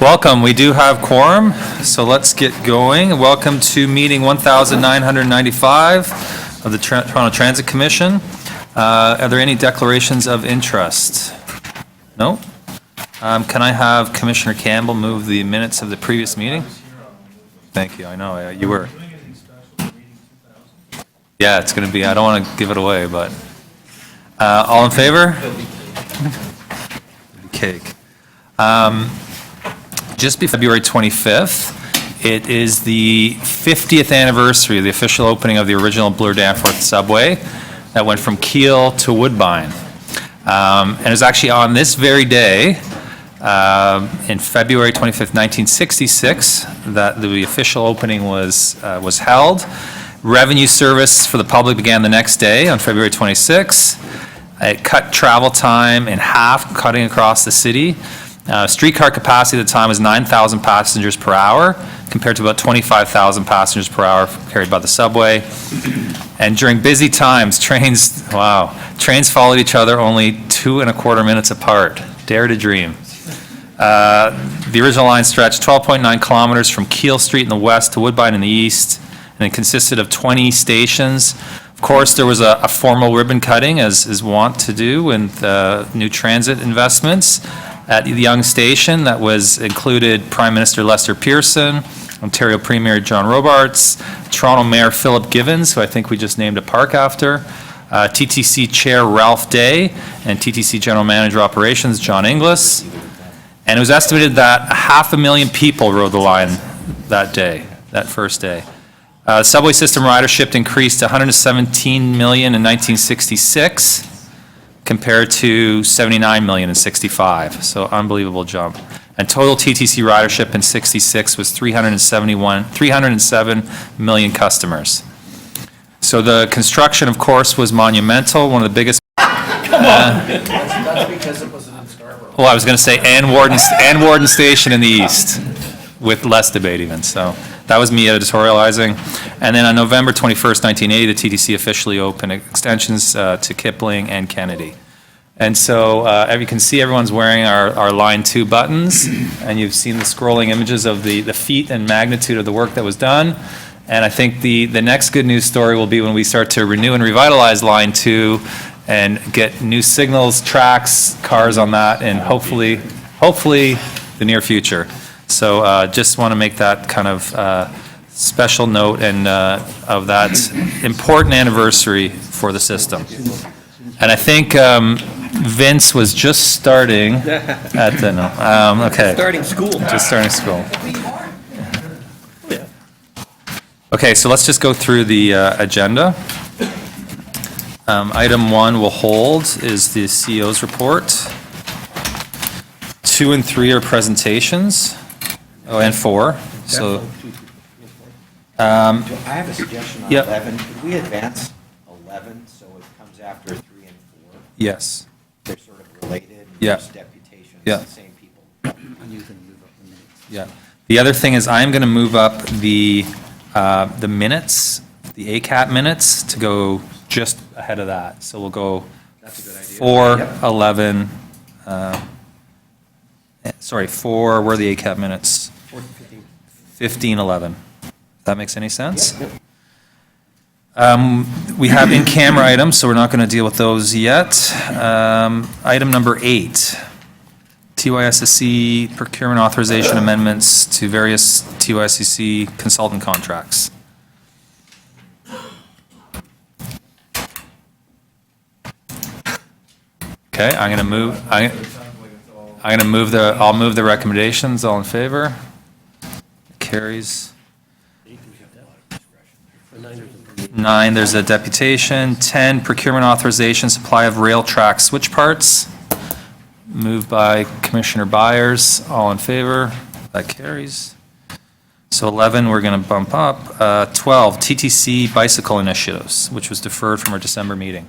Welcome. We do have quorum, so let's get going. Welcome to meeting 1995 of the Toronto Transit Commission. Are there any declarations of interest? No? Can I have Commissioner Campbell move the minutes of the previous meeting? Thank you. I know you were. Yeah, it's going to be, I don't want to give it away, but all in favor? Cake. Just before February 25th, it is the 50th anniversary of the official opening of the original Bloor-Danforth subway that went from Kiel to Woodbine. And it was actually on this very day, in February 25th, 1966, that the official opening was held. Revenue service for the public began the next day on February 26th. It cut travel time in half, cutting across the city. Streetcar capacity at the time was 9,000 passengers per hour, compared to about 25,000 passengers per hour carried by the subway. And during busy times, trains followed each other only 2.25 minutes apart. Dare to dream. The original line stretched 12.9 kilometers from Keele Street in the west to Woodbine in the east, and it consisted of 20 stations. Of course, there was a formal ribbon cutting, as is wont to do with new transit investments at the Yonge Station. That included Prime Minister Lester Pearson, Ontario Premier John Robarts, Toronto Mayor Philip Givens, who I think we just named a park after, TTC Chair Ralph Day, and TTC General Manager Operations John Inglis. And it was estimated that 500,000 people rode the line that day, that first day. Subway system ridership increased to 117 million in 1966, compared to 79 million in 65, so unbelievable jump. And total TTC ridership in 66 was 307 million customers. So the construction, of course, was monumental, one of the biggest. Come on. That's because it wasn't in Scarborough. Well, I was going to say Ann Warden Station in the east, with less debate even. So that was me editorializing. And then on November 21st, 1980, the TTC officially opened extensions to Kipling and Kennedy. And so you can see everyone's wearing our Line 2 buttons, and you've seen the scrolling images of the feat and magnitude of the work that was done. And I think the next good news story will be when we start to renew and revitalize Line 2 and get new signals, tracks, cars on that, and hopefully the near future. So just want to make that kind of special note and of that important anniversary for the system. And I think Vince was just starting at the, okay. Starting school. Just starting school. Okay, so let's just go through the agenda. Item 1 we'll hold is the CEO's report. 2 and 3 are presentations. Oh, and 4. So, I have a suggestion on 11. Could we advance 11 so it comes after 3 and 4? yes. They're sort of related. Yeah. There's deputations, Yeah. the same people. Yeah. The other thing is I'm going to move up the minutes, the ACAT minutes, to go just ahead of that. So we'll go That's a good idea. 4, Yep. 11, sorry, 4, where are the ACAT minutes? 15, 11. If that makes any sense? Yep. We have in-camera items, so we're not going to deal with those yet. Item number 8, TYSSC procurement authorization amendments to various TYSSC consultant contracts. Okay, I'm going to move. I'll move the recommendations. All in favor? Carries. 9, there's a deputation. 10, procurement authorization, supply of rail track switch parts. Moved by Commissioner Byers. All in favor? That carries. So 11, we're going to bump up. 12, TTC bicycle initiatives, which was deferred from our December meeting.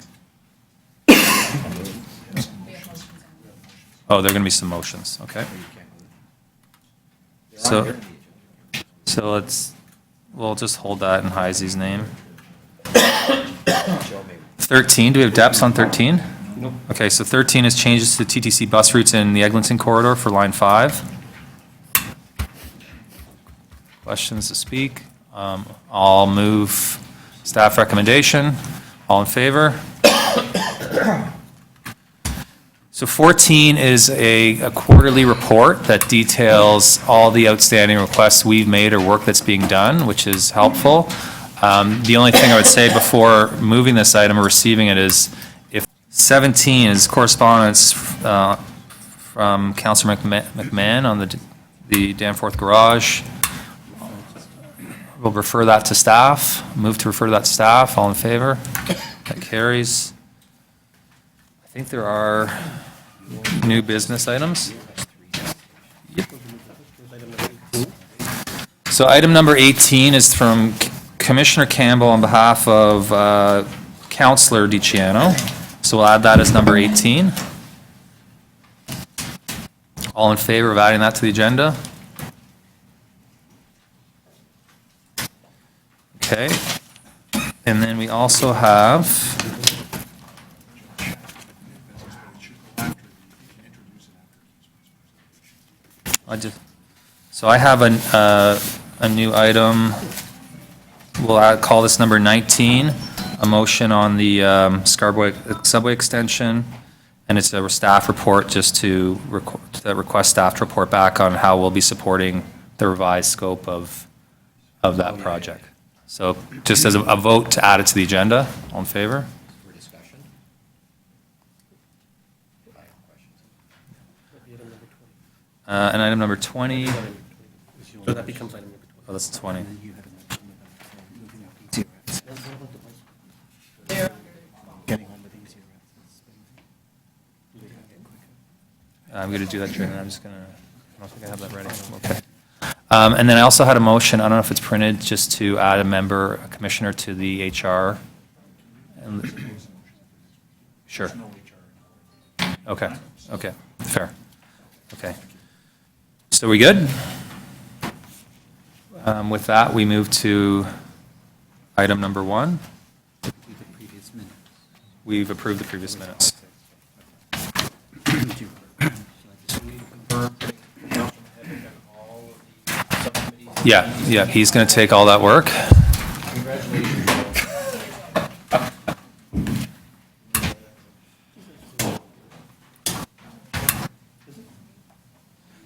Oh, there are going to be some motions. Okay. So we'll just hold that in Heisey's name. 13, do we have DEPS on 13? Nope. Okay, so 13 is changes to TTC bus routes in the Eglinton corridor for line 5. Questions to speak? I'll move staff recommendation. All in favor? So 14 is a quarterly report that details all the outstanding requests we've made or work that's being done, which is helpful. The only thing I would say before moving this item or receiving it is, if 17 is correspondence from Councillor McMahon on the Danforth garage, we'll refer that to staff. Move to refer that to staff. All in favor? That carries. I think there are new business items. Yep. So item number 18 is from Commissioner Campbell on behalf of Councillor DiCiano. So we'll add that as number 18. All in favor of adding that to the agenda? Okay. And then we also have, so I have a new item. We'll call this number 19, a motion on the Scarborough subway extension, and it's a staff report just to request staff to report back on how we'll be supporting the revised scope of that project. So just as a vote to add it to the agenda. All in favor? For discussion. And item number 20. So that becomes item number 20. Oh, that's 20. I'm going to do that, Jordan. I'm just going to, I don't think I have that ready. Okay. And then I also had a motion, I don't know if it's printed, just to add a commissioner to the HR. Sure. Okay, okay, fair. Okay. So we good? With that, we move to item number 1. We've approved the previous minutes. Yeah, he's going to take all that work.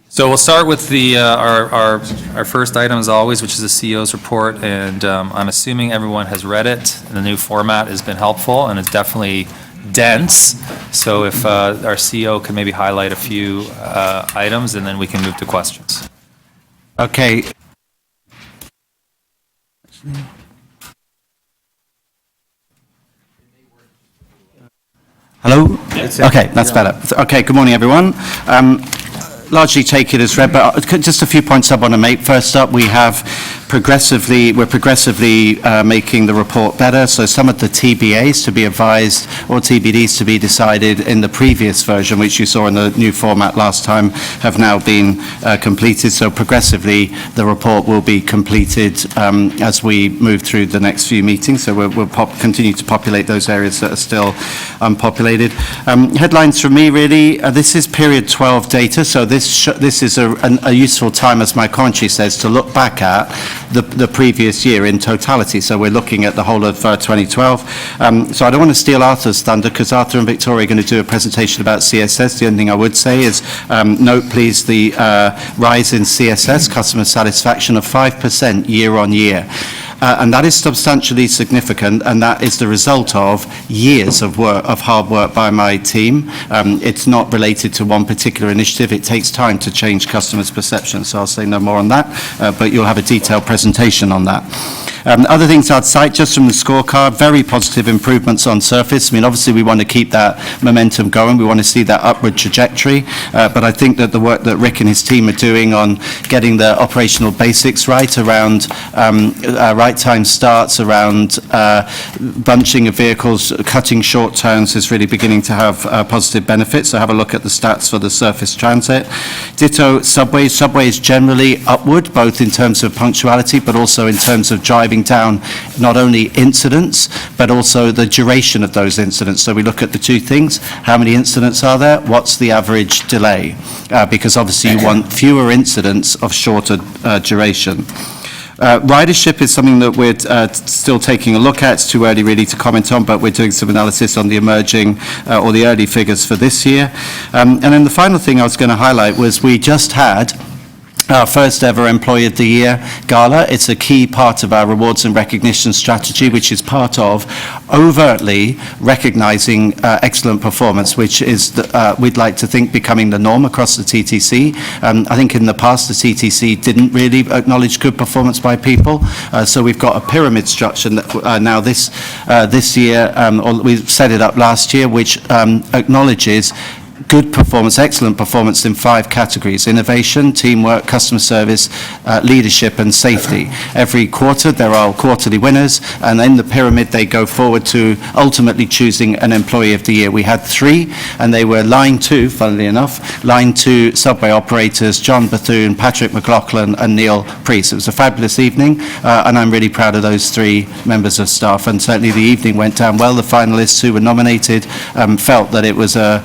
So we'll start with our first item as always, which is the CEO's report, and I'm assuming everyone has read it. The new format has been helpful, and it's definitely dense. So if our CEO can maybe highlight a few items, and then we can move to questions. Okay. Hello? Okay, that's better. Okay, good morning, everyone. Largely take it as read, but just a few points I want to make. First up, we're progressively making the report better. So some of the TBAs to be advised or TBDs to be decided in the previous version, which you saw in the new format last time, have now been completed. So progressively, the report will be completed as we move through the next few meetings. So we'll continue to populate those areas that are still unpopulated. Headlines from me, really. This is period 12 data. So this is a useful time, as my commentary says, to look back at the previous year in totality. So we're looking at the whole of 2012. So I don't want to steal Arthur's thunder, because Arthur and Victoria are going to do a presentation about CSS. The only thing I would say is note, please, the rise in CSS, customer satisfaction, of 5% year on year. And that is substantially significant, and that is the result of years of hard work by my team. It's not related to one particular initiative. It takes time to change customers' perceptions, so I'll say no more on that, but you'll have a detailed presentation on that. Other things I'd cite, just from the scorecard, very positive improvements on surface. I mean, obviously we want to keep that momentum going. We want to see that upward trajectory, but I think that the work that Rick and his team are doing on getting the operational basics right around right time starts, around bunching of vehicles, cutting short turns, is really beginning to have positive benefits. So have a look at the stats for the surface transit. Ditto subways. Subways generally upward, both in terms of punctuality, but also in terms of driving down not only incidents, but also the duration of those incidents. So we look at the two things. How many incidents are there? What's the average delay? Because obviously you want fewer incidents of shorter duration. Ridership is something that we're still taking a look at. It's too early really to comment on, but we're doing some analysis on the emerging or the early figures for this year. And then the final thing I was going to highlight was we just had our first ever Employee of the Year Gala. It's a key part of our rewards and recognition strategy, which is part of overtly recognizing excellent performance, which is, we'd like to think, becoming the norm across the TTC. I think in the past, the TTC didn't really acknowledge good performance by people. So we've got a pyramid structure now this year, or we set it up last year, which acknowledges good performance, excellent performance in 5 categories: innovation, teamwork, customer service, leadership, and safety. Every quarter, there are quarterly winners, and in the pyramid, they go forward to ultimately choosing an Employee of the Year. We had 3, and they were Line 2, funnily enough, Line 2 subway operators, John Bethune, Patrick McLaughlin, and Neil Priest. It was a fabulous evening, and I'm really proud of those 3 members of staff, and certainly the evening went down well. The finalists who were nominated felt that it was a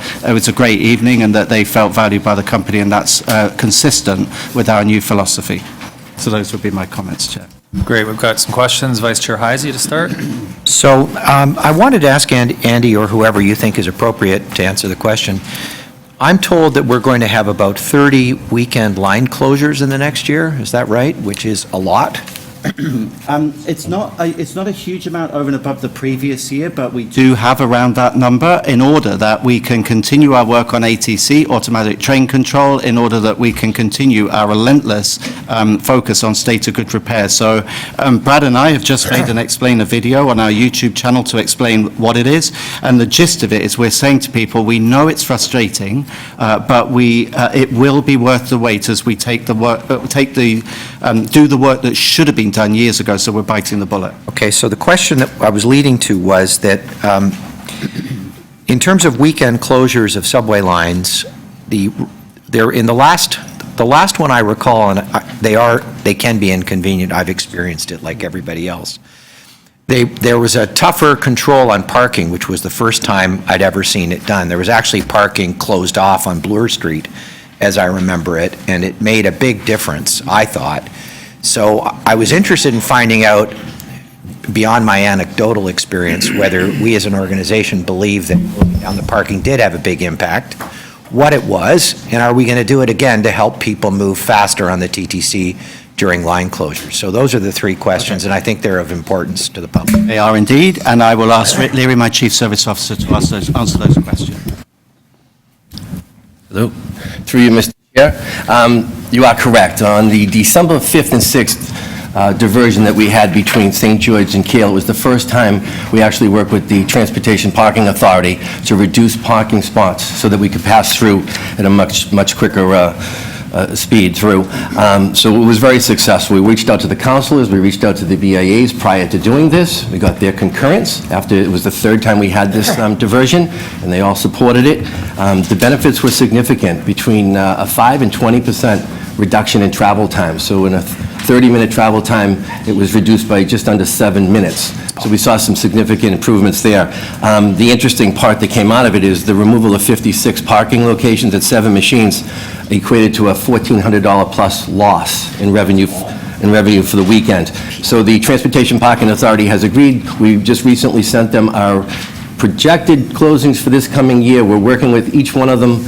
great evening and that they felt valued by the company, and that's consistent with our new philosophy. So those would be my comments, Chair. Great, we've got some questions. Vice Chair Heisey to start. So I wanted to ask Andy, or whoever you think is appropriate to answer the question. I'm told that we're going to have about 30 weekend line closures in the next year. Is that right? Which is a lot. It's not a huge amount over and above the previous year, but we do have around that number in order that we can continue our work on ATC, automatic train control, in order that we can continue our relentless focus on state of good repair. So Brad and I have just made and explained a video on our YouTube channel to explain what it is, and the gist of it is we're saying to people, we know it's frustrating, but it will be worth the wait as we take the work, do the work that should have been done years ago, so we're biting the bullet. Okay, so the question that I was leading to was that in terms of weekend closures of subway lines, they're in the last one I recall, and they can be inconvenient. I've experienced it like everybody else. There was a tougher control on parking, which was the first time I'd ever seen it done. There was actually parking closed off on Bloor Street, as I remember it, and it made a big difference, I thought. So I was interested in finding out, beyond my anecdotal experience, whether we as an organization believe that on the parking did have a big impact, what it was, and are we going to do it again to help people move faster on the TTC during line closures? So those are the 3 questions, and I think they're of importance to the public. They are indeed, and I will ask Rick Leary, my Chief Service Officer, to answer those questions. Hello. Through you, Mr. Chair. You are correct. On the December 5th and 6th diversion that we had between St. George and Kiel, it was the first time we actually worked with the Transportation Parking Authority to reduce parking spots so that we could pass through at a much quicker speed through. So it was very successful. We reached out to the councilors, we reached out to the BIAs prior to doing this. We got their concurrence after it was the 3rd time we had this diversion, and they all supported it. The benefits were significant, between a 5 and 20% reduction in travel time. So in a 30-minute travel time, it was reduced by just under 7 minutes. So we saw some significant improvements there. The interesting part that came out of it is the removal of 56 parking locations at 7 machines equated to a $1,400 plus loss in revenue for the weekend. So the Transportation Parking Authority has agreed. We just recently sent them our projected closings for this coming year. We're working with each one of them,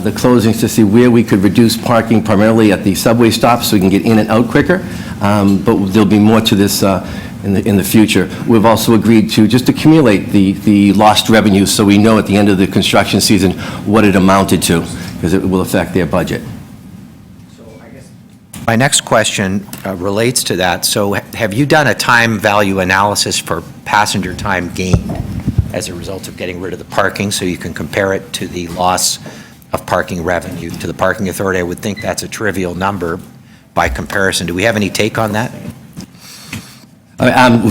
the closings, to see where we could reduce parking, primarily at the subway stops, so we can get in and out quicker. But there'll be more to this in the future. We've also agreed to just accumulate the lost revenue, so we know at the end of the construction season what it amounted to, because it will affect their budget. My next question relates to that. So have you done a time value analysis for passenger time gain as a result of getting rid of the parking, so you can compare it to the loss of parking revenue to the parking authority? I would think that's a trivial number by comparison. Do we have any take on that?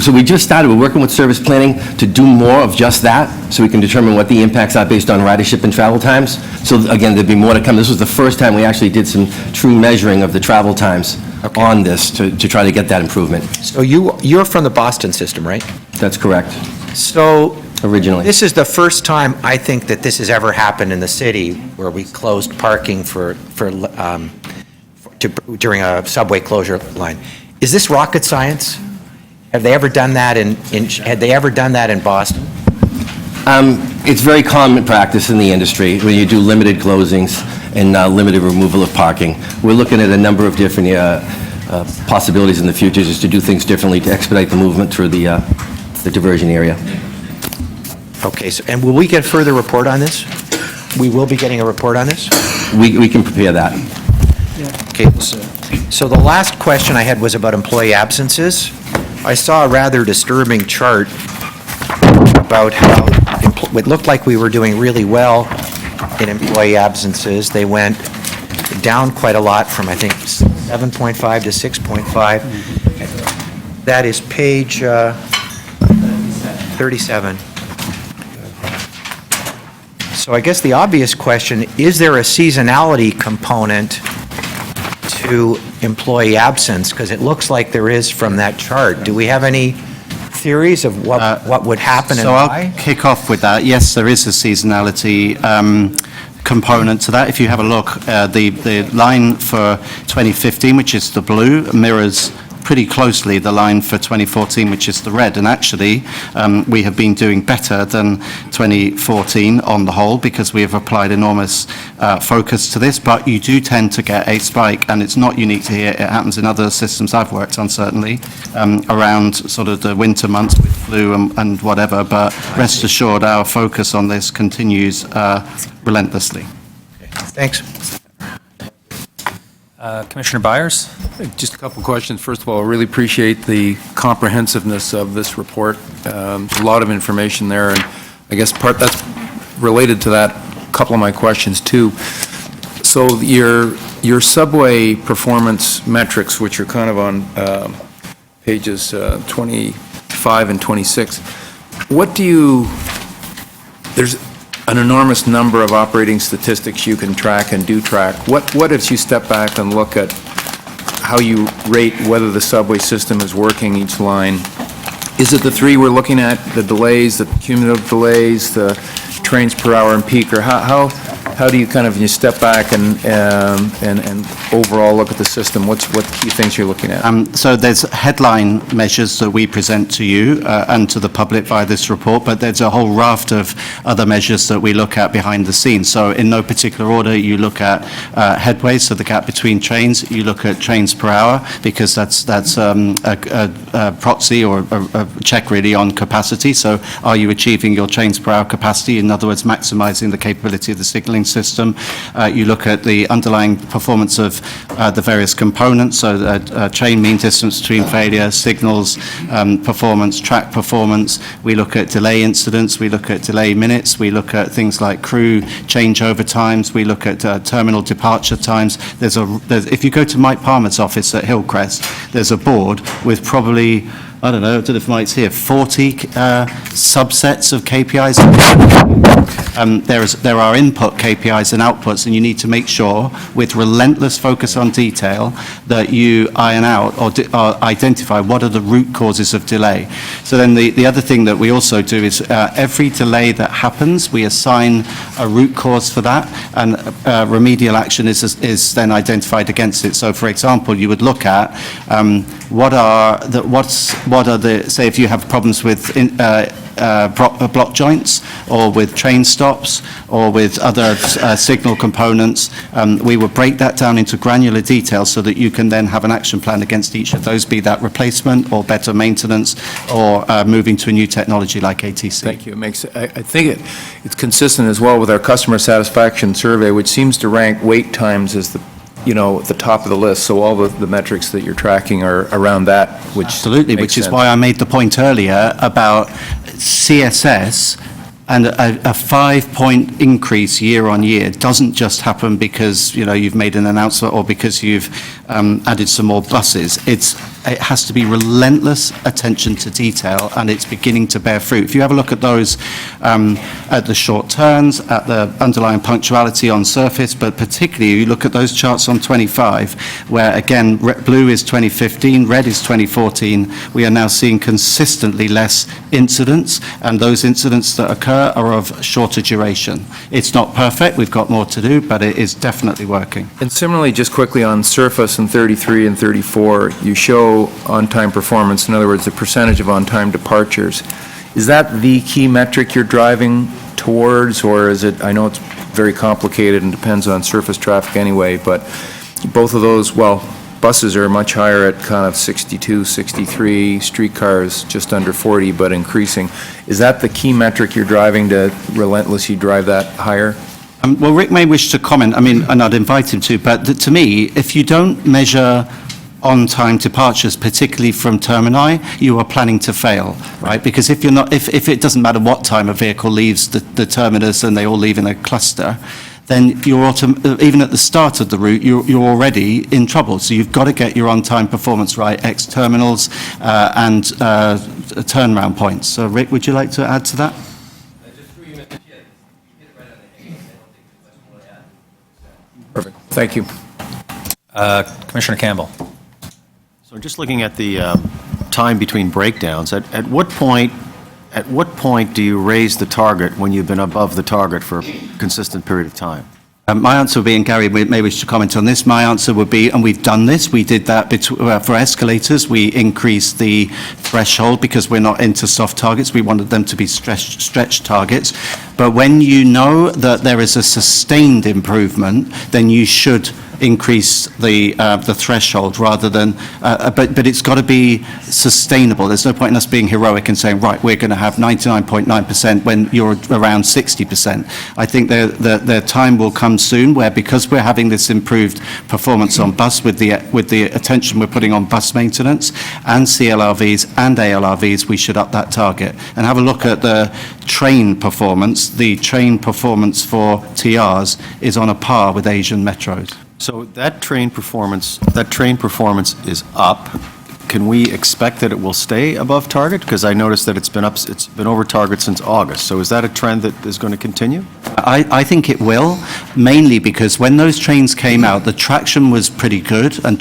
So we just started. We're working with service planning to do more of just that, so we can determine what the impacts are based on ridership and travel times. So again, there'd be more to come. This was the first time we actually did some true measuring of the travel times on this to try to get that improvement. So you're from the Boston system, right? That's correct. So Originally. this is the first time I think that this has ever happened in the city, where we closed parking during a subway closure line. is this rocket science? Have they ever done that had they ever done that in Boston? It's very common practice in the industry when you do limited closings and limited removal of parking. We're looking at a number of different possibilities in the future just to do things differently to expedite the movement through the diversion area. Okay, so, and will we get a further report on this? We will be getting a report on this? We can prepare that. Okay, so the last question I had was about employee absences. I saw a rather disturbing chart about how it looked like we were doing really well in employee absences. They went down quite a lot from, I think, 7.5 to 6.5. That is page 37. So I guess the obvious question, is there a seasonality component to employee absence? Because it looks like there is from that chart. Do we have any theories of what would happen and why? So I'll kick off with that. Yes, there is a seasonality component to that. If you have a look, the line for 2015, which is the blue, mirrors pretty closely the line for 2014, which is the red. And actually, we have been doing better than 2014 on the whole because we have applied enormous focus to this. But you do tend to get a spike, and it's not unique to here. It happens in other systems I've worked on, certainly, around sort of the winter months with flu and whatever. But rest assured, our focus on this continues relentlessly. Thanks. Commissioner Byers? Just a couple of questions. First of all, I really appreciate the comprehensiveness of this report. A lot of information there, and I guess that's related to that, a couple of my questions too. So your subway performance metrics, which are kind of on pages 25 and 26, there's an enormous number of operating statistics you can track and do track. What if you step back and look at how you rate whether the subway system is working each line? Is it the three we're looking at, the delays, the cumulative delays, the trains per hour and peak, or how do you kind of, you step back and overall look at the system? What key things you're looking at? So there's headline measures that we present to you and to the public via this report, but there's a whole raft of other measures that we look at behind the scenes. So in no particular order, you look at headway, so the gap between trains. You look at trains per hour, because that's a proxy or a check really on capacity. So are you achieving your trains per hour capacity? In other words, maximizing the capability of the signaling system. You look at the underlying performance of the various components, so train mean distance between failure, signals, performance, track performance. We look at delay incidents, we look at delay minutes, we look at things like crew changeover times, we look at terminal departure times. If you go to Mike Palmer's office at Hillcrest, there's a board with probably, I don't know if Mike's here, 40 subsets of KPIs. There are input KPIs and outputs, and you need to make sure, with relentless focus on detail, that you iron out or identify what are the root causes of delay. So then the other thing that we also do is every delay that happens, we assign a root cause for that, and remedial action is then identified against it. So, for example, you would look at what are the, say if you have problems with block joints or with train stops or with other signal components, we will break that down into granular detail so that you can then have an action plan against each of those, be that replacement or better maintenance or moving to a new technology like ATC. Thank you. I think it's consistent as well with our customer satisfaction survey, which seems to rank wait times as at the top of the list. So all the metrics that you're tracking are around that, which absolutely, which is why I made the point earlier about CSS, and a 5-point increase year on year doesn't just happen because you've made an announcement or because you've added some more buses. It has to be relentless attention to detail, and it's beginning to bear fruit. If you have a look at those, at the short turns, at the underlying punctuality on surface, but particularly you look at those charts on 25, where again, blue is 2015, red is 2014, we are now seeing consistently less incidents, and those incidents that occur are of shorter duration. It's not perfect, we've got more to do, but it is definitely working. And similarly, just quickly on surface in 33 and 34, you show show on-time performance, in other words, the percentage of on-time departures. Is that the key metric you're driving towards, or is it, I know it's very complicated and depends on surface traffic anyway, but both of those, well, buses are much higher at kind of 62, 63, streetcars just under 40, but increasing. Is that the key metric you're driving to relentlessly drive that higher? Well, Rick may wish to comment, I mean, and I'd invite him to, but to me, if you don't measure on-time departures, particularly from termini, you are planning to fail, right? Because if you're not, if it doesn't matter what time a vehicle leaves the terminus and they all leave in a cluster, then you're even at the start of the route, you're already in trouble. So you've got to get your on-time performance right, ex terminals and turnaround points. So Rick, would you like to add to that? Perfect. Thank you. Commissioner Campbell. So just looking at the time between breakdowns, at what point do you raise the target when you've been above the target for a consistent period of time? My answer would be, and Gary may wish to comment on this, my answer would be, and we've done this, we did that for escalators, we increased the threshold because we're not into soft targets, we wanted them to be stretch targets. But when you know that there is a sustained improvement, then you should increase the threshold rather than, but it's got to be sustainable. There's no point in us being heroic and saying, right, we're going to have 99.9% when you're around 60%. I think the time will come soon where, because we're having this improved performance on bus with the attention we're putting on bus maintenance and CLRVs and ALRVs, we should up that target. And have a look at the train performance. The train performance for TRs is on a par with Asian metros. So that train performance is up. Can we expect that it will stay above target? Because I noticed that it's been over target since August. So is that a trend that is going to continue? I think it will, mainly because when those trains came out, the traction was pretty good, and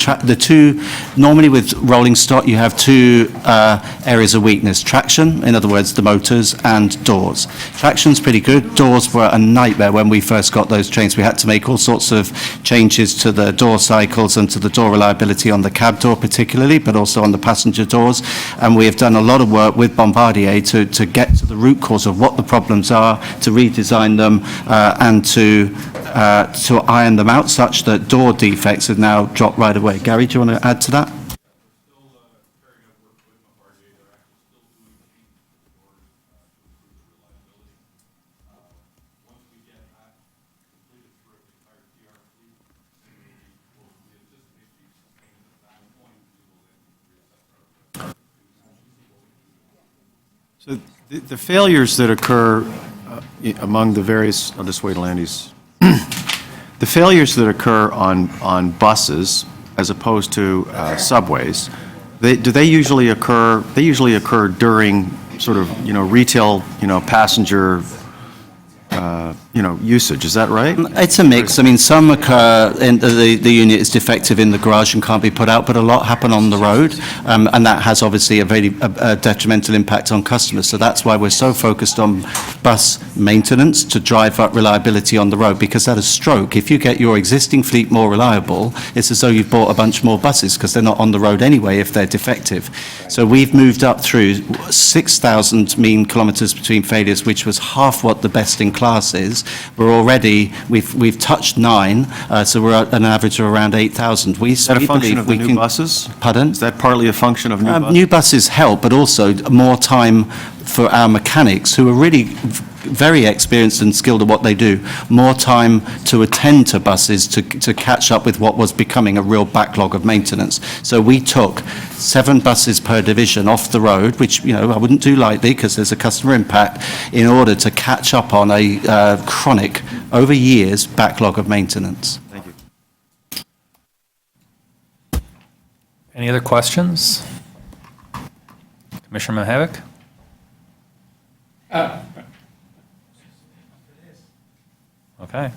normally with rolling stock, you have two areas of weakness: traction, in other words, the motors, and doors. Traction's pretty good. Doors were a nightmare when we first got those trains. We had to make all sorts of changes to the door cycles and to the door reliability on the cab door particularly, but also on the passenger doors, and we have done a lot of work with Bombardier to get to the root cause of what the problems are, to redesign them, and to iron them out such that door defects have now dropped right away. Gary, do you want to add to that? So the failures that occur among the various, I'll just wait till Andy's. The failures that occur on buses as opposed to subways, do they usually occur? They usually occur during sort of, retail, passenger, usage. Is that right? It's a mix. I mean, some occur, in the unit is defective in the garage and can't be put out, but a lot happen on the road, and that has obviously a very detrimental impact on customers. So that's why we're so focused on bus maintenance to drive up reliability on the road, because at a stroke, if you get your existing fleet more reliable, it's as though you've bought a bunch more buses because they're not on the road anyway if they're defective. So we've moved up through 6,000 mean kilometres between failures, which was half what the best in class is. We've touched 9, so we're at an average of around 8,000. Is that a function of the new buses? Pardon? Is that partly a function of new buses? New buses help, but also more time for our mechanics, who are really very experienced and skilled at what they do, more time to attend to buses to catch up with what was becoming a real backlog of maintenance. So we took 7 buses per division off the road, which, I wouldn't do lightly because there's a customer impact, in order to catch up on a chronic, over years, backlog of maintenance. Thank you. Any other questions? Commissioner Mahevik? Okay.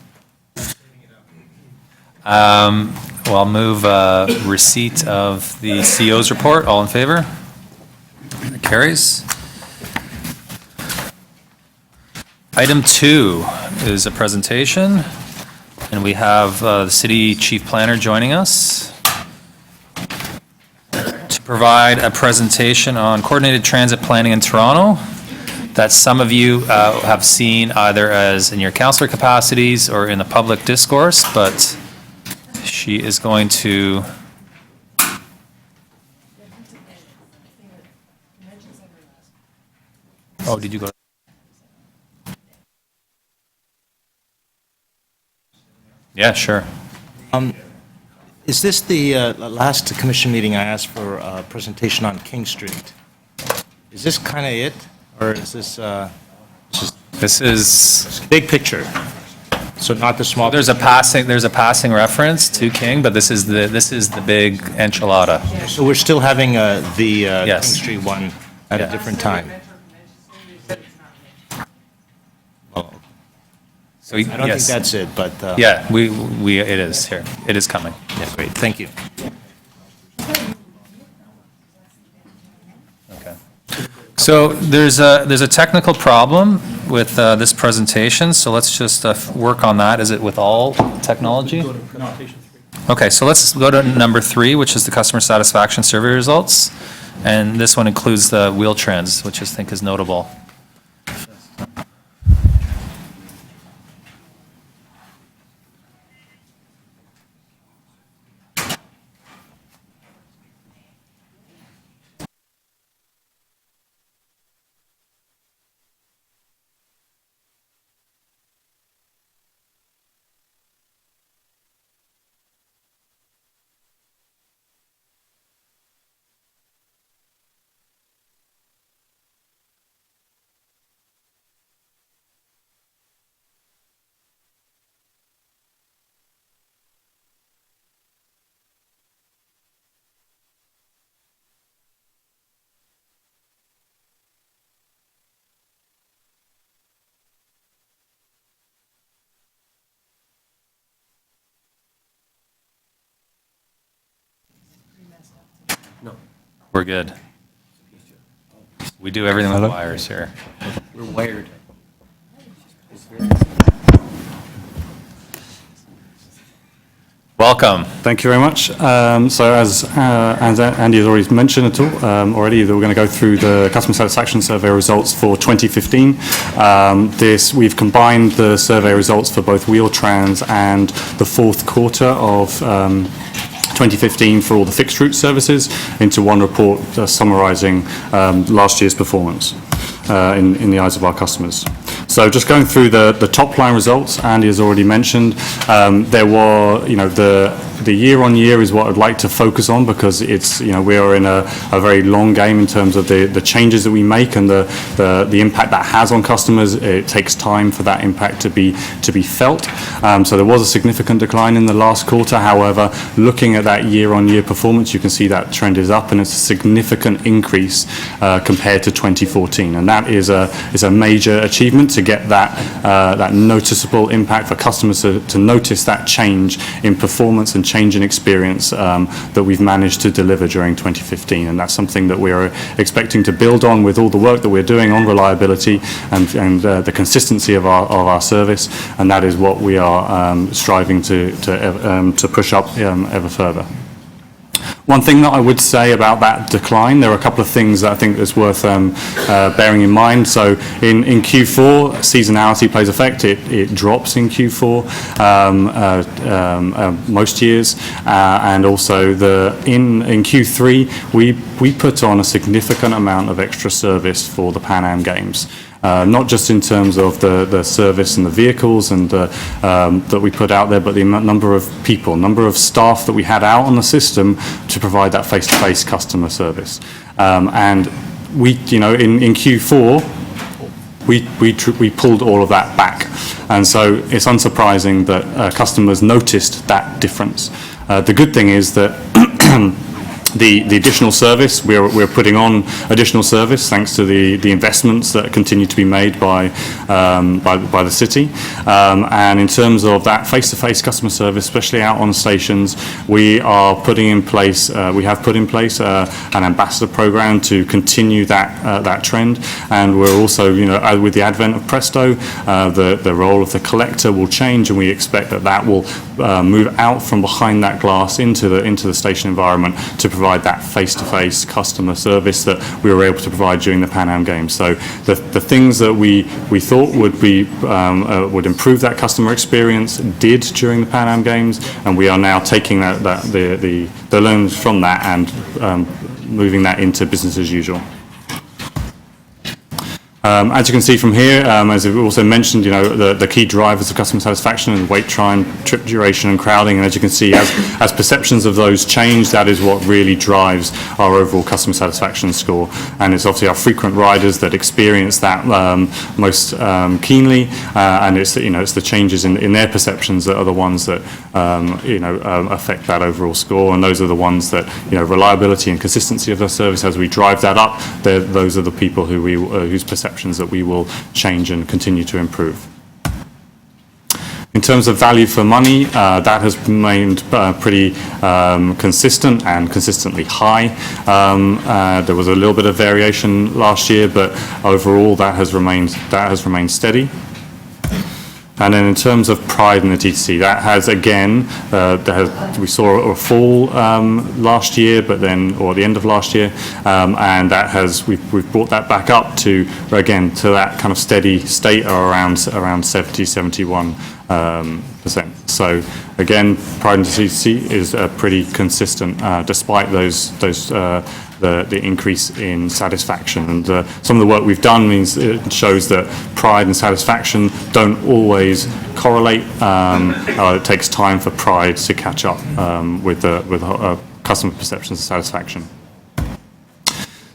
Well, I'll move receipt of the CO's report. All in favor? It carries. Item 2 is a presentation, and we have the city chief planner joining us to provide a presentation on coordinated transit planning in Toronto that some of you have seen either as in your councillor capacities or in the public discourse, but she is going to... Oh, did you go? Yeah, sure. Is this the last commission meeting I asked for a presentation on King Street? Is this kind of it, or is this This is, big picture? So not the small? there's a passing reference to King, but this is the big enchilada. So we're still having the King Yes. Street one at a different time? So, I don't think yes. that's it, but... Yeah, it is here. It is coming. Yeah, great, thank you. Okay. So there's a technical problem with this presentation, so let's just work on that. Is it with all technology? Okay, so let's go to number 3, which is the customer satisfaction survey results. And this one includes the wheel trends, which I think is notable. We're good. We do everything with wires here. We're wired. Welcome. Thank you very much. So as Andy has already mentioned already, that we're going to go through the customer satisfaction survey results for 2015. We've combined the survey results for both Wheel-Trans and the fourth quarter of 2015 for all the fixed route services into one report summarising last year's performance in the eyes of our customers. So just going through the top line results, Andy has already mentioned, there were, the year on year is what I'd like to focus on because it's, we are in a very long game in terms of the changes that we make and the impact that has on customers. It takes time for that impact to be felt. So there was a significant decline in the last quarter. However, looking at that year on year performance, you can see that trend is up and it's a significant increase compared to 2014. And that is a major achievement to get that noticeable impact for customers to notice that change in performance and change in experience that we've managed to deliver during 2015. And that's something that we're expecting to build on with all the work that we're doing on reliability and the consistency of our service. And that is what we are striving to push up ever further. One thing that I would say about that decline, there are a couple of things that I think is worth bearing in mind. So in Q4, seasonality plays effect. It drops in Q4 most years. And also in Q3, we put on a significant amount of extra service for the Pan Am Games. Not just in terms of the service and the vehicles and that we put out there, but the number of people, number of staff that we had out on the system to provide that face-to-face customer service. And we, in Q4, we pulled all of that back. And so it's unsurprising that customers noticed that difference. The good thing is that the additional service, we're putting on additional service thanks to the investments that continue to be made by the city. And in terms of that face-to-face customer service, especially out on stations, we have put in place an ambassador program to continue that trend. And we're also, with the advent of Presto, the role of the collector will change, and we expect that will move out from behind that glass into the station environment to provide provide that face-to-face customer service that we were able to provide during the Pan Am Games. So the things that we thought would improve that customer experience did during the Pan Am Games, and we are now taking the learnings from that and moving that into business as usual. As you can see from here, as we also mentioned, the key drivers of customer satisfaction are wait time, trip duration, and crowding. And as you can see, as perceptions of those change, that is what really drives our overall customer satisfaction score. And it's obviously our frequent riders that experience that most keenly, and it's the changes in their perceptions that are the ones that affect that overall score. And those are the ones that reliability and consistency of their service. As we drive that up, those are the people whose perceptions that we will change and continue to improve. In terms of value for money, that has remained pretty consistent and consistently high. There was a little bit of variation last year, but overall that has remained steady. And then in terms of pride in the TTC, that has again, we saw a fall last year, but then, or the end of last year, and that has, we've brought that back up to, again, to that kind of steady state around 70-71%. So again, pride in the TTC is pretty consistent despite the increase in satisfaction. And some of the work we've done means it shows that pride and satisfaction don't always correlate. It takes time for pride to catch up with customer perceptions of satisfaction.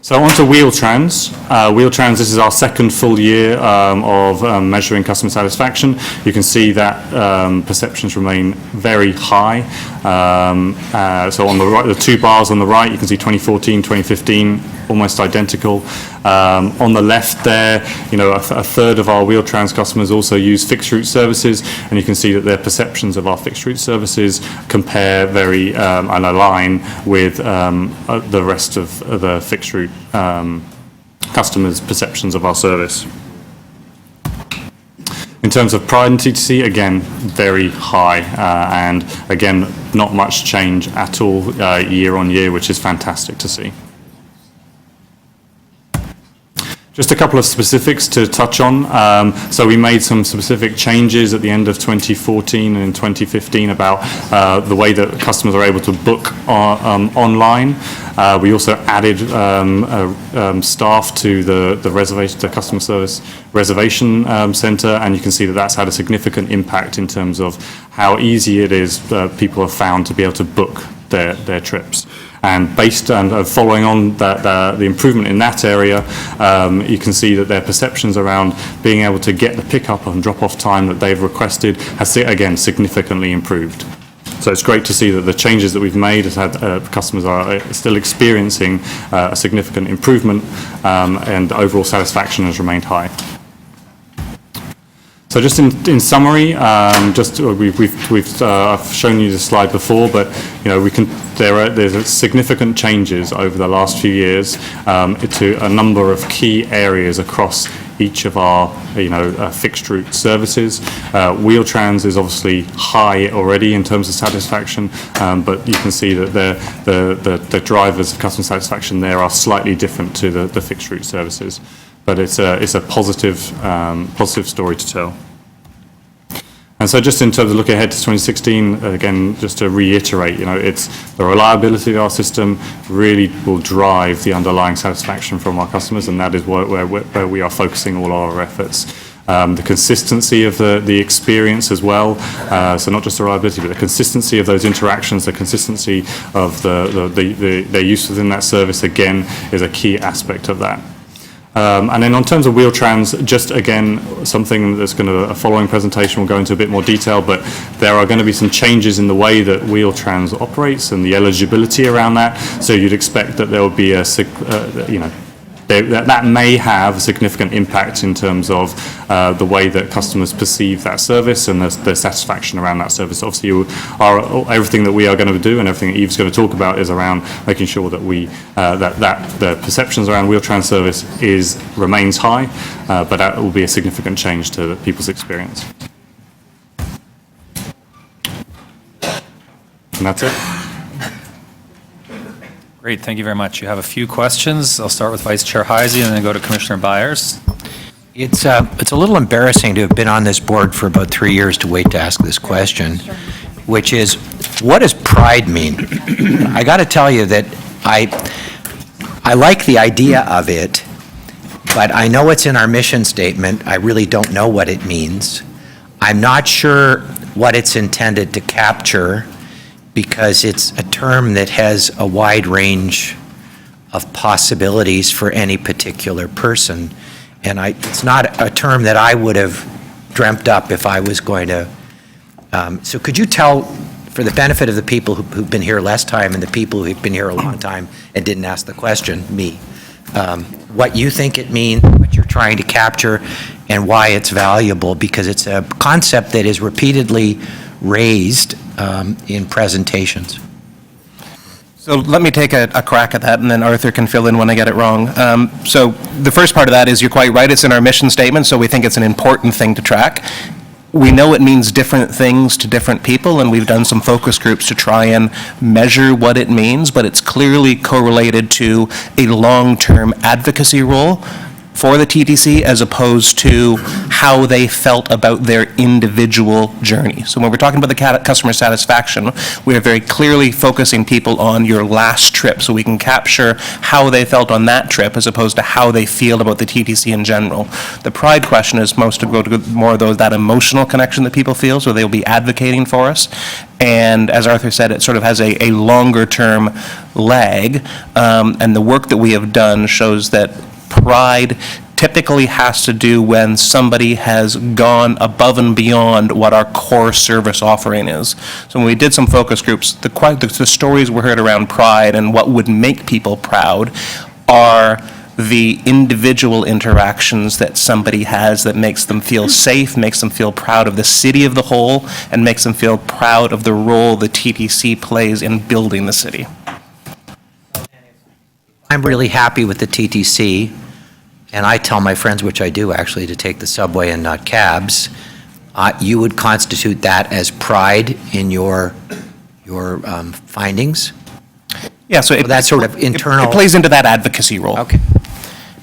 So on to Wheel-Trans. Wheel-Trans, this is our second full year of measuring customer satisfaction. You can see that perceptions remain very high. So on the right, the two bars on the right, you can see 2014, 2015, almost identical. On the left there, a third of our Wheel-Trans customers also use fixed route services, and you can see that their perceptions of our fixed route services compare very and align with the rest of the fixed route customers' perceptions of our service. In terms of pride in TTC, again, very high, and again, not much change at all year on year, which is fantastic to see. Just a couple of specifics to touch on. So we made some specific changes at the end of 2014 and in 2015 about the way that customers are able to book online. We also added staff to the customer service reservation centre, and you can see that that's had a significant impact in terms of how easy it is people have found to be able to book their trips. And based on following on the improvement in that area, you can see that their perceptions around being able to get the pickup and drop-off time that they've requested has, again, significantly improved. So it's great to see that the changes that we've made has had customers are still experiencing a significant improvement, and overall satisfaction has remained high. So just in summary, I've shown you this slide before, but there's significant changes over the last few years to a number of key areas across each of our fixed route services. Wheel-Trans is obviously high already in terms of satisfaction, but you can see that the drivers of customer satisfaction there are slightly different to the fixed route services. But it's a positive story to tell. And so just in terms of looking ahead to 2016, again, just to reiterate, it's the reliability of our system really will drive the underlying satisfaction from our customers, and that is where we are focusing all our efforts. The consistency of the experience as well, so not just the reliability, but the consistency of those interactions, the consistency of their use within that service, again, is a key aspect of that. And then on terms of Wheel-Trans, just again, something that's a following presentation will go into a bit more detail, but there are going to be some changes in the way that Wheel-Trans operates and the eligibility around that. So you'd expect that there will be that may have a significant impact in terms of the way that customers perceive that service and the satisfaction around that service. Obviously, everything that we are going to do and everything that Eve's going to talk about is around making sure that the perceptions around Wheel-Trans service remains high, but that will be a significant change to people's experience. And that's it. Great, thank you very much. You have a few questions. I'll start with Vice Chair Heisey and then go to Commissioner Byers. It's a little embarrassing to have been on this board for about 3 years to wait to ask this question, which is, what does pride mean? I got to tell you that I like the idea of it, but I know it's in our mission statement. I really don't know what it means. I'm not sure what it's intended to capture, because it's a term that has a wide range of possibilities for any particular person. And it's not a term that I would have dreamt up if I was going to. So could you tell, for the benefit of the people who've been here less time and the people who've been here a long time and didn't ask the question, me, what you think it means, what you're trying to capture, and why it's valuable, because it's a concept that is repeatedly raised in presentations. So let me take a crack at that, and then Arthur can fill in when I get it wrong. So the first part of that is, you're quite right, it's in our mission statement, so we think it's an important thing to track. We know it means different things to different people, and we've done some focus groups to try and measure what it means, but it's clearly correlated to a long-term advocacy role for the TTC, as opposed to how they felt about their individual journey. So when we're talking about the customer satisfaction, we are very clearly focusing people on your last trip, so we can capture how they felt on that trip as opposed to how they feel about the TTC in general. The pride question is most to go to more of that emotional connection that people feel, so they'll be advocating for us. And as Arthur said, it sort of has a longer-term lag, and the work that we have done shows that pride typically has to do when somebody has gone above and beyond what our core service offering is. So when we did some focus groups, the stories we heard around pride and what would make people proud are the individual interactions that somebody has that makes them feel safe, makes them feel proud of the city of the whole, and makes them feel proud of the role the TTC plays in building the city. I'm really happy with the TTC, and I tell my friends, which I do actually, to take the subway and not cabs. You would constitute that as pride in your findings? Yeah, so That's sort of internal. It plays into that advocacy role. Okay.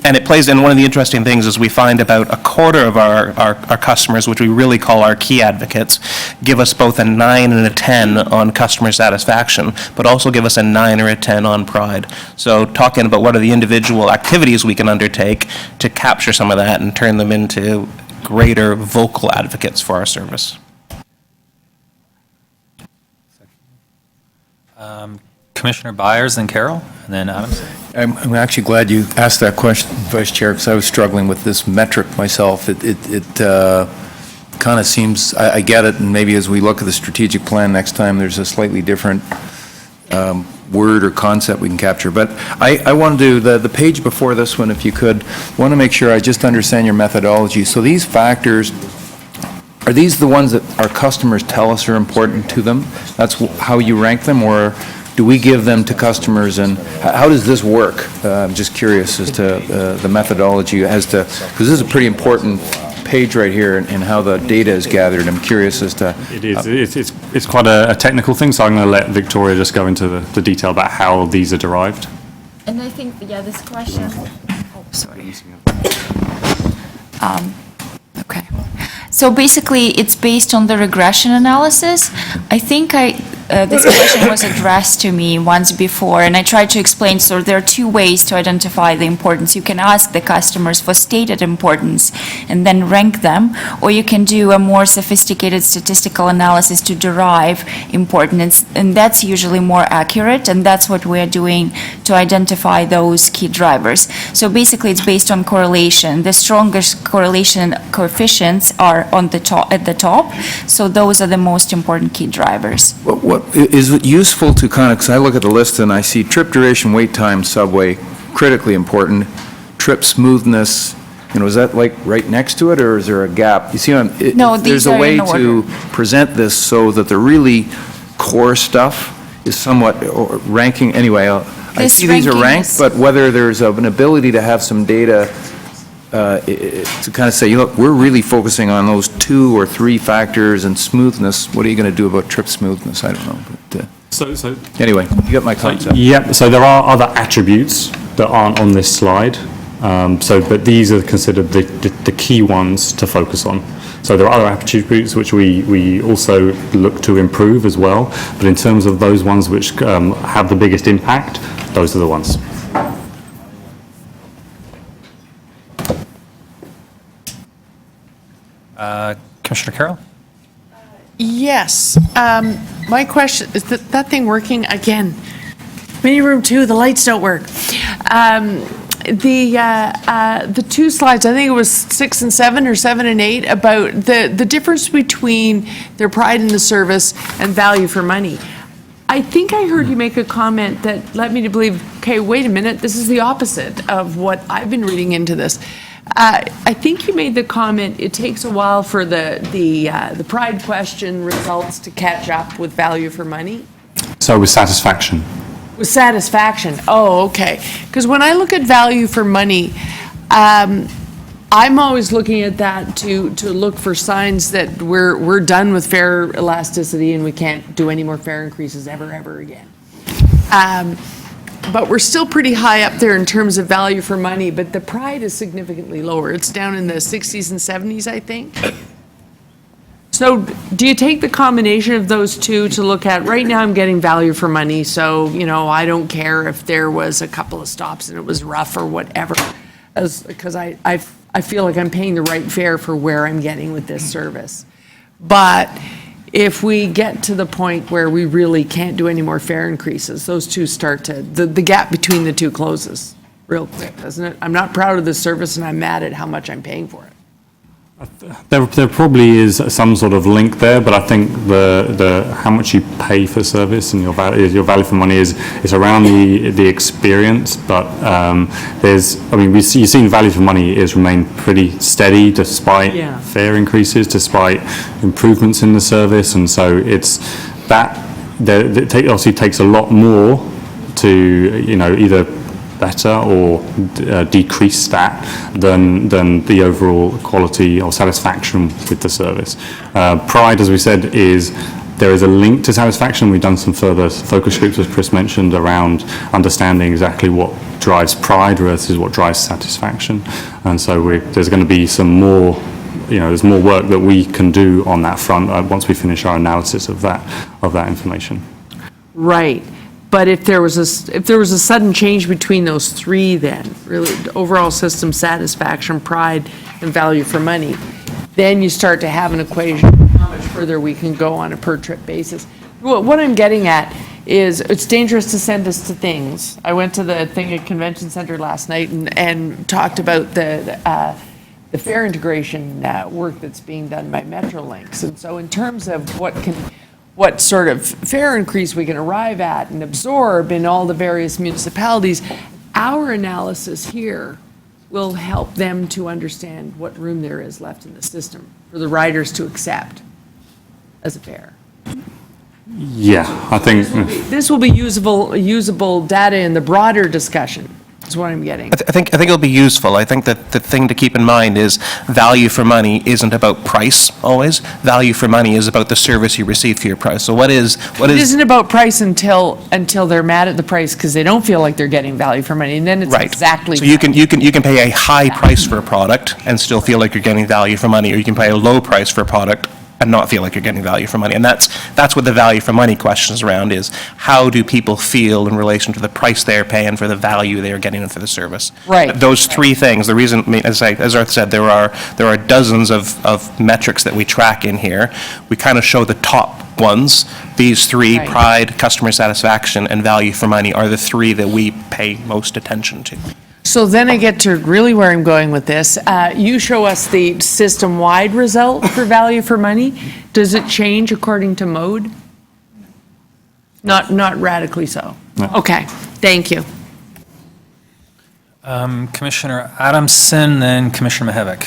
And it plays in, one of the interesting things is we find about a quarter of our customers, which we really call our key advocates, give us both a 9 and a 10 on customer satisfaction, but also give us a 9 or a 10 on pride. So talking about what are the individual activities we can undertake to capture some of that and turn them into greater vocal advocates for our service. Commissioner Byers and Carol, and then Adams. I'm actually glad you asked that question, Vice Chair, because I was struggling with this metric myself. It kind of seems, I get it, and maybe as we look at the strategic plan next time, there's a slightly different word or concept we can capture. But I want to do the page before this one, if you could, want to make sure I just understand your methodology. So these factors, are these the ones that our customers tell us are important to them? That's how you rank them, or do we give them to customers, and how does this work? I'm just curious as to the methodology as to, because this is a pretty important page right here in how the data is gathered. I'm curious as to... It is. It's quite a technical thing, so I'm going to let Victoria just go into the detail about how these are derived. And I think, this question... Oh, sorry. Okay. So basically, it's based on the regression analysis. I think this question was addressed to me once before, and I tried to explain, so there are two ways to identify the importance. You can ask the customers for stated importance and then rank them, or you can do a more sophisticated statistical analysis to derive importance, and that's usually more accurate, and that's what we're doing to identify those key drivers. So basically, it's based on correlation. The strongest correlation coefficients are on the top, at the top, so those are the most important key drivers. What is it useful to kind of, because I look at the list and I see trip duration, wait time, subway, critically important, trip smoothness, is that like right next to it, or is there a gap? You see, No, there's a way to present this so that the really core stuff is somewhat ranking, anyway, I see these are ranked, but whether there's an ability to have some data to kind of say, look, we're really focusing on those 2 or 3 factors, and smoothness, what are you going to do about trip smoothness? I don't know. But, Anyway, you got my concept. Yeah, so there are other attributes that aren't on this slide. But these are considered the key ones to focus on. So there are other attributes which we also look to improve as well. But in terms of those ones which have the biggest impact, those are the ones. Commissioner Carroll? Yes. My question, is that thing working? Again, committee room 2, the lights don't work. The two slides, I think it was 6 and 7 or 7 and 8, about the difference between their pride in the service and value for money. I think I heard you make a comment that led me to believe, okay, wait a minute, this is the opposite of what I've been reading into this. I think you made the comment, it takes a while for the pride question results to catch up with value for money? So with satisfaction. With satisfaction, oh, okay. Because when I look at value for money, I'm always looking at that to look for signs that we're done with fare elasticity and we can't do any more fare increases ever again. But we're still pretty high up there in terms of value for money, but the pride is significantly lower. It's down in the 60s and 70s, I think. So do you take the combination of those two to look at, right now I'm getting value for money, so, I don't care if there was a couple of stops and it was rough or whatever, because I feel like I'm paying the right fare for where I'm getting with this service. But if we get to the point where we really can't do any more fare increases, those two start to, the gap between the two closes real quick, doesn't it? I'm not proud of the service and I'm mad at how much I'm paying for it. There probably is some sort of link there, but I think the how much you pay for service and your value for money is around the experience. But you've seen value for money is remained pretty steady despite fare increases, despite improvements in the service, and so it's that obviously takes a lot more to either better or decrease that than the overall quality or satisfaction with the service. Pride, as we said, there is a link to satisfaction. We've done some further focus groups, as Chris mentioned, around understanding exactly what drives pride versus what drives satisfaction. And so there's going to be some more, there's more work that we can do on that front once we finish our analysis of that information. Right. But if there was a sudden change between those three, then really overall system satisfaction, pride, and value for money, then you start to have an equation of how much further we can go on a per trip basis. What I'm getting at is it's dangerous to send us to things. I went to the thing at Convention Center last night and talked about the fare integration work that's being done by Metrolinx. And so in terms of what sort of fare increase we can arrive at and absorb in all the various municipalities, our analysis here will help them to understand what room there is left in the system for the riders to accept as a fare. Yeah, I think This will be usable data in the broader discussion, is what I'm getting. I think it'll be useful. I think that the thing to keep in mind is value for money isn't about price always. Value for money is about the service you receive for your price. So what is? It isn't about price until they're mad at the price because they don't feel like they're getting value for money, and then it's Right. exactly. So you can pay a high price for a product and still feel like you're getting value for money, or you can pay a low price for a product and not feel like you're getting value for money. And that's what the value for money question is around, is how do people feel in relation to the price they're paying for the value they're getting for the service? Right. Those three things, the reason, as Arth said, there are dozens of metrics that we track in here. We kind of show the top ones. These three, Right. pride, customer satisfaction, and value for money, are the three that we pay most attention to. So then I get to really where I'm going with this. You show us the system-wide result for value for money. Does it change according to mode? Not radically so? No. Okay, thank you. Commissioner Adamson, then Commissioner Mihevik.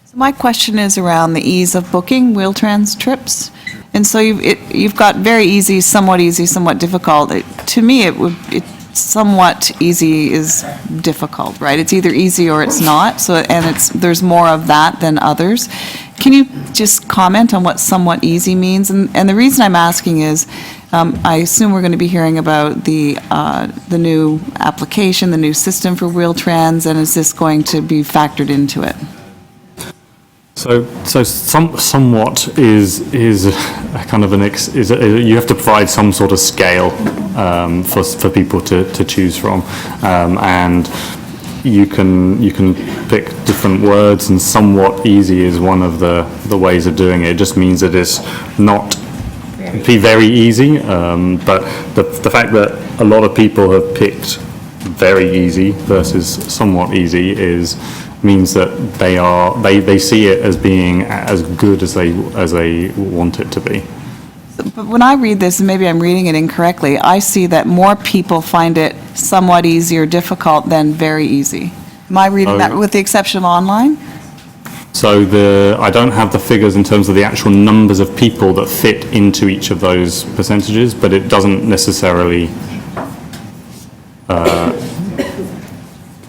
So my question is around the ease of booking Wheel-Trans trips. And so you've got very easy, somewhat difficult. To me, it's somewhat easy is difficult, right? It's either easy or it's not. So, and there's more of that than others. Can you just comment on what somewhat easy means? And the reason I'm asking is, I assume we're going to be hearing about the new application, the new system for Wheel-Trans, and is this going to be factored into it? So somewhat is a kind of you have to provide some sort of scale for people to choose from, and you can pick different words, and somewhat easy is one of the ways of doing it. It just means that it's not very easy, but the fact that a lot of people have picked very easy versus somewhat easy means that they see it as being as good as they want it to be. But when I read this, and maybe I'm reading it incorrectly, I see that more people find it somewhat easy or difficult than very easy. Am I reading that with the exception of online? So I don't have the figures in terms of the actual numbers of people that fit into each of those percentages, but it doesn't necessarily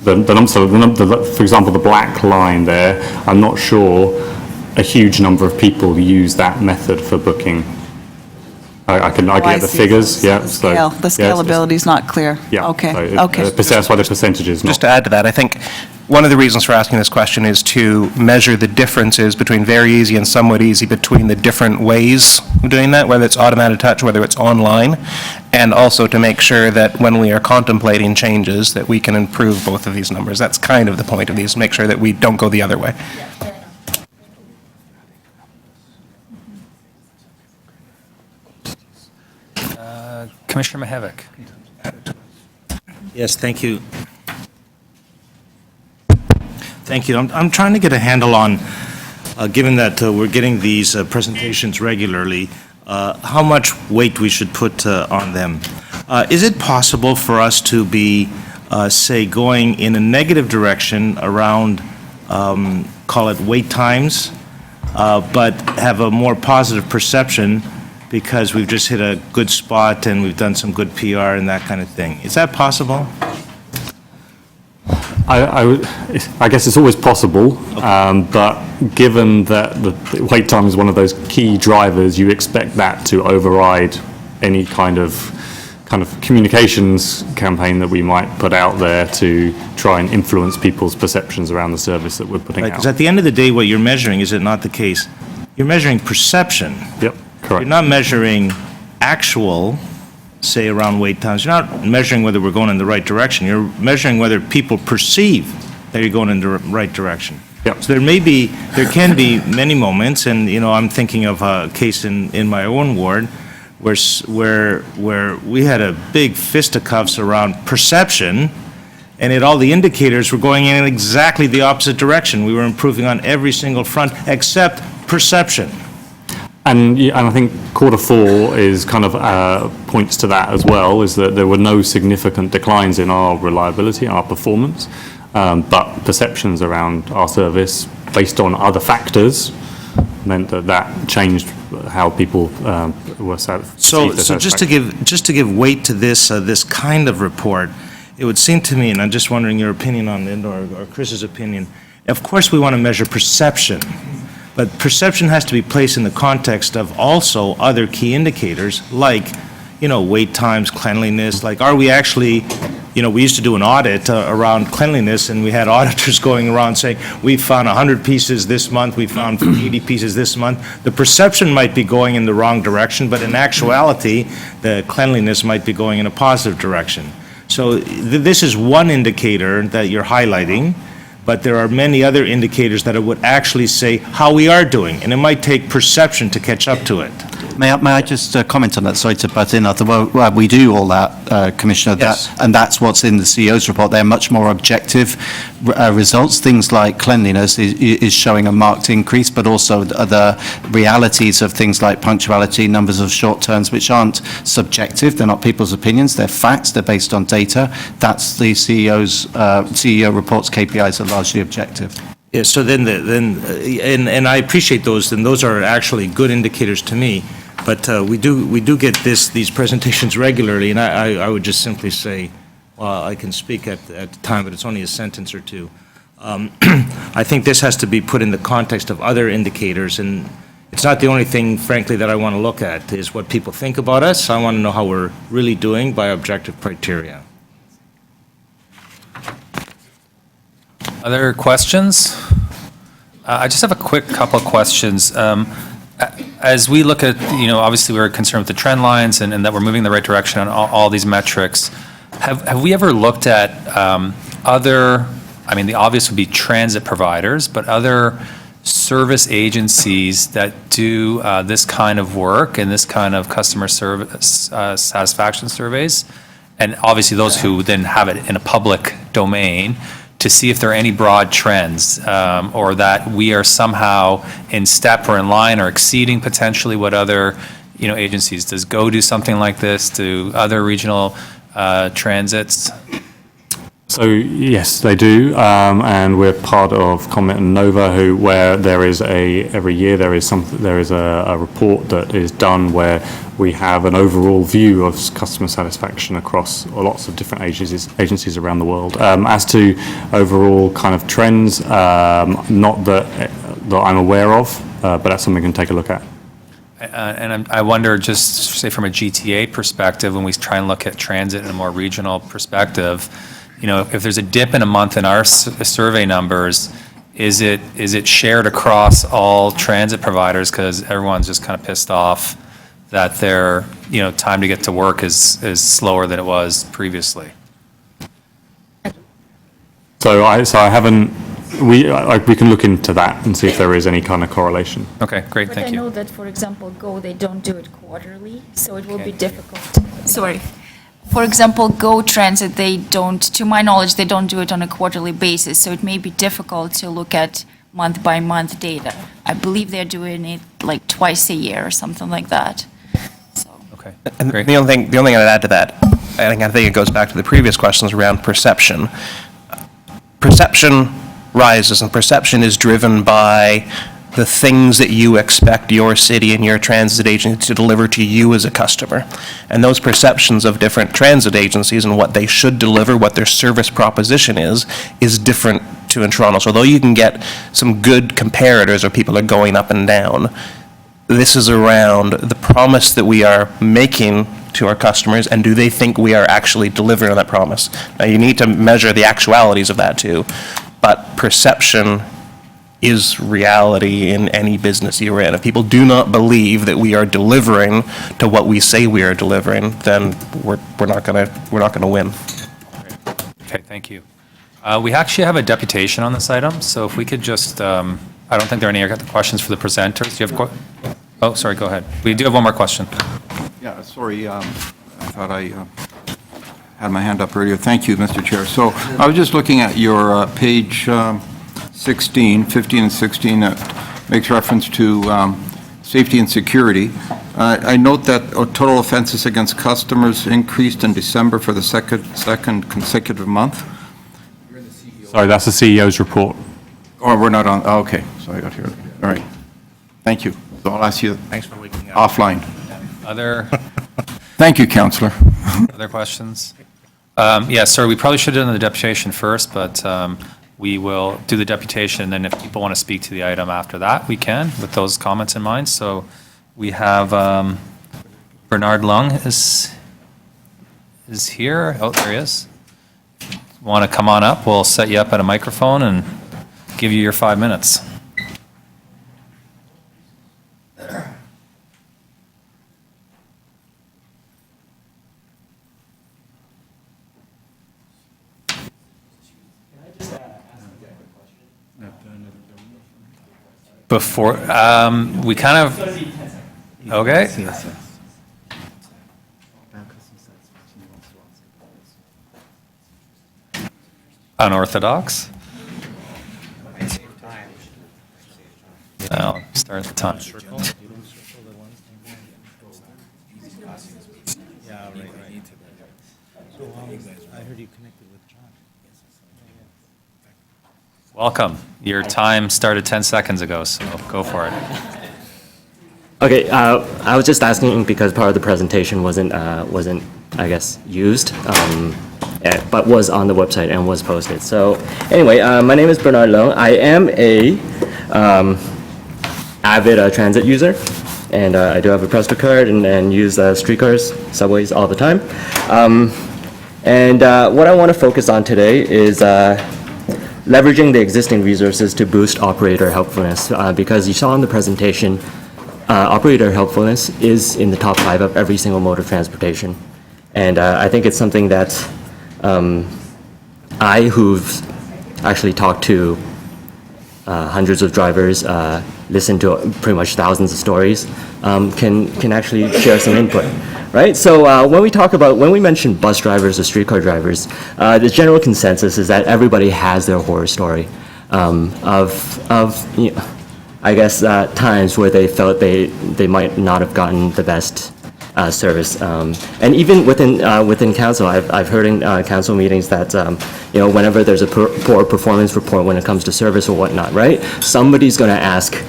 for example, the black line there, I'm not sure a huge number of people use that method for booking. I get the figures, yeah. The scalability is not clear. Yeah. Okay, so okay. That's why the percentage is not. Just to add to that, I think one of the reasons for asking this question is to measure the differences between very easy and somewhat easy between the different ways of doing that, whether it's automated touch, whether it's online, and also to make sure that when we are contemplating changes, that we can improve both of these numbers. That's kind of the point of these, make sure that we don't go the other way. Commissioner Mihevc. Yes, thank you. Thank you. I'm trying to get a handle on, given that we're getting these presentations regularly, how much weight we should put on them. Is it possible for us to be, say, going in a negative direction around, call it wait times, but have a more positive perception because we've just hit a good spot and we've done some good PR and that kind of thing? Is that possible? I guess it's always possible, but given that the wait time is one of those key drivers, you expect that to override any kind of communications campaign that we might put out there to try and influence people's perceptions around the service that we're putting out. Because at the end of the day, what you're measuring, is it not the case? You're measuring perception. Yep, correct. You're not measuring actual, say, around wait times. You're not measuring whether we're going in the right direction. You're measuring whether people perceive that you're going in the right direction. Yep. So there can be many moments, and, I'm thinking of a case in my own ward where we had a big fisticuffs around perception, and all the indicators were going in exactly the opposite direction. We were improving on every single front except perception. And I think quarter four is kind of points to that as well, is that there were no significant declines in our reliability, our performance, but perceptions around our service based on other factors meant that changed how people were satisfied. So just to give weight to this kind of report, it would seem to me, and I'm just wondering your opinion on it, or Chris's opinion. Of course, we want to measure perception, but perception has to be placed in the context of also other key indicators like, wait times, cleanliness. Like, are we actually? We used to do an audit around cleanliness, and we had auditors going around saying, we found 100 pieces this month, we found 80 pieces this month. The perception might be going in the wrong direction, but in actuality, the cleanliness might be going in a positive direction. So this is one indicator that you're highlighting, but there are many other indicators that it would actually say how we are doing, and it might take perception to catch up to it. May I just comment on that? Sorry to butt in. Well, we do all that, Commissioner, Yes. and that's what's in the CEO's report. They're much more objective results. Things like cleanliness is showing a marked increase, but also the realities of things like punctuality, numbers of short turns, which aren't subjective. They're not people's opinions. They're facts. They're based on data. That's the CEO report's KPIs are largely objective. Yeah, so then and I appreciate those, and those are actually good indicators to me. But we do get these presentations regularly, and I would just simply say, well, I can speak at the time, but it's only a sentence or two. I think this has to be put in the context of other indicators, and it's not the only thing, frankly, that I want to look at, is what people think about us. I want to know how we're really doing by objective criteria. Other questions? I just have a quick couple of questions. As we look at, obviously we're concerned with the trend lines and that we're moving in the right direction on all these metrics. Have we ever looked at other, the obvious would be transit providers, but other service agencies that do this kind of work and this kind of customer service satisfaction surveys? And obviously those who then have it in a public domain, to see if there are any broad trends, or that we are somehow in step or in line or exceeding potentially what other, agencies. Does GO do something like this? Do other regional transits? So yes, they do, and we're part of Comment and Nova, where there is every year there is a report that is done where we have an overall view of customer satisfaction across lots of different agencies around the world. As to overall kind of trends, not that I'm aware of, but that's something we can take a look at. And I wonder, just say from a GTA perspective, when we try and look at transit in a more regional perspective, if there's a dip in a month in our survey numbers, is it shared across all transit providers because everyone's just kind of pissed off that their time to get to work is slower than it was previously? So I haven't. We can look into that and see if there is any kind of correlation. Okay, great, thank you. But I know that, for example, GO, they don't do it quarterly, so it will be Okay. difficult. Sorry. For example, GO Transit, they don't, to my knowledge, they don't do it on a quarterly basis, so it may be difficult to look at month-by-month data. I believe they're doing it like twice a year or something like that. So. Okay, And great. the only thing I'd add to that, I think it goes back to the previous questions around perception. Perception rises, and perception is driven by the things that you expect your city and your transit agency to deliver to you as a customer. And those perceptions of different transit agencies and what they should deliver, what their service proposition is different to in Toronto. So although you can get some good comparators where people are going up and down, this is around the promise that we are making to our customers, and do they think we are actually delivering on that promise? Now, you need to measure the actualities of that too, but perception is reality in any business you're in. If people do not believe that we are delivering to what we say we are delivering, then we're not gonna win. Okay, thank you. We actually have a deputation on this item, so if we could just, I don't think there are any other questions for the presenters. Do you have oh, sorry, go ahead. We do have one more question. Yeah, sorry, I thought I had my hand up earlier. Thank you, Mr. Chair. So I was just looking at your page 15 and 16 that makes reference to safety and security. I note that total offenses against customers increased in December for the second consecutive month. Sorry, that's the CEO's report. Or we're not on, oh, okay, so I got here. All right. Thank you. So I'll ask you Thanks for waking up. offline. Other, Thank you, Counselor. other questions? Yeah, sorry, we probably should have done the deputation first, but we will do the deputation, and then if people want to speak to the item after that, we can, with those comments in mind. So we have Bernard Lung is here. Oh, there he is. Want to come on up? We'll set you up at a microphone and give you your 5 minutes. Before, we kind of, okay. Unorthodox? I'll start the time. Yeah, right. So, I heard you connected with John. Welcome. Your time started 10 seconds ago, so go for it. Okay, I was just asking because part of the presentation wasn't, I guess, used. but was on the website and was posted. So anyway, my name is Bernard Leung. I am a avid transit user, and I do have a Presto card and use streetcars, subways all the time. And what I want to focus on today is leveraging the existing resources to boost operator helpfulness, because you saw in the presentation, operator helpfulness is in the top 5 of every single mode of transportation. And I think it's something that who've actually talked to hundreds of drivers, listened to pretty much thousands of stories, can actually share some input, right? So when we mention bus drivers or streetcar drivers, the general consensus is that everybody has their horror story of you know, I guess, times where they felt they might not have gotten the best service. And even within council, I've heard in council meetings that, you know, whenever there's a poor performance report when it comes to service or whatnot, right? Somebody's going to ask,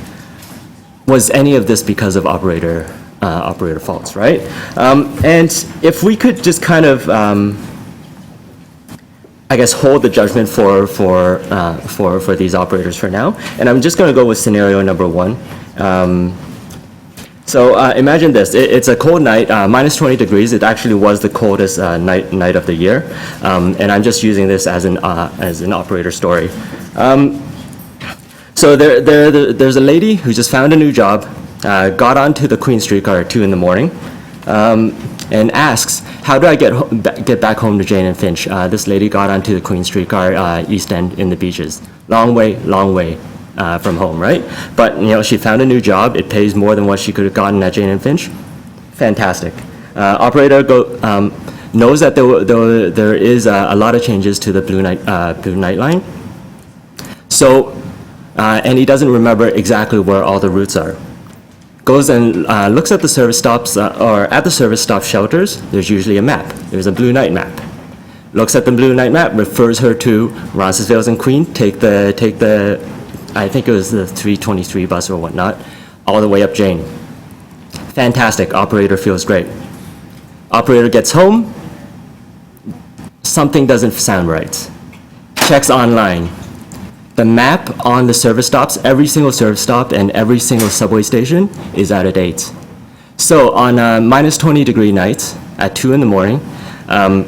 was any of this because of operator faults, right? And if we could just kind of, I guess, hold the judgment for these operators for now. And I'm just going to go with scenario number 1. So imagine this, it's a cold night, minus 20 degrees. It actually was the coldest night of the year. And I'm just using this as an operator story. So there's a lady who just found a new job, got onto the Queen streetcar at 2 in the morning, and asks, how do I get back home to Jane and Finch? This lady got onto the Queen streetcar, East End in the beaches. Long way from home, right? But, you know, she found a new job. It pays more than what she could have gotten at Jane and Finch. Fantastic. Operator knows that there is a lot of changes to the Blue Night line. So, and he doesn't remember exactly where all the routes are. Goes and looks at the service stops, or at the service stop shelters, there's usually a map. There's a Blue Night map. Looks at the Blue Night map, refers her to Roncesvalles and Queen, take the I think it was the 323 bus or whatnot, all the way up Jane. Fantastic, operator feels great. Operator gets home, something doesn't sound right. Checks online. The map on the service stops, every single service stop and every single subway station is out of date. So on a minus 20 degree night at 2 in the morning, the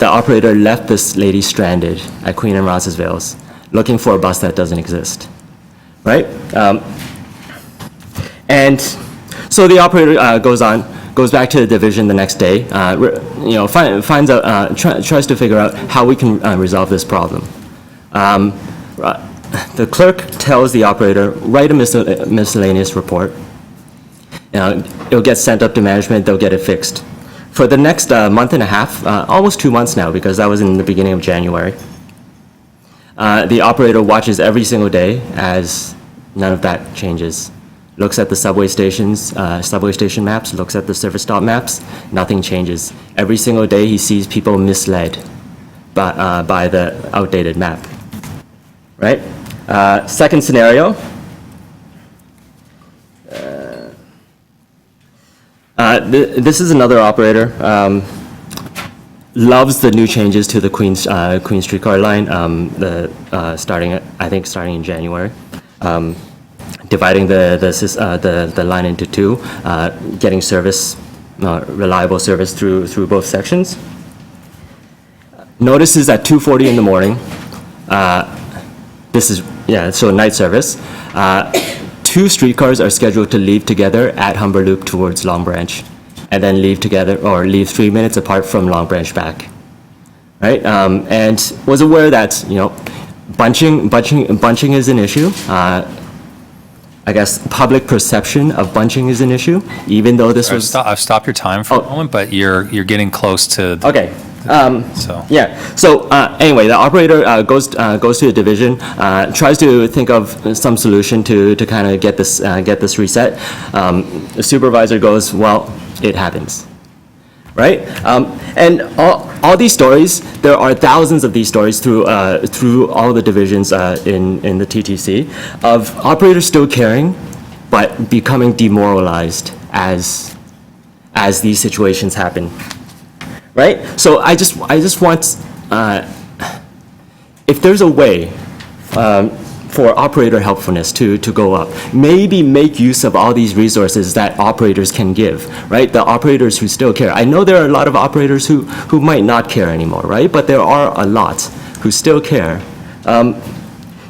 operator left this lady stranded at Queen and Roncesvalles, looking for a bus that doesn't exist, right? And so the operator goes back to the division the next day, you know, finds out, tries to figure out how we can resolve this problem. The clerk tells the operator, write a miscellaneous report. You know, it'll get sent up to management, they'll get it fixed. For the next month and a half, almost 2 months now, because that was in the beginning of January, the operator watches every single day as none of that changes. Looks at the subway stations, subway station maps, looks at the service stop maps, nothing changes. Every single day he sees people misled by the outdated map, right? Second scenario. This is another operator. Loves the new changes to the Queen streetcar line, starting in January, dividing the line into 2, getting service, reliable service through both sections. Notices at 2:40 in the morning. So night service. 2 streetcars are scheduled to leave together at Humber Loop towards Long Branch, and then leave together or leave 3 minutes apart from Long Branch back, right? And was aware that, you know, bunching is an issue. I guess public perception of bunching is an issue, even though this was. I've stopped your time for a moment, but you're getting close to. Okay. So. Yeah. So anyway, the operator goes to the division, tries to think of some solution to kind of get this reset. The supervisor goes, well, it happens, right? And all these stories, there are thousands of these stories through all the divisions in the TTC of operators still caring, but becoming demoralized as these situations happen. right? So I just want, if there's a way for operator helpfulness to go up, maybe make use of all these resources that operators can give, right? The operators who still care. I know there are a lot of operators who might not care anymore, right? But there are a lot who still care.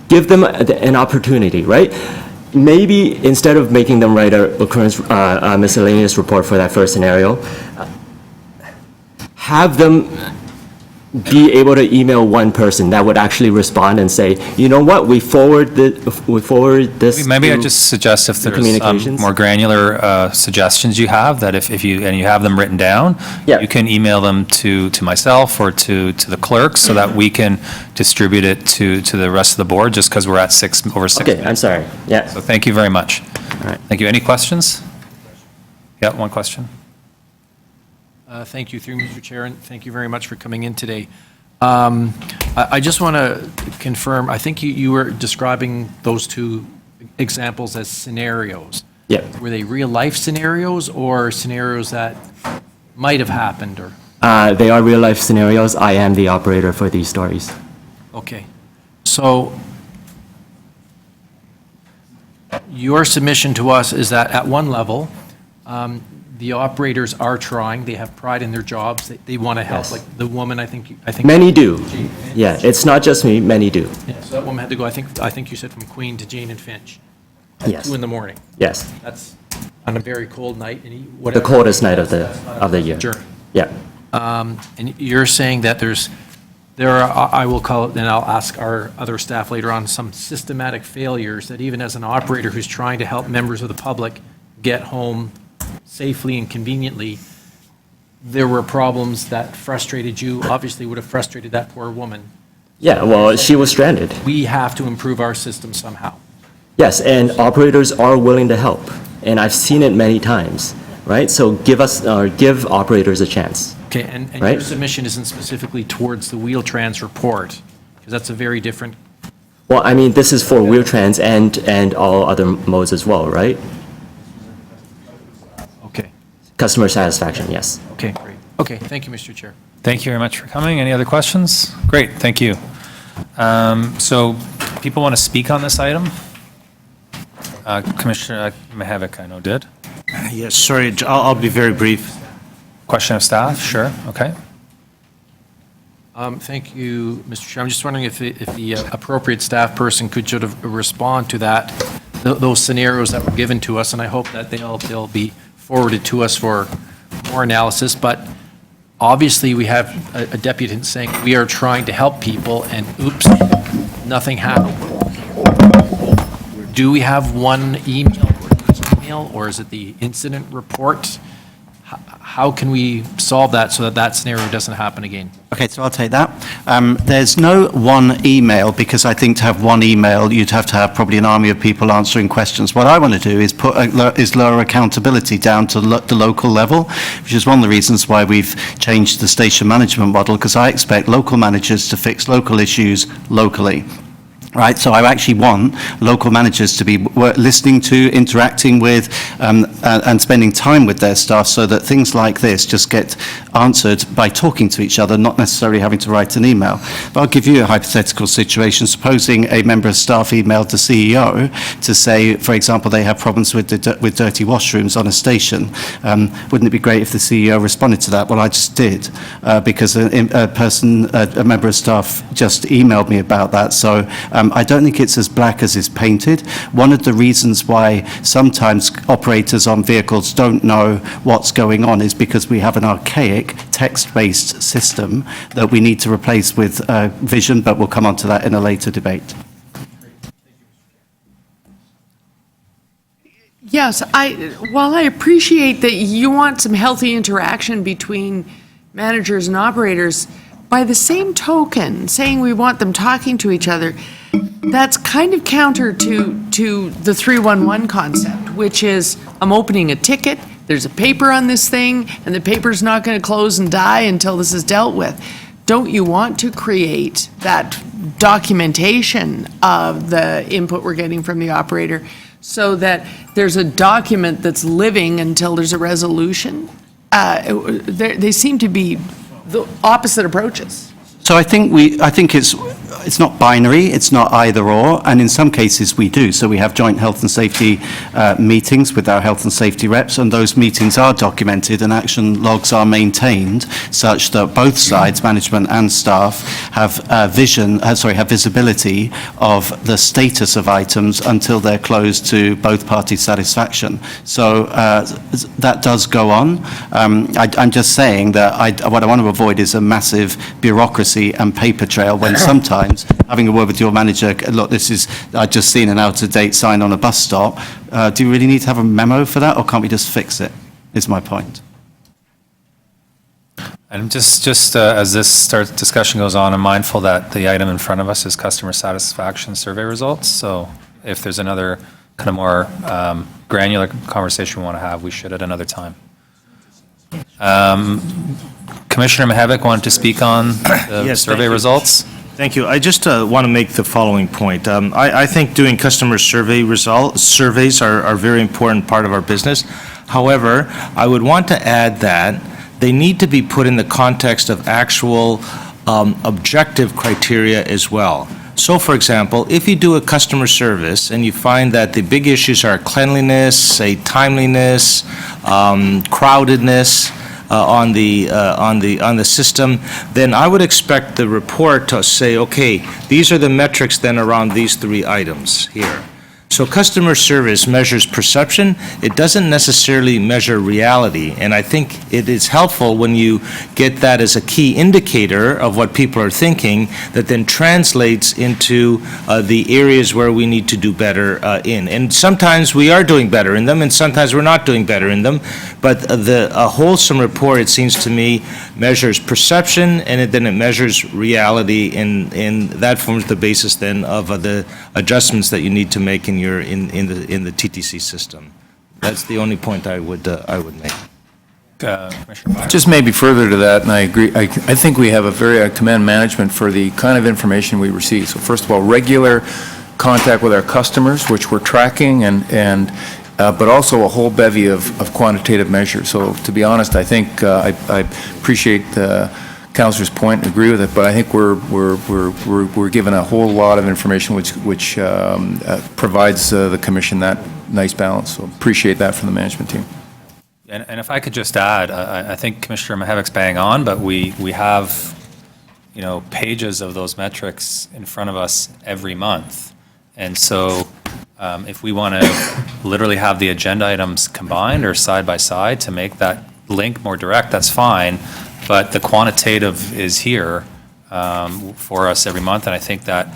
Give them an opportunity, right? Maybe instead of making them write a occurrence miscellaneous report for that first scenario, have them be able to email one person that would actually respond and say, you know what, we forward this. Maybe I to just suggest if the there's communications. more granular suggestions you have, that if you have them written down, Yeah. you can email them to myself or to the clerk so that we can distribute it to the rest of the board, just because we're at over 6 Okay, minutes. I'm sorry, yeah. So thank you very much. All right. Thank you. Any questions? Yeah, one question. Thank you, through Mr. Chair, and thank you very much for coming in today. I just want to confirm, I think you were describing those two examples as scenarios. Yeah. Were they real-life scenarios or scenarios that might have happened, or? They are real-life scenarios. I am the operator for these stories. Okay. So your submission to us is that at one level, the operators are trying, they have pride in their jobs, they want to help, Yes. like the woman, I think. Many do. Yeah, it's not just me, many do. Yeah, so that woman had to go, I think you said from Queen to Jane and Finch. At Yes. 2 in the morning. Yes. That's on a very cold night, and The whatever. coldest night of the year. Journey. Yeah. And you're saying that there are, I will call it, and I'll ask our other staff later on, some systematic failures that even as an operator who's trying to help members of the public get home safely and conveniently, there were problems that frustrated you, obviously would have frustrated that poor woman. Yeah, well, she was stranded. We have to improve our system somehow. Yes, and operators are willing to help, and I've seen it many times, right? So give operators a chance. Okay, and Right. your submission isn't specifically towards the Wheel-Trans report, because that's a very different. Well, I mean, this is for Wheel-Trans and all other modes as well, right? Okay. Customer satisfaction, yes. Okay, great. Okay, thank you, Mr. Chair. Thank you very much for coming. Any other questions? Great, thank you. So people want to speak on this item? Commissioner Mihevik, I know, did. Yes, sorry, I'll be very brief. Question of staff? Sure, okay. Thank you, Mr. Chair. I'm just wondering if the appropriate staff person could sort of respond to that, those scenarios that were given to us, and I hope that they'll be forwarded to us for more analysis. But obviously, we have a deputant saying we are trying to help people, and oops, nothing happened. Do we have one email, or is it the incident report? How can we solve that so that scenario doesn't happen again? Okay, so I'll take that. There's no one email, because I think to have one email, you'd have to have probably an army of people answering questions. What I want to do is lower accountability down to the local level, which is one of the reasons why we've changed the station management model, because I expect local managers to fix local issues locally. Right, so I actually want local managers to be listening to, interacting with, and spending time with their staff, so that things like this just get answered by talking to each other, not necessarily having to write an email. But I'll give you a hypothetical situation. Supposing a member of staff emailed the CEO to say, for example, they have problems with dirty washrooms on a station. Wouldn't it be great if the CEO responded to that? Well, I just did, because a member of staff just emailed me about that. So I don't think it's as black as it's painted. One of the reasons why sometimes operators on vehicles don't know what's going on is because we have an archaic text-based system that we need to replace with vision, but we'll come on to that in a later debate. Yes, while I appreciate that you want some healthy interaction between managers and operators, by the same token, saying we want them talking to each other, that's kind of counter to the 311 concept, which is I'm opening a ticket, there's a paper on this thing, and the paper's not going to close and die until this is dealt with. Don't you want to create that documentation of the input we're getting from the operator so that there's a document that's living until there's a resolution? They seem to be the opposite approaches. So I think it's not binary, it's not either or, and in some cases we do. So we have joint health and safety meetings with our health and safety reps, and those meetings are documented and action logs are maintained such that both sides, management and staff, have have visibility of the status of items until they're closed to both parties' satisfaction. So that does go on. I'm just saying that what I want to avoid is a massive bureaucracy and paper trail when sometimes having a word with your manager, look, I've just seen an out-of-date sign on a bus stop. Do you really need to have a memo for that, or can't we just fix it, is my point. And just as this discussion goes on, I'm mindful that the item in front of us is customer satisfaction survey results. So if there's another kind of more granular conversation we want to have, we should at another time. Commissioner Mihevc wanted to speak on the Yes, survey thank you. results. Thank you. I just want to make the following point. I think doing customer surveys are a very important part of our business. However, I would want to add that they need to be put in the context of actual objective criteria as well. So, for example, if you do a customer service and you find that the big issues are cleanliness, say timeliness, crowdedness, on the system, then I would expect the report to say, okay, these are the metrics then around these 3 items here. So customer service measures perception. It doesn't necessarily measure reality. And I think it is helpful when you get that as a key indicator of what people are thinking that then translates into the areas where we need to do better in. And sometimes we are doing better in them, and sometimes we're not doing better in them. But a wholesome report, it seems to me, measures perception, and then it measures reality, and that forms the basis then of the adjustments that you need to make in the TTC system. That's the only point I would make. Just maybe further to that, and I agree, I think we have I commend management for the kind of information we receive. So first of all, regular contact with our customers, which we're tracking, but also a whole bevy of quantitative measures. So to be honest, I think I appreciate Councillor's point and agree with it, but I think we're given a whole lot of information which provides the Commission that nice balance. So appreciate that from the management team. And if I could just add, I think Commissioner Mihevc's bang on, but we have, pages of those metrics in front of us every month. And so if we want to literally have the agenda items combined or side by side to make that link more direct, that's fine. But the quantitative is here for us every month, and I think that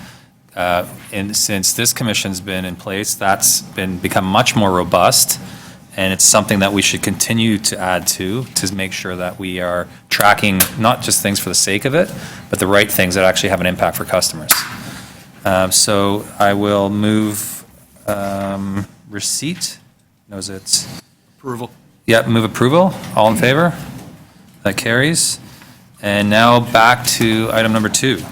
since this commission's been in place, that's become much more robust, and it's something that we should continue to add to make sure that we are tracking not just things for the sake of it, but the right things that actually have an impact for customers. So I will move receipt. No, is it? Approval. Yeah, move approval. All in favor? That carries. And now back to item number 2.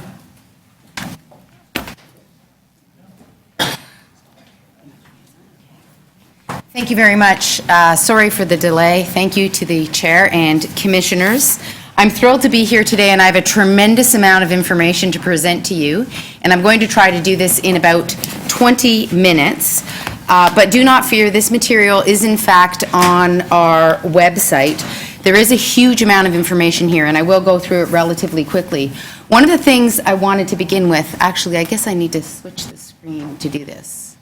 Thank you very much. Sorry for the delay. Thank you to the chair and commissioners. I'm thrilled to be here today, and I have a tremendous amount of information to present to you, and I'm going to try to do this in about 20 minutes. But do not fear, this material is in fact on our website. There is a huge amount of information here, and I will go through it relatively quickly. One of the things I wanted to begin with, actually, I guess I need to switch the screen to do this.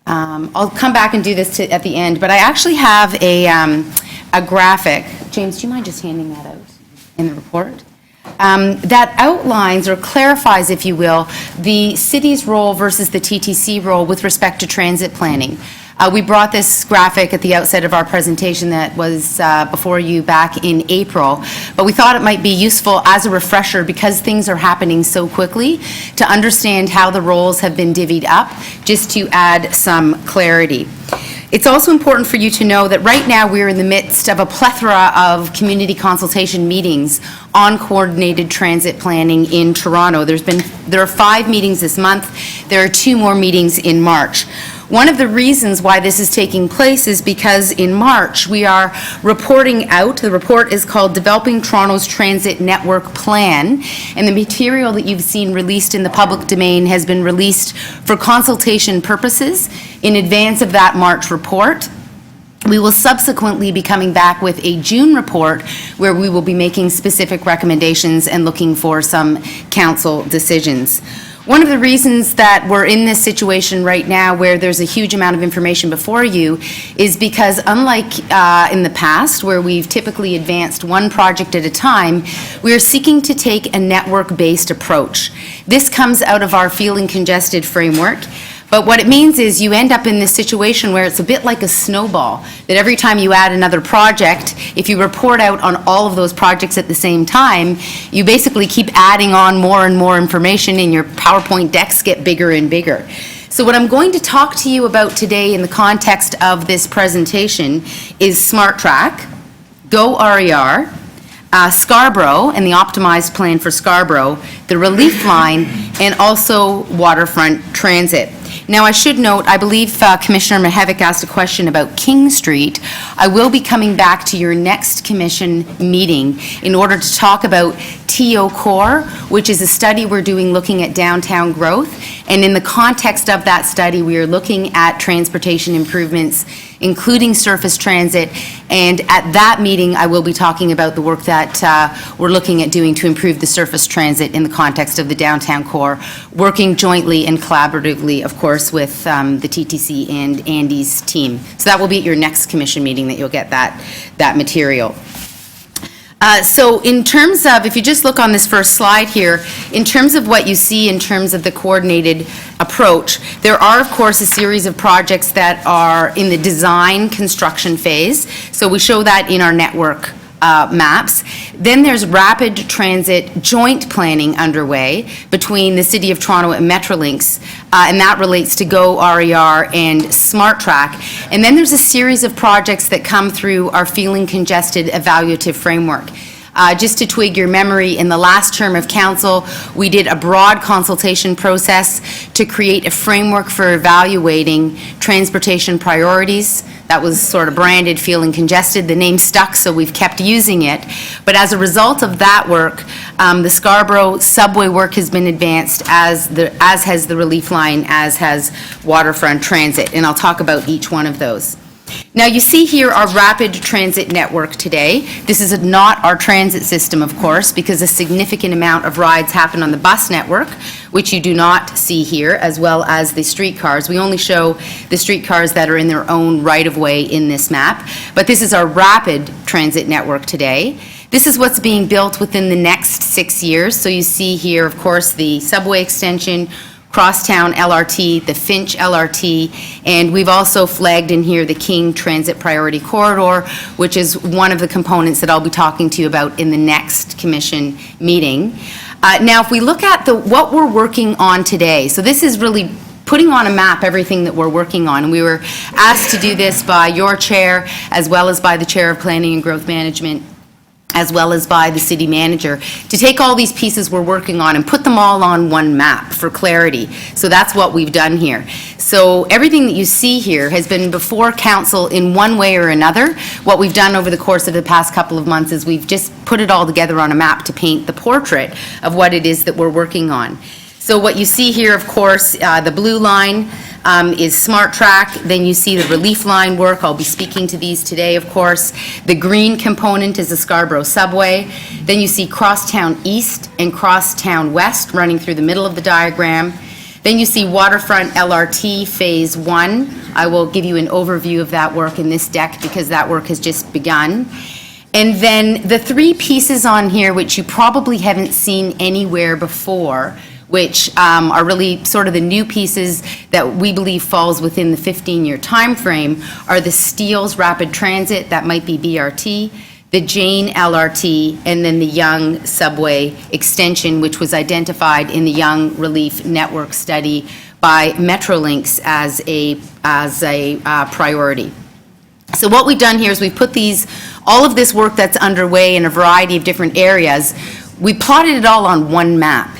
I'll come back and do this at the end, but I actually have a graphic. James, do you mind just handing that out in the report? That outlines or clarifies, if you will, the city's role versus the TTC role with respect to transit planning. We brought this graphic at the outset of our presentation that was before you back in April, but we thought it might be useful as a refresher because things are happening so quickly to understand how the roles have been divvied up, just to add some clarity. It's also important for you to know that right now we're in the midst of a plethora of community consultation meetings on coordinated transit planning in Toronto. There are 5 meetings this month. There are 2 more meetings in March. One of the reasons why this is taking place is because in March, we are reporting out, the report is called Developing Toronto's Transit Network Plan, and the material that you've seen released in the public domain has been released for consultation purposes in advance of that March report. We will subsequently be coming back with a June report where we will be making specific recommendations and looking for some council decisions. One of the reasons that we're in this situation right now where there's a huge amount of information before you is because unlike in the past where we've typically advanced one project at a time, we are seeking to take a network-based approach. This comes out of our feeling congested framework. But what it means is you end up in this situation where it's a bit like a snowball, that every time you add another project, if you report out on all of those projects at the same time, you basically keep adding on more and more information and your PowerPoint decks get bigger and bigger. So what I'm going to talk to you about today in the context of this presentation is Smart Track, Go RER, Scarborough and the optimized plan for Scarborough, the relief line, and also waterfront transit. Now, I should note, I believe Commissioner Mihevc asked a question about King Street. I will be coming back to your next commission meeting in order to talk about TO Core, which is a study we're doing looking at downtown growth. And in the context of that study, we are looking at transportation improvements, including surface transit. And at that meeting, I will be talking about the work that we're looking at doing to improve the surface transit in the context of the downtown core, working jointly and collaboratively, of course, with the TTC and Andy's team. So that will be at your next commission meeting that you'll get that material. So in terms of, if you just look on this first slide here, in terms of what you see in terms of the coordinated approach, there are, of course, a series of projects that are in the design construction phase. So we show that in our network maps. Then there's rapid transit joint planning underway between the City of Toronto and Metrolinx, and that relates to Go RER and Smart Track. And then there's a series of projects that come through our feeling congested evaluative framework. Just to twig your memory, in the last term of council, we did a broad consultation process to create a framework for evaluating transportation priorities. That was sort of branded Feeling Congested. The name stuck, so we've kept using it. But as a result of that work, the Scarborough subway work has been advanced, as has the relief line, as has waterfront transit. And I'll talk about each one of those. Now, you see here our rapid transit network today. This is not our transit system, of course, because a significant amount of rides happen on the bus network, which you do not see here, as well as the streetcars. We only show the streetcars that are in their own right-of-way in this map. But this is our rapid transit network today. This is what's being built within the next 6 years. So you see here, of course, the subway extension, Crosstown LRT, the Finch LRT, and we've also flagged in here the King Transit Priority Corridor, which is one of the components that I'll be talking to you about in the next commission meeting. Now, if we look at what we're working on today, so this is really putting on a map everything that we're working on, and we were asked to do this by your chair, as well as by the Chair of Planning and Growth Management, as well as by the city manager, to take all these pieces we're working on and put them all on one map for clarity. So that's what we've done here. So everything that you see here has been before council in one way or another. What we've done over the course of the past couple of months is we've just put it all together on a map to paint the portrait of what it is that we're working on. So what you see here, of course, the blue line is Smart Track. Then you see the relief line work. I'll be speaking to these today, of course. The green component is the Scarborough subway. Then you see Crosstown East and Crosstown West running through the middle of the diagram. Then you see Waterfront LRT Phase 1. I will give you an overview of that work in this deck because that work has just begun. And then the three pieces on here, which you probably haven't seen anywhere before, which are really sort of the new pieces that we believe falls within the 15-year time frame, are the Steeles Rapid Transit, that might be BRT, the Jane LRT, and then the Young Subway Extension, which was identified in the Young Relief Network study by Metrolinx as a priority. So what we've done here is we've put all of this work that's underway in a variety of different areas, we plotted it all on one map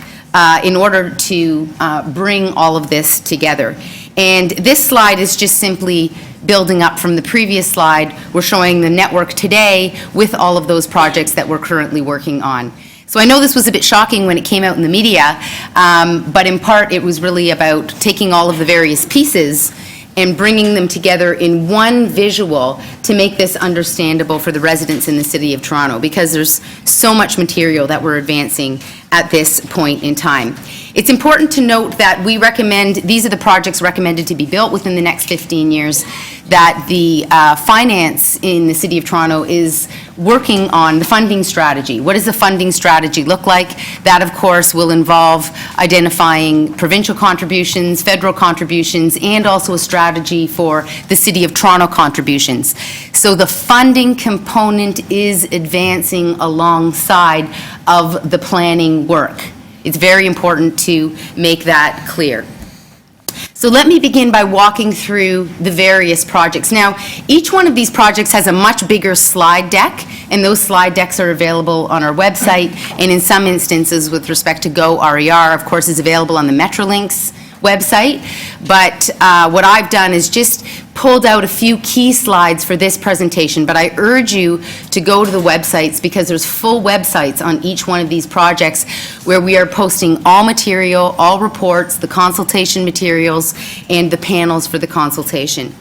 in order to bring all of this together. And this slide is just simply building up from the previous slide. We're showing the network today with all of those projects that we're currently working on. So I know this was a bit shocking when it came out in the media, but in part it was really about taking all of the various pieces and bringing them together in one visual to make this understandable for the residents in the City of Toronto, because there's so much material that we're advancing at this point in time. It's important to note that we recommend, these are the projects recommended to be built within the next 15 years, that the finance in the City of Toronto is working on the funding strategy. What does the funding strategy look like? That, of course, will involve identifying provincial contributions, federal contributions, and also a strategy for the City of Toronto contributions. So the funding component is advancing alongside of the planning work. It's very important to make that clear. So let me begin by walking through the various projects. Now, each one of these projects has a much bigger slide deck, and those slide decks are available on our website, and in some instances, with respect to Go RER, of course, is available on the Metrolinx website. But what I've done is just pulled out a few key slides for this presentation, but I urge you to go to the websites, because there's full websites on each one of these projects where we are posting all material, all reports, the consultation materials, and the panels for the consultation.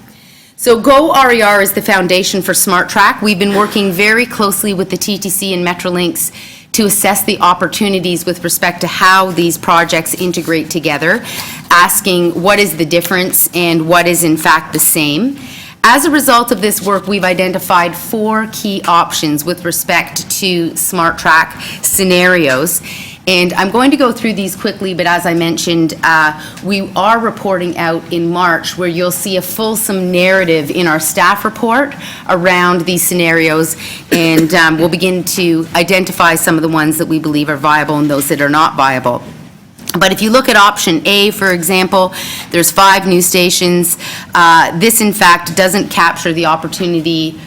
So Go RER is the foundation for SmartTrack. We've been working very closely with the TTC and Metrolinx to assess the opportunities with respect to how these projects integrate together, asking what is the difference and what is in fact the same. As a result of this work, we've identified 4 key options with respect to SmartTrack scenarios. And I'm going to go through these quickly, but as I mentioned, we are reporting out in March where you'll see a fulsome narrative in our staff report around these scenarios, and we'll begin to identify some of the ones that we believe are viable and those that are not viable. But if you look at option A, for example, there's 5 new stations. This, in fact, doesn't capture the opportunity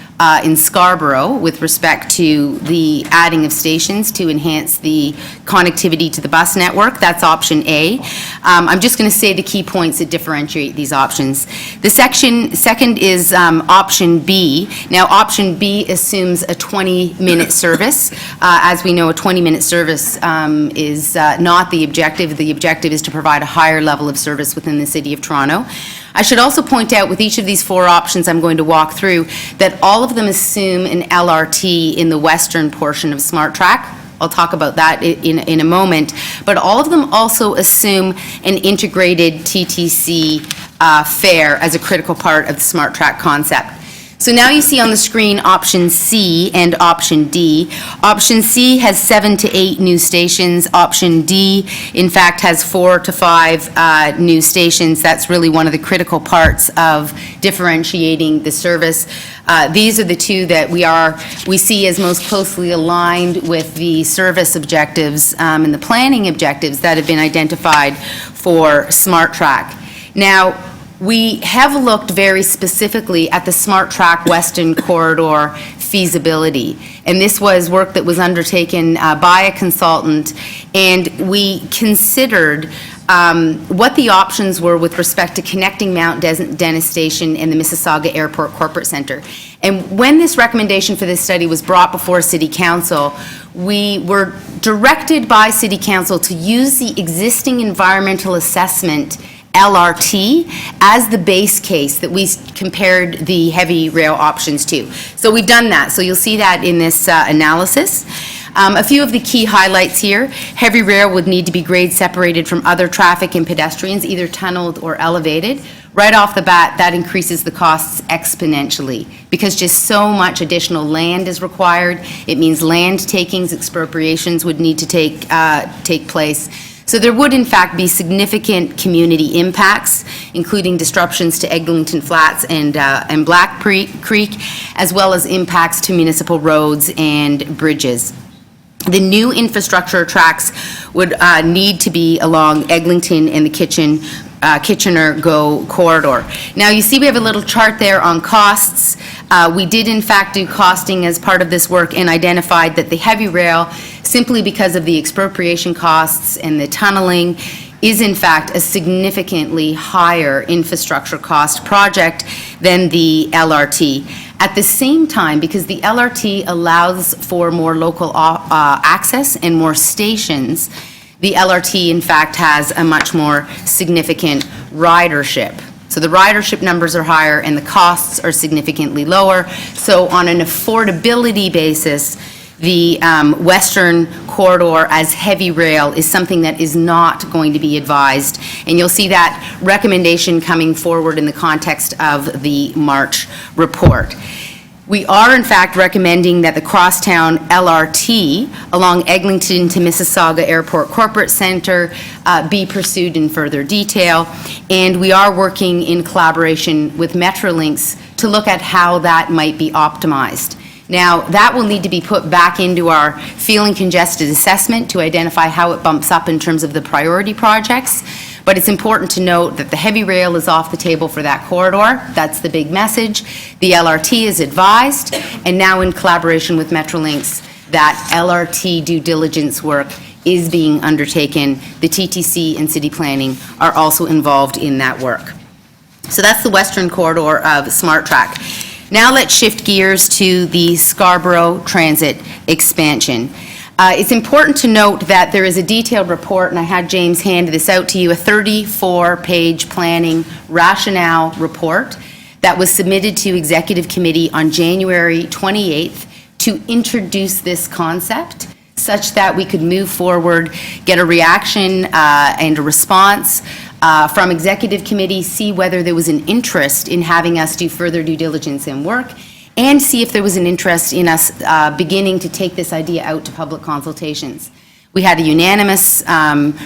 in Scarborough with respect to the adding of stations to enhance the connectivity to the bus network. That's option A. I'm just going to say the key points that differentiate these options. The second is option B. Now, option B assumes a 20-minute service. As we know, a 20-minute service is not the objective. The objective is to provide a higher level of service within the City of Toronto. I should also point out with each of these 4 options I'm going to walk through that all of them assume an LRT in the western portion of SmartTrack. I'll talk about that in a moment. But all of them also assume an integrated TTC fare as a critical part of the SmartTrack concept. So now you see on the screen option C and option D. Option C has 7 to 8 new stations. Option D, in fact, has 4 to 5 new stations. That's really one of the critical parts of differentiating the service. These are the 2 that we see as most closely aligned with the service objectives and the planning objectives that have been identified for SmartTrack. Now, we have looked very specifically at the SmartTrack Western Corridor feasibility, and this was work that was undertaken by a consultant, and we considered what the options were with respect to connecting Mount Dennis Station and the Mississauga Airport Corporate Centre. And when this recommendation for this study was brought before City Council, we were directed by City Council to use the existing environmental assessment LRT as the base case that we compared the heavy rail options to. So we've done that. So you'll see that in this analysis. A few of the key highlights here. Heavy rail would need to be grade separated from other traffic and pedestrians, either tunneled or elevated. Right off the bat, that increases the costs exponentially because just so much additional land is required. It means land takings, expropriations would need to take place. So there would, in fact, be significant community impacts, including disruptions to Eglinton Flats and Black Creek, as well as impacts to municipal roads and bridges. The new infrastructure tracks would need to be along Eglinton and the Kitchener GO corridor. Now, you see we have a little chart there on costs. We did, in fact, do costing as part of this work and identified that the heavy rail, simply because of the expropriation costs and the tunneling, is in fact a significantly higher infrastructure cost project than the LRT. At the same time, because the LRT allows for more local access and more stations, the LRT in fact has a much more significant ridership. So the ridership numbers are higher and the costs are significantly lower. So on an affordability basis, the Western Corridor as heavy rail is something that is not going to be advised. And you'll see that recommendation coming forward in the context of the March report. We are, in fact, recommending that the Crosstown LRT along Eglinton to Mississauga Airport Corporate Centre be pursued in further detail. And we are working in collaboration with Metrolinx to look at how that might be optimized. Now, that will need to be put back into our feeling congested assessment to identify how it bumps up in terms of the priority projects. But it's important to note that the heavy rail is off the table for that corridor. That's the big message. The LRT is advised, and now in collaboration with Metrolinx, that LRT due diligence work is being undertaken. The TTC and City Planning are also involved in that work. So that's the Western Corridor of Smart Track. Now let's shift gears to the Scarborough Transit expansion. It's important to note that there is a detailed report, and I had James hand this out to you, a 34-page planning rationale report that was submitted to Executive Committee on January 28th to introduce this concept such that we could move forward, get a reaction and a response from Executive Committee, see whether there was an interest in having us do further due diligence and work, and see if there was an interest in us beginning to take this idea out to public consultations. We had a unanimous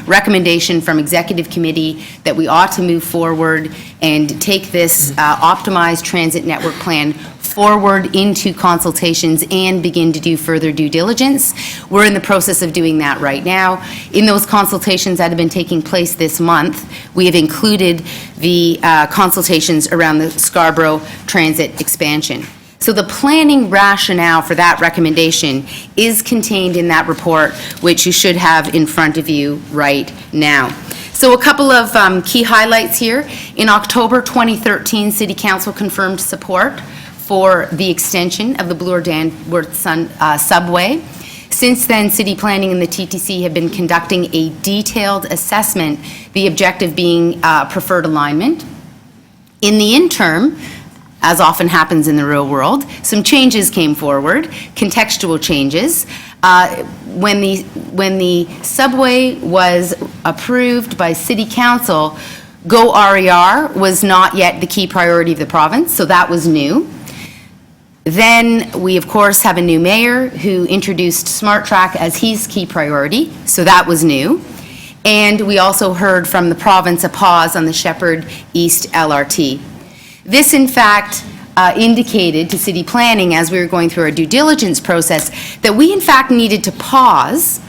recommendation from Executive Committee that we ought to move forward and take this optimized transit network plan forward into consultations and begin to do further due diligence. We're in the process of doing that right now. In those consultations that have been taking place this month, we have included the consultations around the Scarborough Transit expansion. So the planning rationale for that recommendation is contained in that report, which you should have in front of you right now. So a couple of key highlights here. In October 2013, City Council confirmed support for the extension of the Bloor-Danforth subway. Since then, City Planning and the TTC have been conducting a detailed assessment, the objective being preferred alignment. In the interim, as often happens in the real world, some changes came forward, contextual changes. When the subway was approved by City Council, Go RER was not yet the key priority of the province, so that was new. Then we, of course, have a new mayor who introduced Smart Track as his key priority, so that was new. And we also heard from the province a pause on the Shepherd East LRT. This, in fact, indicated to City Planning as we were going through our due diligence process that we, in fact, needed to pause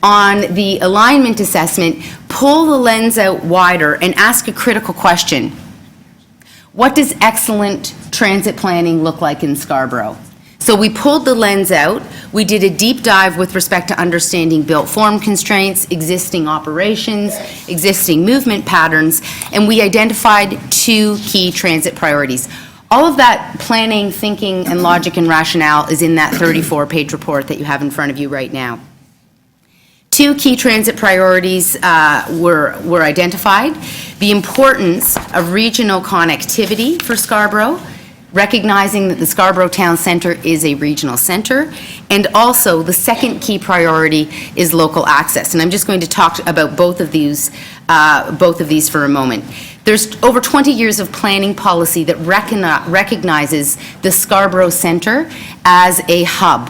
on the alignment assessment, pull the lens out wider, and ask a critical question. What does excellent transit planning look like in Scarborough? So we pulled the lens out, we did a deep dive with respect to understanding built form constraints, existing operations, existing movement patterns, and we identified two key transit priorities. All of that planning, thinking, and logic and rationale is in that 34-page report that you have in front of you right now. Two key transit priorities were identified. The importance of regional connectivity for Scarborough, recognizing that the Scarborough Town Centre is a regional centre, and also the second key priority is local access. And I'm just going to talk about both of these for a moment. There's over 20 years of planning policy that recognizes the Scarborough Centre as a hub,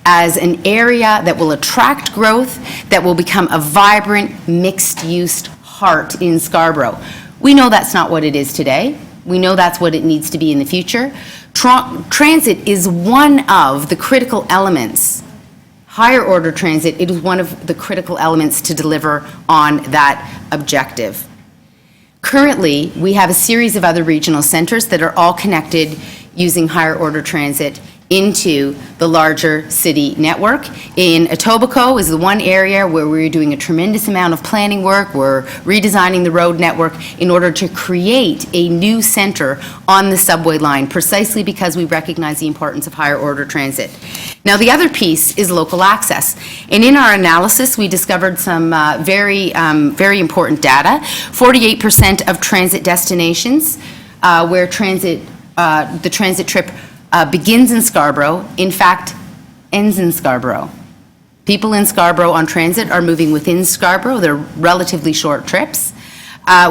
as an area that will attract growth, that will become a vibrant, mixed-use heart in Scarborough. We know that's not what it is today. We know that's what it needs to be in the future. Transit is one of the critical elements. Higher order transit, it is one of the critical elements to deliver on that objective. Currently, we have a series of other regional centers that are all connected using higher order transit into the larger city network. In Etobicoke is the one area where we're doing a tremendous amount of planning work. We're redesigning the road network in order to create a new center on the subway line, precisely because we recognize the importance of higher order transit. Now, the other piece is local access. And in our analysis, we discovered some very important data. 48% of transit destinations where the transit trip begins in Scarborough, in fact, ends in Scarborough. People in Scarborough on transit are moving within Scarborough. They're relatively short trips.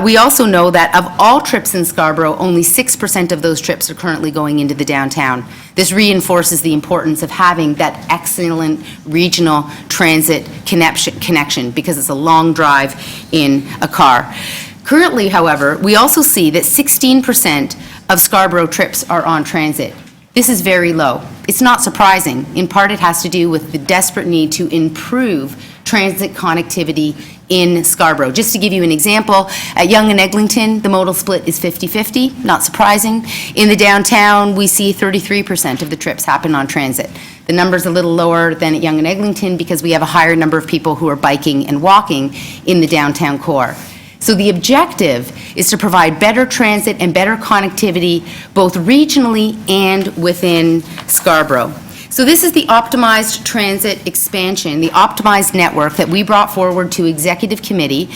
We also know that of all trips in Scarborough, only 6% of those trips are currently going into the downtown. This reinforces the importance of having that excellent regional transit connection because it's a long drive in a car. Currently, however, we also see that 16% of Scarborough trips are on transit. This is very low. It's not surprising. In part, it has to do with the desperate need to improve transit connectivity in Scarborough. Just to give you an example, at Yonge and Eglinton, the modal split is 50-50, not surprising. In the downtown, we see 33% of the trips happen on transit. The number's a little lower than at Yonge and Eglinton because we have a higher number of people who are biking and walking in the downtown core. So the objective is to provide better transit and better connectivity both regionally and within Scarborough. So this is the optimized transit expansion, the optimized network that we brought forward to Executive Committee.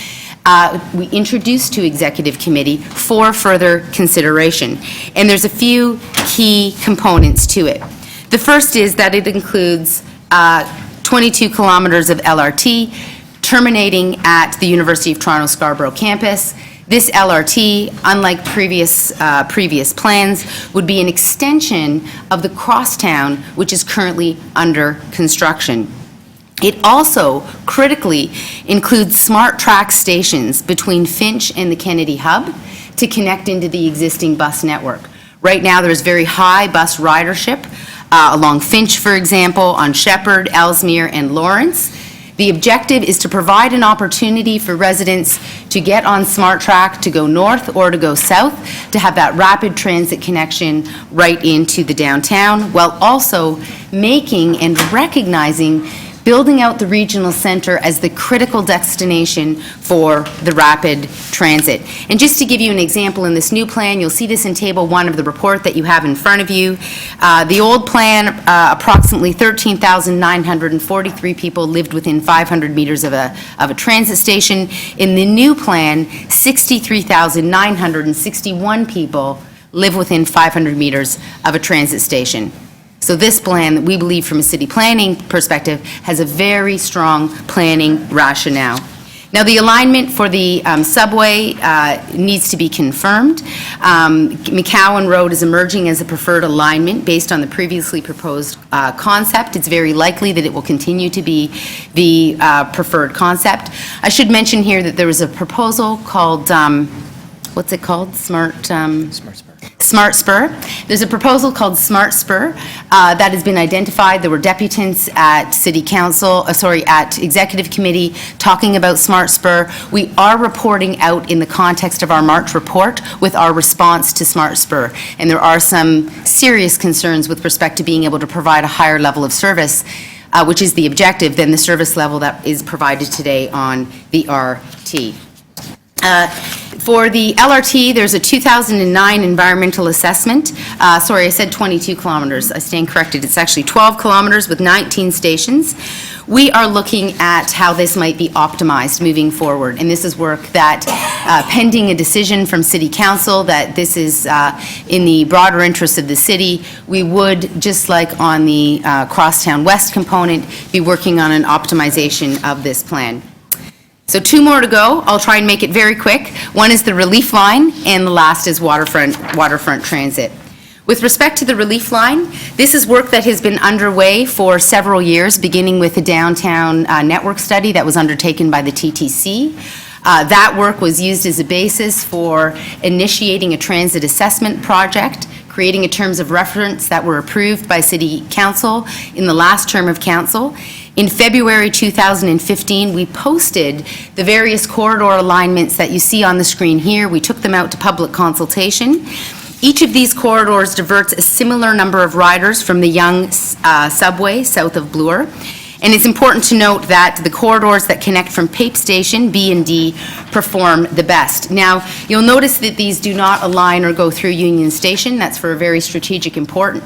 We introduced to Executive Committee for further consideration. And there's a few key components to it. The first is that it includes 22 kilometers of LRT, terminating at the University of Toronto Scarborough campus. This LRT, unlike previous plans, would be an extension of the crosstown, which is currently under construction. It also critically includes smart track stations between Finch and the Kennedy Hub to connect into the existing bus network. Right now, there's very high bus ridership along Finch, for example, on Shepherd, Ellesmere, and Lawrence. The objective is to provide an opportunity for residents to get on Smart Track, to go north or to go south, to have that rapid transit connection right into the downtown, while also making and recognizing building out the regional center as the critical destination for the rapid transit. And just to give you an example, in this new plan, you'll see this in Table 1 of the report that you have in front of you. The old plan, approximately 13,943 people lived within 500 meters of a transit station. In the new plan, 63,961 people live within 500 meters of a transit station. So this plan, we believe from a city planning perspective, has a very strong planning rationale. Now, the alignment for the subway needs to be confirmed. McCowan Road is emerging as a preferred alignment based on the previously proposed concept. It's very likely that it will continue to be the preferred concept. I should mention here that there was a proposal called, what's it called? Smart Spur. There's a proposal called Smart Spur that has been identified. There were deputants at City Council, at Executive Committee talking about Smart Spur. We are reporting out in the context of our March report with our response to Smart Spur. And there are some serious concerns with respect to being able to provide a higher level of service, which is the objective, than the service level that is provided today on the RT. For the LRT, there's a 2009 environmental assessment. Sorry, I said 22 kilometers. I stand corrected. It's actually 12 kilometers with 19 stations. We are looking at how this might be optimized moving forward. And this is work that, pending a decision from City Council, that this is in the broader interest of the city, we would, just like on the Crosstown West component, be working on an optimization of this plan. So 2 more to go. I'll try and make it very quick. One is the relief line, and the last is waterfront transit. With respect to the relief line, this is work that has been underway for several years, beginning with the downtown network study that was undertaken by the TTC. That work was used as a basis for initiating a transit assessment project, creating a terms of reference that were approved by City Council in the last term of council. In February 2015, we posted the various corridor alignments that you see on the screen here. We took them out to public consultation. Each of these corridors diverts a similar number of riders from the Yonge subway south of Bloor. And it's important to note that the corridors that connect from Pape Station, B and D, perform the best. Now, you'll notice that these do not align or go through Union Station. That's for a very strategic important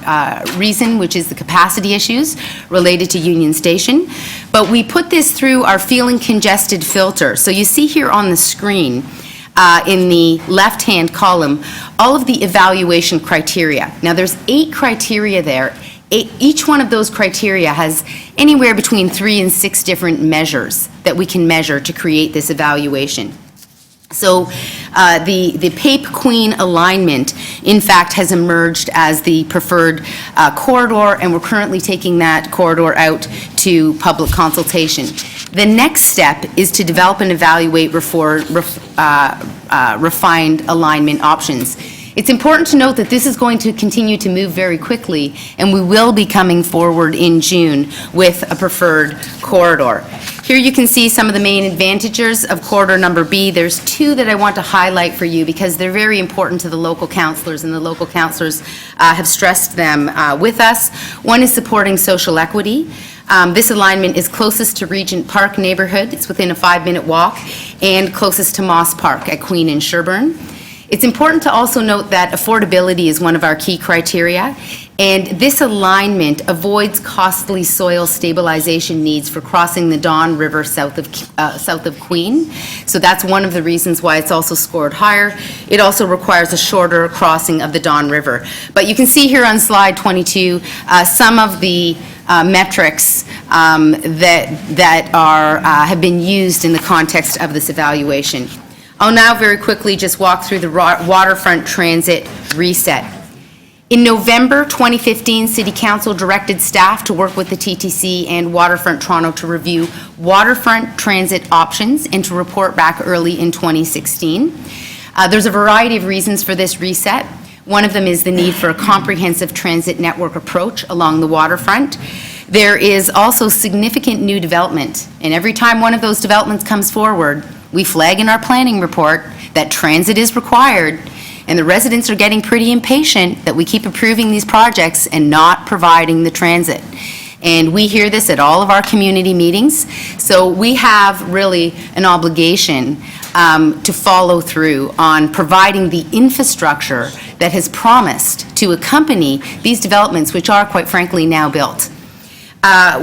reason, which is the capacity issues related to Union Station. But we put this through our feeling congested filter. So you see here on the screen, in the left-hand column, all of the evaluation criteria. Now, there's 8 criteria there. Each one of those criteria has anywhere between 3 and 6 different measures that we can measure to create this evaluation. So the Pape Queen alignment, in fact, has emerged as the preferred corridor, and we're currently taking that corridor out to public consultation. The next step is to develop and evaluate refined alignment options. It's important to note that this is going to continue to move very quickly, and we will be coming forward in June with a preferred corridor. Here you can see some of the main advantages of corridor number B. There's 2 that I want to highlight for you because they're very important to the local councillors, and the local councillors have stressed them with us. One is supporting social equity. This alignment is closest to Regent Park neighborhood. It's within a 5-minute walk, and closest to Moss Park at Queen and Sherbourne. It's important to also note that affordability is one of our key criteria, and this alignment avoids costly soil stabilization needs for crossing the Don River south of Queen. So that's one of the reasons why it's also scored higher. It also requires a shorter crossing of the Don River. But you can see here on slide 22 some of the metrics that have been used in the context of this evaluation. I'll now very quickly just walk through the waterfront transit reset. In November 2015, City Council directed staff to work with the TTC and Waterfront Toronto to review waterfront transit options and to report back early in 2016. There's a variety of reasons for this reset. One of them is the need for a comprehensive transit network approach along the waterfront. There is also significant new development, and every time one of those developments comes forward, we flag in our planning report that transit is required, and the residents are getting pretty impatient that we keep approving these projects and not providing the transit. And we hear this at all of our community meetings, so we have really an obligation to follow through on providing the infrastructure that has promised to accompany these developments, which are, quite frankly, now built.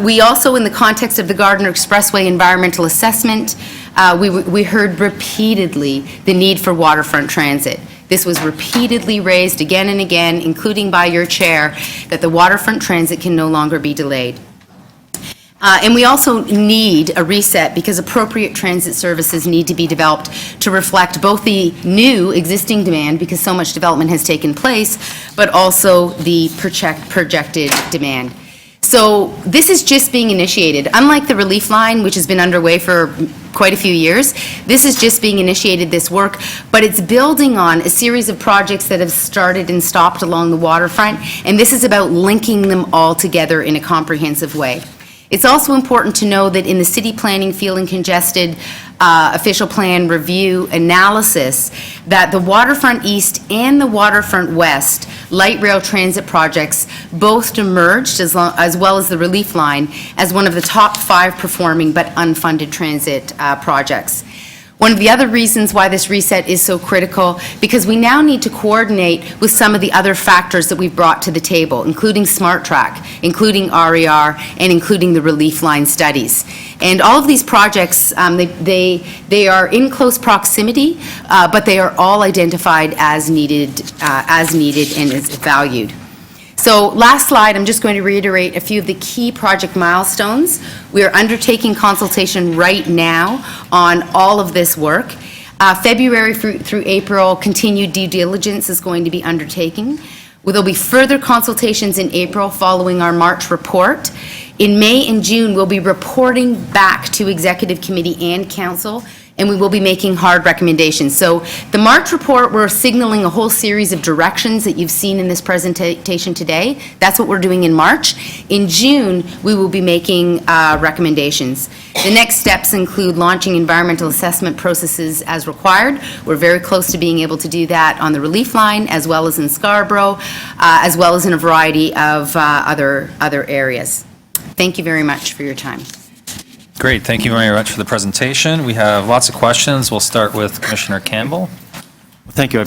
We also, in the context of the Gardiner Expressway environmental assessment, we heard repeatedly the need for waterfront transit. This was repeatedly raised again and again, including by your chair, that the waterfront transit can no longer be delayed. And we also need a reset because appropriate transit services need to be developed to reflect both the new existing demand, because so much development has taken place, but also the projected demand. So this is just being initiated. Unlike the relief line, which has been underway for quite a few years, this is just being initiated, this work, but it's building on a series of projects that have started and stopped along the waterfront, and this is about linking them all together in a comprehensive way. It's also important to know that in the city planning feeling congested official plan review analysis, that the Waterfront East and the Waterfront West light rail transit projects both emerged, as well as the relief line, as one of the top 5 performing but unfunded transit projects. One of the other reasons why this reset is so critical, because we now need to coordinate with some of the other factors that we've brought to the table, including Smart Track, including RER, and including the relief line studies. And all of these projects, they are in close proximity, but they are all identified as needed and as valued. So last slide, I'm just going to reiterate a few of the key project milestones. We are undertaking consultation right now on all of this work. February through April, continued due diligence is going to be undertaken. There'll be further consultations in April following our March report. In May and June, we'll be reporting back to Executive Committee and Council and we will be making hard recommendations. So the March report, we're signaling a whole series of directions that you've seen in this presentation today. That's what we're doing in March. In June, we will be making recommendations. The next steps include launching environmental assessment processes as required. We're very close to being able to do that on the relief line, as well as in Scarborough, as well as in a variety of other areas. Thank you very much for your time. Great, thank you very much for the presentation. We have lots of questions. We'll start with Commissioner Campbell. Thank you.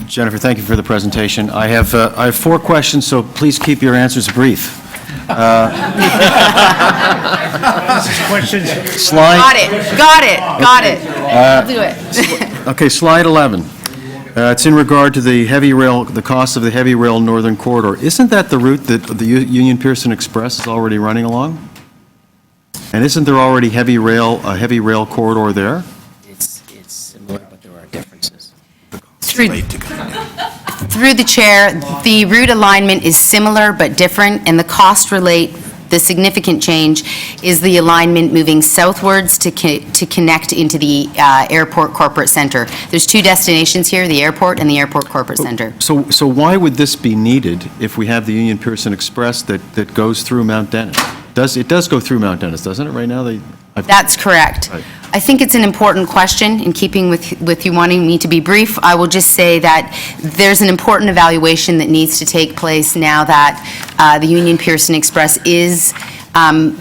Jennifer, thank you for the presentation. I have 4 questions, so please keep your answers brief. Questions? Slide. Got it. I'll do it. Okay, slide 11. It's in regard to the heavy rail, the cost of the heavy rail northern corridor. Isn't that the route that the Union Pearson Express is already running along? And isn't there already a heavy rail corridor there? It's similar, but there are differences. Through the chair, the route alignment is similar but different, and the cost the significant change is the alignment moving southwards to connect into the airport corporate center. There's 2 destinations here, the airport and the airport corporate center. So why would this be needed if we have the Union Pearson Express that goes through Mount Dennis? It does go through Mount Dennis, doesn't it, right now? That's correct. Right. I think it's an important question. In keeping with you wanting me to be brief, I will just say that there's an important evaluation that needs to take place now that the Union Pearson Express is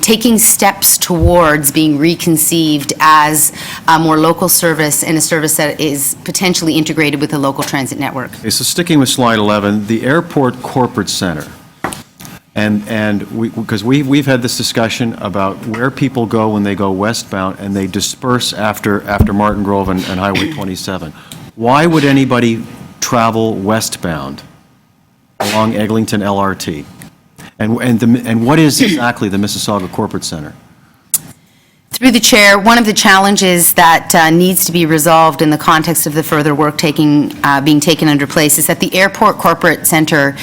taking steps towards being reconceived as a more local service and a service that is potentially integrated with the local transit network. Okay, so sticking with slide 11, the airport corporate center. Because we've had this discussion about where people go when they go westbound and they disperse after Martin Grove and Highway 27. Why would anybody travel westbound along Eglinton LRT? And what is exactly the Mississauga Corporate Center? Through the chair, one of the challenges that needs to be resolved in the context of the further work being taken under place is that the airport corporate center,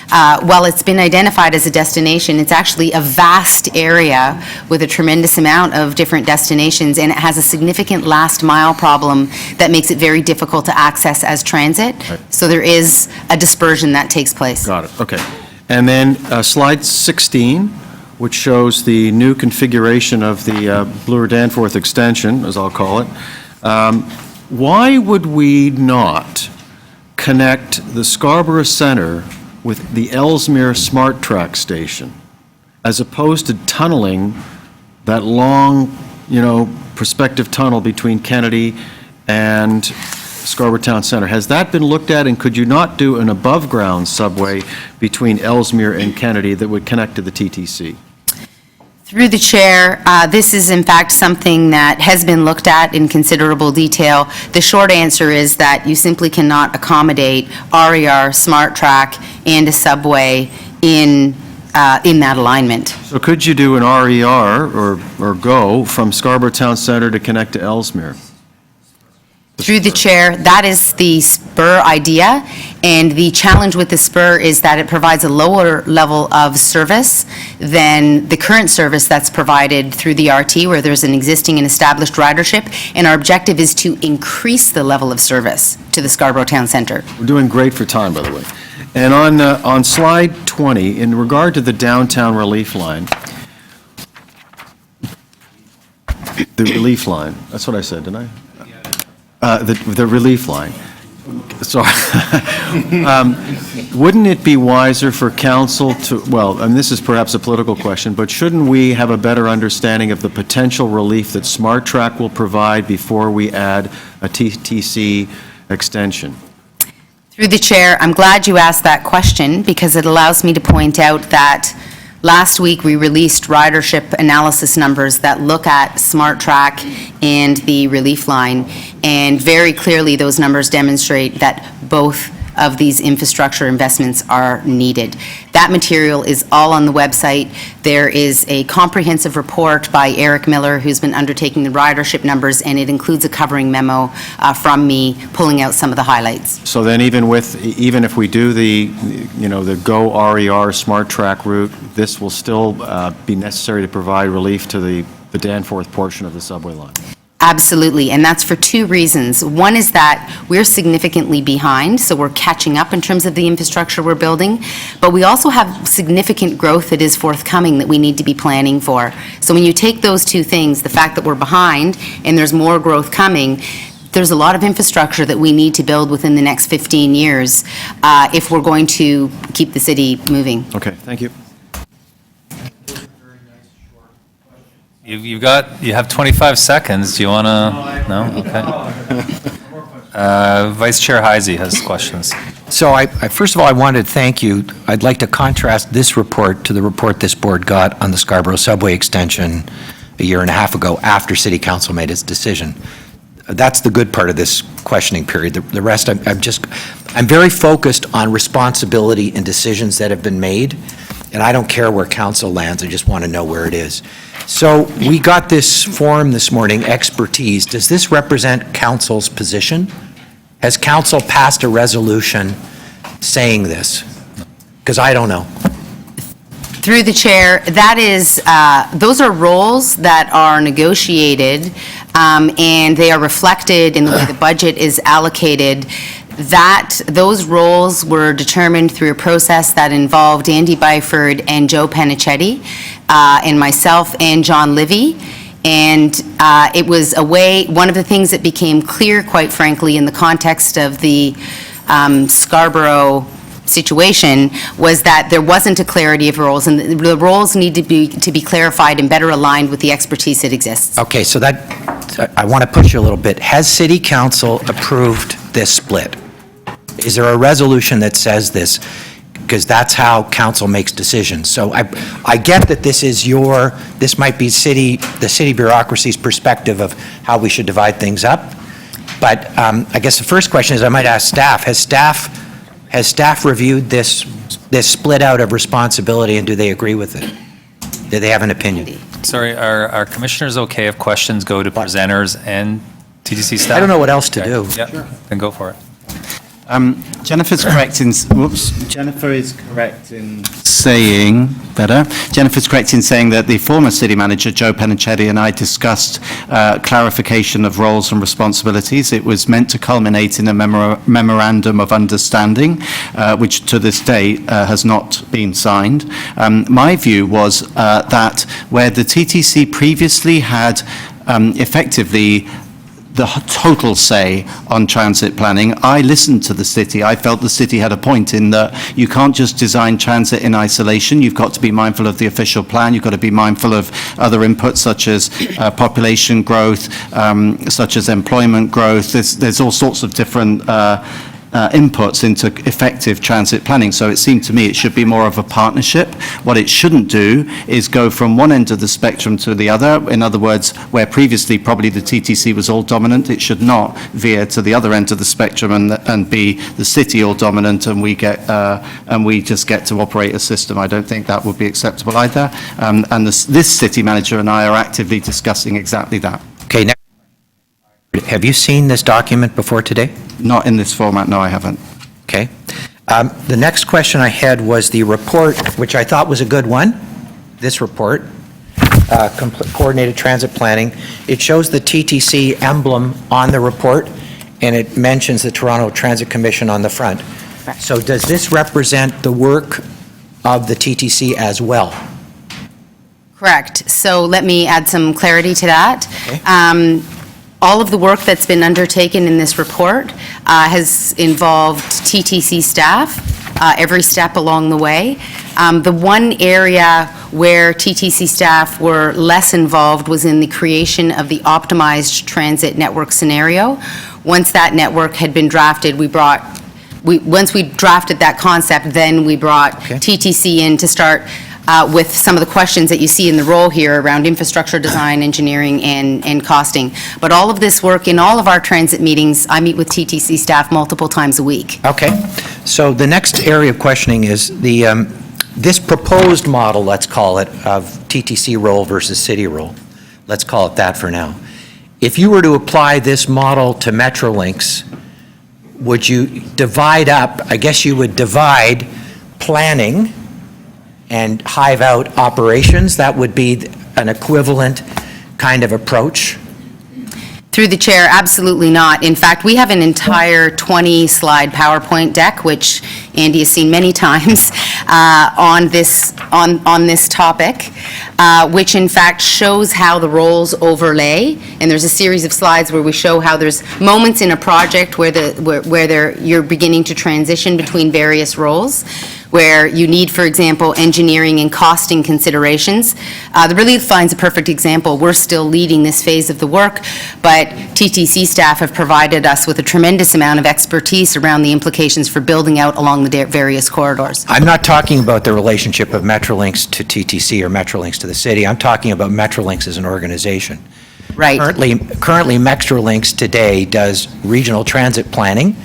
while it's been identified as a destination, it's actually a vast area with a tremendous amount of different destinations, and it has a significant last mile problem that makes it very difficult to access as transit. Right. So there is a dispersion that takes place. Got it, okay. And then slide 16, which shows the new configuration of the Bloor-Danforth extension, as I'll call it. Why would we not connect the Scarborough Center with the Ellesmere Smart Track station, as opposed to tunneling that long, prospective tunnel between Kennedy and Scarborough Town Center? Has that been looked at, and could you not do an above-ground subway between Ellesmere and Kennedy that would connect to the TTC? Through the chair, this is in fact something that has been looked at in considerable detail. The short answer is that you simply cannot accommodate RER, Smart Track, and a subway in that alignment. So could you do an RER or GO from Scarborough Town Center to connect to Ellesmere? Through the chair, that is the spur idea, and the challenge with the spur is that it provides a lower level of service than the current service that's provided through the RT, where there's an existing and established ridership, and our objective is to increase the level of service to the Scarborough Town Centre. We're doing great for time, by the way. And on slide 20, in regard to the downtown relief line, the relief line, that's what I said, didn't I? The relief line. Sorry. Wouldn't it be wiser for council to, and this is perhaps a political question, but shouldn't we have a better understanding of the potential relief that Smart Track will provide before we add a TTC extension? Through the chair, I'm glad you asked that question because it allows me to point out that last week we released ridership analysis numbers that look at Smart Track and the relief line, and very clearly those numbers demonstrate that both of these infrastructure investments are needed. That material is all on the website. There is a comprehensive report by Eric Miller, who's been undertaking the ridership numbers, and it includes a covering memo from me pulling out some of the highlights. So then even if we do the GO RER Smart Track route, this will still be necessary to provide relief to the Danforth portion of the subway line? Absolutely, and that's for two reasons. One is that we're significantly behind, so we're catching up in terms of the infrastructure we're building, but we also have significant growth that is forthcoming that we need to be planning for. So when you take those two things, the fact that we're behind and there's more growth coming, there's a lot of infrastructure that we need to build within the next 15 years if we're going to keep the city moving. Okay, thank you. You have 25 seconds. Do you want to? No? Okay. Vice Chair Heisey has questions. So first of all, I wanted to thank you. I'd like to contrast this report to the report this board got on the Scarborough subway extension a year and a half ago after City Council made its decision. That's the good part of this questioning period. The rest, I'm very focused on responsibility and decisions that have been made, and I don't care where council lands, I just want to know where it is. So we got this form this morning, expertise. Does this represent council's position? Has council passed a resolution saying this? Because I don't know. Through the chair, that is, those are roles that are negotiated, and they are reflected in the way the budget is allocated. Those roles were determined through a process that involved Andy Byford and Joe Panichetti, and myself and John Livy. And it was one of the things that became clear, quite frankly, in the context of the Scarborough situation, was that there wasn't a clarity of roles, and the roles need to be clarified and better aligned with the expertise that exists. Okay, so I want to push you a little bit. Has City Council approved this split? Is there a resolution that says this? Because that's how council makes decisions. So I get that this might be the city bureaucracy's perspective of how we should divide things up. But I guess the first question is, I might ask staff, has staff reviewed this split out of responsibility, and do they agree with it? Do they have an opinion? Sorry, are commissioners okay if questions go to presenters and TTC staff? I don't know what else to do. Yeah, then go for it. Jennifer is correct in saying that the former city manager, Joe Panichetti, and I discussed clarification of roles and responsibilities. It was meant to culminate in a memorandum of understanding, which to this day has not been signed. My view was that where the TTC previously had effectively the total say on transit planning, I listened to the city. I felt the city had a point in that you can't just design transit in isolation. You've got to be mindful of the official plan. You've got to be mindful of other inputs such as population growth, such as employment growth. There's all sorts of different inputs into effective transit planning. So it seemed to me it should be more of a partnership. What it shouldn't do is go from one end of the spectrum to the other. In other words, where previously probably the TTC was all dominant, it should not veer to the other end of the spectrum and be the city all dominant, and we just get to operate a system. I don't think that would be acceptable either. And this city manager and I are actively discussing exactly that. Okay, next. Have you seen this document before today? Not in this format, no, I haven't. Okay. The next question I had was the report, which I thought was a good one, this report, Coordinated Transit Planning. It shows the TTC emblem on the report, and it mentions the Toronto Transit Commission on the front. Correct. So does this represent the work of the TTC as well? Correct. So let me add some clarity to that. Okay. All of the work that's been undertaken in this report has involved TTC staff, every step along the way. The one area where TTC staff were less involved was in the creation of the optimized transit network scenario. Once that network had been drafted, once we drafted that concept, then we brought TTC in to start with some of the questions that you see in the role here around infrastructure design, engineering, and costing. But all of this work, in all of our transit meetings, I meet with TTC staff multiple times a week. Okay. So the next area of questioning is this proposed model, let's call it, of TTC role versus city role. Let's call it that for now. If you were to apply this model to Metrolinx, would you divide up, I guess you would divide planning and hive out operations? That would be an equivalent kind of approach? Through the chair, absolutely not. In fact, we have an entire 20-slide PowerPoint deck, which Andy has seen many times, on this topic, which in fact shows how the roles overlay. And there's a series of slides where we show how there's moments in a project where you're beginning to transition between various roles, where you need, for example, engineering and costing considerations. The relief line's a perfect example. We're still leading this phase of the work, but TTC staff have provided us with a tremendous amount of expertise around the implications for building out along the various corridors. I'm not talking about the relationship of Metrolinx to TTC or Metrolinx to the city. I'm talking about Metrolinx as an organization. Right. Currently, Metrolinx today does regional transit planning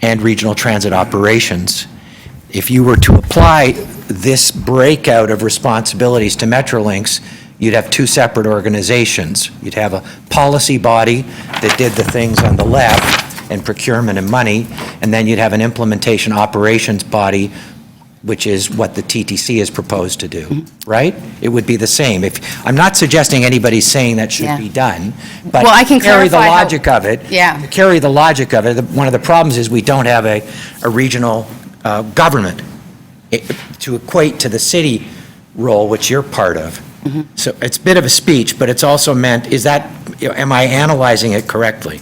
and regional transit operations. If you were to apply this breakout of responsibilities to Metrolinx, you'd have two separate organizations. You'd have a policy body that did the things on the left, and procurement and money, and then you'd have an implementation operations body, which is what the TTC has proposed to do, right? It would be the same. I'm not suggesting anybody's saying that should be done, but Well, I can carry the clarify how- logic of it. Yeah. To carry the logic of it, one of the problems is we don't have a regional government to equate to the city role, which you're part of. So it's a bit of a speech, but it's also meant, am I analyzing it correctly?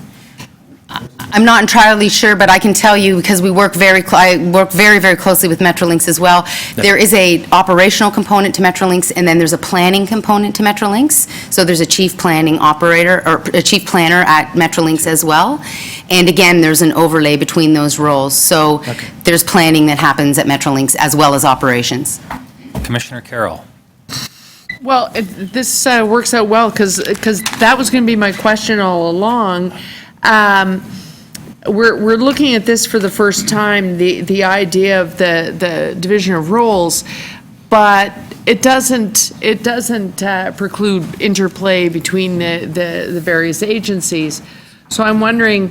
I'm not entirely sure, but I can tell you, because I work very, very closely with Metrolinx as well. There is a operational component to Metrolinx, and then there's a planning component to Metrolinx. So there's a chief planning operator, or a chief planner at Metrolinx as well. And again, there's an overlay between those roles. So there's planning that happens at Metrolinx as well as operations. Commissioner Carroll. Well, this works out well, because that was going to be my question all along. We're looking at this for the first time, the idea of the division of roles, but it doesn't preclude interplay between the various agencies. So I'm wondering,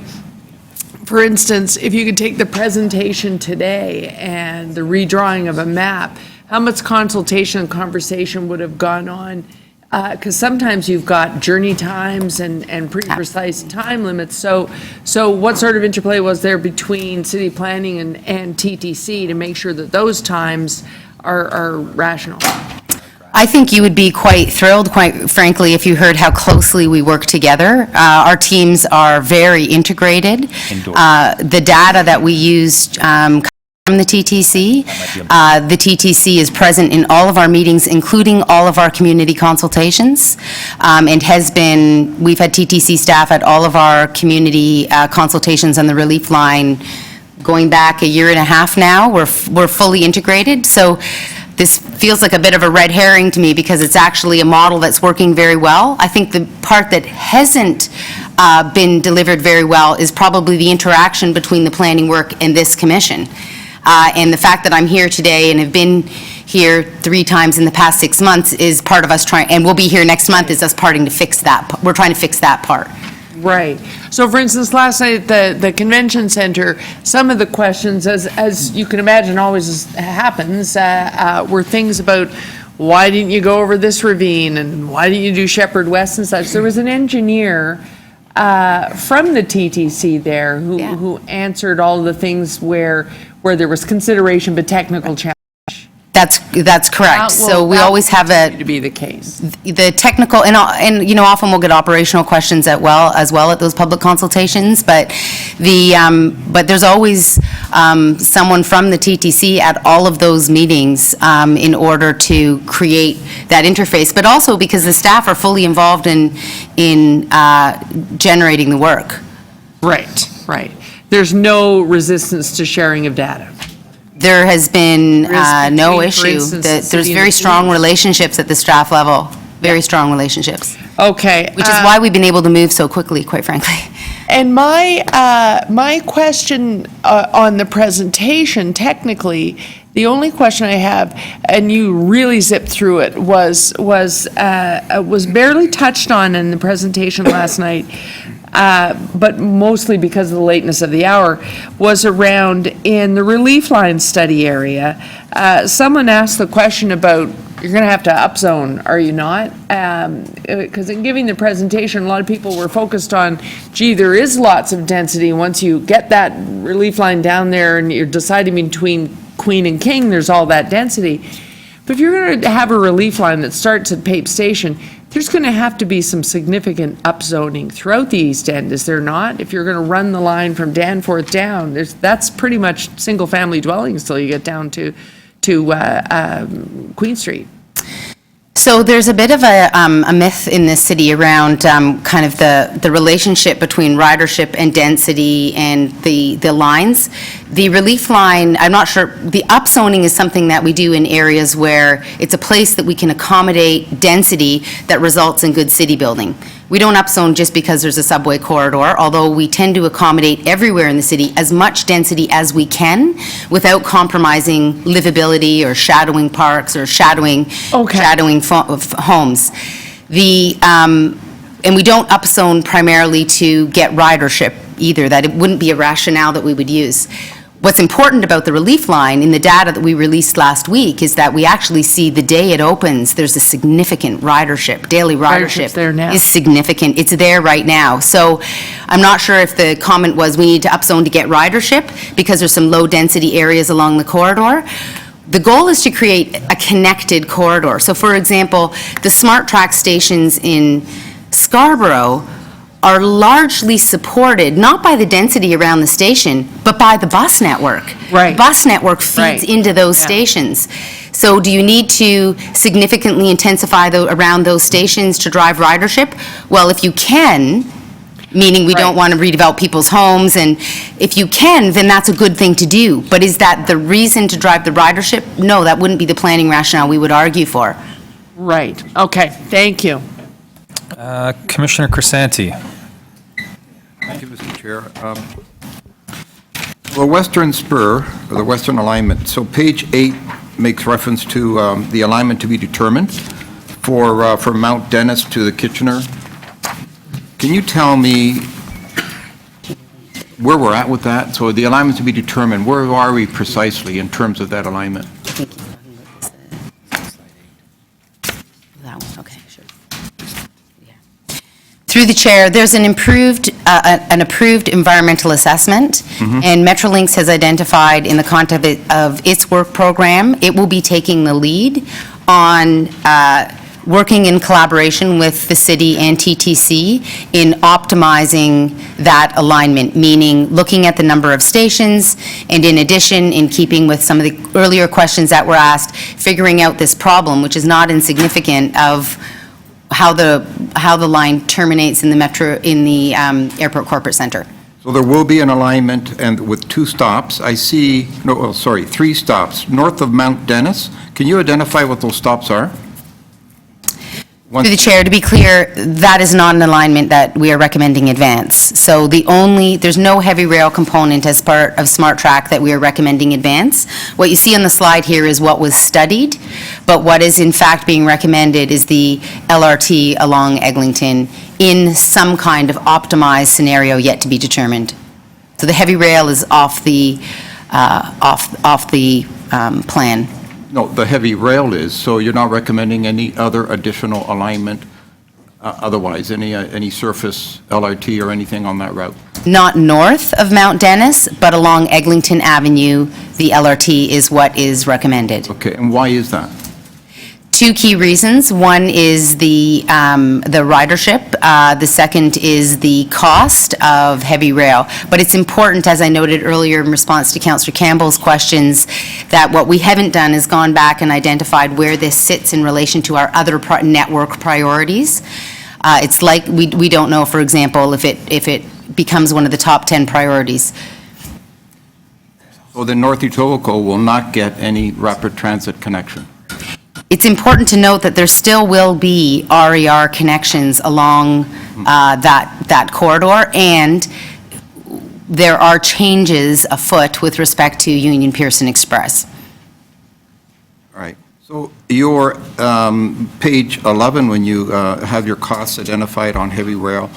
for instance, if you could take the presentation today and the redrawing of a map, how much consultation and conversation would have gone on? Because sometimes you've got journey times and pretty precise time limits. So what sort of interplay was there between city planning and TTC to make sure that those times are rational? I think you would be quite thrilled, quite frankly, if you heard how closely we work together. Our teams are very integrated. The data that we use from the TTC. The TTC is present in all of our meetings, including all of our community consultations, and we've had TTC staff at all of our community consultations on the relief line going back a year and a half now. We're fully integrated, so this feels like a bit of a red herring to me, because it's actually a model that's working very well. I think the part that hasn't been delivered very well is probably the interaction between the planning work and this commission. And the fact that I'm here today and have been here 3 times in the past 6 months is part of us trying, and we'll be here next month, is us parting to fix that. We're trying to fix that part. Right. So for instance, last night at the convention center, some of the questions, as you can imagine always happens, were things about, why didn't you go over this ravine, and why didn't you do Shepherd West and such? There was an engineer from the TTC there who answered all the things where there was consideration but technical challenge. That's correct. So we always have to be the case. The technical, and often we'll get operational questions as well at those public consultations, but there's always someone from the TTC at all of those meetings in order to create that interface, but also because the staff are fully involved in generating the work. Right. There's no resistance to sharing of data. There has been no for issue. instance, the There's city and very the strong police. relationships at the staff level, very strong relationships. Okay. Which is why we've been able to move so quickly, quite frankly. And my question on the presentation, technically, the only question I have, and you really zipped through it, was barely touched on in the presentation last night, but mostly because of the lateness of the hour, was around in the relief line study area. Someone asked the question about you're going to have to upzone, are you not? Because in giving the presentation, a lot of people were focused on, gee, there is lots of density. Once you get that relief line down there and you're deciding between Queen and King, there's all that density. But if you're going to have a relief line that starts at Pape Station, there's going to have to be some significant upzoning throughout the East End, is there not? If you're going to run the line from Danforth down, that's pretty much single-family dwellings till you get down to Queen Street. So there's a bit of a myth in this city around kind of the relationship between ridership and density and the lines. The relief line, I'm not sure, the upzoning is something that we do in areas where it's a place that we can accommodate density that results in good city building. We don't upzone just because there's a subway corridor, although we tend to accommodate everywhere in the city as much density as we can without compromising livability or shadowing parks or shadowing homes. And we don't upzone primarily to get ridership either. That it wouldn't be a rationale that we would use. What's important about the relief line in the data that we released last week is that we actually see the day it opens, there's a significant ridership. Daily ridership there now. is significant. It's there right now. So I'm not sure if the comment was we need to upzone to get ridership because there's some low-density areas along the corridor. The goal is to create a connected corridor. So for example, the Smart Track stations in Scarborough are largely supported, not by the density around the station, but by the bus network. Right. The bus network feeds into those stations. So do you need to significantly intensify around those stations to drive ridership? Well, if you can, meaning we don't want to redevelop people's homes, and if you can, then that's a good thing to do. But is that the reason to drive the ridership? No, that wouldn't be the planning rationale we would argue for. Right. Okay, thank you. Commissioner Crisanti. Thank you, Mr. Chair. The western spur, or the western alignment, so page 8 makes reference to the alignment to be determined for Mount Dennis to the Kitchener. Can you tell me where we're at with that? So the alignment to be determined, where are we precisely in terms of that alignment? Through the chair, there's an approved environmental assessment, and Metrolinx has identified in the context of its work program, it will be taking the lead on working in collaboration with the city and TTC in optimizing that alignment, meaning looking at the number of stations, and in addition, in keeping with some of the earlier questions that were asked, figuring out this problem, which is not insignificant, of how the line terminates in the airport corporate center. So there will be an alignment and with 2 stops. I see, 3 stops north of Mount Dennis. Can you identify what those stops are? Through the chair, to be clear, that is not an alignment that we are recommending advance. So there's no heavy rail component as part of Smart Track that we are recommending advance. What you see on the slide here is what was studied, but what is in fact being recommended is the LRT along Eglinton in some kind of optimized scenario yet to be determined. So the heavy rail is off the plan. No, the heavy rail is, so you're not recommending any other additional alignment otherwise, any surface LRT or anything on that route? Not north of Mount Dennis, but along Eglinton Avenue, the LRT is what is recommended. Okay, and why is that? 2 key reasons. One is the ridership. The second is the cost of heavy rail. But it's important, as I noted earlier in response to Councillor Campbell's questions, that what we haven't done is gone back and identified where this sits in relation to our other network priorities. It's like we don't know, for example, if it becomes one of the top 10 priorities. So the North Etobicoke will not get any rapid transit connection? It's important to note that there still will be RER connections along that corridor, and there are changes afoot with respect to Union Pearson Express. All right. So your page 11, when you have your costs identified on heavy rail,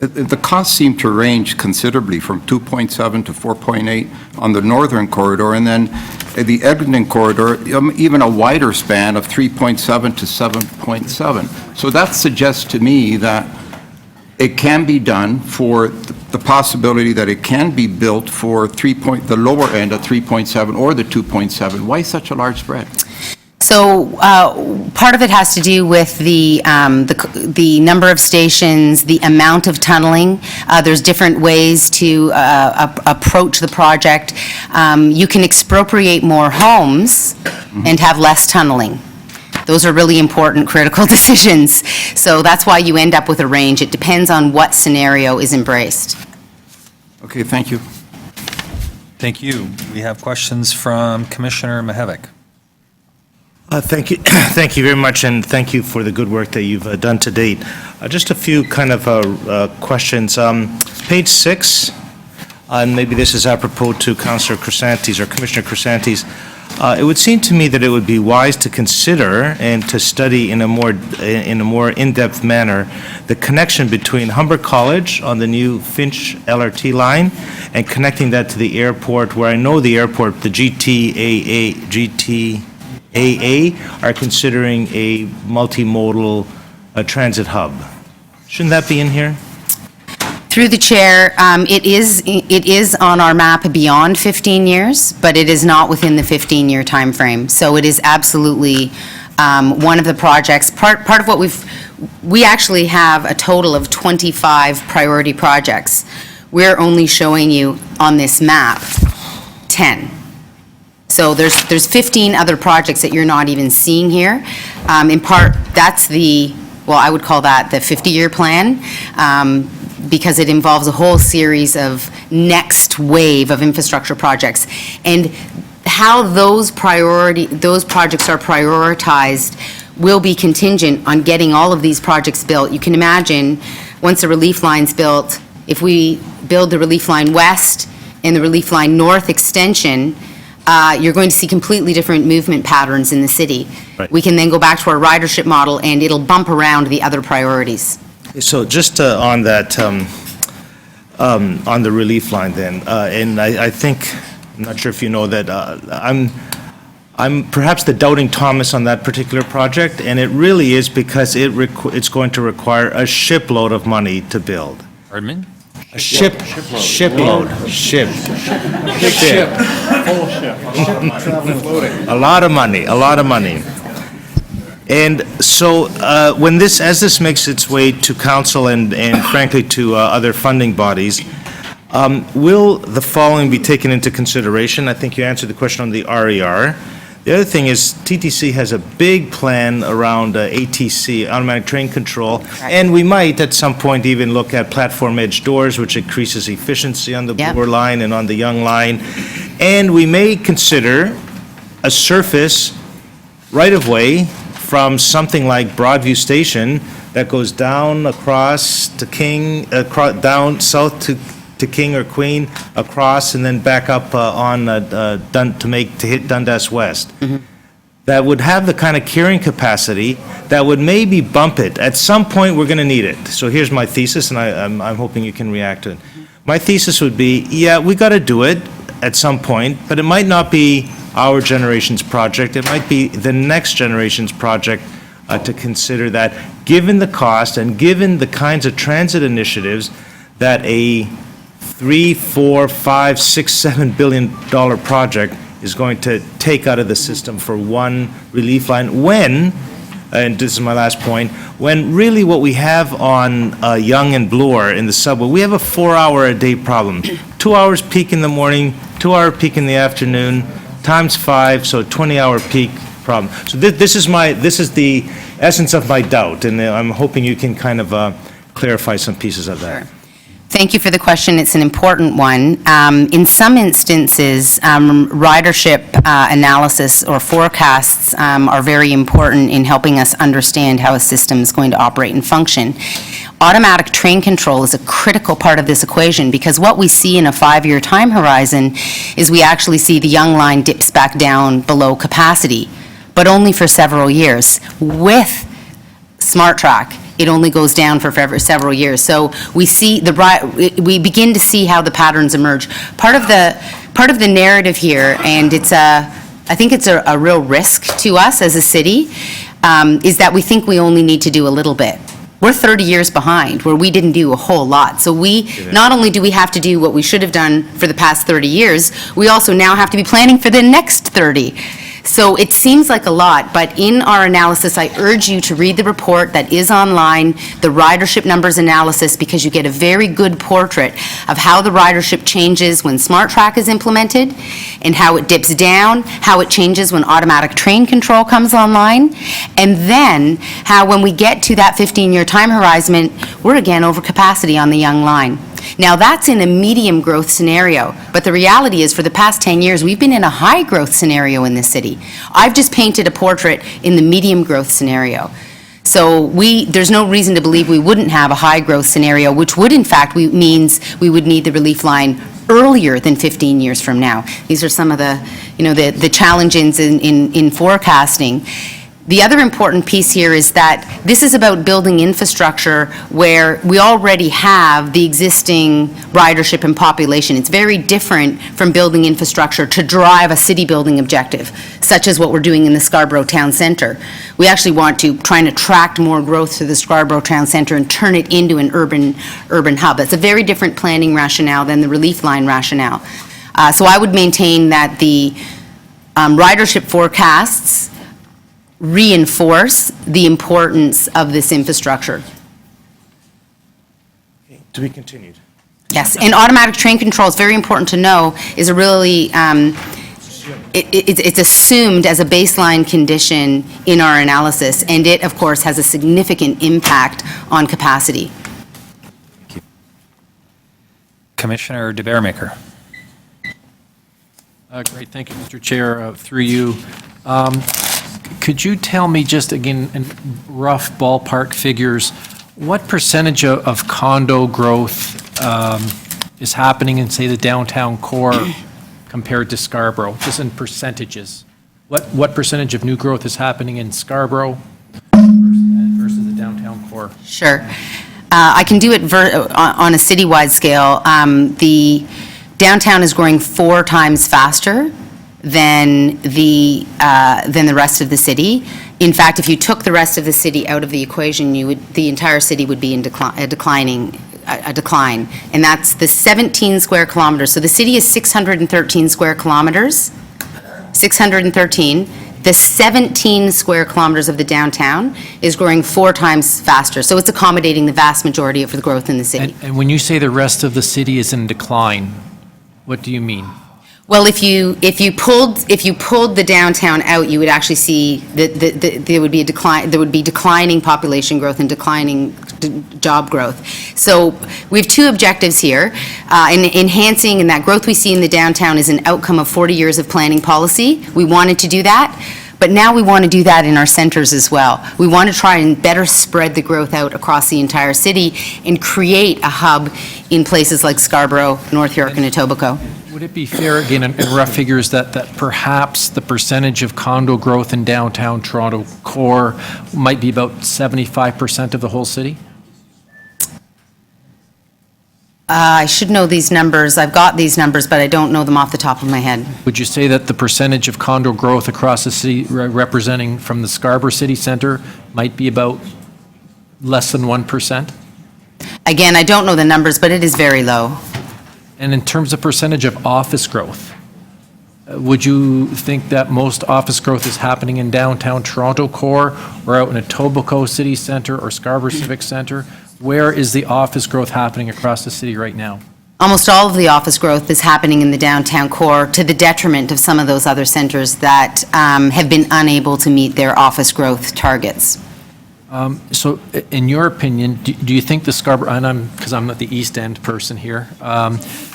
the costs seem to range considerably from 2.7 to 4.8 on the northern corridor, and then the Edmonton corridor, even a wider span of 3.7 to 7.7. So that suggests to me that it can be done for the possibility that it can be built for the lower end of 3.7 or the 2.7. Why such a large spread? So part of it has to do with the number of stations, the amount of tunneling. There's different ways to approach the project. You can expropriate more homes and have less tunneling. Those are really important, critical decisions. So that's why you end up with a range. It depends on what scenario is embraced. Okay, thank you. Thank you. We have questions from Commissioner Mihevc. Thank you. Thank you very much, and thank you for the good work that you've done to date. Just a few kind of questions. Page 6, and maybe this is apropos to Councillor Chrysantes or Commissioner Chrysantes. It would seem to me that it would be wise to consider and to study in a more in-depth manner the connection between Humber College on the new Finch LRT line and connecting that to the airport, where I know the airport, the GTAA are considering a multimodal transit hub. Shouldn't that be in here? Through the chair, it is on our map beyond 15 years, but it is not within the 15-year timeframe. So it is absolutely one of the projects. Part of what we actually have a total of 25 priority projects. We're only showing you on this map 10. So there's 15 other projects that you're not even seeing here. In part, that's I would call that the 50-year plan, because it involves a whole series of next wave of infrastructure projects. And how those projects are prioritized will be contingent on getting all of these projects built. You can imagine, once the relief line's built, if we build the relief line west and the relief line north extension, you're going to see completely different movement patterns in the city. Right. We can then go back to our ridership model, and it'll bump around the other priorities. So just on that, on the relief line then, and I think, I'm not sure if you know that, I'm perhaps the doubting Thomas on that particular project, and it really is because it's going to require a shipload of money to build. Pardon me? A shipload. A lot of money. And so as this makes its way to council and frankly to other funding bodies, will the following be taken into consideration? I think you answered the question on the RER. The other thing is TTC has a big plan around ATC, automatic train control, and we might at some point even look at platform edge doors, which increases efficiency on the Bloor line and on the Yonge line. And we may consider a surface right-of-way from something like Broadview Station that goes down across to King, down south to King or Queen, across, and then back up to hit Dundas West. Mm-hmm. That would have the kind of carrying capacity that would maybe bump it. At some point, we're going to need it. So here's my thesis, and I'm hoping you can react to it. My thesis would be, we got to do it at some point, but it might not be our generation's project. It might be the next generation's project to consider that, given the cost and given the kinds of transit initiatives that a $3, $4, $5, $6, $7 billion project is going to take out of the system for one relief line when, and this is my last point, when really what we have on Yonge and Bloor in the subway, we have a 4-hour-a-day problem. 2 hours peak in the morning, 2-hour peak in the afternoon, times 5, so 20-hour peak problem. So this is the essence of my doubt, and I'm hoping you can kind of clarify some pieces of that. Sure. Thank you for the question. It's an important one. In some instances, ridership analysis or forecasts are very important in helping us understand how a system is going to operate and function. Automatic train control is a critical part of this equation, because what we see in a 5-year time horizon is we actually see the Yonge line dips back down below capacity, but only for several years. With SmartTrack, it only goes down for several years. So we see we begin to see how the patterns emerge. Part of the narrative here, and I think it's a real risk to us as a city, is that we think we only need to do a little bit. We're 30 years behind, where we didn't do a whole lot. So not only do we have to do what we should have done for the past 30 years, we also now have to be planning for the next 30. So it seems like a lot, but in our analysis, I urge you to read the report that is online, the ridership numbers analysis, because you get a very good portrait of how the ridership changes when Smart Track is implemented, and how it dips down, how it changes when automatic train control comes online, and then how when we get to that 15-year time horizon, we're again over capacity on the Yonge line. Now, that's in a medium growth scenario, but the reality is for the past 10 years, we've been in a high growth scenario in this city. I've just painted a portrait in the medium growth scenario. So there's no reason to believe we wouldn't have a high growth scenario, which would in fact means we would need the relief line earlier than 15 years from now. These are some of the challenges in forecasting. The other important piece here is that this is about building infrastructure where we already have the existing ridership and population. It's very different from building infrastructure to drive a city building objective, such as what we're doing in the Scarborough Town Centre. We actually want to try and attract more growth to the Scarborough Town Centre and turn it into an urban hub. It's a very different planning rationale than the relief line rationale. So I would maintain that the ridership forecasts reinforce the importance of this infrastructure. To be continued. Yes, and automatic train control is very important to know, is a really, it's assumed as a baseline condition in our analysis, and it, of course, has a significant impact on capacity. Commissioner DeBaremaker. Great, thank you, Mr. Chair. Through you. Could you tell me, just again, in rough ballpark figures, what percentage of condo growth is happening in, say, the downtown core compared to Scarborough, just in percentages? What percentage of new growth is happening in Scarborough versus the downtown core? Sure. I can do it on a citywide scale. The downtown is growing 4 times faster than the rest of the city. In fact, if you took the rest of the city out of the equation, the entire city would be in a decline, and that's the 17 square kilometers. So the city is 613 square kilometers, 613. The 17 square kilometers of the downtown is growing 4 times faster. So it's accommodating the vast majority of the growth in the city. And when you say the rest of the city is in decline, what do you mean? Well, if you pulled the downtown out, you would actually see that there would be a decline. There would be declining population growth and declining job growth. So we have 2 objectives here. Enhancing, and that growth we see in the downtown is an outcome of 40 years of planning policy. We wanted to do that, but now we want to do that in our centers as well. We want to try and better spread the growth out across the entire city and create a hub in places like Scarborough, North York, and Etobicoke. Would it be fair, again, in rough figures, that perhaps the percentage of condo growth in downtown Toronto core might be about 75% of the whole city? I should know these numbers. I've got these numbers, but I don't know them off the top of my head. Would you say that the percentage of condo growth across the city representing from the Scarborough City Centre might be about less than 1%? Again, I don't know the numbers, but it is very low. And in terms of percentage of office growth, would you think that most office growth is happening in downtown Toronto core or out in Etobicoke City Centre or Scarborough Civic Centre? Where is the office growth happening across the city right now? Almost all of the office growth is happening in the downtown core, to the detriment of some of those other centers that have been unable to meet their office growth targets. So in your opinion, do you think the Scarborough, and because I'm not the East End person here,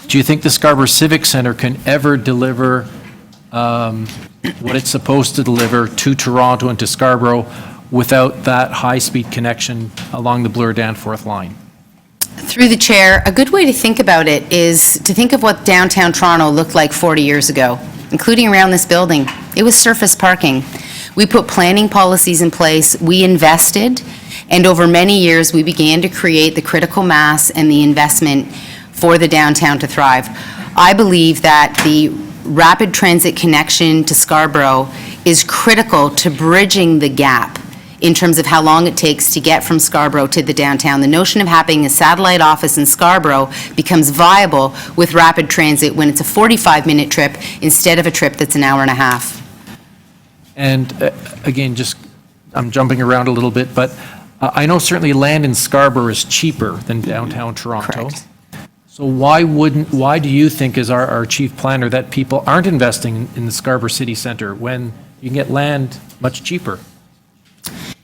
do you think the Scarborough Civic Centre can ever deliver what it's supposed to deliver to Toronto and to Scarborough without that high-speed connection along the Bloor-Danforth line? Through the chair, a good way to think about it is to think of what downtown Toronto looked like 40 years ago, including around this building. It was surface parking. We put planning policies in place, we invested, And over many years, we began to create the critical mass and the investment for the downtown to thrive. I believe that the rapid transit connection to Scarborough is critical to bridging the gap in terms of how long it takes to get from Scarborough to the downtown. The notion of having a satellite office in Scarborough becomes viable with rapid transit when it's a 45-minute trip instead of a trip that's an hour and a half. And again, just, I'm jumping around a little bit, but I know certainly land in Scarborough is cheaper than downtown Toronto. Correct. So why do you think, as our chief planner, that people aren't investing in the Scarborough City Centre when you can get land much cheaper?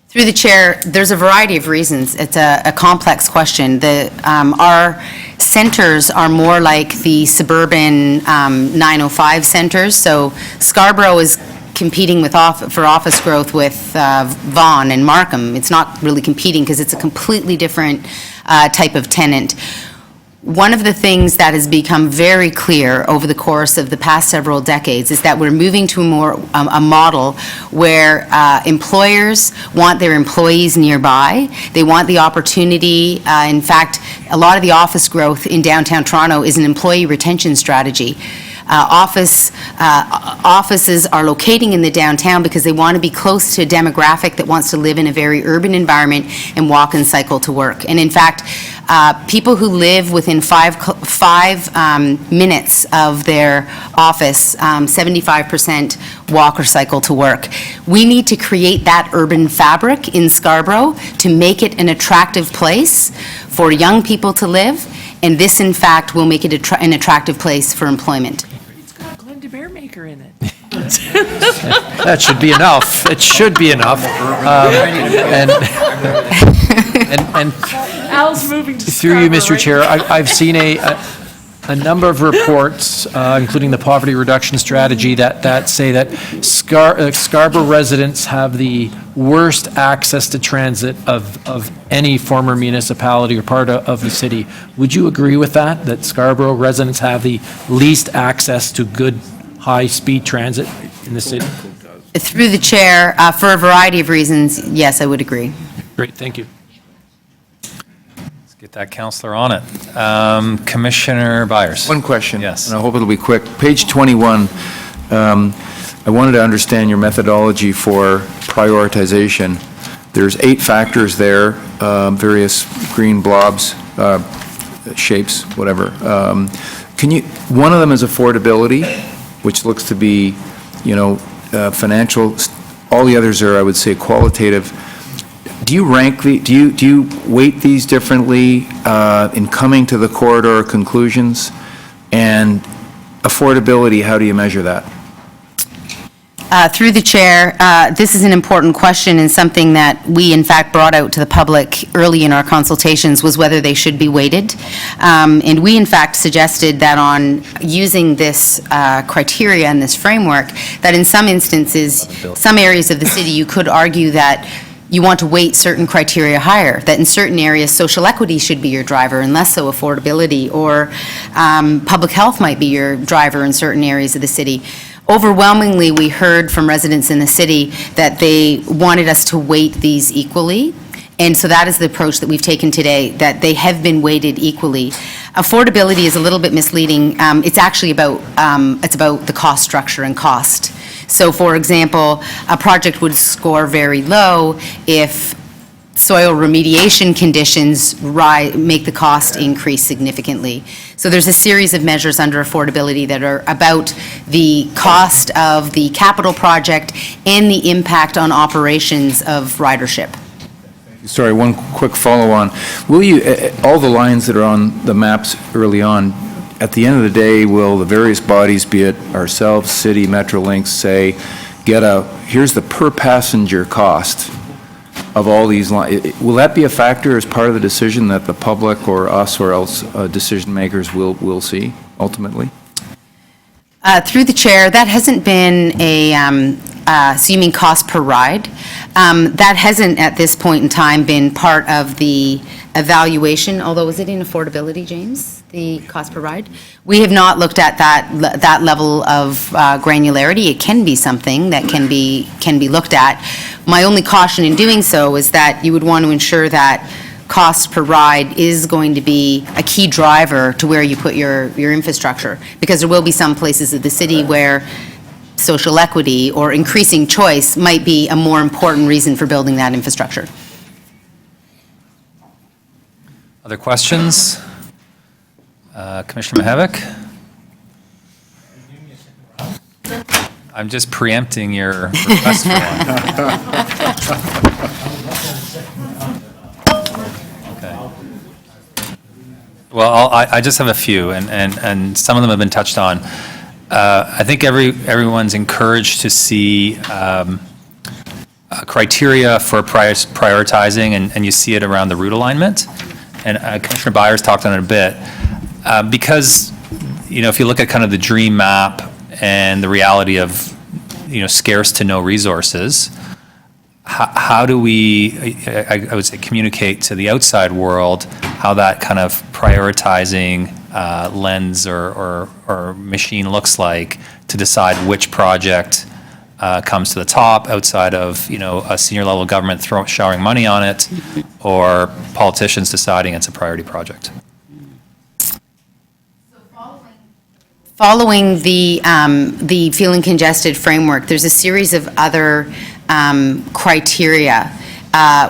Through the chair, there's a variety of reasons. It's a complex question. Our centers are more like the suburban 905 centers. So Scarborough is competing for office growth with Vaughan and Markham. It's not really competing because it's a completely different type of tenant. One of the things that has become very clear over the course of the past several decades is that we're moving to a model where employers want their employees nearby. They want the opportunity. In fact, a lot of the office growth in downtown Toronto is an employee retention strategy. Offices are locating in the downtown because they want to be close to a demographic that wants to live in a very urban environment and walk and cycle to work. And in fact, people who live within five minutes of their office, 75% walk or cycle to work. We need to create that urban fabric in Scarborough to make it an attractive place for young people to live, and this, in fact, will make it an attractive place for employment. It's got Glenda Bearmaker in it. That should be enough. It should be enough. And Al's moving to through you, Mr. Scarborough, Chair, right? I've seen a number of reports, including the poverty reduction strategy, that say that Scarborough residents have the worst access to transit of any former municipality or part of the city. Would you agree with that Scarborough residents have the least access to good, high-speed transit in the city? Through the chair, for a variety of reasons, yes, I would agree. Great, thank you. Let's get that counselor on it. Commissioner Byers. One question. Yes. And I hope it'll be quick. Page 21, I wanted to understand your methodology for prioritization. There's 8 factors there, various green blobs, shapes, whatever. One of them is affordability, which looks to be, financial. All the others are, I would say, qualitative. Do you rank do you weight these differently in coming to the corridor conclusions? And affordability, how do you measure that? Through the chair, this is an important question and something that we, in fact, brought out to the public early in our consultations was whether they should be weighted. And we, in fact, suggested that on using this criteria and this framework, that in some instances, some areas of the city, you could argue that you want to weight certain criteria higher, that in certain areas, social equity should be your driver and less so affordability, or public health might be your driver in certain areas of the city. Overwhelmingly, we heard from residents in the city that they wanted us to weight these equally. And so that is the approach that we've taken today, that they have been weighted equally. Affordability is a little bit misleading. It's actually about the cost structure and cost. So, for example, a project would score very low if soil remediation conditions make the cost increase significantly. So there's a series of measures under affordability that are about the cost of the capital project and the impact on operations of ridership. Sorry, one quick follow-on. Will you, all the lines that are on the maps early on, at the end of the day, will the various bodies, be it ourselves, city, Metrolinx, say, here's the per passenger cost of all these lines? Will that be a factor as part of the decision that the public or us or else decision makers will see ultimately? Through the chair, that hasn't been so you mean cost per ride? That hasn't at this point in time been part of the evaluation, although is it in affordability, James? the cost per ride. We have not looked at that level of granularity. It can be something that can be looked at. My only caution in doing so is that you would want to ensure that cost per ride is going to be a key driver to where you put your infrastructure, because there will be some places of the city where social equity or increasing choice might be a more important reason for building that infrastructure. Other questions? Commissioner Mahavik? I'm just preempting your request for one. Okay. Well, I just have a few, and some of them have been touched on. I think everyone's encouraged to see criteria for prioritizing, and you see it around the route alignment. And Commissioner Byers talked on it a bit. Because, if you look at kind of the dream map and the reality of, scarce to no resources, how do we, I would say, communicate to the outside world how that kind of prioritizing lens or machine looks like to decide which project comes to the top outside of, a senior level government showering money on it or politicians deciding it's a priority project? Following the feeling congested framework, there's a series of other criteria.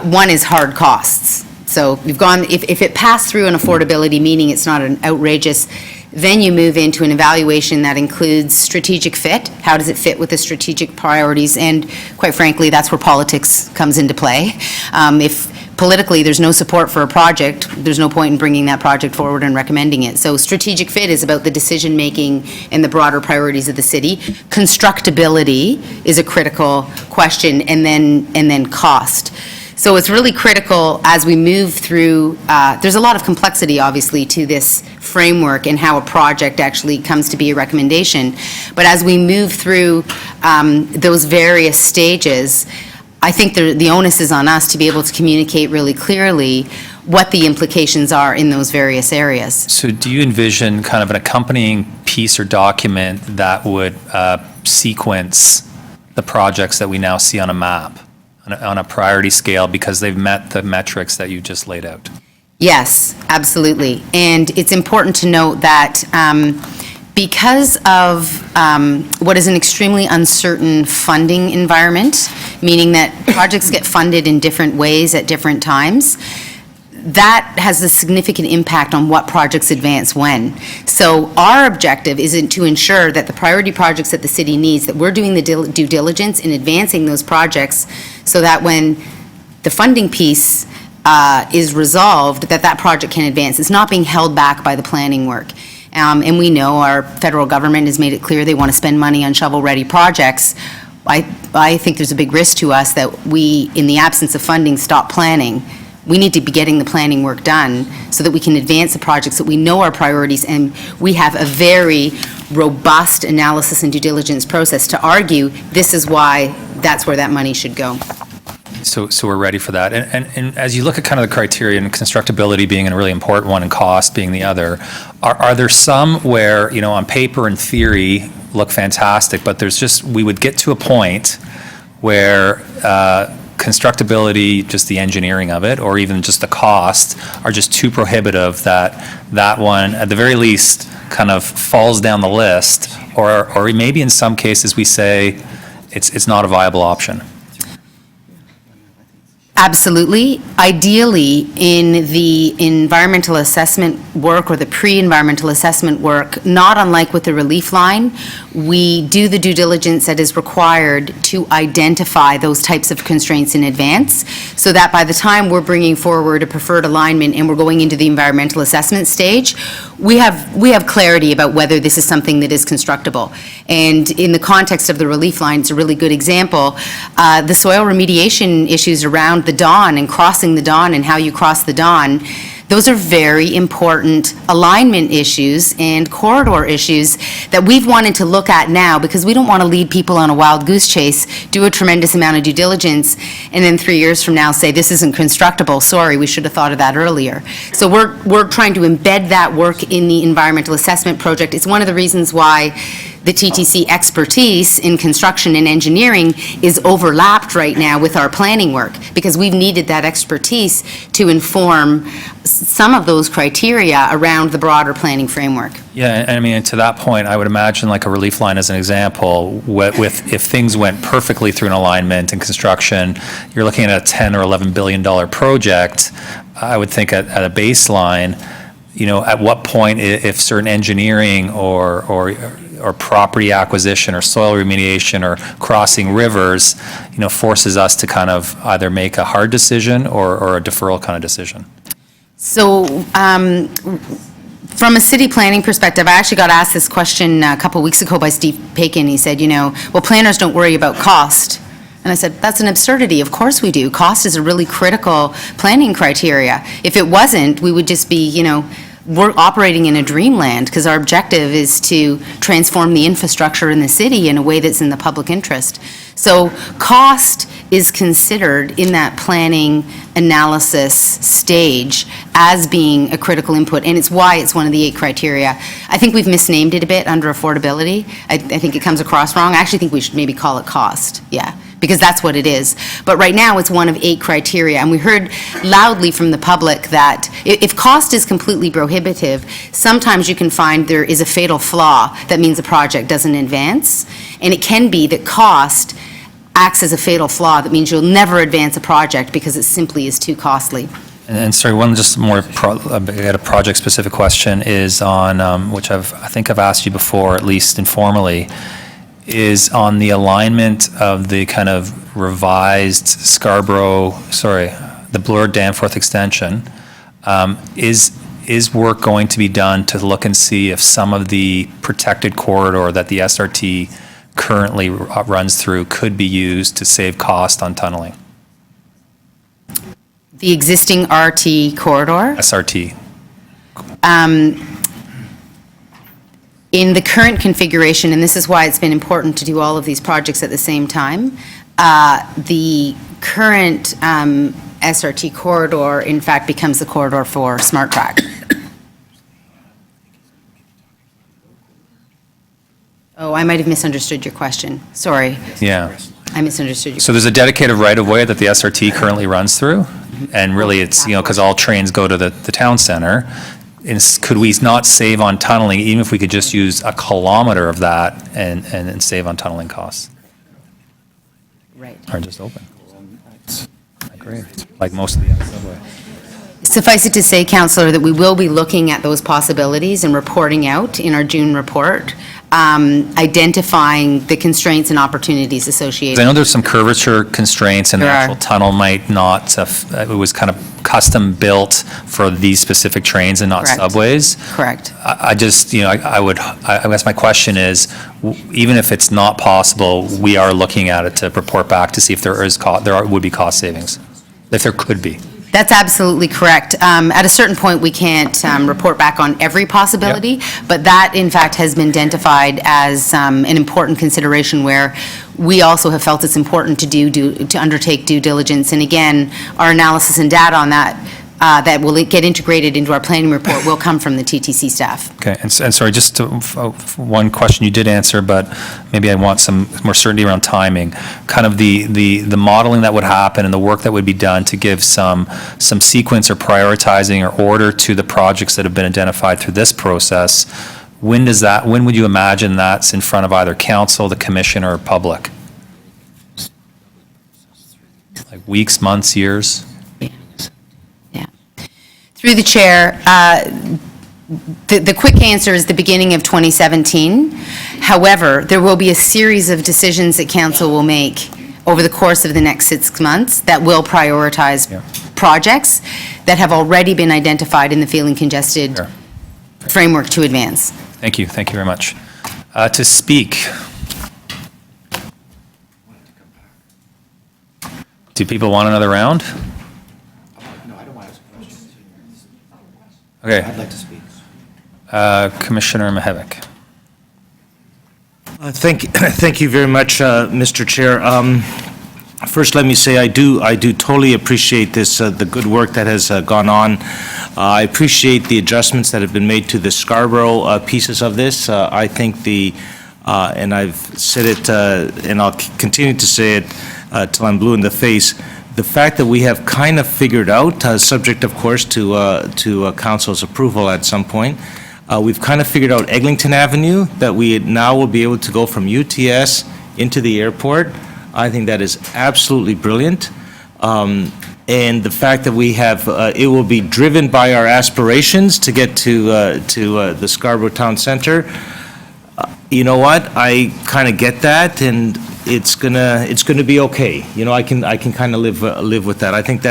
One is hard costs. So you've gone, if it passed through an affordability, meaning it's not an outrageous, then you move into an evaluation that includes strategic fit. How does it fit with the strategic priorities? And quite frankly, that's where politics comes into play. If politically there's no support for a project, there's no point in bringing that project forward and recommending it. So strategic fit is about the decision-making and the broader priorities of the city. Constructability is a critical question, and then cost. So it's really critical as we move through, there's a lot of complexity, obviously, to this framework and how a project actually comes to be a recommendation. But as we move through those various stages, I think the onus is on us to be able to communicate really clearly what the implications are in those various areas. So do you envision kind of an accompanying piece or document that would sequence the projects that we now see on a map, on a priority scale, because they've met the metrics that you just laid out? Yes, absolutely. And it's important to note that because of what is an extremely uncertain funding environment, meaning that projects get funded in different ways at different times, that has a significant impact on what projects advance when. So our objective is to ensure that the priority projects that the city needs, that we're doing the due diligence in advancing those projects so that when the funding piece is resolved, that project can advance. It's not being held back by the planning work. And we know our federal government has made it clear they want to spend money on shovel-ready projects. I think there's a big risk to us that we, in the absence of funding, stop planning. We need to be getting the planning work done so that we can advance the projects that we know are priorities, and we have a very robust analysis and due diligence process to argue this is why that's where that money should go. So we're ready for that. And as you look at kind of the criteria, and constructability being a really important one and cost being the other, are there some where, on paper and theory look fantastic, but we would get to a point where constructability, just the engineering of it, or even just the cost, are just too prohibitive that one, at the very least, kind of falls down the list, or maybe in some cases we say it's not a viable option? Absolutely. Ideally, in the environmental assessment work or the pre-environmental assessment work, not unlike with the relief line, we do the due diligence that is required to identify those types of constraints in advance, so that by the time we're bringing forward a preferred alignment and we're going into the environmental assessment stage, we have clarity about whether this is something that is constructible. And in the context of the relief line, it's a really good example. The soil remediation issues around the Don and crossing the Don and how you cross the Don, Those are very important alignment issues and corridor issues that we've wanted to look at now, because we don't want to lead people on a wild goose chase, do a tremendous amount of due diligence, and then 3 years from now say, this isn't constructible, sorry, we should have thought of that earlier. So we're trying to embed that work in the environmental assessment project. It's one of the reasons why the TTC expertise in construction and engineering is overlapped right now with our planning work, because we've needed that expertise to inform some of those criteria around the broader planning framework. Yeah, and I mean, to that point, I would imagine like a relief line as an example, with if things went perfectly through an alignment and construction, you're looking at a $10 or $11 billion project. I would think at a baseline, you know, at what point, if certain engineering or property acquisition or soil remediation or crossing rivers, you know, forces us to kind of either make a hard decision or a deferral kind of decision. So, from a city planning perspective, I actually got asked this question a couple weeks ago by Steve Paikin. He said, you know, well, planners don't worry about cost. And I said, that's an absurdity. Of course we do. Cost is a really critical planning criteria. If it wasn't, we would just be, you know, we're operating in a dreamland, because our objective is to transform the infrastructure in the city in a way that's in the public interest. So cost is considered in that planning analysis stage as being a critical input, and it's why it's one of the 8 criteria. I think we've misnamed it a bit under affordability. I think it comes across wrong. I actually think we should maybe call it cost, yeah, because that's what it is. But right now, it's one of 8 criteria, and we heard loudly from the public that if cost is completely prohibitive, sometimes you can find there is a fatal flaw that means a project doesn't advance, and it can be that cost acts as a fatal flaw that means you'll never advance a project because it simply is too costly. And sorry, one just more, I had a project-specific question is on, which I think I've asked you before, at least informally, is on the alignment of the kind of revised the Bloor-Danforth extension. Is work going to be done to look and see if some of the protected corridor that the SRT currently runs through could be used to save cost on tunneling? The existing RT corridor? SRT. In the current configuration, and this is why it's been important to do all of these projects at the same time, the current SRT corridor, in fact, becomes the corridor for Smart Track. Oh, I might have misunderstood your question. Sorry. Yeah. I misunderstood you. So there's a dedicated right-of-way that the SRT currently runs through, and really it's, you know, because all trains go to the town center. Could we not save on tunneling, even if we could just use a kilometer of that and save on tunneling costs? Right. Or just open? I agree. Like most of the other subway. Suffice it to say, Councillor, that we will be looking at those possibilities and reporting out in our June report, identifying the constraints and opportunities associated. I know there's some curvature constraints, and the There actual are. tunnel might not, it was kind of custom built for these specific trains and not Correct. subways. Correct. I just, you know, I guess my question is, even if it's not possible, we are looking at it to report back to see if there would be cost savings, if there could be. That's absolutely correct. At a certain point, we can't report back on every possibility, but that, in fact, has been identified as an important consideration where we also have felt it's important to undertake due diligence. And again, our analysis and data on that that will get integrated into our planning report will come from the TTC staff. Okay, and sorry, just one question you did answer, but maybe I want some more certainty around timing. Kind of the modeling that would happen and the work that would be done to give some sequence or prioritizing or order to the projects that have been identified through this process. When would you imagine that's in front of either council, the commission, or public? Like weeks, months, years? Through the chair, the quick answer is the beginning of 2017. However, there will be a series of decisions that council will make over the course of the next 6 months that will prioritize projects that have already been identified in the feeling congested framework to advance. Thank you very much. To speak. Do people want another round? Okay. I'd like to speak. Commissioner Mihevik. Thank you very much, Mr. Chair. First, let me say I do totally appreciate this, the good work that has gone on. I appreciate the adjustments that have been made to the Scarborough pieces of this. I think and I've said it, and I'll continue to say it till I'm blue in the face, the fact that we have kind of figured out, subject of course to council's approval at some point, we've kind of figured out Eglinton Avenue, that we now will be able to go from UTS into the airport. I think that is absolutely brilliant. And the fact that we have, it will be driven by our aspirations to get to the Scarborough Town Center. You know what? I kind of get that, and it's gonna be okay. You know, I can kind of live with that. I think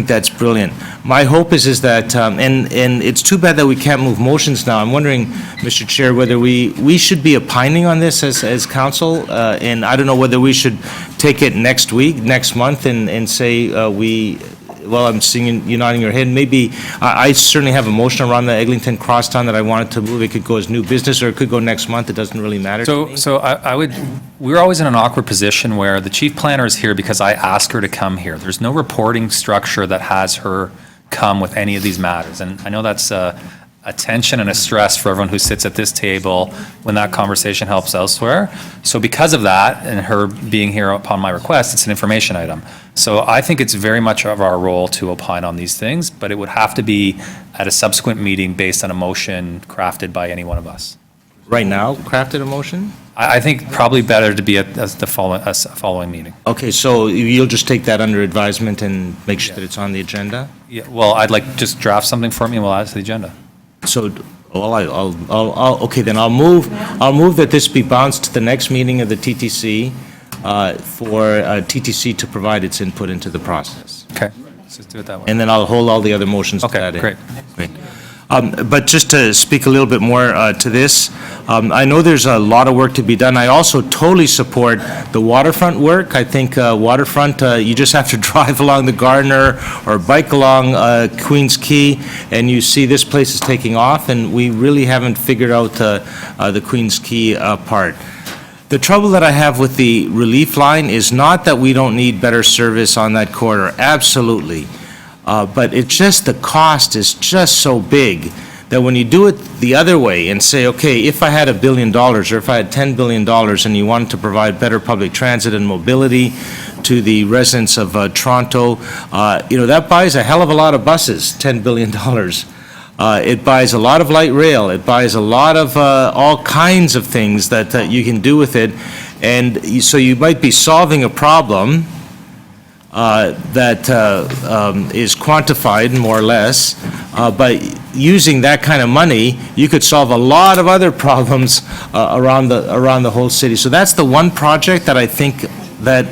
that's brilliant. My hope is that, and it's too bad that we can't move motions now. I'm wondering, Mr. Chair, whether we should be opining on this as council, and I don't know whether we should take it next week, next month, and say well, I'm seeing you nodding your head. Maybe, I certainly have a motion around the Eglinton Crosstown that I wanted to move. It could go as new business, or it could go next month. It doesn't really matter to me. So we're always in an awkward position where the chief planner is here because I ask her to come here. There's no reporting structure that has her come with any of these matters. And I know that's a tension and a stress for everyone who sits at this table when that conversation helps elsewhere. So because of that, and her being here upon my request, it's an information item. So I think it's very much of our role to opine on these things, but it would have to be at a subsequent meeting based on a motion crafted by any one of us. Right now, crafted a motion? I think probably better to be at the following meeting. Okay, so you'll just take that under advisement and make sure that it's on the agenda? Yeah, well, I'd like just draft something for me and we'll add it to the agenda. So, well, okay, then I'll move that this be bounced to the next meeting of the TTC for TTC to provide its input into the process. Okay, let's just do it that way. And then I'll hold all the other motions to that end. Okay, Great. But just to speak a little bit more to this, I know there's a lot of work to be done. I also totally support the waterfront work. I think waterfront, you just have to drive along the Gardner or bike along Queens Quay, and you see this place is taking off, and we really haven't figured out the Queens Quay part. The trouble that I have with the relief line is not that we don't need better service on that corridor, absolutely. But it's just, the cost is just so big that when you do it the other way and say, okay, if I had $1 billion or if I had $10 billion and you wanted to provide better public transit and mobility to the residents of Toronto, that buys a hell of a lot of buses, $10 billion. It buys a lot of light rail. It buys a lot of all kinds of things that you can do with it. And so you might be solving a problem that is quantified more or less, but using that kind of money, you could solve a lot of other problems around the whole city. So that's the one project that I think that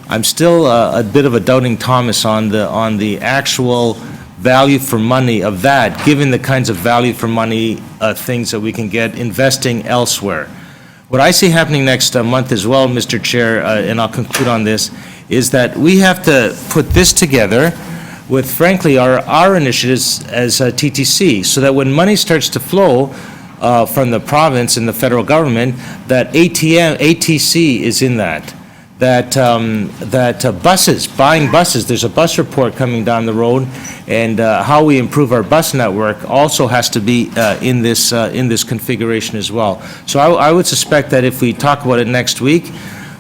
I'm still a bit of a doubting Thomas on the actual value for money of that, given the kinds of value for money things that we can get investing elsewhere. What I see happening next month as well, Mr. Chair, and I'll conclude on this, is that we have to put this together with, frankly, our initiatives as TTC, so that when money starts to flow from the province and the federal government, that ATC is in that. That buses, buying buses, there's a bus report coming down the road, and how we improve our bus network also has to be in this configuration as well. So I would suspect that if we talk about it next week,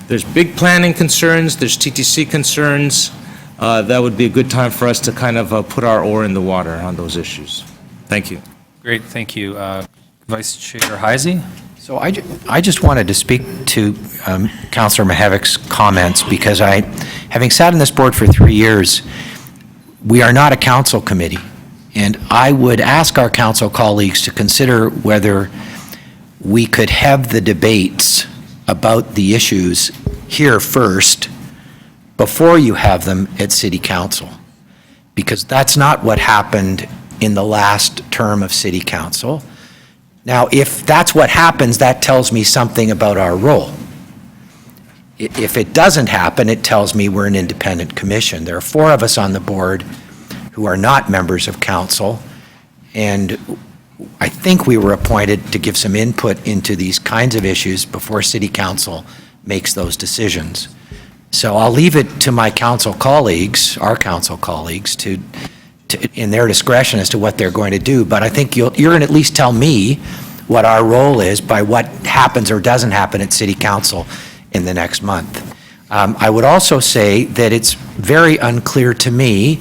there's big planning concerns, there's TTC concerns. That would be a good time for us to kind of put our oar in the water on those issues. Thank you. Great, thank you. Vice Chair Heisey? So I just wanted to speak to Councillor Mihevik's comments, because having sat on this board for 3 years, we are not a council committee. And I would ask our council colleagues to consider whether we could have the debates about the issues here first before you have them at City Council. Because that's not what happened in the last term of City Council. Now, if that's what happens, that tells me something about our role. If it doesn't happen, it tells me we're an independent commission. There are 4 of us on the board who are not members of council, And I think we were appointed to give some input into these kinds of issues before city council makes those decisions. So I'll leave it to my council colleagues, our council colleagues, to in their discretion as to what they're going to do. But I think you're going to at least tell me what our role is by what happens or doesn't happen at city council in the next month. I would also say that it's very unclear to me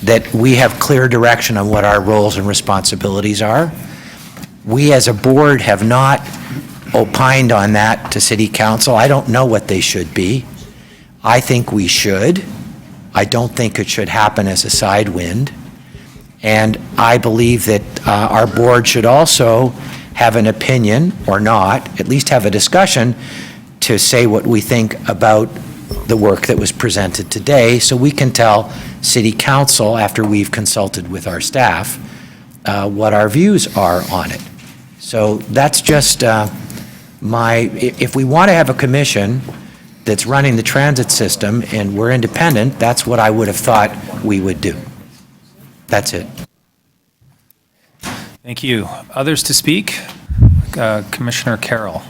that we have clear direction on what our roles and responsibilities are. We as a board have not opined on that to city council. I don't know what they should be. I think we should. I don't think it should happen as a side wind. And I believe that our board should also have an opinion, or not, at least have a discussion to say what we think about the work that was presented today, so we can tell city council, after we've consulted with our staff, what our views are on it. So that's just if we want to have a commission that's running the transit system and we're independent, that's what I would have thought we would do. That's it. Thank you. Others to speak? Commissioner Carroll.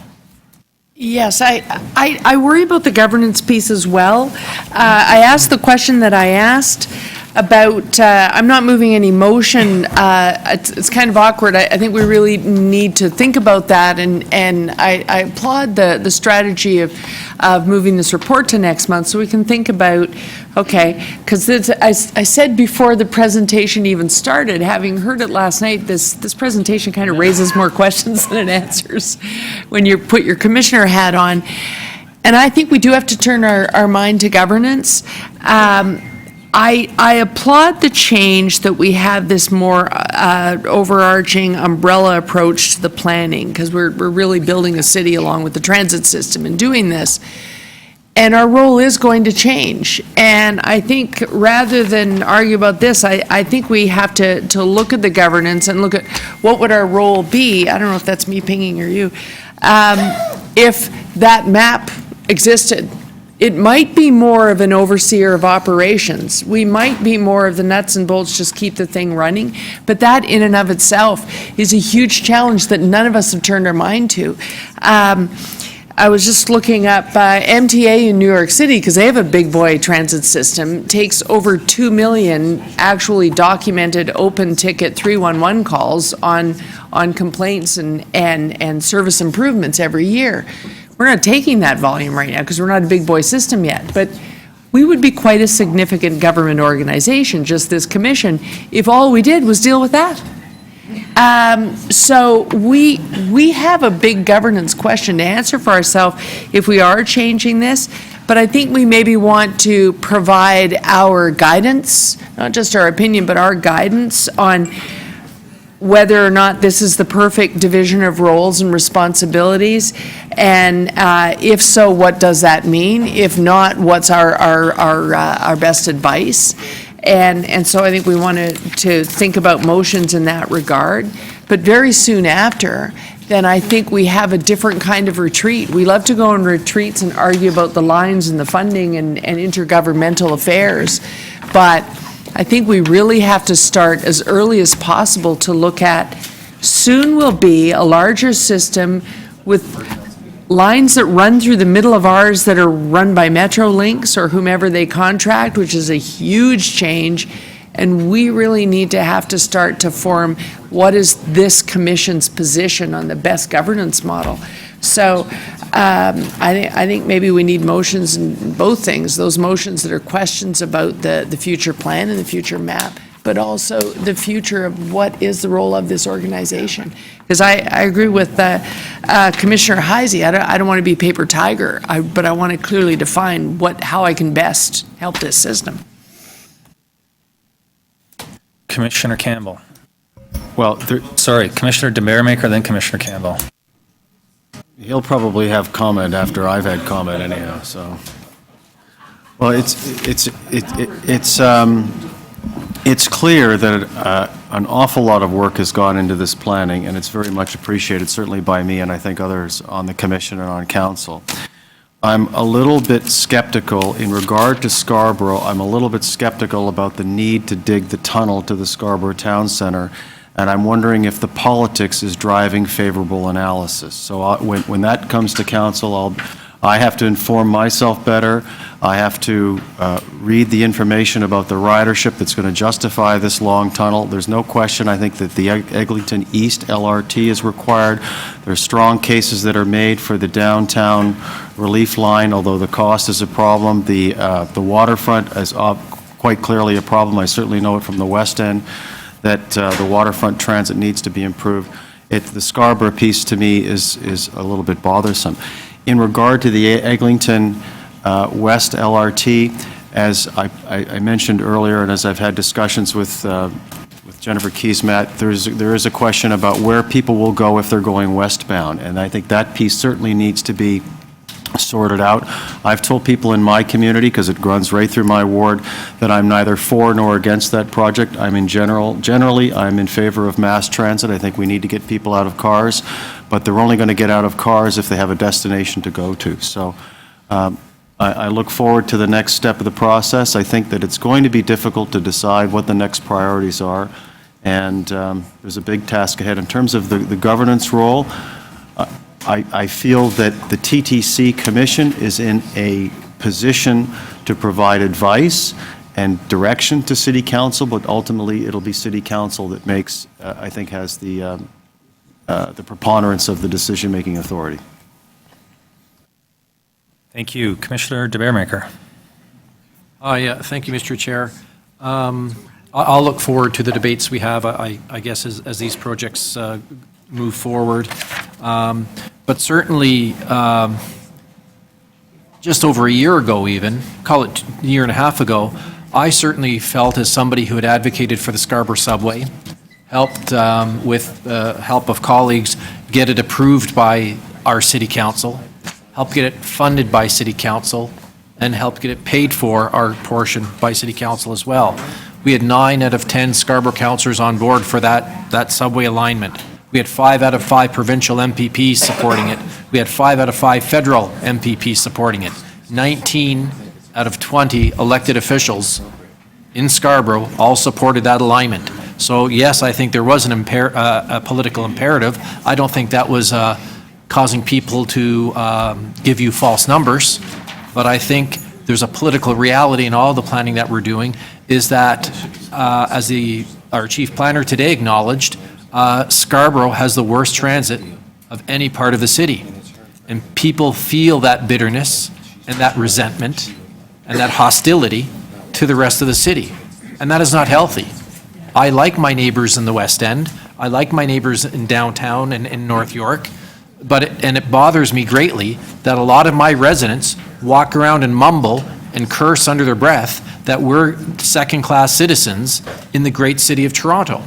Yes, I worry about the governance piece as well. I asked the question that I asked about, I'm not moving any motion. It's kind of awkward. I think we really need to think about that, and I applaud the strategy of moving this report to next month so we can think about, okay, because I said before the presentation even started, having heard it last night, this presentation kind of raises more questions than it answers when you put your commissioner hat on. And I think we do have to turn our mind to governance. I applaud the change that we have this more overarching umbrella approach to the planning, because we're really building a city along with the transit system in doing this. And our role is going to change. And I think rather than argue about this, I think we have to look at the governance and look at what would our role be. I don't know if that's me pinging or you. If that map existed, it might be more of an overseer of operations. We might be more of the nuts and bolts, just keep the thing running. But that in and of itself is a huge challenge that none of us have turned our mind to. I was just looking up MTA in New York City, because they have a big boy transit system, takes over 2 million actually documented open ticket 311 calls on complaints and service improvements every year. We're not taking that volume right now because we're not a big boy system yet, but we would be quite a significant government organization, just this commission, if all we did was deal with that. So we have a big governance question to answer for ourselves if we are changing this, but I think we maybe want to provide our guidance, not just our opinion, but our guidance on whether or not this is the perfect division of roles and responsibilities, and if so, what does that mean? If not, what's our best advice? And so I think we want to think about motions in that regard. But very soon after, then I think we have a different kind of retreat. We love to go on retreats and argue about the lines and the funding and intergovernmental affairs, but I think we really have to start as early as possible to look at, soon will be a larger system with lines that run through the middle of ours that are run by Metrolinx or whomever they contract, which is a huge change. And we really need to have to start to form what is this commission's position on the best governance model. So I think maybe we need motions in both things, those motions that are questions about the future plan and the future map, but also the future of what is the role of this organization. Because I agree with Commissioner Heisey, I don't want to be paper tiger, but I want to clearly define how I can best help this system. Commissioner Campbell. Well, Sorry, Commissioner DeMaremaker, then Commissioner Campbell. he'll probably have comment after I've had comment anyhow, so. Well, it's clear that an awful lot of work has gone into this planning, and it's very much appreciated, certainly by me and I think others on the commission and on council. I'm a little bit skeptical in regard to Scarborough. I'm a little bit skeptical about the need to dig the tunnel to the Scarborough Town Center and I'm wondering if the politics is driving favorable analysis. So when that comes to council, I have to inform myself better. I have to read the information about the ridership that's going to justify this long tunnel. There's no question, I think, that the Eglinton East LRT is required. There's strong cases that are made for the downtown relief line, although the cost is a problem. The waterfront is quite clearly a problem. I certainly know it from the West End, that the waterfront transit needs to be improved. The Scarborough piece, to me, is a little bit bothersome. In regard to the Eglinton West LRT, as I mentioned earlier, and as I've had discussions with Jennifer Keesmaat, there is a question about where people will go if they're going westbound, and I think that piece certainly needs to be sorted out. I've told people in my community, because it runs right through my ward, that I'm neither for nor against that project. Generally, I'm in favor of mass transit. I think we need to get people out of cars, but they're only going to get out of cars if they have a destination to go to. So I look forward to the next step of the process. I think that it's going to be difficult to decide what the next priorities are, and there's a big task ahead. In terms of the governance role, I feel that the TTC Commission is in a position to provide advice and direction to City Council, but ultimately it'll be City Council that makes, I think, has the preponderance of the decision-making authority. Thank you. Commissioner de Beermaker. Yeah, thank you, Mr. Chair. I'll look forward to the debates we have, I guess, as these projects move forward. But certainly, just over a year ago even, call it a year and a half ago, I certainly felt as somebody who had advocated for the Scarborough subway, helped with the help of colleagues get it approved by our City Council, helped get it funded by City Council, and helped get it paid for, our portion, by City Council as well. We had 9 out of 10 Scarborough councillors on board for that subway alignment. We had 5 out of 5 provincial MPPs supporting it. We had 5 out of 5 federal MPPs supporting it. 19 out of 20 elected officials in Scarborough all supported that alignment. So yes, I think there was a political imperative. I don't think that was causing people to give you false numbers, but I think there's a political reality in all the planning that we're doing, is that, as our chief planner today acknowledged, Scarborough has the worst transit of any part of the city. And people feel that bitterness and that resentment and that hostility to the rest of the city. And that is not healthy. I like my neighbors in the West End. I like my neighbors in downtown and in North York. And it bothers me greatly that a lot of my residents walk around and mumble and curse under their breath that we're second-class citizens in the great city of Toronto.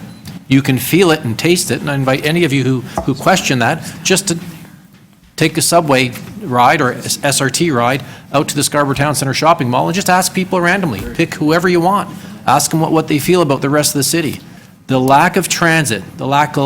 You can feel it and taste it, and I invite any of you who question that just to take a subway ride or SRT ride out to the Scarborough Town Centre shopping mall and just ask people randomly. Pick whoever you want. Ask them what they feel about the rest of the city. The lack of transit, a lack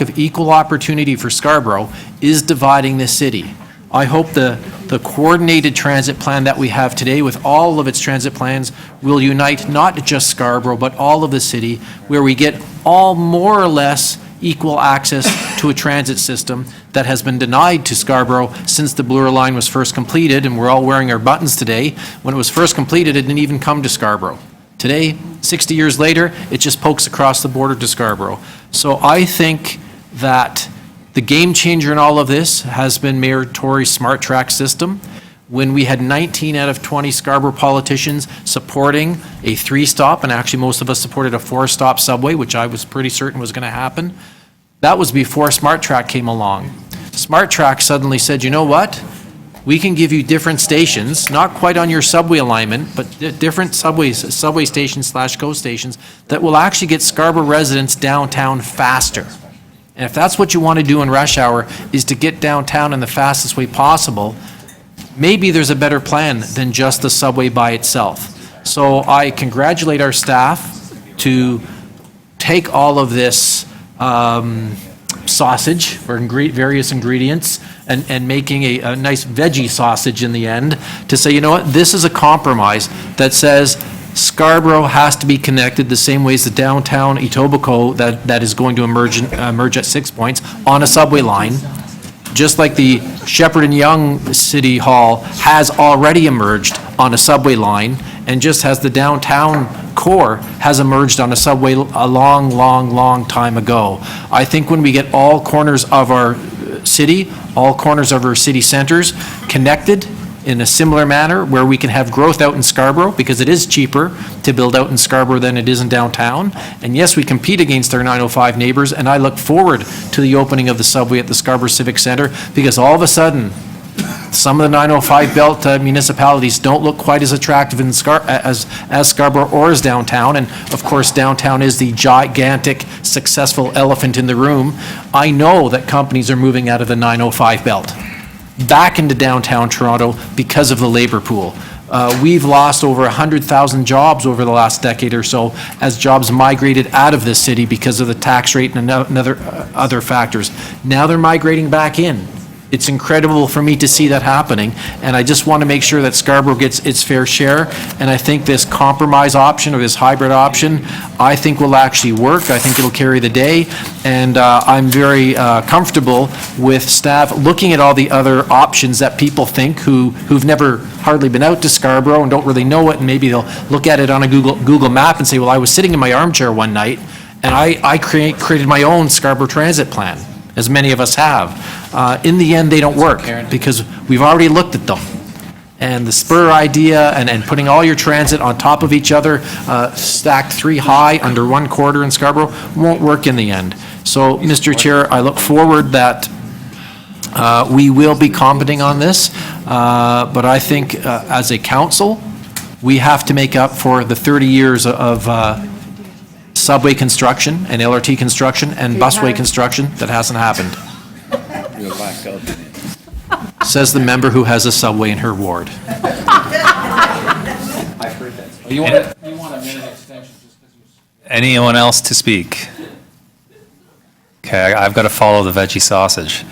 of equal opportunity for Scarborough is dividing this city. I hope the coordinated transit plan that we have today with all of its transit plans will unite not just Scarborough, but all of the city, where we get all more or less equal access to a transit system that has been denied to Scarborough since the Bloor line was first completed, and we're all wearing our buttons today. When it was first completed, it didn't even come to Scarborough. Today, 60 years later, it just pokes across the border to Scarborough. So I think that the game changer in all of this has been Mayor Tory's Smart Track system. When we had 19 out of 20 Scarborough politicians supporting a 3-stop, and actually most of us supported a 4-stop subway, which I was pretty certain was going to happen, that was before Smart Track came along. Smart Track suddenly said, you know what? We can give you different stations, not quite on your subway alignment, but different subway stations / GO stations that will actually get Scarborough residents downtown faster. And if that's what you want to do in rush hour, is to get downtown in the fastest way possible, maybe there's a better plan than just the subway by itself. So I congratulate our staff to take all of this sausage or various ingredients and making a nice veggie sausage in the end to say, you know what, this is a compromise that says Scarborough has to be connected the same way as the downtown Etobicoke that is going to emerge at 6 Points on a subway line. Just like the Shepherd and Young City Hall has already emerged on a subway line, and just as the downtown core has emerged on a subway a long, long, long time ago. I think when we get all corners of our city, all corners of our city centers connected in a similar manner, where we can have growth out in Scarborough, because it is cheaper to build out in Scarborough than it is in downtown. And yes, we compete against our 905 neighbors, and I look forward to the opening of the subway at the Scarborough Civic Center, because all of a sudden, some of the 905 belt municipalities don't look quite as attractive in as Scarborough or as downtown. And of course, downtown is the gigantic, successful elephant in the room. I know that companies are moving out of the 905 belt back into downtown Toronto because of the labor pool. We've lost over 100,000 jobs over the last decade or so as jobs migrated out of this city because of the tax rate and other factors. Now they're migrating back in. It's incredible for me to see that happening, and I just want to make sure that Scarborough gets its fair share. And I think this compromise option, or this hybrid option, I think will actually work. I think it'll carry the day, and I'm very comfortable with staff looking at all the other options that people think who've never hardly been out to Scarborough and don't really know it, and maybe they'll look at it on a Google map and say, well, I was sitting in my armchair one night and I created my own Scarborough transit plan, as many of us have. In the end, they don't work, because we've already looked at them. And the spur idea and putting all your transit on top of each other, stacked 3 high under 1 quarter in Scarborough, won't work in the end. So, Mr. Chair, I look forward that we will be commenting on this, but I think as a council, we have to make up for the 30 years of subway construction and LRT construction and busway construction that hasn't happened. Says the member who has a subway in her ward. You want a minute extension? Anyone else to speak? Okay, I've got to follow the veggie sausage.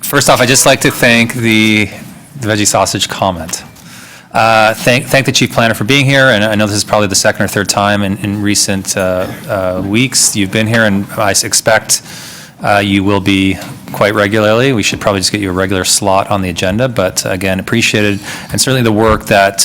First off, I'd just like to thank the veggie sausage comment. Thank the chief planner for being here, and I know this is probably the second or third time in recent weeks you've been here, and I expect you will be quite regularly. We should probably just get you a regular slot on the agenda, but again, appreciated, and certainly the work that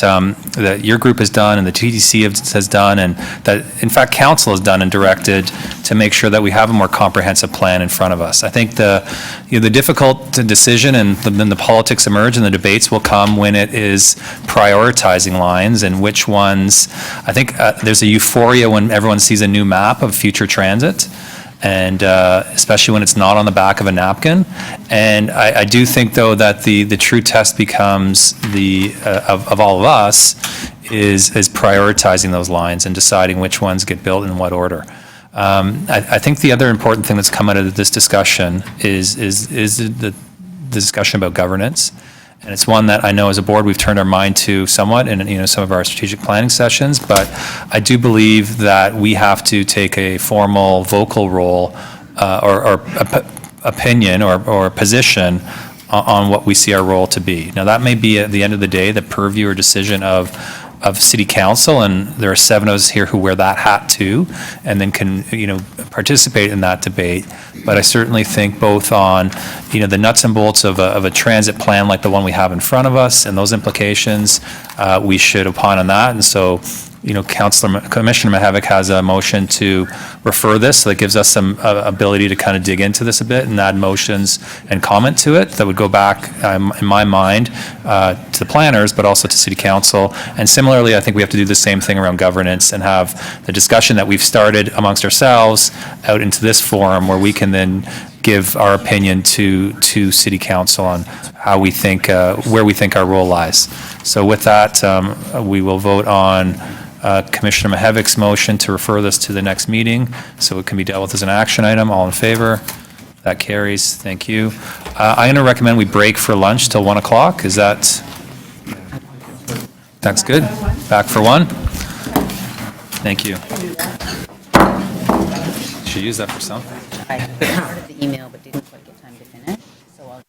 that your group has done and the TDC has done, and that, in fact, council has done and directed to make sure that we have a more comprehensive plan in front of us. I think the difficult decision and then the politics emerge and the debates will come when it is prioritizing lines and which ones. I think there's a euphoria when everyone sees a new map of future transit, and especially when it's not on the back of a napkin. And I do think, though, that the true test becomes of all of us is prioritizing those lines and deciding which ones get built in what order. I think the other important thing that's come out of this discussion is the discussion about governance. And it's one that I know as a board we've turned our mind to somewhat in some of our strategic planning sessions, but I do believe that we have to take a formal vocal role or opinion or position on what we see our role to be. Now, that may be at the end of the day the purview or decision of city council, and there are 7 of us here who wear that hat too, and then can participate in that debate. But I certainly think both on the nuts and bolts of a transit plan like the one we have in front of us and those implications, we should opine on that. And so Commissioner Mihevc has a motion to refer this, so that gives us some ability to kind of dig into this a bit and add motions and comment to it that would go back, in my mind, to the planners, but also to City Council. And similarly, I think we have to do the same thing around governance and have the discussion that we've started amongst ourselves out into this forum, where we can then give our opinion to City Council on how we think, where we think our role lies. So with that, we will vote on Commissioner Mihevc's motion to refer this to the next meeting so it can be dealt with as an action item. All in favor? That carries. Thank you. I'm going to recommend we break for lunch till 1 o'clock. Is that's good? Back for 1? Thank you. Should use that for something. I started the email but didn't quite get time to finish, so I'll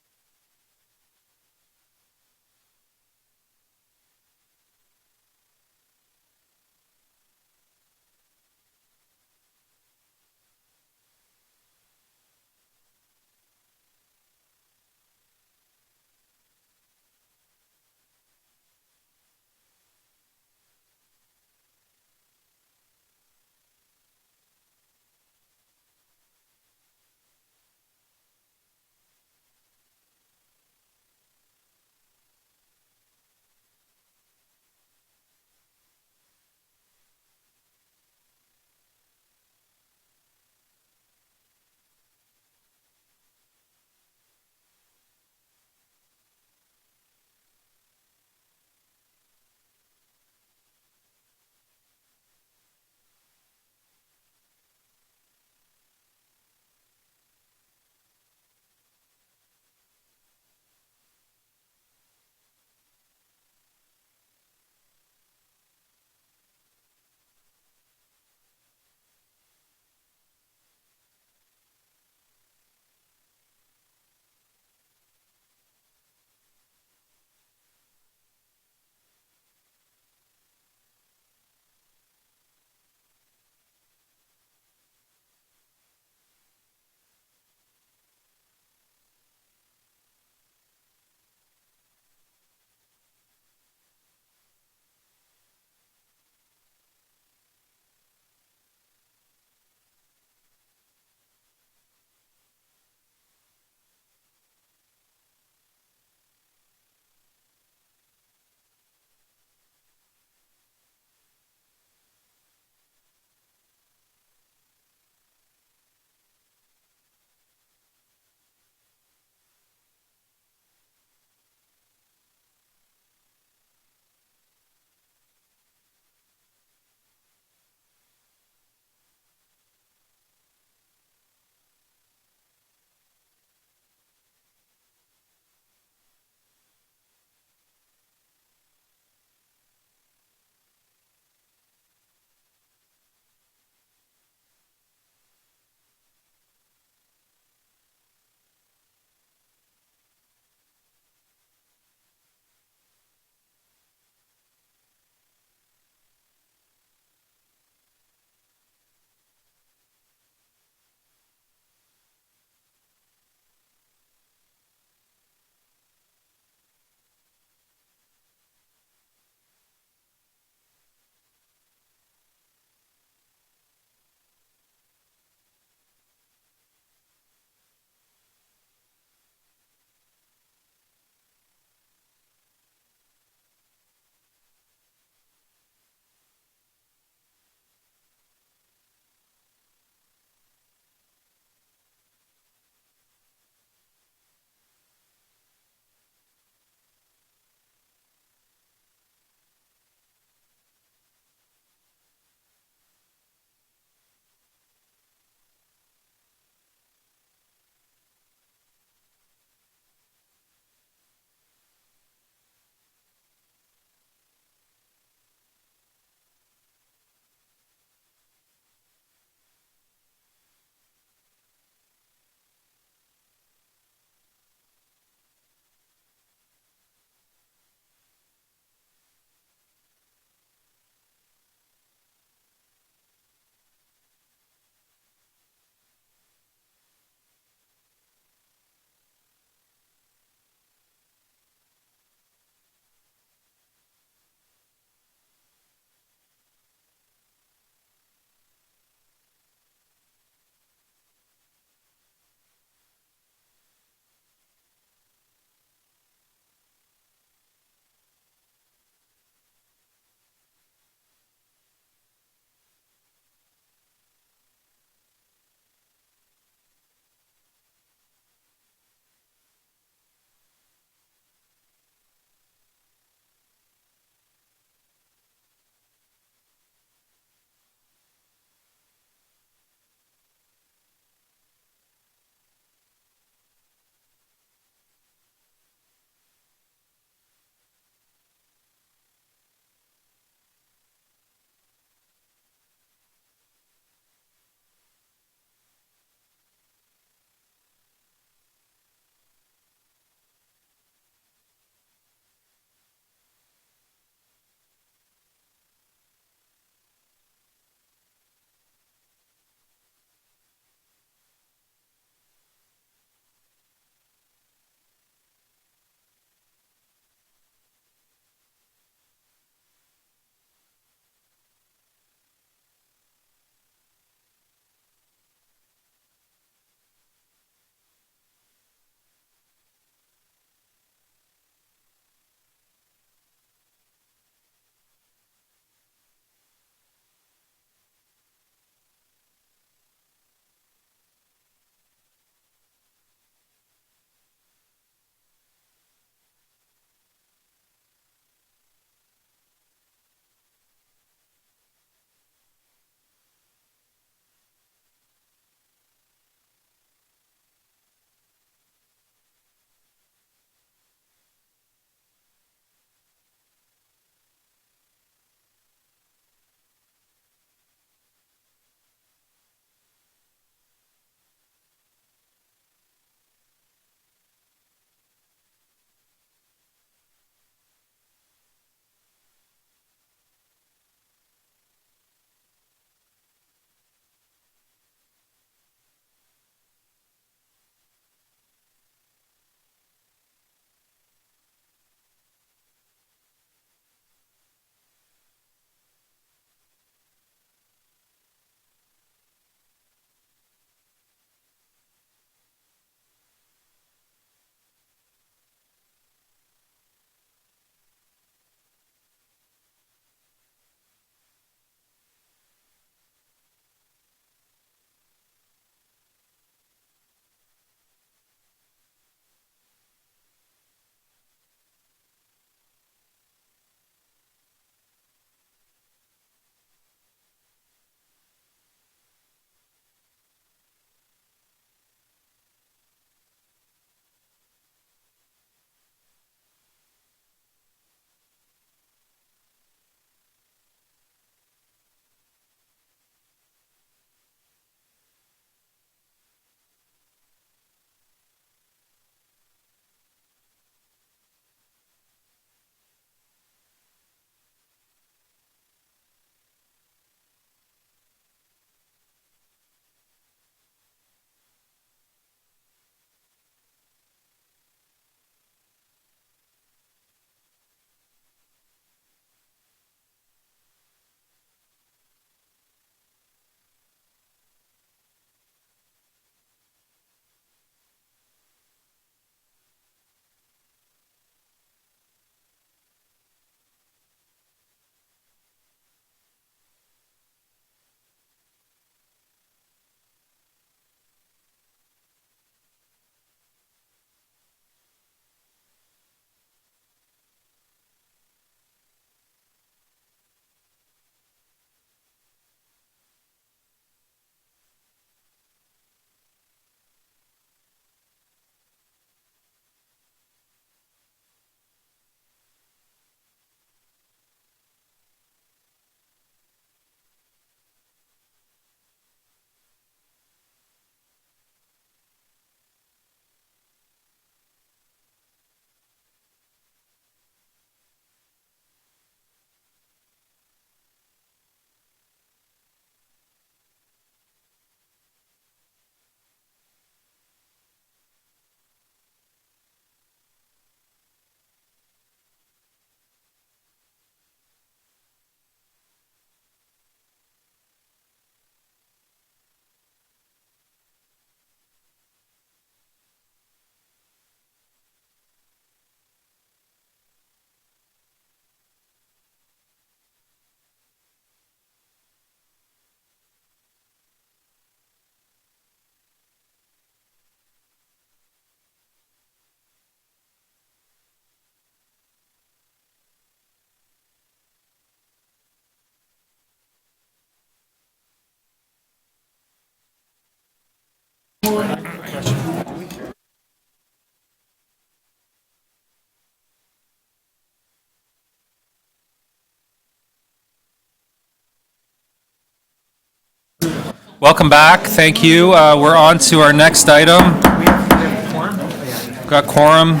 Welcome back. Thank you. We're on to our next item. We've got quorum.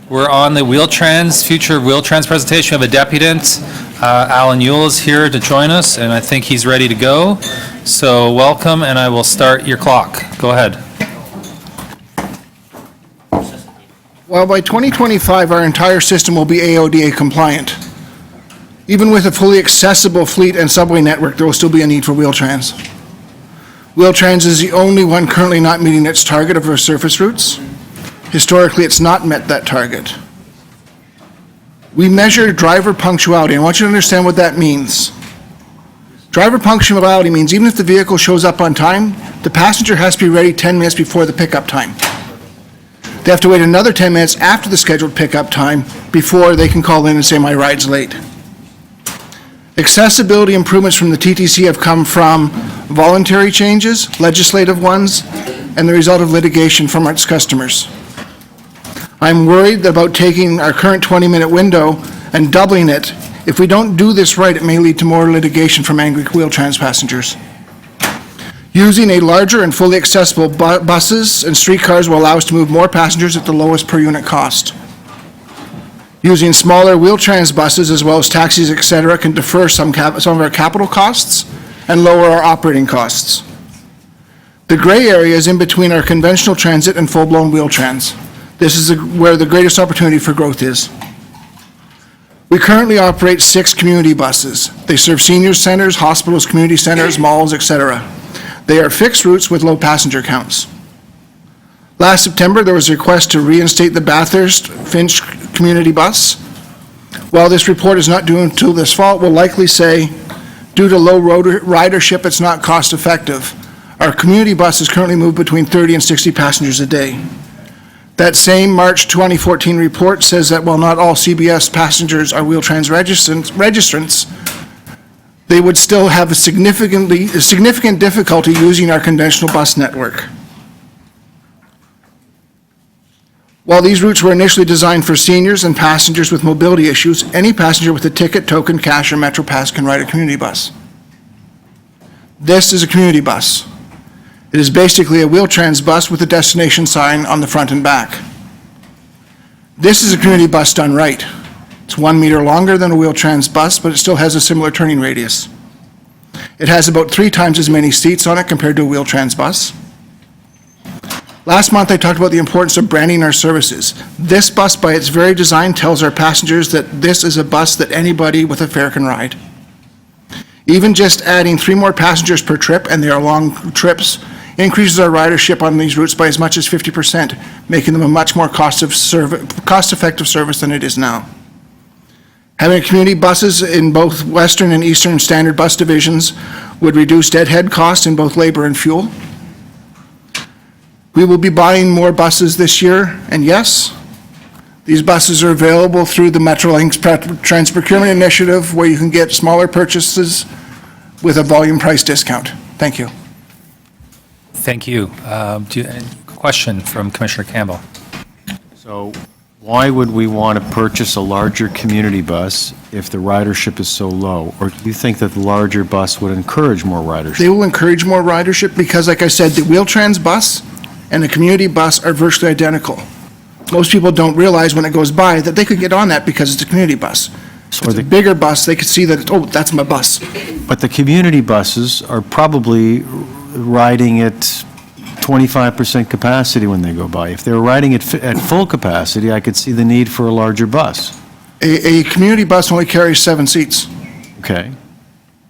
We're on the Wheel-Trans, future Wheel-Trans presentation. We have a deputant. Alan Yule is here to join us, and I think he's ready to go. So welcome, and I will start your clock. Go ahead. Well, by 2025, our entire system will be AODA compliant. Even with a fully accessible fleet and subway network, there will still be a need for Wheel-Trans. Wheel-Trans is the only one currently not meeting its target of our surface routes. Historically, it's not met that target. We measure driver punctuality. I want you to understand what that means. Driver punctuality means even if the vehicle shows up on time, the passenger has to be ready 10 minutes before the pickup time. They have to wait another 10 minutes after the scheduled pickup time before they can call in and say, my ride's late. Accessibility improvements from the TTC have come from voluntary changes, legislative ones, and the result of litigation from its customers. I'm worried about taking our current 20-minute window and doubling it. If we don't do this right, it may lead to more litigation from angry Wheel-Trans passengers. Using a larger and fully accessible buses and streetcars will allow us to move more passengers at the lowest per unit cost. Using smaller Wheel-Trans buses as well as taxis, etc., can defer some of our capital costs and lower our operating costs. The gray area is in between our conventional transit and full-blown Wheel-Trans. This is where the greatest opportunity for growth is. We currently operate 6 community buses. They serve senior centers, hospitals, community centers, malls, etc. They are fixed routes with low passenger counts. Last September, there was a request to reinstate the Bathurst-Finch community bus. While this report is not due until this fall, it will likely say, due to low ridership, it's not cost-effective. Our community buses currently move between 30 and 60 passengers a day. That same March 2014 report says that while not all CBS passengers are Wheel-Trans registrants, they would still have a significant difficulty using our conventional bus network. While these routes were initially designed for seniors and passengers with mobility issues, any passenger with a ticket, token, cash, or MetroPass can ride a community bus. This is a community bus. It is basically a Wheel-Trans bus with a destination sign on the front and back. This is a community bus done right. It's 1 meter longer than a Wheel-Trans bus, but it still has a similar turning radius. It has about 3 times as many seats on it compared to a Wheel-Trans bus. Last month, I talked about the importance of branding our services. This bus, by its very design, tells our passengers that this is a bus that anybody with a fare can ride. Even just adding 3 more passengers per trip, and they are long trips, increases our ridership on these routes by as much as 50%, making them a much more cost-effective service than it is now. Having community buses in both Western and Eastern Standard Bus divisions would reduce deadhead costs in both labor and fuel. We will be buying more buses this year, and yes, these buses are available through the Metrolinx Trans Procurement Initiative, where you can get smaller purchases with a volume price discount. Thank you. Thank you. Any question from Commissioner Campbell? So why would we want to purchase a larger community bus if the ridership is so low? Or do you think that the larger bus would encourage more ridership? They will encourage more ridership because, like I said, the Wheel-Trans bus and the community bus are virtually identical. Most people don't realize when it goes by that they could get on that because it's a community bus. So it's a bigger bus, they could see that, oh, that's my bus. But the community buses are probably riding at 25% capacity when they go by. If they were riding at full capacity, I could see the need for a larger bus. A community bus only carries 7 seats. Okay.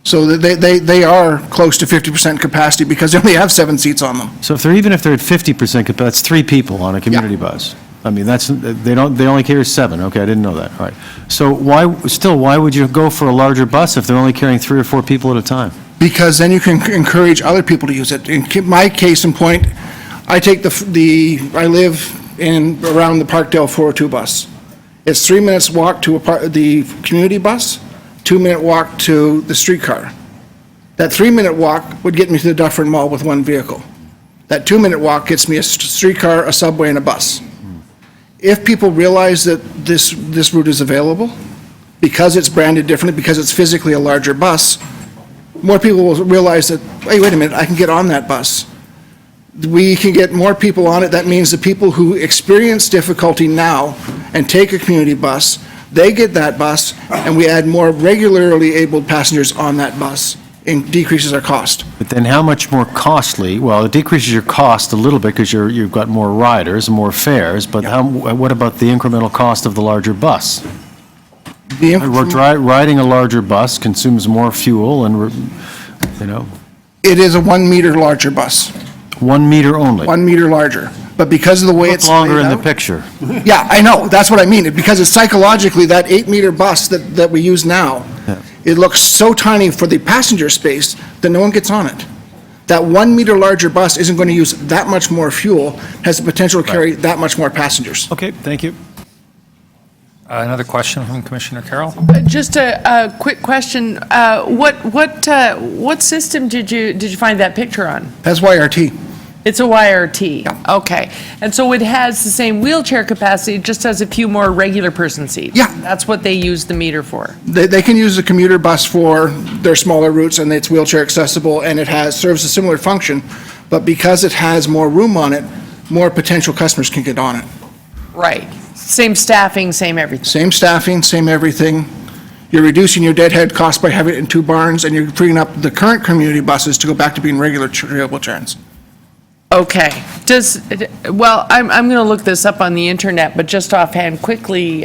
So they are close to 50% capacity because they only have 7 seats on them. So even if they're at 50% capacity, that's 3 people on a community bus. I mean, they only carry 7. Okay, I didn't know that. All right. So why would you go for a larger bus if they're only carrying 3 or 4 people at a time? Because then you can encourage other people to use it. In my case in point, I take I live around the Parkdale 402 bus. It's 3 minutes walk to the community bus, 2-minute walk to the streetcar. That 3-minute walk would get me to the Dufferin Mall with 1 vehicle. That 2-minute walk gets me a streetcar, a subway, and a bus. If people realize that this route is available, because it's branded differently, because it's physically a larger bus, more people will realize that, hey, wait a minute, I can get on that bus. We can get more people on it. That means the people who experience difficulty now and take a community bus, they get that bus, and we add more regularly abled passengers on that bus, and decreases our cost. But then how much more costly, well, it decreases your cost a little bit because you've got more riders, more fares, but what about the incremental cost of the larger bus? Riding a larger bus consumes more fuel and, you know. It is a 1 meter larger bus. 1 meter only? 1 meter larger. But because of the way it's longer laid in the out- picture. Yeah, I know, that's what I mean. Because it's psychologically, that 8 meter bus that we use now, it looks so tiny for the passenger space that no one gets on it. That 1 meter larger bus isn't going to use that much more fuel, has the potential to carry that much more passengers. Okay, thank you. Another question from Commissioner Carroll? Just a quick question. What system did you find that picture on? That's YRT. It's a YRT? Okay. And so it has the same wheelchair capacity, just has a few more regular person seats? Yeah. That's what they use the meter for? They can use the commuter bus for their smaller routes, and it's wheelchair accessible, and it serves a similar function, but because it has more room on it, more potential customers can get on it. Right. Same staffing, same everything? Same staffing, same everything. You're reducing your deadhead cost by having it in 2 barns, and you're freeing up the current community buses to go back to being regular trailable trains. Okay. Well, I'm going to look this up on the internet, but just offhand quickly,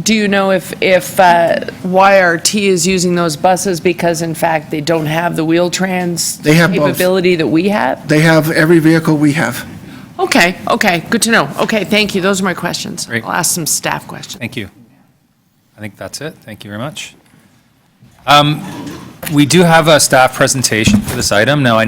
do you know if YRT is using those buses because, in fact, they don't have the wheel-trans They have both. capability that we have? They have every vehicle we have. Okay, good to know. Okay, thank you. Those are my questions. Great. I'll ask some staff questions. Thank you. I think that's it. Thank you very much. We do have a staff presentation for this item. Now, I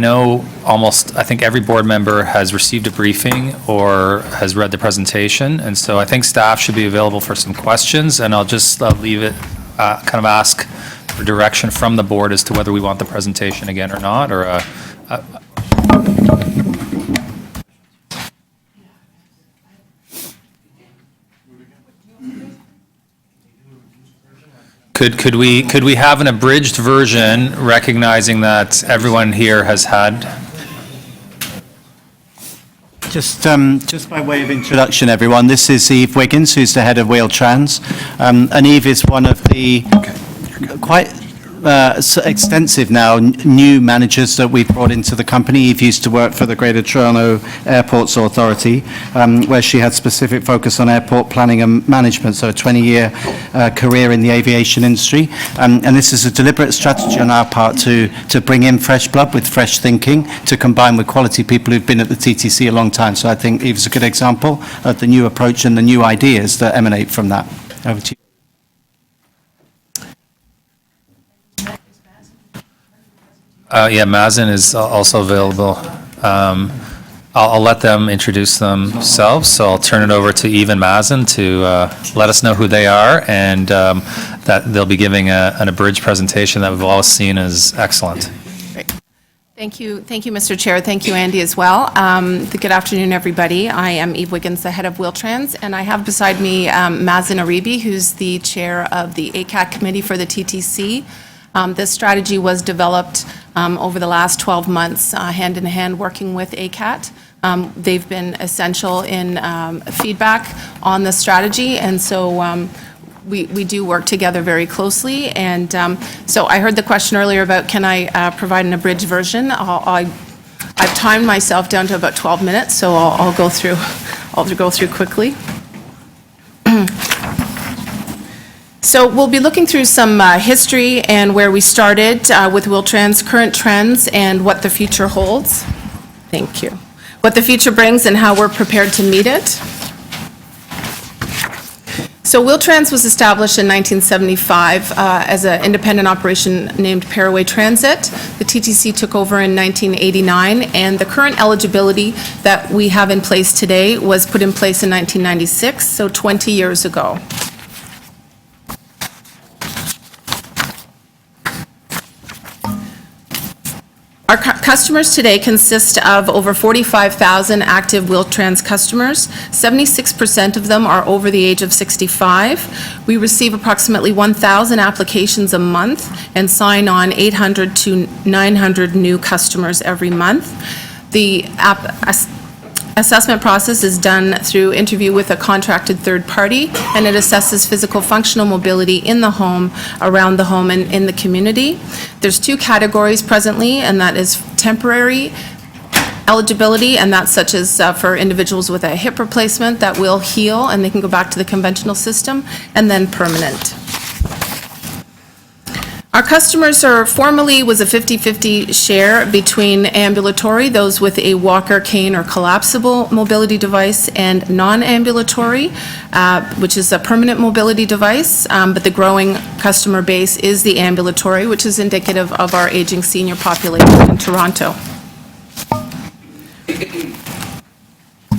think every board member has received a briefing or has read the presentation, and so I think staff should be available for some questions, and I'll just leave it, kind of ask for direction from the board as to whether we want the presentation again or not, or Could we have an abridged version, recognizing that everyone here has had? Just by way of introduction, everyone, this is Eve Wiggins, who's the head of Wheel-Trans. And Eve is one of the quite extensive now new managers that we've brought into the company. Eve used to work for the Greater Toronto Airports Authority, where she had specific focus on airport planning and management, so a 20-year career in the aviation industry. And this is a deliberate strategy on our part to bring in fresh blood with fresh thinking, to combine with quality people who've been at the TTC a long time. So I think Eve's a good example of the new approach and the new ideas that emanate from that. Over to you. Yeah, Mazen is also available. I'll let them introduce themselves, so I'll turn it over to Eve and Mazen to let us know who they are, and that they'll be giving an abridged presentation that we've all seen as excellent. Thank you, Mr. Chair. Thank you, Andy, as well. Good afternoon, everybody. I am Eve Wiggins, the head of Wheel-Trans, and I have beside me Mazen Aribi, who's the chair of the ACAT committee for the TTC. This strategy was developed over the last 12 months, hand in hand, working with ACAT. They've been essential in feedback on the strategy, and so we do work together very closely. And so I heard the question earlier about can I provide an abridged version. I've timed myself down to about 12 minutes, so I'll go through quickly. So we'll be looking through some history and where we started with Wheel-Trans, current trends, and what the future holds. Thank you. What the future brings and how we're prepared to meet it. So Wheel-Trans was established in 1975 as an independent operation named Paraway Transit. The TTC took over in 1989, and the current eligibility that we have in place today was put in place in 1996, so 20 years ago. Our customers today consist of over 45,000 active Wheel-Trans customers. 76% of them are over the age of 65. We receive approximately 1,000 applications a month and sign on 800 to 900 new customers every month. The assessment process is done through interview with a contracted third party, and it assesses physical functional mobility in the home, around the home, and in the community. There's two categories presently, and that is temporary eligibility, and that's such as for individuals with a hip replacement that will heal and they can go back to the conventional system, and then permanent. Our customers formerly was a 50-50 share between ambulatory, those with a walker, cane, or collapsible mobility device, and non-ambulatory, which is a permanent mobility device, but the growing customer base is the ambulatory, which is indicative of our aging senior population in Toronto.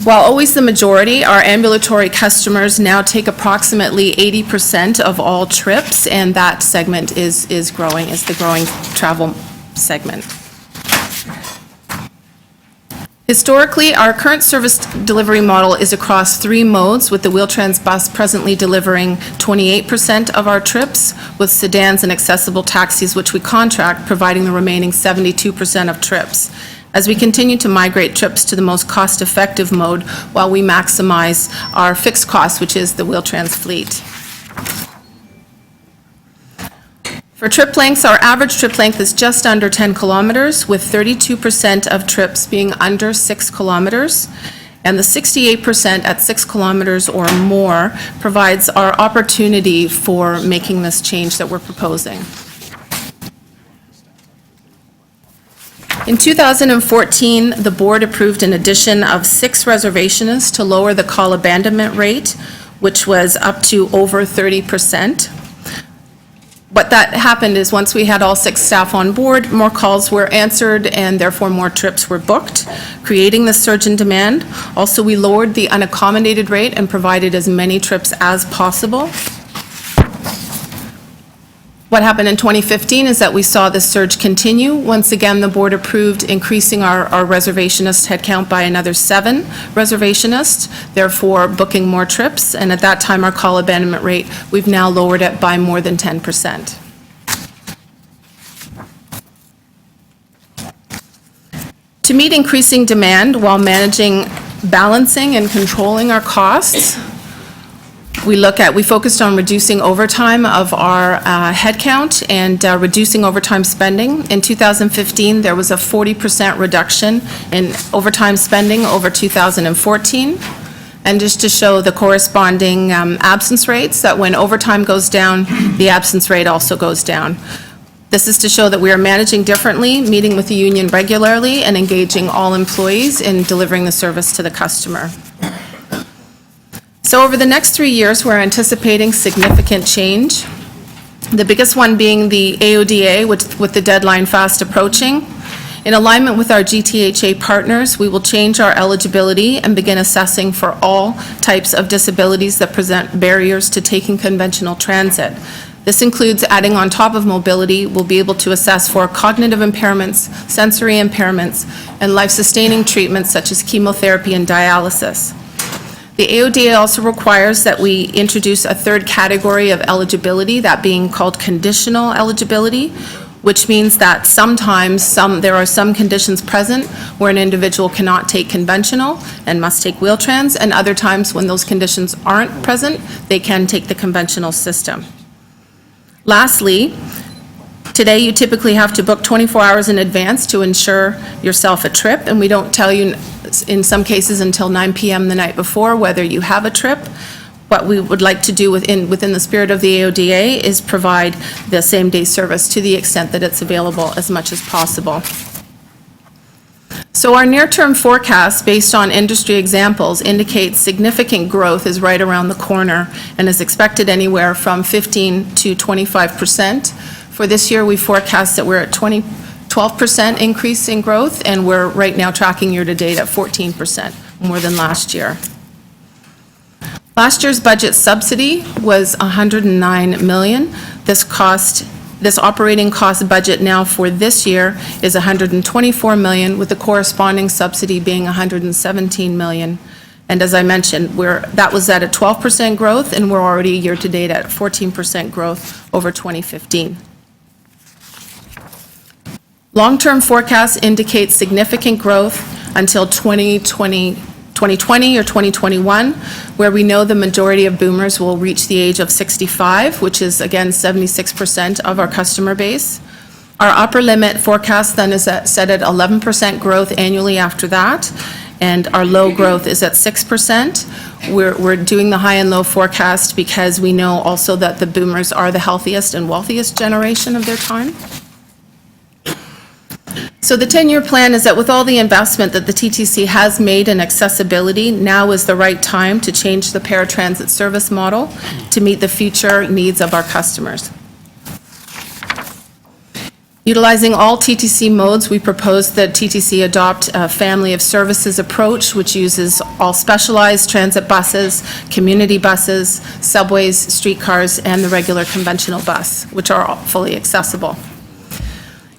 While always the majority, our ambulatory customers now take approximately 80% of all trips, and that segment is growing, is the growing travel segment. Historically, our current service delivery model is across three modes, with the Wheel-Trans bus presently delivering 28% of our trips, with sedans and accessible taxis, which we contract, providing the remaining 72% of trips. As we continue to migrate trips to the most cost-effective mode while we maximize our fixed cost, which is the Wheel-Trans fleet. For trip lengths, our average trip length is just under 10 kilometers, with 32% of trips being under 6 kilometers, and the 68% at 6 kilometers or more provides our opportunity for making this change that we're proposing. In 2014, the board approved an addition of 6 reservationists to lower the call abandonment rate, which was up to over 30%. What that happened is once we had all 6 staff on board, more calls were answered and therefore more trips were booked, creating the surge in demand. Also, we lowered the unaccommodated rate and provided as many trips as possible. What happened in 2015 is that we saw this surge continue. Once again, the board approved increasing our reservationist headcount by another 7 reservationists, therefore booking more trips. And at that time, our call abandonment rate, we've now lowered it by more than 10%. To meet increasing demand while balancing and controlling our costs, we focused on reducing overtime of our headcount and reducing overtime spending. In 2015, there was a 40% reduction in overtime spending over 2014. And just to show the corresponding absence rates, that when overtime goes down, the absence rate also goes down. This is to show that we are managing differently, meeting with the union regularly, and engaging all employees in delivering the service to the customer. So over the next 3 years, we're anticipating significant change. The biggest one being the AODA, with the deadline fast approaching. In alignment with our GTHA partners, we will change our eligibility and begin assessing for all types of disabilities that present barriers to taking conventional transit. This includes adding on top of mobility, we'll be able to assess for cognitive impairments, sensory impairments, and life-sustaining treatments such as chemotherapy and dialysis. The AODA also requires that we introduce a third category of eligibility, that being called conditional eligibility, which means that sometimes there are some conditions present where an individual cannot take conventional and must take Wheel-Trans, and other times when those conditions aren't present, they can take the conventional system. Lastly, today you typically have to book 24 hours in advance to ensure yourself a trip, and we don't tell you in some cases until 9 p.m. the night before whether you have a trip. What we would like to do within the spirit of the AODA is provide the same-day service to the extent that it's available as much as possible. So our near-term forecast, based on industry examples, indicates significant growth is right around the corner and is expected anywhere from 15 to 25%. For this year, we forecast that we're at 12% increase in growth, and we're right now tracking year-to-date at 14%, more than last year. Last year's budget subsidy was $109 million. This cost This operating cost budget now for this year is $124 million, with the corresponding subsidy being $117 million. And as I mentioned, that was at a 12% growth, and we're already year-to-date at 14% growth over 2015. Long-term forecasts indicate significant growth until 2020 or 2021, where we know the majority of boomers will reach the age of 65, which is, again, 76% of our customer base. Our upper limit forecast then is set at 11% growth annually after that, and our low growth is at 6%. We're doing the high and low forecast because we know also that the boomers are the healthiest and wealthiest generation of their time. So the 10-year plan is that with all the investment that the TTC has made in accessibility, now is the right time to change the paratransit service model to meet the future needs of our customers. Utilizing all TTC modes, we propose that TTC adopt a family of services approach, which uses all specialized transit buses, community buses, subways, streetcars, and the regular conventional bus, which are all fully accessible.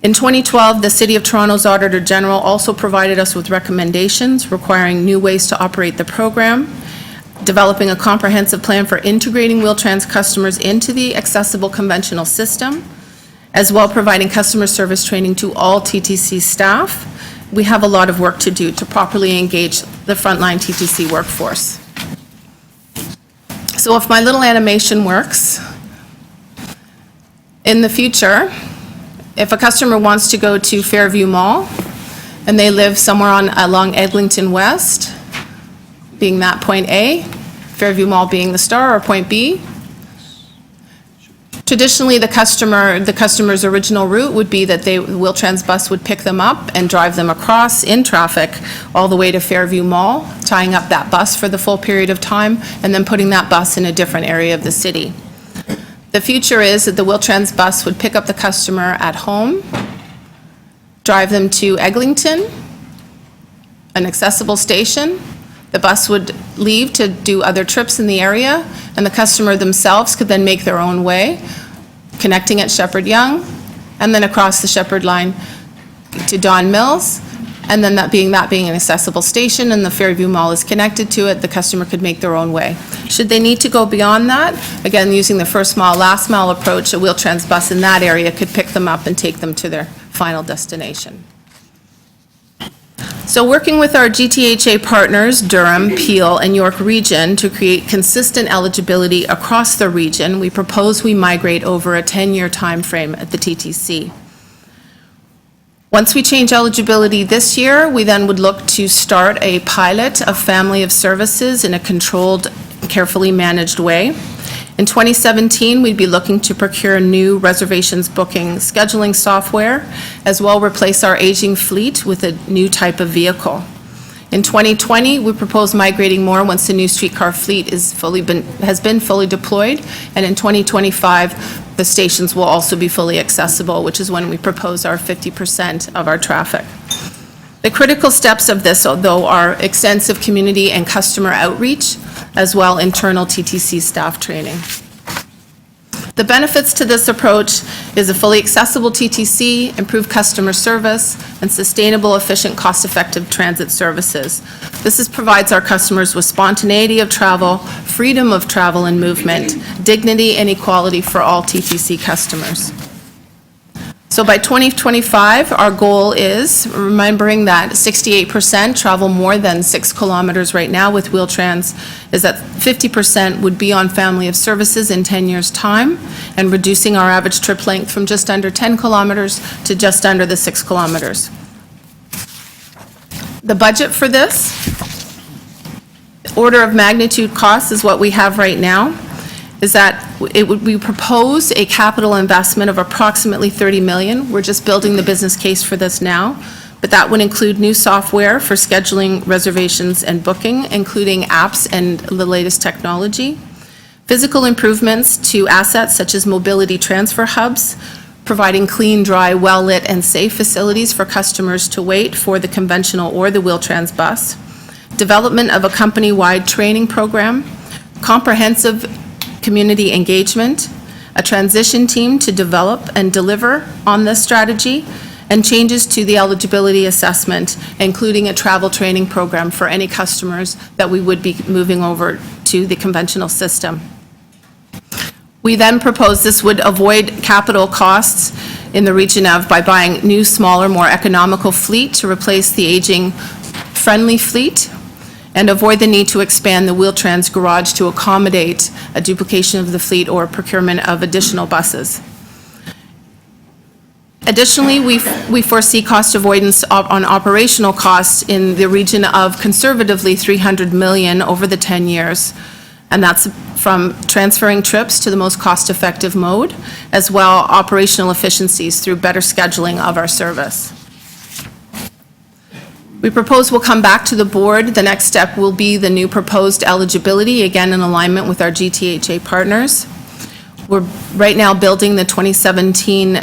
In 2012, the City of Toronto's Auditor General also provided us with recommendations requiring new ways to operate the program, developing a comprehensive plan for integrating Wheel-Trans customers into the accessible conventional system, as well providing customer service training to all TTC staff. We have a lot of work to do to properly engage the frontline TTC workforce. So if my little animation works, in the future, if a customer wants to go to Fairview Mall and they live somewhere along Eglinton West, being that point A, Fairview Mall being the star, or point B, traditionally the customer's original route would be that the Wheel-Trans bus would pick them up and drive them across in traffic all the way to Fairview Mall, tying up that bus for the full period of time, and then putting that bus in a different area of the city. The future is that the Wheel-Trans bus would pick up the customer at home, drive them to Eglinton, an accessible station. The bus would leave to do other trips in the area, and the customer themselves could then make their own way, connecting at Shepherd Yonge, and then across the Shepherd line to Don Mills, and then that being an accessible station and the Fairview Mall is connected to it, the customer could make their own way. Should they need to go beyond that, again, using the first mile, last mile approach, a Wheel-Trans bus in that area could pick them up and take them to their final destination. So working with our GTHA partners, Durham, Peel, and York Region, to create consistent eligibility across the region, we propose we migrate over a 10-year timeframe at the TTC. Once we change eligibility this year, we then would look to start a pilot of family of services in a controlled, carefully managed way. In 2017, we'd be looking to procure new reservations booking scheduling software, as well replace our aging fleet with a new type of vehicle. In 2020, we propose migrating more once the new streetcar fleet has been fully deployed, and in 2025, the stations will also be fully accessible, which is when we propose our 50% of our traffic. The critical steps of this, though, are extensive community and customer outreach, as well internal TTC staff training. The benefits to this approach is a fully accessible TTC, improved customer service, and sustainable, efficient, cost-effective transit services. This provides our customers with spontaneity of travel, freedom of travel and movement, dignity and equality for all TTC customers. So by 2025, our goal is, remembering that 68% travel more than 6 kilometers right now with Wheel-Trans, is that 50% would be on family of services in 10 years' time, and reducing our average trip length from just under 10 kilometers to just under the 6 kilometers. The budget for this, order of magnitude cost is what we have right now, is that we propose a capital investment of approximately $30 million. We're just building the business case for this now, but that would include new software for scheduling reservations and booking, including apps and the latest technology, physical improvements to assets such as mobility transfer hubs, providing clean, dry, well-lit, and safe facilities for customers to wait for the conventional or the Wheel-Trans bus, development of a company-wide training program, comprehensive community engagement, a transition team to develop and deliver on this strategy, and changes to the eligibility assessment, including a travel training program for any customers that we would be moving over to the conventional system. We then propose this would avoid capital costs in the region of by buying new, smaller, more economical fleet to replace the aging Friendly fleet, and avoid the need to expand the Wheel-Trans garage to accommodate a duplication of the fleet or procurement of additional buses. Additionally, we foresee cost avoidance on operational costs in the region of conservatively $300 million over the 10 years. And that's from transferring trips to the most cost-effective mode, as well operational efficiencies through better scheduling of our service. We propose we'll come back to the board. The next step will be the new proposed eligibility, again in alignment with our GTHA partners. We're right now building the 2017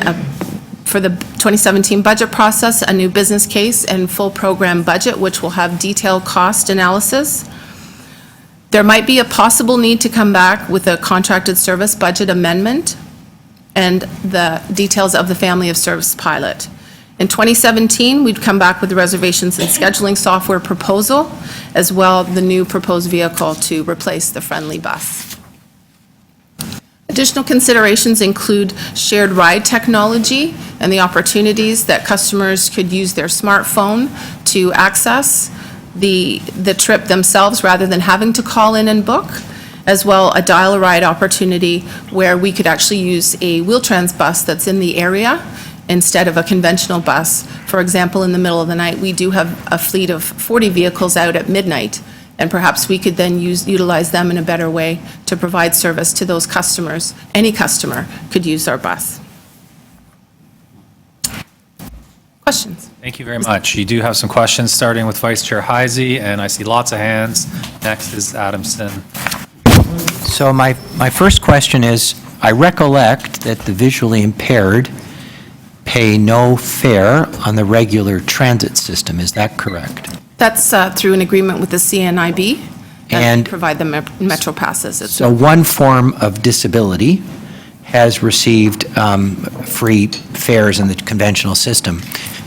for the 2017 budget process, a new business case and full program budget, which will have detailed cost analysis. There might be a possible need to come back with a contracted service budget amendment and the details of the family of service pilot. In 2017, we'd come back with the reservations and scheduling software proposal, as well the new proposed vehicle to replace the Friendly bus. Additional considerations include shared ride technology and the opportunities that customers could use their smartphone to access the trip themselves rather than having to call in and book, as well a dial-a-ride opportunity where we could actually use a Wheel-Trans bus that's in the area instead of a conventional bus. For example, in the middle of the night, we do have a fleet of 40 vehicles out at midnight, and perhaps we could then utilize them in a better way to provide service to those customers. Any customer could use our bus. Questions? Thank you very much. You do have some questions, starting with Vice Chair Heisey, and I see lots of hands. Next is Adamson. So my first question is, I recollect that the visually impaired pay no fare on the regular transit system. Is that correct? That's through an agreement with the CNIB, And they provide the Metro passes. so one form of disability has received free fares in the conventional system.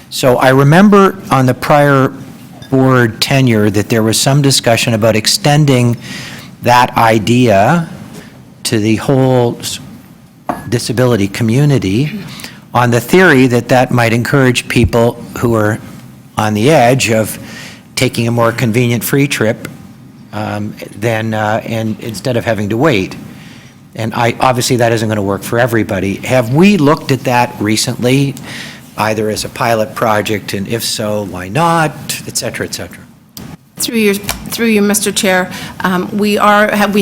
So I remember on the prior board tenure that there was some discussion about extending that idea to the whole disability community on the theory that that might encourage people who are on the edge of taking a more convenient free trip and instead of having to wait. And obviously that isn't going to work for everybody. Have we looked at that recently, either as a pilot project, and if so, why not, et cetera, et cetera? Through you, Mr. Chair, we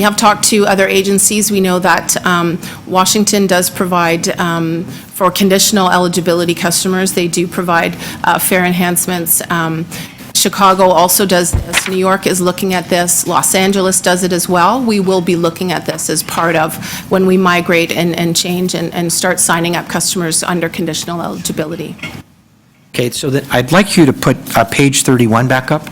have talked to other agencies. We know that Washington does provide for conditional eligibility customers. They do provide fare enhancements. Chicago also does this. New York is looking at this. Los Angeles does it as well. We will be looking at this as part of when we migrate and change and start signing up customers under conditional eligibility. Okay, so I'd like you to put page 31 back up.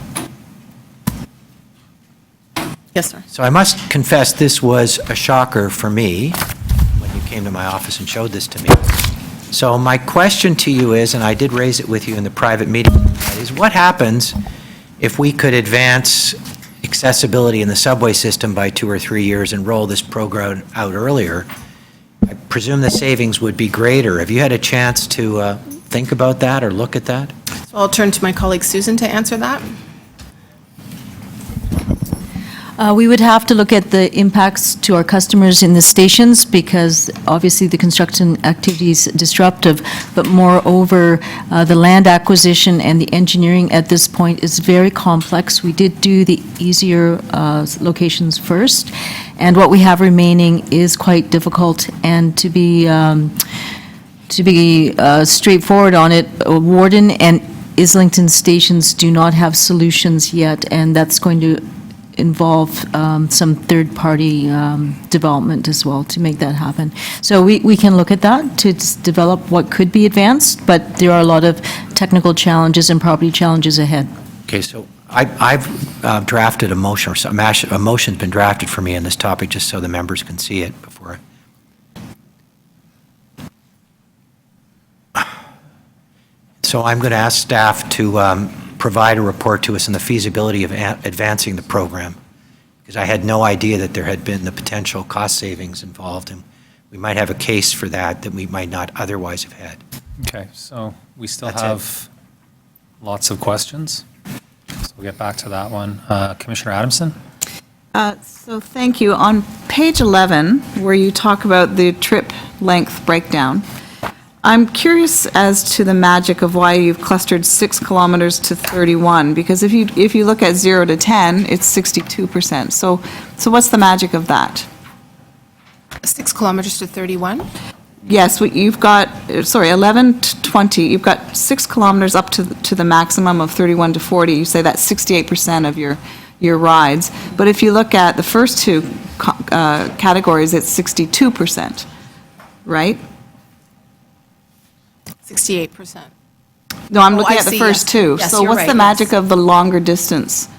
Yes, sir. So I must confess, this was a shocker for me when you came to my office and showed this to me. So my question to you is, and I did raise it with you in the private meeting, is what happens if we could advance accessibility in the subway system by 2 or 3 years and roll this program out earlier? I presume the savings would be greater. Have you had a chance to think about that or look at that? So I'll turn to my colleague Susan to answer that. We would have to look at the impacts to our customers in the stations, because obviously the construction activity is disruptive, but moreover, the land acquisition and the engineering at this point is very complex. We did do the easier locations first, and what we have remaining is quite difficult. And to be straightforward on it, Warden and Islington stations do not have solutions yet, and that's going to involve some third-party development as well to make that happen. So we can look at that to develop what could be advanced, but there are a lot of technical challenges and property challenges ahead. Okay, so I've drafted a motion, or a motion's been drafted for me on this topic, just so the members can see it before. So I'm going to ask staff to provide a report to us on the feasibility of advancing the program, because I had no idea that there had been the potential cost savings involved, and we might have a case for that we might not otherwise have had. Okay, so we still That's have lots of questions. So we'll get back to that one. Commissioner Adamson? So thank you. On page 11, where you talk about the trip length breakdown, I'm curious as to the magic of why you've clustered 6 kilometers to 31, because if you look at 0 to 10, it's 62%. So what's the magic of that? 6 kilometers to 31? Yes, you've got, 11 to 20, you've got 6 kilometers up to the maximum of 31 to 40. You say that's 68% of your rides. But if you look at the first two categories, it's 62%, right? 68%. No, I'm Oh, looking I at the see, first yes. two. Yes, So you're what's right, the yes. magic of the longer distance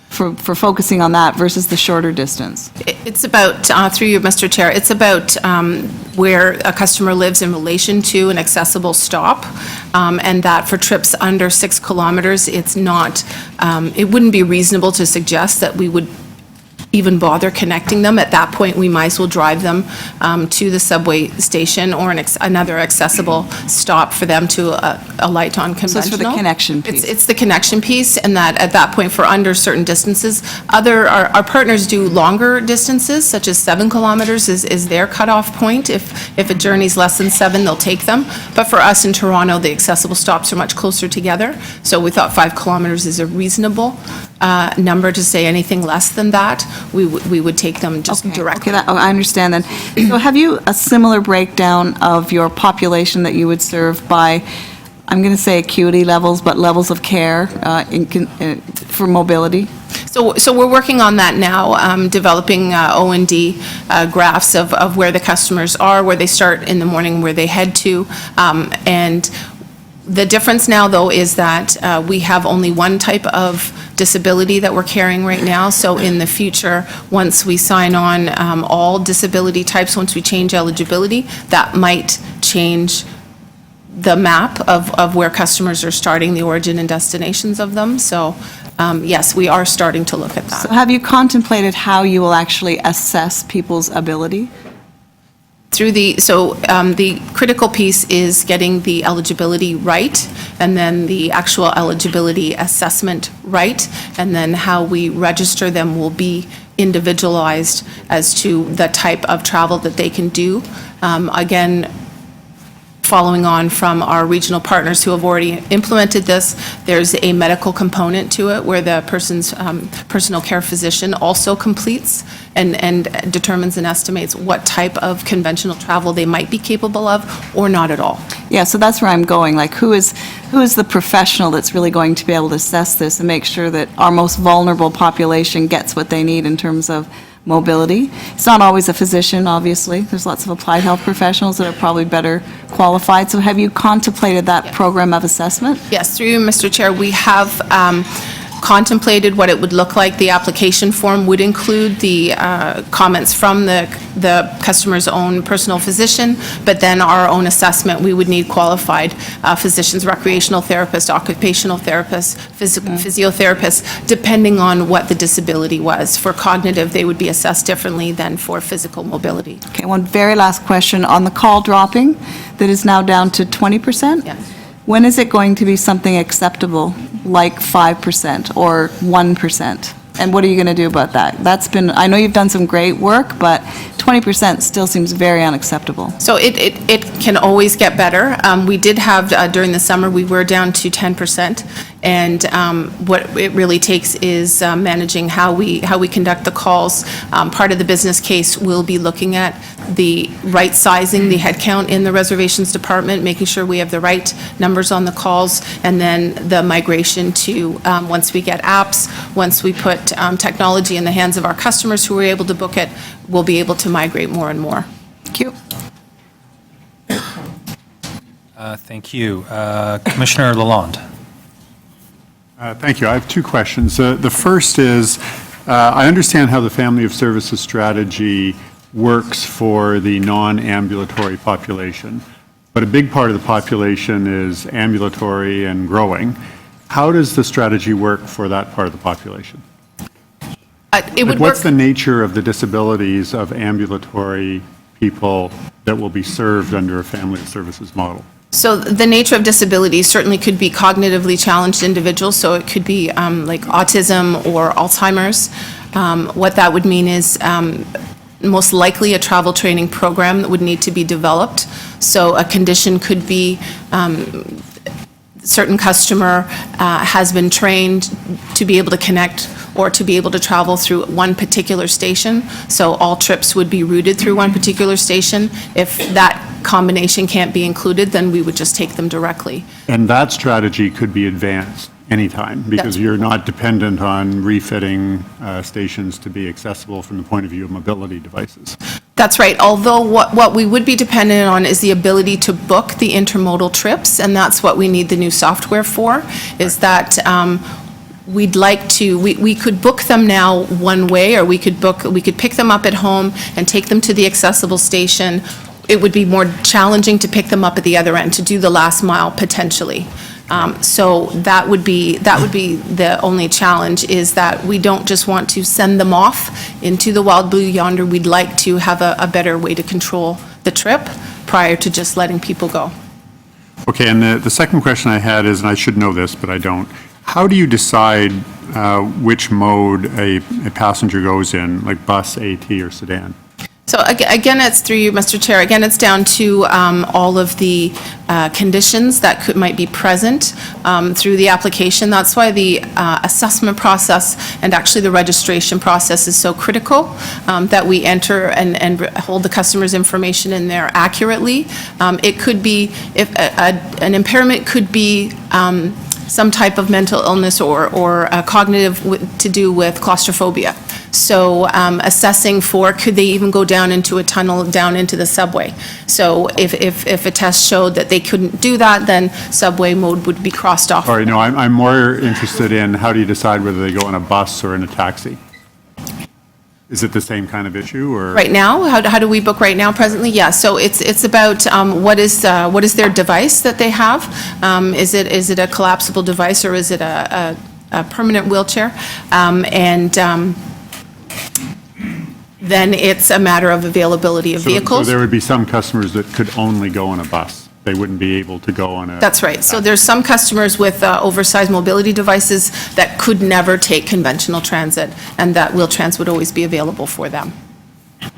for focusing on that versus the shorter distance? It's about, through you, Mr. Chair, it's about where a customer lives in relation to an accessible stop, and that for trips under 6 kilometers, it's not, it wouldn't be reasonable to suggest that we would even bother connecting them. At that point, we might as well drive them to the subway station or another accessible stop for them to alight on conventional. So it's for the connection piece. It's the connection piece, and that at that point, for under certain distances, our partners do longer distances, such as 7 kilometers is their cutoff point. If a journey's less than 7, they'll take them. But for us in Toronto, the accessible stops are much closer together. So we thought 5 kilometers is a reasonable number. To say anything less than that, we would take them just directly. Okay, I understand then. So have you a similar breakdown of your population that you would serve by, I'm going to say acuity levels, but levels of care for mobility? So we're working on that now, developing O&D graphs of where the customers are, where they start in the morning, where they head to, and the difference now, though, is that we have only one type of disability that we're carrying right now. So in the future, once we sign on all disability types, once we change eligibility, that might change the map of where customers are starting, the origin and destinations of them. So yes, we are starting to look at that. So have you contemplated how you will actually assess people's ability? Through the critical piece is getting the eligibility right, and then the actual eligibility assessment right, and then how we register them will be individualized as to the type of travel that they can do. Again, following on from our regional partners who have already implemented this, there's a medical component to it where the person's personal care physician also completes and determines and estimates what type of conventional travel they might be capable of or not at all. Yeah, so that's where I'm going. Like, who is the professional that's really going to be able to assess this and make sure that our most vulnerable population gets what they need in terms of mobility? It's not always a physician, obviously. There's lots of applied health professionals that are probably better qualified. So have you contemplated that program of assessment? Yes, through you, Mr. Chair, we have contemplated what it would look like. The application form would include the comments from the customer's own personal physician, but then our own assessment, we would need qualified physicians, recreational therapists, occupational therapists, physiotherapists, depending on what the disability was. For cognitive, they would be assessed differently than for physical mobility. Okay, one very last question. On the call dropping, that is now down to 20%? Yes. When is it going to be something acceptable, like 5% or 1%? And what are you going to do about that? That's been, I know you've done some great work, but 20% still seems very unacceptable. So it can always get better. We did have, during the summer, we were down to 10%. And what it really takes is managing how we conduct the calls. Part of the business case will be looking at the right sizing, the headcount in the reservations department, making sure we have the right numbers on the calls, and then the migration to, once we get apps, once we put technology in the hands of our customers who are able to book it, we'll be able to migrate more and more. Thank you. Thank you. Commissioner Lalonde. Thank you. I have two questions. The first is, I understand how the family of services strategy works for the non-ambulatory population. but a big part of the population is ambulatory and growing. How does the strategy work for that part of the population? It would work. What's the nature of the disabilities of ambulatory people that will be served under a family services model? So the nature of disability certainly could be cognitively challenged individuals, so it could be like autism or Alzheimer's. What that would mean is most likely a travel training program that would need to be developed. So a condition could be certain customer has been trained to be able to connect or to be able to travel through one particular station. So all trips would be routed through one particular station. If that combination can't be included, then we would just take them directly. And that strategy could be advanced anytime, because you're not dependent on refitting stations to be accessible from the point of view of mobility devices. That's right, although what we would be dependent on is the ability to book the intermodal trips, and that's what we need the new software for, is that we'd like to, we could book them now one way, or we could pick them up at home and take them to the accessible station. It would be more challenging to pick them up at the other end, to do the last mile potentially. So that would be the only challenge, is that we don't just want to send them off into the wild blue yonder. We'd like to have a better way to control the trip prior to just letting people go. Okay, and the second question I had is, and I should know this, but I don't, how do you decide which mode a passenger goes in, like bus, AT, or sedan? So again, it's through you, Mr. Chair. Again, it's down to all of the conditions that might be present through the application. That's why the assessment process and actually the registration process is so critical, that we enter and hold the customer's information in there accurately. It could be, if an impairment could be some type of mental illness or cognitive to do with claustrophobia. So assessing for, could they even go down into a tunnel, down into the subway? So if a test showed that they couldn't do that, then subway mode would be crossed off. All right, no, I'm more interested in how do you decide whether they go in a bus or in a taxi? Is it the same kind of issue, or? Right now, how do we book right now presently? Yeah, so it's about what is their device that they have? Is it a collapsible device, or is it a permanent wheelchair? Then it's a matter of availability of vehicles. So there would be some customers that could only go on a bus. They wouldn't be able to go on a. That's right. So there's some customers with oversized mobility devices that could never take conventional transit, and that Wheel-Trans would always be available for them.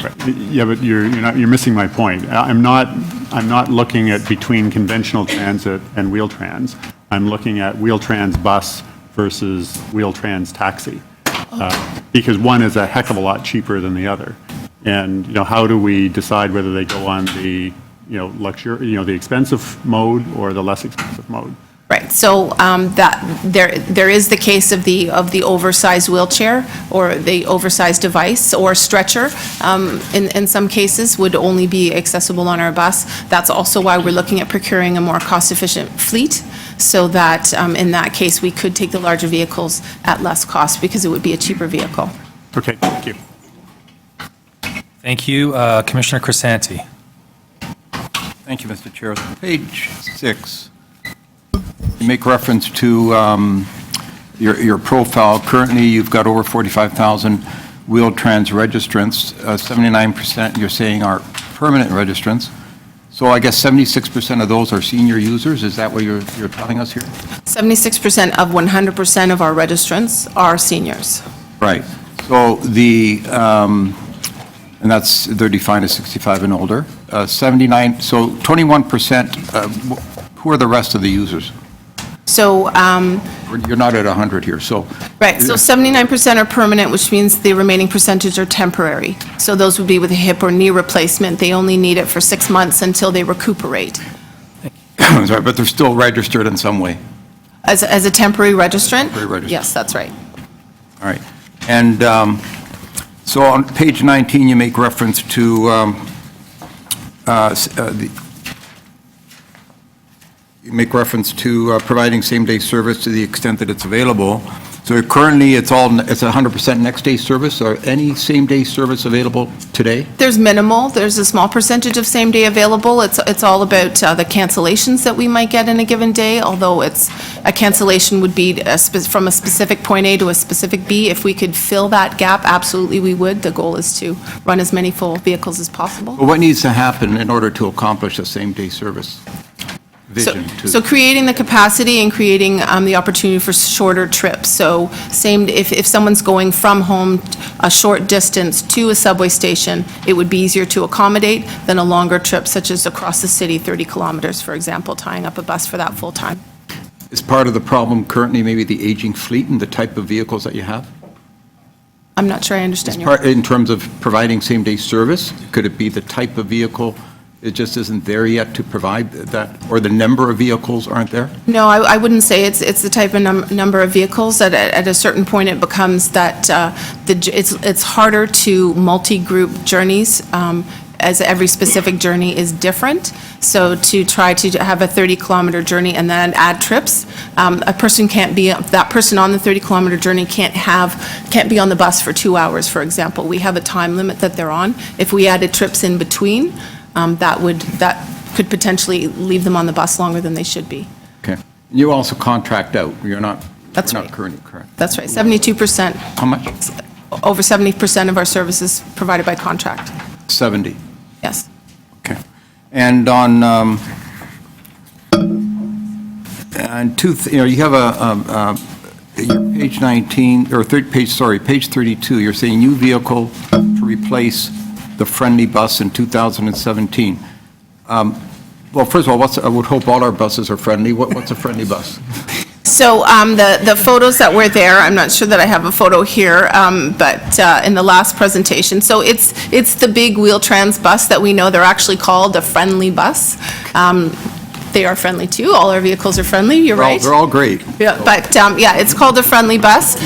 Right. Yeah, but you're missing my point. I'm not looking at between conventional transit and Wheel-Trans. I'm looking at Wheel-Trans bus versus Wheel-Trans taxi. Because one is a heck of a lot cheaper than the other. And, how do we decide whether they go on the, the expensive mode or the less expensive mode? Right, so that there is the case of the oversized wheelchair or the oversized device or stretcher, in some cases would only be accessible on our bus. That's also why we're looking at procuring a more cost-efficient fleet, so that in that case we could take the larger vehicles at less cost because it would be a cheaper vehicle. Okay, thank you. Thank you. Commissioner Crisanti. Thank you, Mr. Chair. Page 6. You make reference to your profile. Currently, you've got over 45,000 Wheel-Trans registrants. 79% you're saying are permanent registrants. So I guess 76% of those are senior users. Is that what you're telling us here? 76% of 100% of our registrants are seniors. Right. So and they're defined as 65 and older. 79. So 21%. Who are the rest of the users? So you're not at 100 here, so. Right, so 79% are permanent, which means the remaining percentage are temporary. So those would be with a hip or knee replacement. They only need it for 6 months until they recuperate. Sorry, but they're still registered in some way. As a temporary registrant? Temporary registrant. Yes, that's right. All right. And so on page 19, you make reference to providing same-day service to the extent that it's available. So currently, it's 100% next-day service, or any same-day service available today? There's minimal, there's a small percentage of same-day available. It's all about the cancellations that we might get in a given day, although a cancellation would be from a specific point A to a specific B. If we could fill that gap, absolutely we would. The goal is to run as many full vehicles as possible. But what needs to happen in order to accomplish a same-day service vision? So creating the capacity and creating the opportunity for shorter trips. So if someone's going from home a short distance to a subway station, it would be easier to accommodate than a longer trip, such as across the city, 30 kilometers, for example, tying up a bus for that full time. Is part of the problem currently maybe the aging fleet and the type of vehicles that you have? I'm not sure I understand your... In terms of providing same-day service, could it be the type of vehicle, it just isn't there yet to provide that, or the number of vehicles aren't there? No, I wouldn't say it's the type of number of vehicles that at a certain point it becomes that it's harder to multi-group journeys, as every specific journey is different. So to try to have a 30-kilometer journey and then add trips, that person on the 30-kilometer journey can't be on the bus for 2 hours, for example. We have a time limit that they're on. If we added trips in between, that could potentially leave them on the bus longer than they should be. Okay. You also contract out. You're not currently, correct? That's right, 72%. How much? Over 70% of our services provided by contract. 70? Yes. Okay. And on, you have your page 19, or page 32, you're saying new vehicle to replace the friendly bus in 2017. Well, first of all, I would hope all our buses are friendly. What's a friendly bus? So the photos that were there, I'm not sure that I have a photo here, but in the last presentation. So it's the big Wheel-Trans bus that we know. They're actually called a friendly bus. They are friendly too. All our vehicles are friendly. You're right. They're all great. Yeah, but it's called a friendly bus.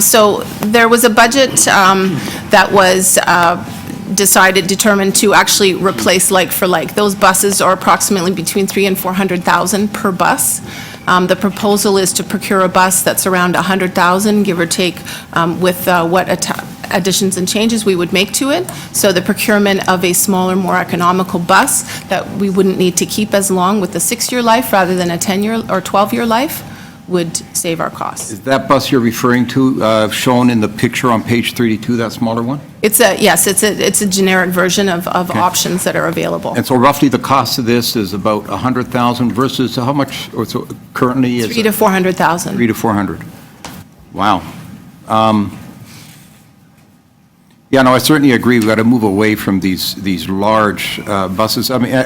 So there was a budget that was determined to actually replace like for like. Those buses are approximately between $300,000 and $400,000 per bus. The proposal is to procure a bus that's around $100,000, give or take, with what additions and changes we would make to it. So the procurement of a smaller, more economical bus that we wouldn't need to keep as long with a 6-year life rather than a 10-year or 12-year life would save our costs. Is that bus you're referring to shown in the picture on page 32, that smaller one? Yes, it's a generic version of options that are available. And so roughly the cost of this is about $100,000 versus how much currently is? $300,000 to $400,000. $300,000 to $400,000. Wow. Yeah, no, I certainly agree. We've got to move away from these large buses. I mean,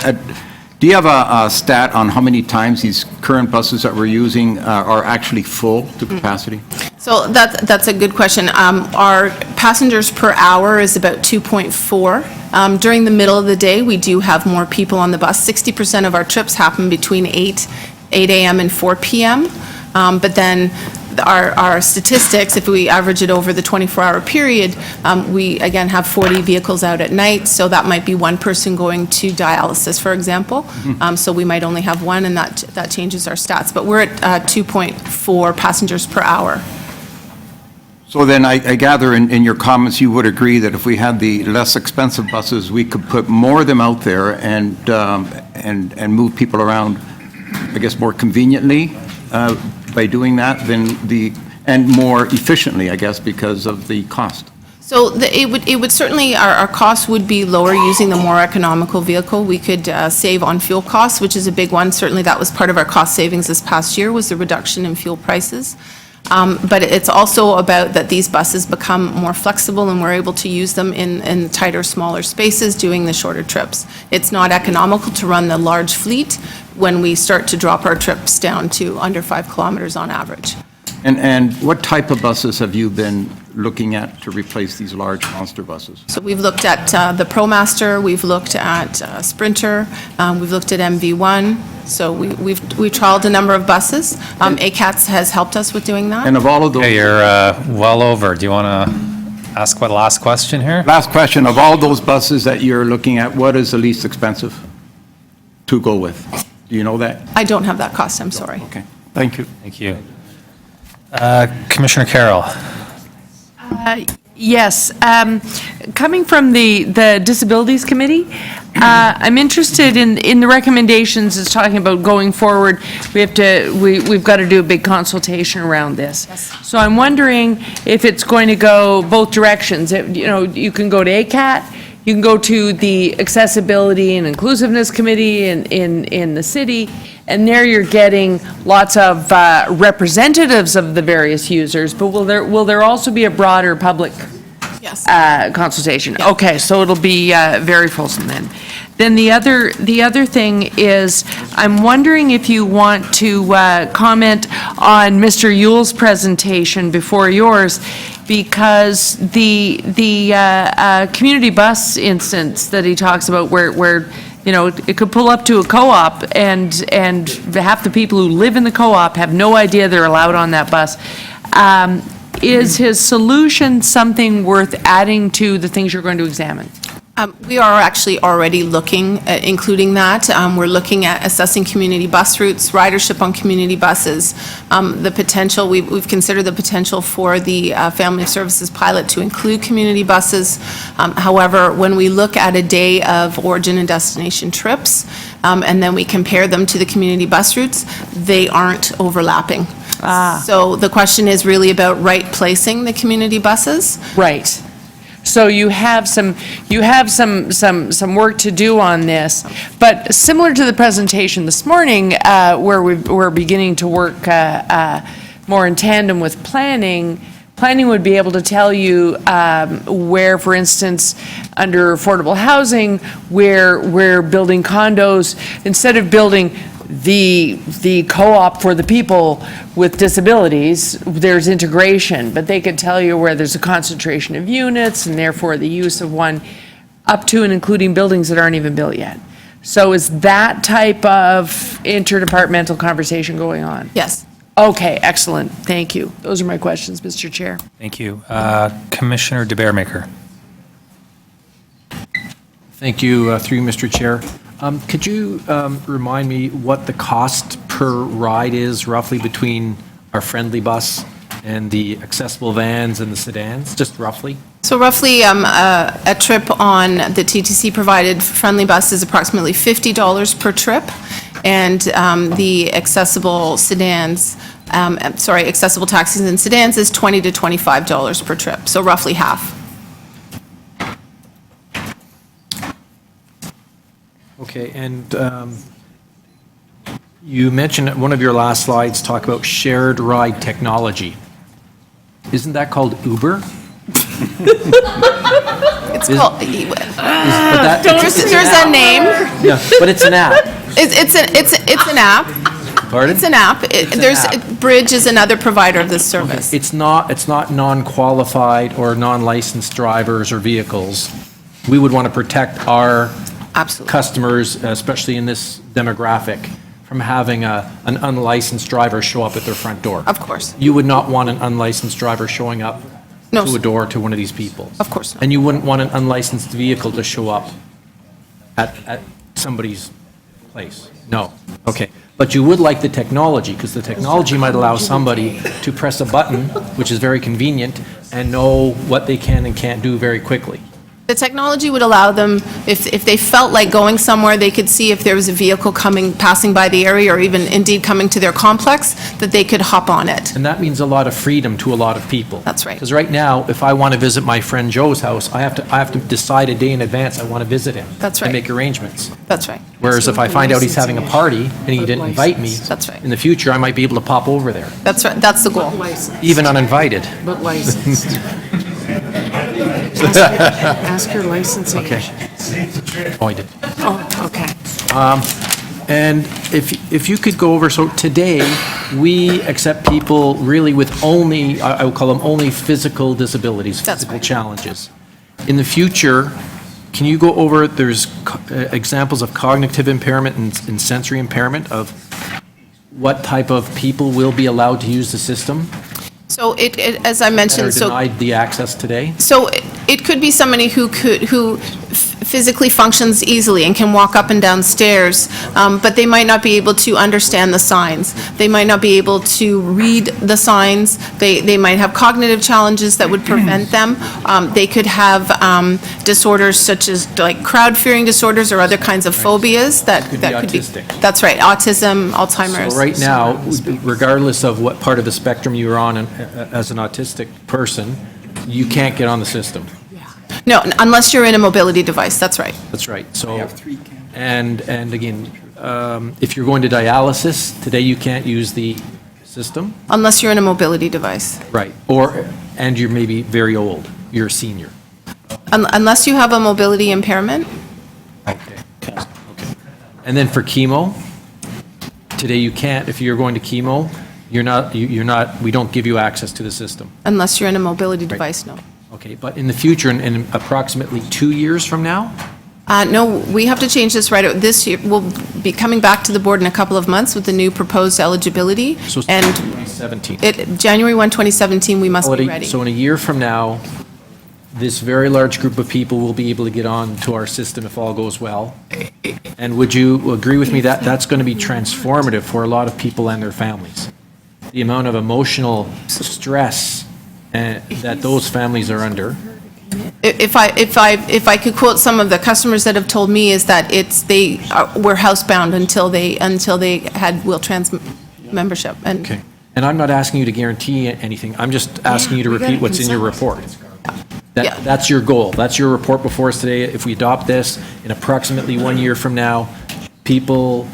do you have a stat on how many times these current buses that we're using are actually full to capacity? So that's a good question. Our passengers per hour is about 2.4. During the middle of the day, we do have more people on the bus. 60% of our trips happen between 8 a.m. and 4 p.m. But then our statistics, if we average it over the 24-hour period, we, again, have 40 vehicles out at night, so that might be one person going to dialysis, for example. So we might only have one, and that changes our stats. But we're at 2.4 passengers per hour. So then I gather in your comments, you would agree that if we had the less expensive buses, we could put more of them out there and move people around, I guess, more conveniently by doing that and more efficiently, I guess, because of the cost. So it would certainly, our costs would be lower using the more economical vehicle. We could save on fuel costs, which is a big one. Certainly that was part of our cost savings this past year, was the reduction in fuel prices. But it's also about that these buses become more flexible and we're able to use them in tighter, smaller spaces, doing the shorter trips. It's not economical to run the large fleet when we start to drop our trips down to under 5 kilometers on average. And what type of buses have you been looking at to replace these large monster buses? So we've looked at the ProMaster, we've looked at Sprinter, we've looked at MV1. So we've trialed a number of buses. ACATS has helped us with doing that. And of all of those... Okay, you're well over. Do you want to ask what last question here? Last question. Of all those buses that you're looking at, what is the least expensive to go with? Do you know that? I don't have that cost, I'm sorry. Okay. Thank you. Thank you. Commissioner Carroll. Yes, coming from the Disabilities Committee, I'm interested in the recommendations. It's talking about going forward. We've got to do a big consultation around this. So I'm wondering if it's going to go both directions. You can go to ACAT, you can go to the Accessibility and Inclusiveness Committee in the city, and there you're getting lots of representatives of the various users, but will there also be a broader public consultation? Okay, so it'll be very fulsome then. Then the other thing is, I'm wondering if you want to comment on Mr. Yule's presentation before yours, because the community bus instance that he talks about where it could pull up to a co-op and half the people who live in the co-op have no idea they're allowed on that bus. Is his solution something worth adding to the things you're going to examine? We are actually already looking at including that. We're looking at assessing community bus routes, ridership on community buses, the potential, we've considered the potential for the Family Services pilot to include community buses. However, when we look at a day of origin and destination trips, and then we compare them to the community bus routes, they aren't overlapping. So the question is really about right placing the community buses. Right. So you have some work to do on this, but similar to the presentation this morning, where we're beginning to work more in tandem with planning. Planning would be able to tell you where, for instance, under affordable housing, where we're building condos, instead of building the co-op for the people with disabilities, there's integration, but they could tell you where there's a concentration of units and therefore the use of one up to and including buildings that aren't even built yet. So is that type of interdepartmental conversation going on? Yes. Okay, excellent. Thank you. Those are my questions, Mr. Chair. Thank you. Commissioner DeBearmaker. Thank you, through you, Mr. Chair. Could you remind me what the cost per ride is roughly between our friendly bus and the accessible vans and the sedans, just roughly? So roughly, a trip on the TTC provided friendly bus is approximately $50 per trip, and the accessible sedans, accessible taxis and sedans is $20 to $25 per trip, so roughly half. Okay, and you mentioned one of your last slides talk about shared ride technology. Isn't that called Uber? It's called, here's a name. Yeah, but it's an app. It's an app. Pardon? It's an app. Bridge is another provider of this service. Okay. It's not non-qualified or non-licensed drivers or vehicles. We would want to protect our customers, especially in this demographic, from having an unlicensed driver show up at their front door. Of course. You would not want an unlicensed driver showing up No, to a door to one of these people. Of course not. And you wouldn't want an unlicensed vehicle to show up at somebody's place. No. Okay. But you would like the technology, because the technology might allow somebody to press a button, which is very convenient, and know what they can and can't do very quickly. The technology would allow them, if they felt like going somewhere, they could see if there was a vehicle passing by the area, or even indeed coming to their complex, that they could hop on it. And that means a lot of freedom to a lot of people. That's right. Because right now, if I want to visit my friend Joe's house, I have to decide a day in advance I want to visit him. That's right. And make arrangements. That's right. Whereas if I find out he's having a party and he didn't invite me, That's right. in the future, I might be able to pop over there, That's right. That's the goal. even uninvited. But licensed. Ask your licensing. Okay. Oh, I did. Oh, okay. And if you could go over, so today, we accept people really with only, I would call them only physical disabilities, physical challenges. In the future, can you go over, there's examples of cognitive impairment and sensory impairment of what type of people will be allowed to use the system? So as I mentioned, That are denied the access today? So it could be somebody who physically functions easily and can walk up and down stairs, but they might not be able to understand the signs. They might not be able to read the signs. They might have cognitive challenges that would prevent them. They could have disorders such as like crowd-fearing disorders or other kinds of phobias that Could be that could be. autistic. That's right, autism, Alzheimer's. So right now, regardless of what part of the spectrum you're on as an autistic person, you can't get on the system. No, unless you're in a mobility device, that's right. That's right. So, and again, if you're going to dialysis, today you can't use the system. Unless you're in a mobility device. Right. And you're maybe very old, you're a senior. Unless you have a mobility impairment. And then for chemo, today you can't, if you're going to chemo, we don't give you access to the system. Unless you're in a mobility device, no. Okay, but in the future, in approximately 2 years from now? No, we have to change this right, this year, we'll be coming back to the board in a couple of months with the new proposed eligibility. So it's And 2017. January 1, 2017, we must be ready. So in a year from now, this very large group of people will be able to get on to our system if all goes well. And would you agree with me that that's going to be transformative for a lot of people and their families? The amount of emotional stress that those families are under. If I could quote some of the customers that have told me is that they were housebound until they had Wheel-Trans membership. Okay. And I'm not asking you to guarantee anything. I'm just asking you to repeat what's in your report. That's your goal. That's your report before us today. If we adopt this, in approximately 1 year from now, people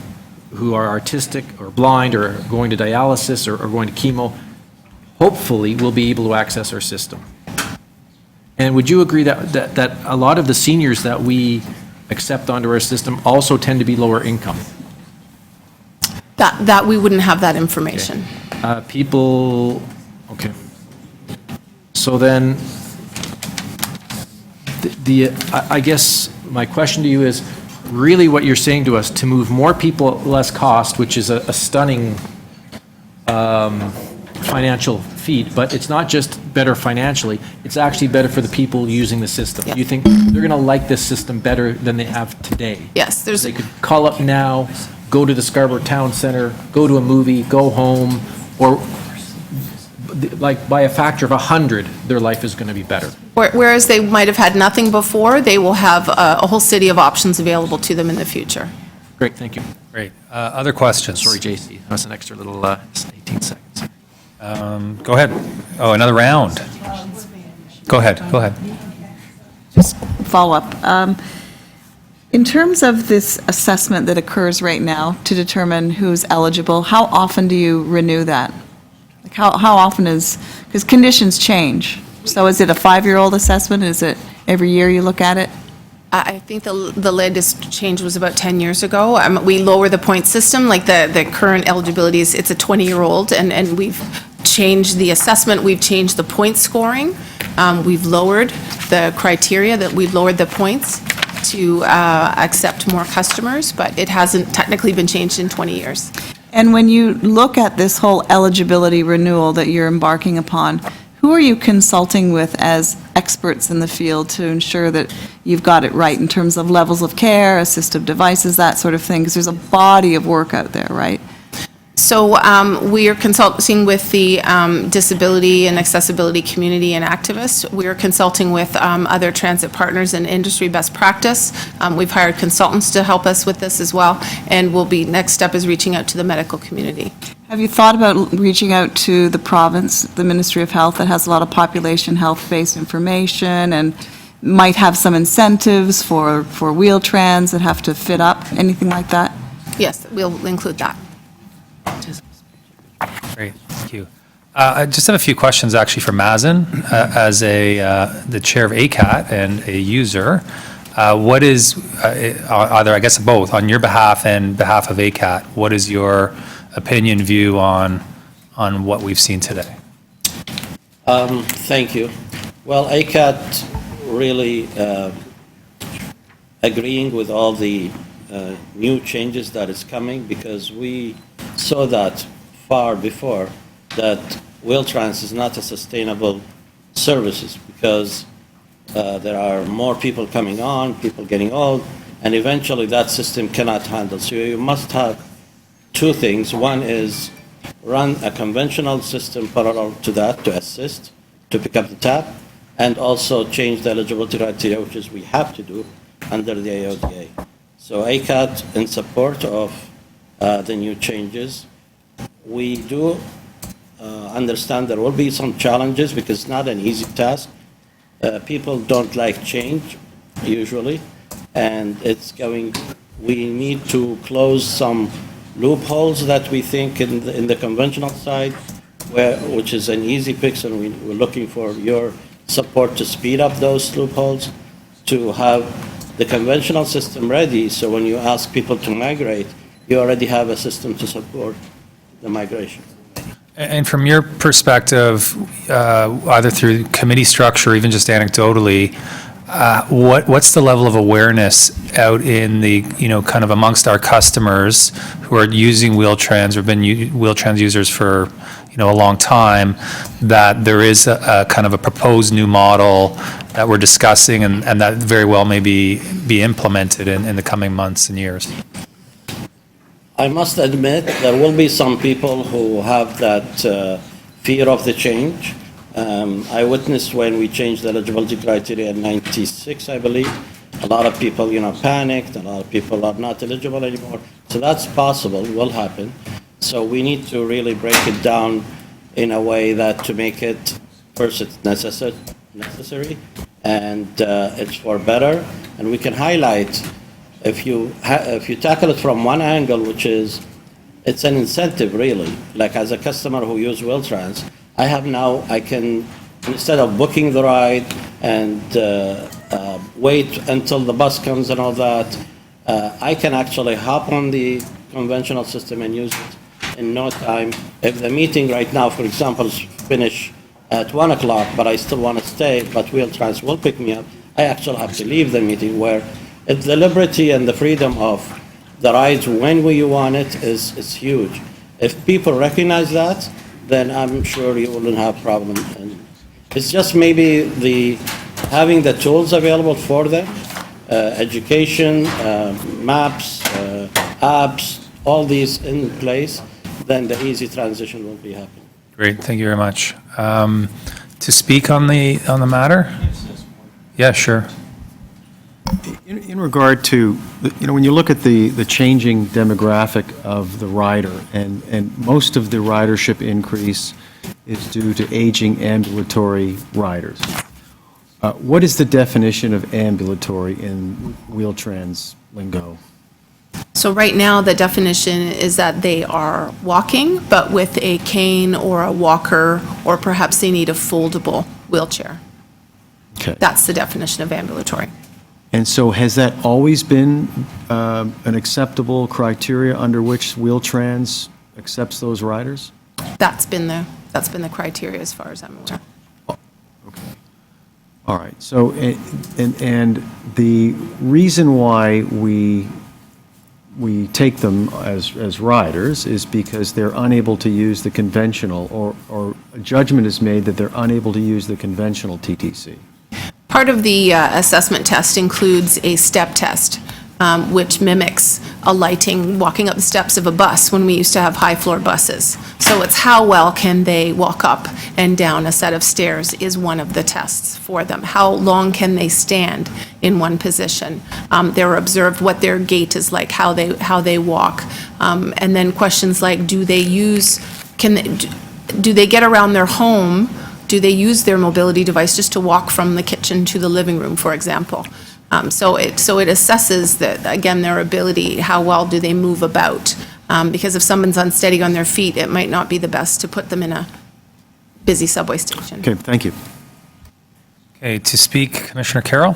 who are artistic or blind or going to dialysis or going to chemo, hopefully will be able to access our system. And would you agree that a lot of the seniors that we accept onto our system also tend to be lower income? That we wouldn't have that information. Okay. So then, I guess my question to you is, really what you're saying to us, to move more people at less cost, which is a stunning financial feat, but it's not just better financially, it's actually better for the people using the system. You think they're going to like this system better than they have today? Yes. They could call up now, go to the Scarborough Town Center, go to a movie, go home, or like by a factor of 100, their life is going to be better. Whereas they might have had nothing before, they will have a whole city of options available to them in the future. Great, thank you. Great. Other questions? Sorry, JC, that was an extra little 18 seconds. Go ahead. Oh, another round. Go ahead. Just follow up. In terms of this assessment that occurs right now to determine who's eligible, how often do you renew that? Like how often because conditions change. So is it a 5-year-old assessment? Is it every year you look at it? I think the latest change was about 10 years ago. We lower the point system, like the current eligibility is, it's a 20-year-old, and we've changed the assessment, we've changed the point scoring, we've lowered the criteria, that we've lowered the points to accept more customers, but it hasn't technically been changed in 20 years. And when you look at this whole eligibility renewal that you're embarking upon, who are you consulting with as experts in the field to ensure that you've got it right in terms of levels of care, assistive devices, that sort of thing? Because there's a body of work out there, right? So we are consulting with the disability and accessibility community and activists. We are consulting with other transit partners and industry best practice. We've hired consultants to help us with this as well, and next step is reaching out to the medical community. Have you thought about reaching out to the province, the Ministry of Health, that has a lot of population health-based information and might have some incentives for Wheel-Trans that have to fit up, anything like that? Yes, we'll include that. Great, thank you. I just have a few questions actually for Mazen, as the chair of ACAT and a user. What is, either, I guess both, on your behalf and behalf of ACAT, what is your opinion, view on what we've seen today? Thank you. Well, ACAT really agreeing with all the new changes that is coming, because we saw that far before that Wheel-Trans is not a sustainable services, because there are more people coming on, people getting old, and eventually that system cannot handle. So you must have two things. One is run a conventional system parallel to that to assist, to pick up the tab, and also change the eligibility criteria, which is we have to do under the AODA. So ACAT in support of the new changes. We do understand there will be some challenges because it's not an easy task. People don't like change usually, and we need to close some loopholes that we think in the conventional side, which is an easy fix, and we're looking for your support to speed up those loopholes, to have the conventional system ready, so when you ask people to migrate, you already have a system to support the migration. And from your perspective, either through committee structure or even just anecdotally, what's the level of awareness out in the, kind of amongst our customers who are using Wheel-Trans or been Wheel-Trans users for, a long time, that there is a kind of a proposed new model that we're discussing and that very well may be implemented in the coming months and years? I must admit, there will be some people who have that fear of the change. I witnessed when we changed the eligibility criteria in '96, I believe. A lot of people, panicked. A lot of people are not eligible anymore. So that's possible, will happen. So we need to really break it down in a way that to make it, first, it's necessary, and it's for better. And we can highlight, if you tackle it from one angle, which is, it's an incentive really. Like as a customer who use Wheel-Trans, I can, instead of booking the ride and wait until the bus comes and all that, I can actually hop on the conventional system and use it in no time. If the meeting right now, for example, is finished at 1 o'clock, but I still want to stay, but Wheel-Trans will pick me up, I actually have to leave the meeting, where the liberty and the freedom of the rides when you want it is huge. If people recognize that, then I'm sure you wouldn't have problem. And it's just maybe having the tools available for them, education, maps, apps, all these in place, then the easy transition will be happening. Great, thank you very much. To speak on the matter? Yeah, sure. In regard to, when you look at the changing demographic of the rider, and most of the ridership increase is due to aging ambulatory riders, what is the definition of ambulatory in Wheel-Trans lingo? So right now, the definition is that they are walking, but with a cane or a walker, or perhaps they need a foldable wheelchair. Okay. That's the definition of ambulatory. And so has that always been an acceptable criteria under which Wheel-Trans accepts those riders? That's been the criteria as far as I'm aware. All right. So, and the reason why we take them as riders is because they're unable to use the conventional, or a judgment is made that they're unable to use the conventional TTC. Part of the assessment test includes a step test, which mimics walking up the steps of a bus when we used to have high-floor buses. So it's how well can they walk up and down a set of stairs is one of the tests for them. How long can they stand in one position? They're observed what their gait is like, how they walk. And then questions like, do they get around their home? Do they use their mobility device just to walk from the kitchen to the living room, for example? So it assesses their ability, how well do they move about? Because if someone's unsteady on their feet, it might not be the best to put them in a busy subway station. Okay, thank you. Okay, to speak, Commissioner Carroll?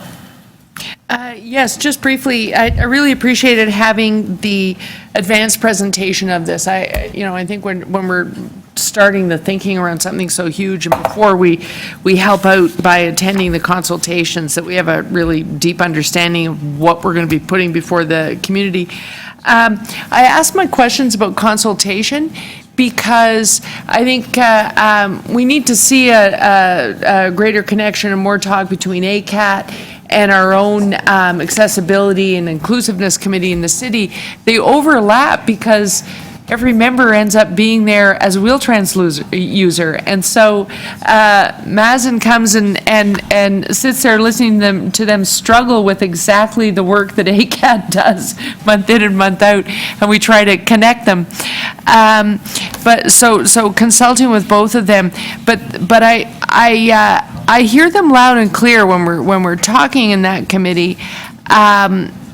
Yes, just briefly, I really appreciated having the advanced presentation of this. I think when we're starting the thinking around something so huge, and before we help out by attending the consultations, that we have a really deep understanding of what we're going to be putting before the community. I asked my questions about consultation because I think we need to see a greater connection and more talk between ACAT and our own accessibility and inclusiveness committee in the city. They overlap because every member ends up being there as a Wheel-Trans user. And so Mazen comes and sits there listening to them struggle with exactly the work that ACAT does month in and month out, and we try to connect them. But so consulting with both of them, but I hear them loud and clear when we're talking in that committee.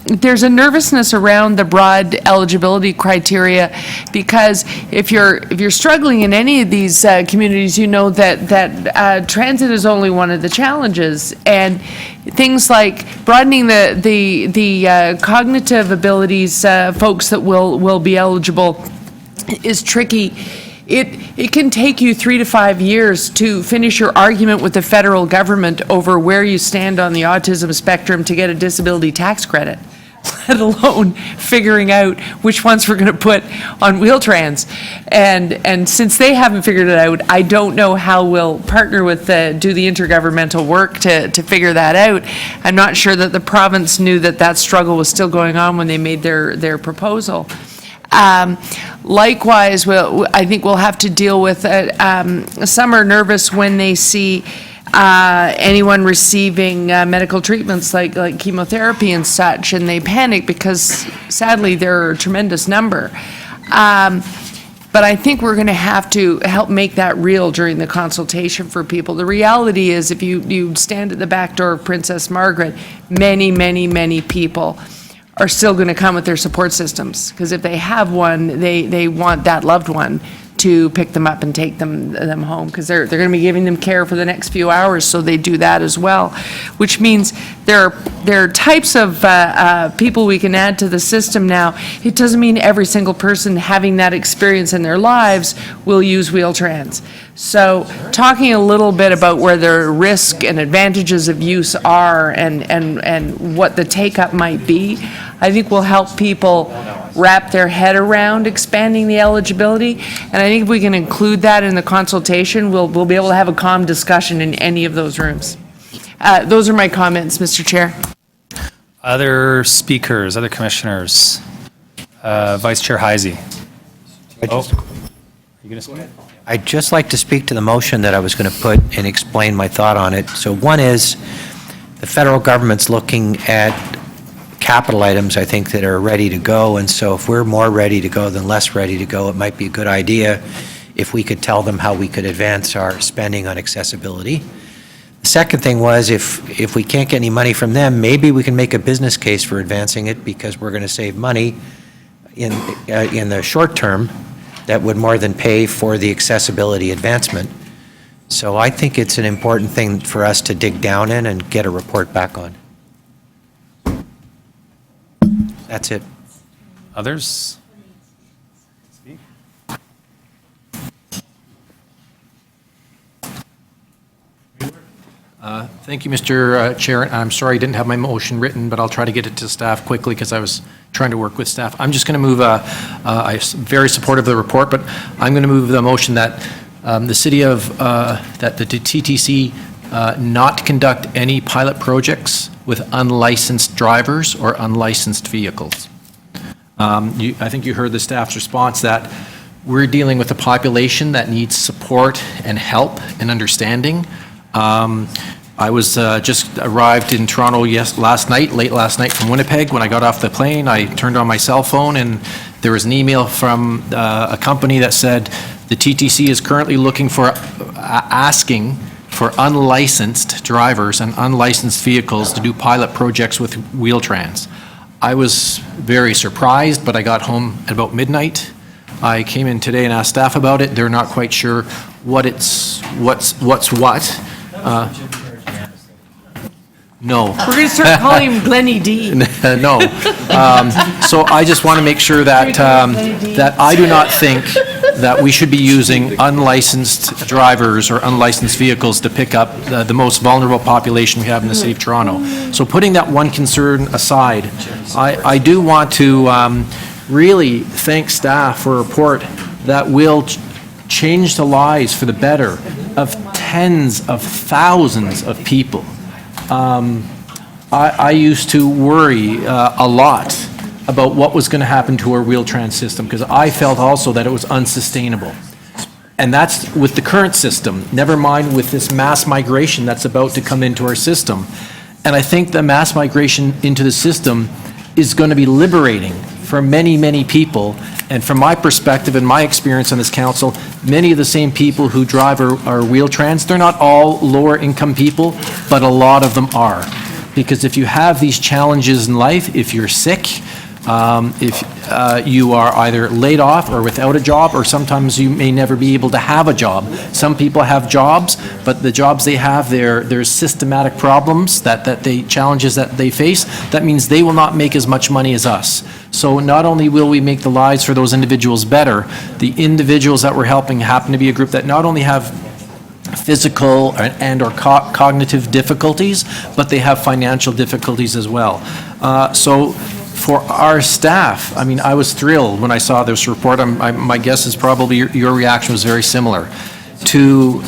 There's a nervousness around the broad eligibility criteria, because if you're struggling in any of these communities, you know that transit is only one of the challenges, and things like broadening the cognitive abilities folks that will be eligible is tricky. It can take you 3 to 5 years to finish your argument with the federal government over where you stand on the autism spectrum to get a disability tax credit, let alone figuring out which ones we're going to put on Wheel-Trans. And since they haven't figured it out, I don't know how we'll partner with do the intergovernmental work to figure that out. I'm not sure that the province knew that struggle was still going on when they made their proposal. Likewise, I think we'll have to deal with some are nervous when they see anyone receiving medical treatments like chemotherapy and such, and they panic because sadly they're a tremendous number. But I think we're going to have to help make that real during the consultation for people. The reality is, if you stand at the back door of Princess Margaret, many, many, many people are still going to come with their support systems, because if they have one, they want that loved one to pick them up and take them home, because they're going to be giving them care for the next few hours, so they do that as well, which means there are types of people we can add to the system now. It doesn't mean every single person having that experience in their lives will use Wheel-Trans. So talking a little bit about where the risk and advantages of use are and what the take-up might be, I think will help people wrap their head around expanding the eligibility. And I think if we can include that in the consultation, we'll be able to have a calm discussion in any of those rooms. Those are my comments, Mr. Chair. Other speakers, other commissioners? Vice Chair Heisey. I'd just like to speak to the motion that I was going to put and explain my thought on it. So one is, the federal government's looking at capital items, I think, that are ready to go, and so if we're more ready to go than less ready to go, it might be a good idea if we could tell them how we could advance our spending on accessibility. The second thing was, if we can't get any money from them, maybe we can make a business case for advancing it, because we're going to save money in the short term that would more than pay for the accessibility advancement. So I think it's an important thing for us to dig down in and get a report back on. That's it. Others? Thank you, Mr. Chair. I'm sorry I didn't have my motion written, but I'll try to get it to staff quickly because I was trying to work with staff. I'm just going to move, I'm very supportive of the report, but I'm going to move the motion that the city of, that the TTC not conduct any pilot projects with unlicensed drivers or unlicensed vehicles. I think you heard the staff's response that we're dealing with a population that needs support and help and understanding. I was just arrived in Toronto late last night from Winnipeg. When I got off the plane, I turned on my cell phone and there was an email from a company that said the TTC is currently looking for, asking for unlicensed drivers and unlicensed vehicles to do pilot projects with Wheel-Trans. I was very surprised, but I got home at about midnight. I came in today and asked staff about it. They're not quite sure what's what. No. We're going to start calling him Glennie D. No. So I just want to make sure that, that I do not think that we should be using unlicensed drivers or unlicensed vehicles to pick up the most vulnerable population we have in the city of Toronto. So putting that one concern aside, I do want to really thank staff for a report that will change the lives for the better of tens of thousands of people. I used to worry a lot about what was going to happen to our Wheel-Trans system, because I felt also that it was unsustainable. And that's with the current system, never mind with this mass migration that's about to come into our system. And I think the mass migration into the system is going to be liberating for many, many people. And from my perspective and my experience on this council, many of the same people who drive our Wheel-Trans, they're not all lower income people, but a lot of them are. Because if you have these challenges in life, if you're sick, if you are either laid off or without a job, or sometimes you may never be able to have a job. Some people have jobs, but the jobs they have, there's systematic problems challenges that they face. That means they will not make as much money as us. So not only will we make the lives for those individuals better, the individuals that we're helping happen to be a group that not only have physical and/or cognitive difficulties, but they have financial difficulties as well. So for our staff, I mean, I was thrilled when I saw this report. My guess is probably your reaction was very similar. For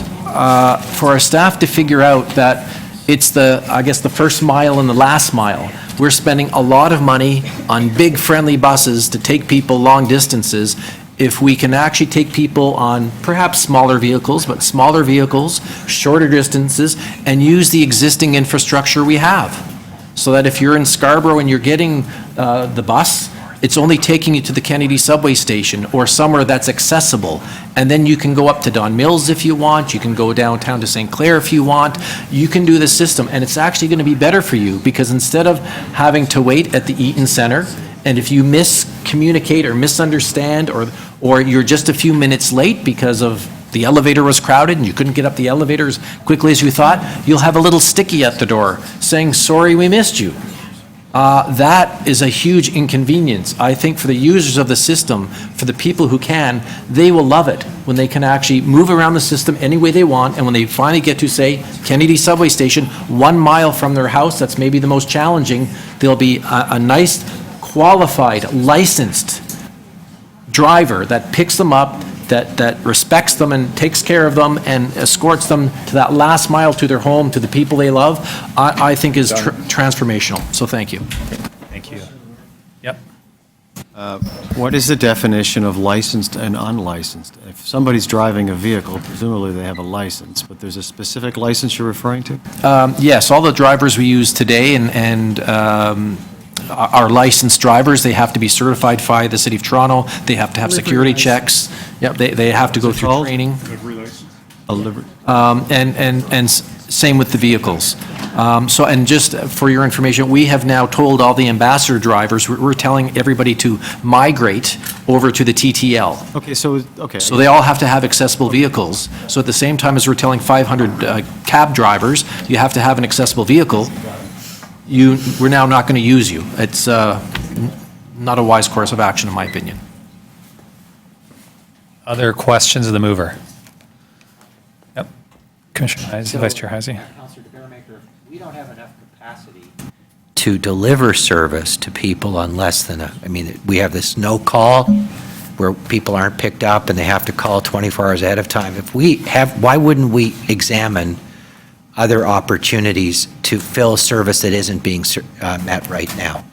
our staff to figure out that it's the first mile and the last mile. We're spending a lot of money on big friendly buses to take people long distances. If we can actually take people on perhaps smaller vehicles, but smaller vehicles, shorter distances, and use the existing infrastructure we have. So that if you're in Scarborough and you're getting the bus, it's only taking you to the Kennedy subway station or somewhere that's accessible. And then you can go up to Don Mills if you want, you can go downtown to St. Clair if you want. You can do the system, and it's actually going to be better for you, because instead of having to wait at the Eaton Center, and if you miscommunicate or misunderstand, or you're just a few minutes late because of the elevator was crowded and you couldn't get up the elevator as quickly as you thought, you'll have a little sticky at the door saying, "Sorry, we missed you." That is a huge inconvenience. I think for the users of the system, for the people who can, they will love it when they can actually move around the system any way they want, and when they finally get to, say, Kennedy subway station, 1 mile from their house, that's maybe the most challenging, there'll be a nice, qualified, licensed driver that picks them up, that respects them and takes care of them and escorts them to that last mile to their home, to the people they love, I think is transformational. So thank you. Thank you. Yep. What is the definition of licensed and unlicensed? If somebody's driving a vehicle, presumably they have a license, but there's a specific license you're referring to? Yes, all the drivers we use today and are licensed drivers. They have to be certified by the City of Toronto. They have to have security checks. Yep, they have to go through training. A livery. And same with the vehicles. So, and just for your information, we have now told all the ambassador drivers, we're telling everybody to migrate over to the TTL. Okay, so, okay. So they all have to have accessible vehicles. So at the same time as we're telling 500 cab drivers, you have to have an accessible vehicle, we're now not going to use you. It's not a wise course of action, in my opinion. Other questions of the mover? Yep. Commissioner Heisey, Vice Chair Heisey. Councilor DeBaremaker, we don't have enough capacity to deliver service to on less than we have this no call where people aren't picked up and they have to call 24 hours ahead of time. If we have, why wouldn't we examine other opportunities to fill service that isn't being met right now?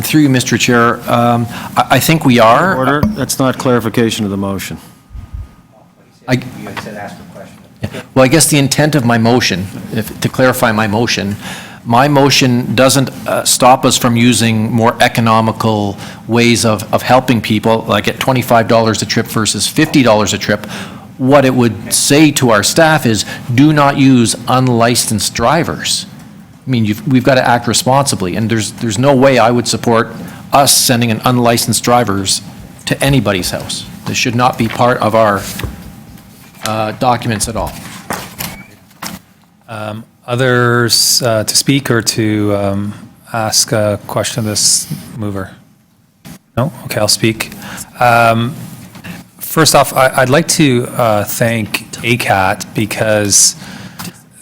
Through you, Mr. Chair, I think we are. Order, that's not clarification of the motion. You said ask a question. Well, I guess the intent of my motion, to clarify my motion doesn't stop us from using more economical ways of helping people, like at $25 a trip versus $50 a trip. What it would say to our staff is, do not use unlicensed drivers. I mean, we've got to act responsibly, and there's no way I would support us sending an unlicensed drivers to anybody's house. This should not be part of our documents at all. Others to speak or to ask a question of this mover? No? Okay, I'll speak. First off, I'd like to thank ACAT, because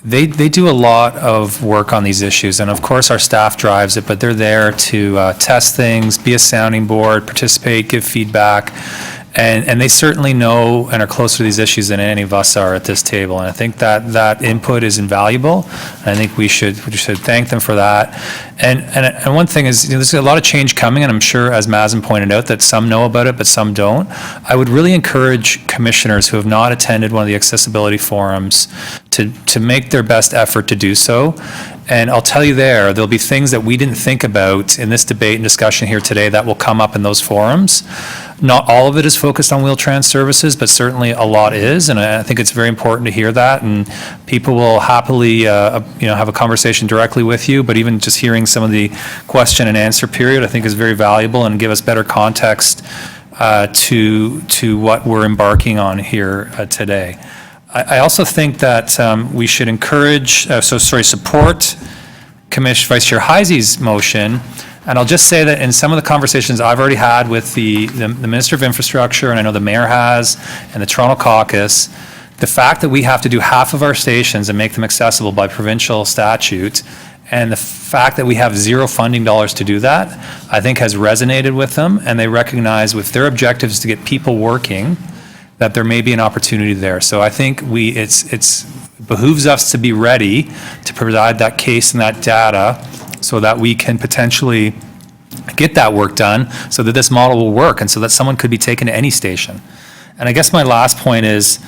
they do a lot of work on these issues, and of course our staff drives it, but they're there to test things, be a sounding board, participate, give feedback, And they certainly know and are closer to these issues than any of us are at this table. And I think that input is invaluable. And I think we should thank them for that. And one thing is, there's a lot of change coming, and I'm sure, as Mazen pointed out, that some know about it, but some don't. I would really encourage commissioners who have not attended one of the accessibility forums to make their best effort to do so. And I'll tell you there'll be things that we didn't think about in this debate and discussion here today that will come up in those forums. Not all of it is focused on Wheel-Trans services, but certainly a lot is, and I think it's very important to hear that, and people will happily have a conversation directly with you, but even just hearing some of the question and answer period I think is very valuable and give us better context to what we're embarking on here today. I also think that we should support Vice Chair Heisey's motion. And I'll just say that in some of the conversations I've already had with the Minister of Infrastructure, and I know the Mayor has, and the Toronto Caucus, the fact that we have to do half of our stations and make them accessible by provincial statute, and the fact that we have zero funding dollars to do that, I think has resonated with them, and they recognize with their objectives to get people working, that there may be an opportunity there. So I think it behooves us to be ready to provide that case and that data so that we can potentially get that work done so that this model will work and so that someone could be taken to any station. And I guess my last point is,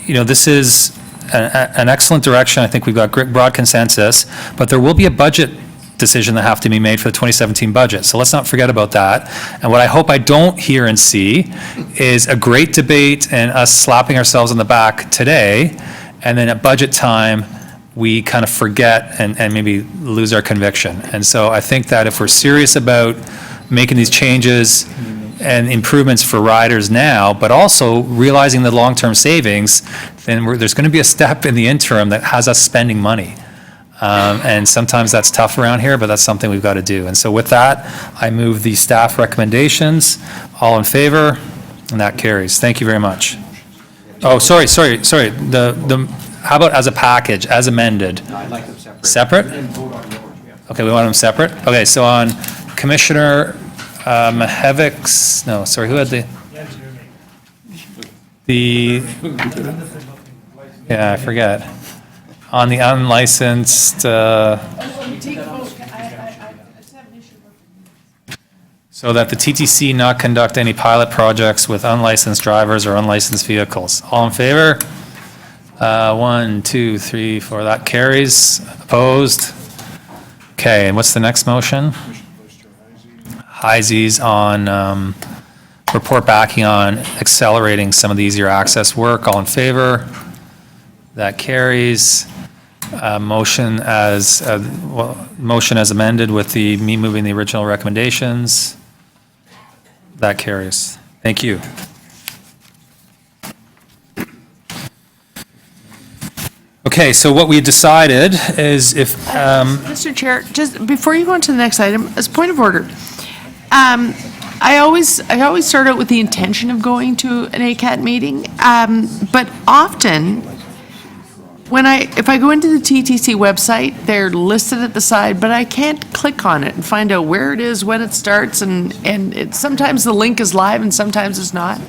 this is an excellent direction. I think we've got great broad consensus, but there will be a budget decision that have to be made for the 2017 budget. So let's not forget about that. And what I hope I don't hear and see is a great debate and us slapping ourselves on the back today, and then at budget time, we kind of forget and maybe lose our conviction. And so I think that if we're serious about making these changes and improvements for riders now, but also realizing the long-term savings, then there's going to be a step in the interim that has us spending money. And sometimes that's tough around here, but that's something we've got to do. And so with that, I move the staff recommendations. All in favor? And that carries. Thank you very much. Oh, sorry. How about as a package, as amended? No, I'd like them separate. Separate? Okay, we want them separate? Okay, so on Commissioner Mahevik's, no, sorry, who had yeah, I forget. On the unlicensed, so that the TTC not conduct any pilot projects with unlicensed drivers or unlicensed vehicles. All in favor? 1, 2, 3, 4, that carries. Opposed? Okay, and what's the next motion? Heisey's on report backing on accelerating some of the easier access work. All in favor? That carries. Motion as amended with me moving the original recommendations. That carries. Thank you. Okay, so what we decided is if, Mr. Chair, just before you go on to the next item, as a point of order, I always start out with the intention of going to an ACAT meeting, but often, if I go into the TTC website, they're listed at the side, but I can't click on it and find out where it is, when it starts, and sometimes the link is live and sometimes it's not.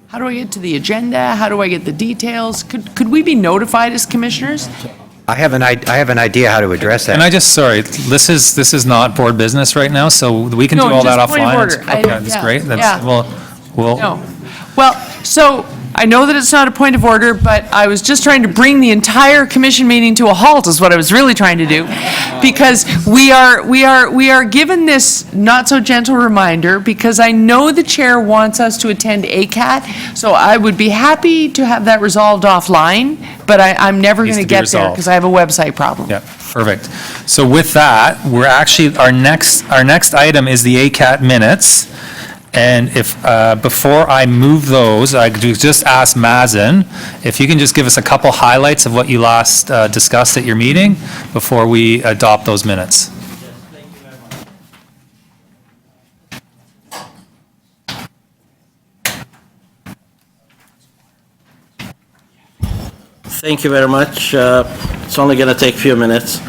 How do I get to the agenda? How do I get the details? Could we be notified as commissioners? I have an idea how to address that. and this is not board business right now, so we can do all that just point of offline. order. Okay, that's great. Yeah. We'll, No. Well, so I know that it's not a point of order, but I was just trying to bring the entire commission meeting to a halt is what I was really trying to do. Because we are given this not so gentle reminder because I know the chair wants us to attend ACAT. So I would be happy to have that resolved offline, but I'm never Needs going to to be get there resolved. because I have a website problem. Yeah, perfect. So with that, we're actually, our next item is the ACAT minutes. And if, before I move those, I could just ask Mazen, if you can just give us a couple highlights of what you last discussed at your meeting before we adopt those minutes. Thank you very much. It's only going to take a few minutes.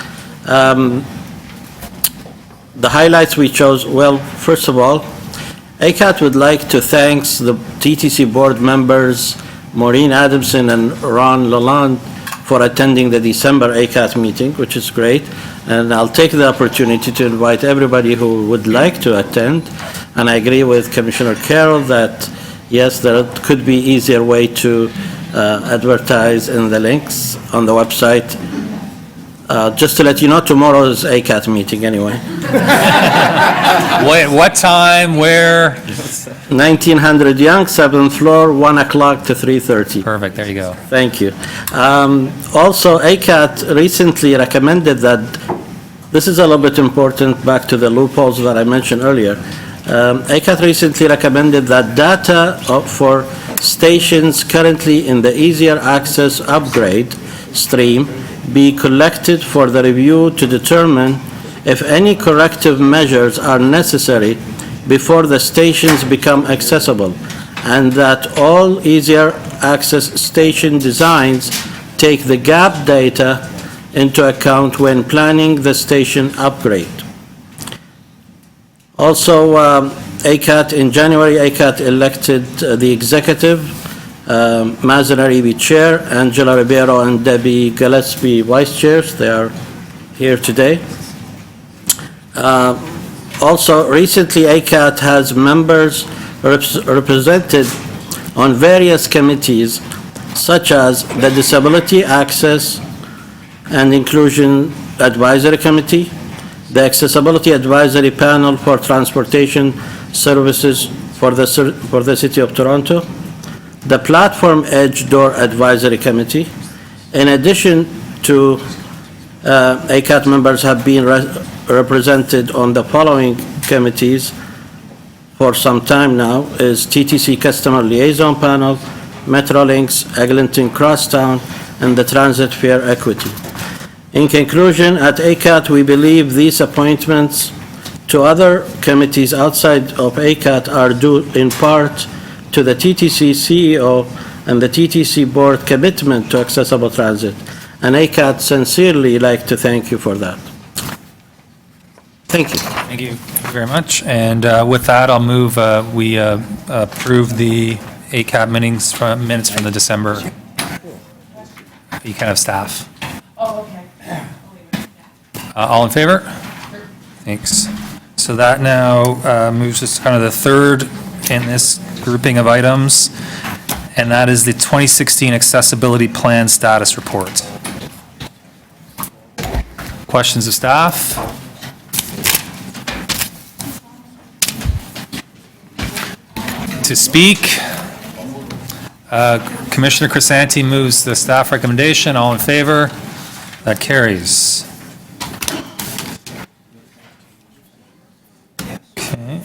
The highlights we chose, well, first of all, ACAT would like to thank the TTC board members, Maureen Adamson and Ron Lalonde, for attending the December ACAT meeting, which is great. And I'll take the opportunity to invite everybody who would like to attend. And I agree with Commissioner Carroll that, yes, there could be easier way to advertise in the links on the website. Just to let you know, tomorrow is ACAT meeting anyway. What time, where? 1900 Young, 7th floor, 1 o'clock to 3:30. Perfect, there you go. Thank you. Also, ACAT recently recommended that, this is a little bit important, back to the loopholes that I mentioned earlier. ACAT recently recommended that data for stations currently in the easier access upgrade stream be collected for the review to determine if any corrective measures are necessary before the stations become accessible, and that all easier access station designs take the gap data into account when planning the station upgrade. Also, ACAT, in January, ACAT elected the executive, Mazen Aribi chair, Angela Ribeiro and Debbie Gillespie vice chairs. They are here today. Also, recently, ACAT has members represented on various committees, such as the Disability Access and Inclusion Advisory Committee, the Accessibility Advisory Panel for Transportation Services for the City of Toronto, the Platform Edge Door Advisory Committee. In addition to ACAT members have been represented on the following committees for some time now is TTC Customer Liaison Panel, Metrolinx, Eglinton Crosstown, and the Transit Fare Equity. In conclusion, at ACAT, we believe these appointments to other committees outside of ACAT are due in part to the TTC CEO and the TTC board commitment to accessible transit. And ACAT sincerely like to thank you for that. Thank you. Thank you very much. And with that, I'll move, we approve the ACAT minutes from the December. You can have staff. Oh, okay. All in favor? Thanks. So that now moves us to kind of the third in this grouping of items, and that is the 2016 Accessibility Plan Status Report. Questions of staff? To speak, Commissioner Crisanti moves the staff recommendation. All in favor? That carries. Okay.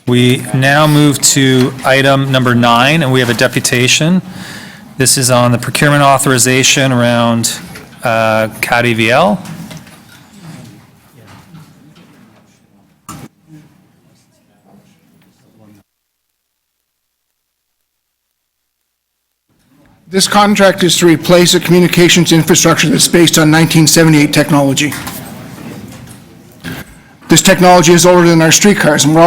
We now move to item number 9, and we have a deputation. This is on the procurement authorization around CAD-EVL. This contract is to replace a communications infrastructure that's based on 1978 technology. This technology is older than our streetcars, and we're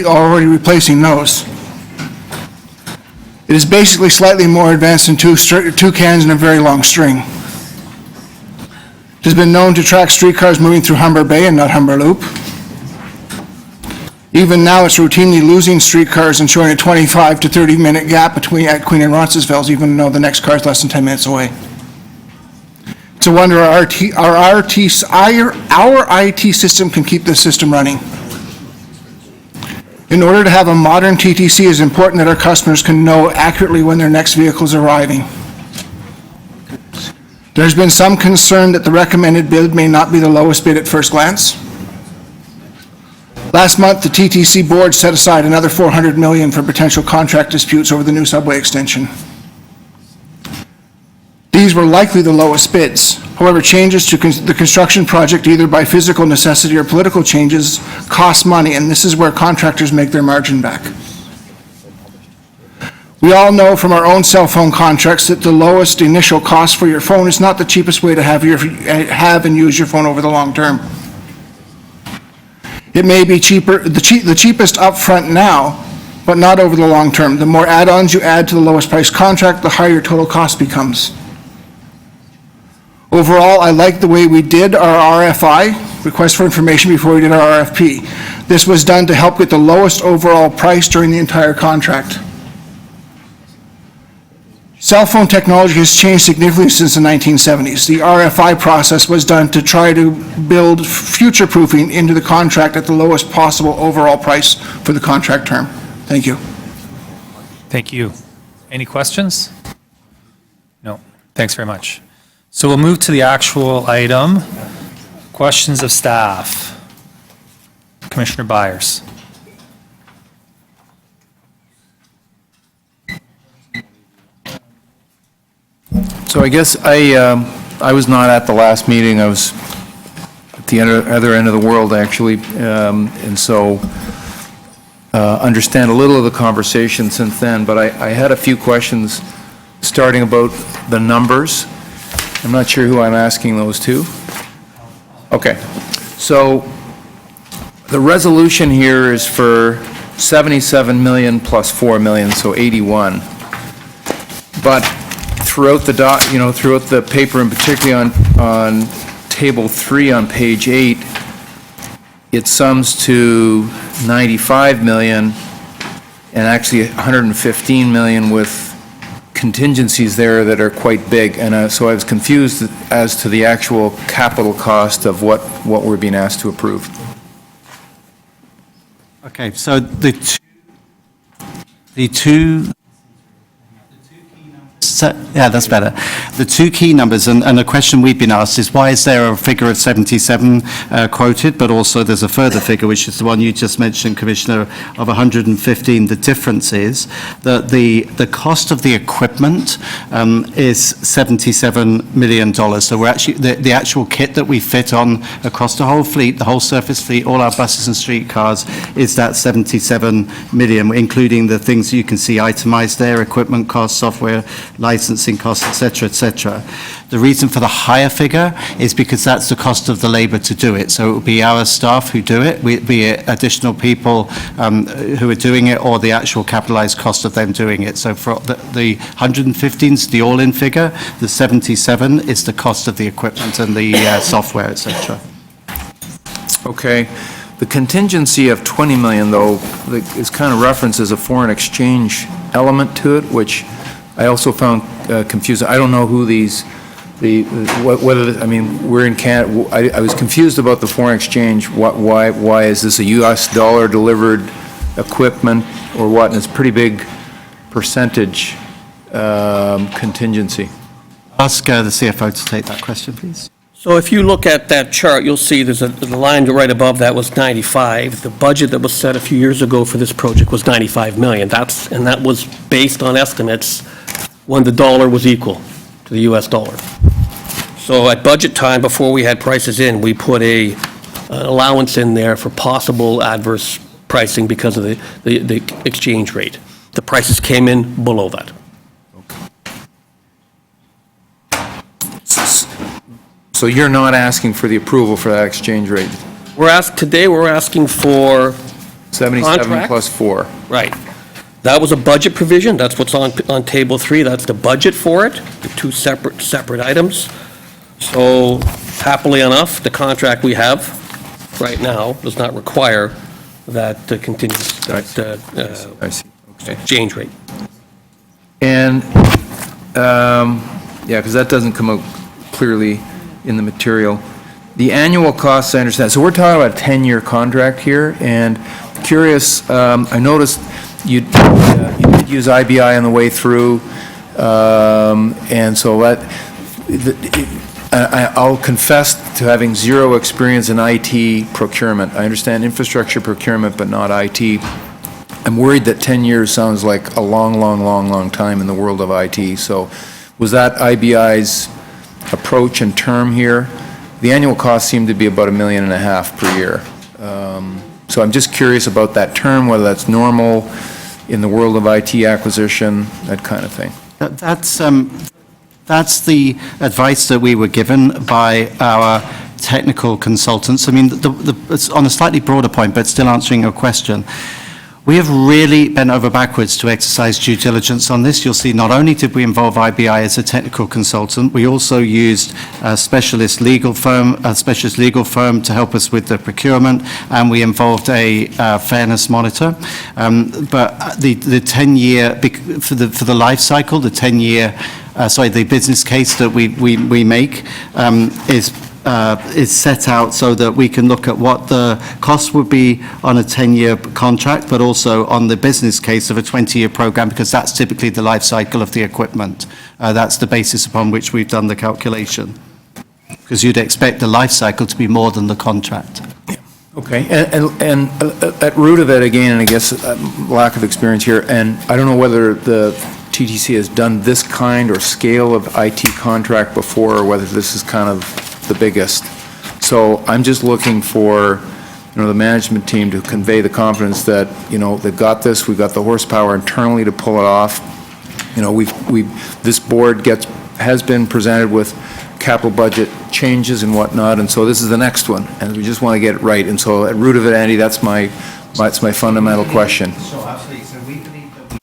already replacing those. It is basically slightly more advanced than two cans and a very long string. It has been known to track streetcars moving through Humber Bay and not Humber Loop. Even now, it's routinely losing streetcars and showing a 25 to 30-minute gap at Queen and Roncesvalles, even though the next car is less than 10 minutes away. It's a wonder our IT system can keep this system running. In order to have a modern TTC, it is important that our customers can know accurately when their next vehicle is arriving. There's been some concern that the recommended bid may not be the lowest bid at first glance. Last month, the TTC board set aside another $400 million for potential contract disputes over the new subway extension. These were likely the lowest bids. However, changes to the construction project, either by physical necessity or political changes, cost money, and this is where contractors make their margin back. We all know from our own cell phone contracts that the lowest initial cost for your phone is not the cheapest way to have and use your phone over the long term. It may be cheaper, the cheapest upfront now, but not over the long term. The more add-ons you add to the lowest price contract, the higher your total cost becomes. Overall, I like the way we did our RFI, request for information, before we did our RFP. This was done to help get the lowest overall price during the entire contract. Cell phone technology has changed significantly since the 1970s. The RFI process was done to try to build future-proofing into the contract at the lowest possible overall price for the contract term. Thank you. Thank you. Any questions? No. Thanks very much. So we'll move to the actual item. Questions of staff. Commissioner Byers. So I guess I was not at the last meeting. I was at the other end of the world, actually, and so understand a little of the conversation since then, but I had a few questions starting about the numbers. I'm not sure who I'm asking those to. Okay. So the resolution here is for 77 million plus 4 million, so 81. But throughout the paper, and particularly on table 3 on page 8, it sums to 95 million and actually 115 million with contingencies there that are quite big. And so I was confused as to the actual capital cost of what we're being asked to approve. Okay, so the two yeah, that's better. The two key numbers, and the question we've been asked is, why is there a figure of 77 quoted, but also there's a further figure, which is the one you just mentioned, Commissioner, of 115. The difference is that the cost of the equipment is $77 million. So we're actually, the actual kit that we fit on across the whole fleet, the whole surface fleet, all our buses and streetcars, is that 77 million, including the things you can see itemized there, equipment costs, software, licensing costs, et cetera, The reason for the higher figure is because that's the cost of the labor to do it. So it will be our staff who do it, be it additional people who are doing it, or the actual capitalized cost of them doing it. So for the 115 is the all-in figure, the 77 is the cost of the equipment and the software, et cetera. Okay. The contingency of 20 million, though, is kind of referenced as a foreign exchange element to it, which I also found confusing. I don't know who whether, I mean, we're in Canada. I was confused about the foreign exchange. Why is this a U.S. dollar delivered equipment or what? And it's a pretty big percentage contingency. Ask the CFO to take that question, please. So if you look at that chart, you'll see there's the line right above that was 95. The budget that was set a few years ago for this project was 95 million. And that was based on estimates when the dollar was equal to the US dollar. So at budget time, before we had prices in, we put an allowance in there for possible adverse pricing because of the exchange rate. The prices came in below that. So you're not asking for the approval for that exchange rate? Today we're asking for 77 contract plus 4. Right. That was a budget provision. That's what's on table 3. That's the budget for it, the two separate items. So happily enough, the contract we have right now does not require that continuous I see. Okay. exchange rate. And, yeah, because that doesn't come out clearly in the material. The annual costs, I understand. So we're talking about a 10-year contract here, and curious, I noticed you did use IBI on the way through, and so I'll confess to having zero experience in IT procurement. I understand infrastructure procurement, but not IT. I'm worried that 10 years sounds like a long time in the world of IT. So was that IBI's approach and term here? The annual cost seemed to be about $1.5 million per year. So I'm just curious about that term, whether that's normal in the world of IT acquisition, that kind of thing. That's the advice that we were given by our technical consultants. I mean, it's on a slightly broader point, but still answering your question. We have really bent over backwards to exercise due diligence on this. You'll see not only did we involve IBI as a technical consultant, we also used a specialist legal firm to help us with the procurement, and we involved a fairness monitor. But the 10-year, for the life cycle, the 10-year, the business case that we make is set out so that we can look at what the cost would be on a 10-year contract, but also on the business case of a 20-year program, because that's typically the life cycle of the equipment. That's the basis upon which we've done the calculation, because you'd expect the life cycle to be more than the contract. Okay, and at root of it, again, and I guess lack of experience here, and I don't know whether the TTC has done this kind or scale of IT contract before, or whether this is kind of the biggest. So I'm just looking for, the management team to convey the confidence that, they've got this, we've got the horsepower internally to pull it off. This board has been presented with capital budget changes and whatnot, and so this is the next one, and we just want to get it right. And so at root of it, Andy, that's my fundamental question. So absolutely. So we believe that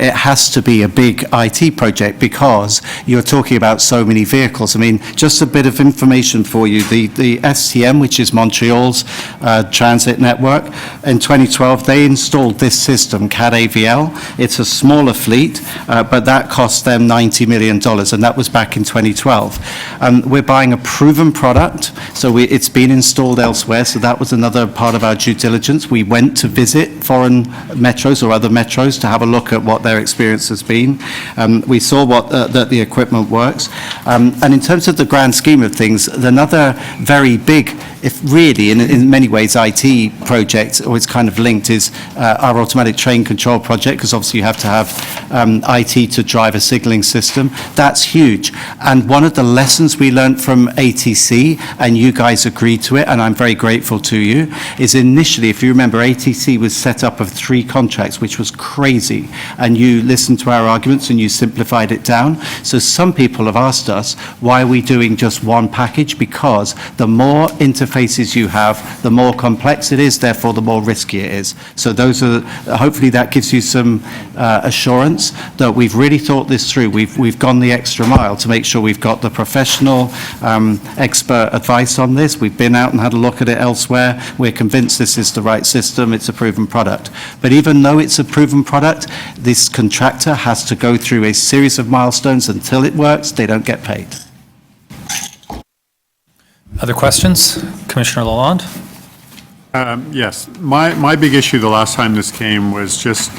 it has to be a big IT project because you're talking about so many vehicles. I mean, just a bit of information for you. The STM, which is Montreal's transit network, in 2012, they installed this system, CAD-AVL. It's a smaller fleet, but that cost them $90 million, and that was back in 2012. We're buying a proven product, so it's been installed elsewhere, so that was another part of our due diligence. We went to visit foreign metros or other metros to have a look at what their experience has been. We saw that the equipment works. And in terms of the grand scheme of things, another very big, if really in many ways IT project, or it's kind of linked, is our automatic train control project, because obviously you have to have IT to drive a signaling system. That's huge. And one of the lessons we learned from ATC, and you guys agreed to it, and I'm very grateful to you, is initially, if you remember, ATC was set up of 3 contracts, which was crazy. And you listened to our arguments and you simplified it down. So some people have asked us, why are we doing just one package? Because the more interfaces you have, the more complex it is, therefore the more risky it is. So hopefully that gives you some assurance that we've really thought this through. We've gone the extra mile to make sure we've got the professional expert advice on this. We've been out and had a look at it elsewhere. We're convinced this is the right system. It's a proven product. But even though it's a proven product, this contractor has to go through a series of milestones. Until it works, they don't get paid. Other questions? Commissioner Lalonde? Yes. My big issue the last time this came was just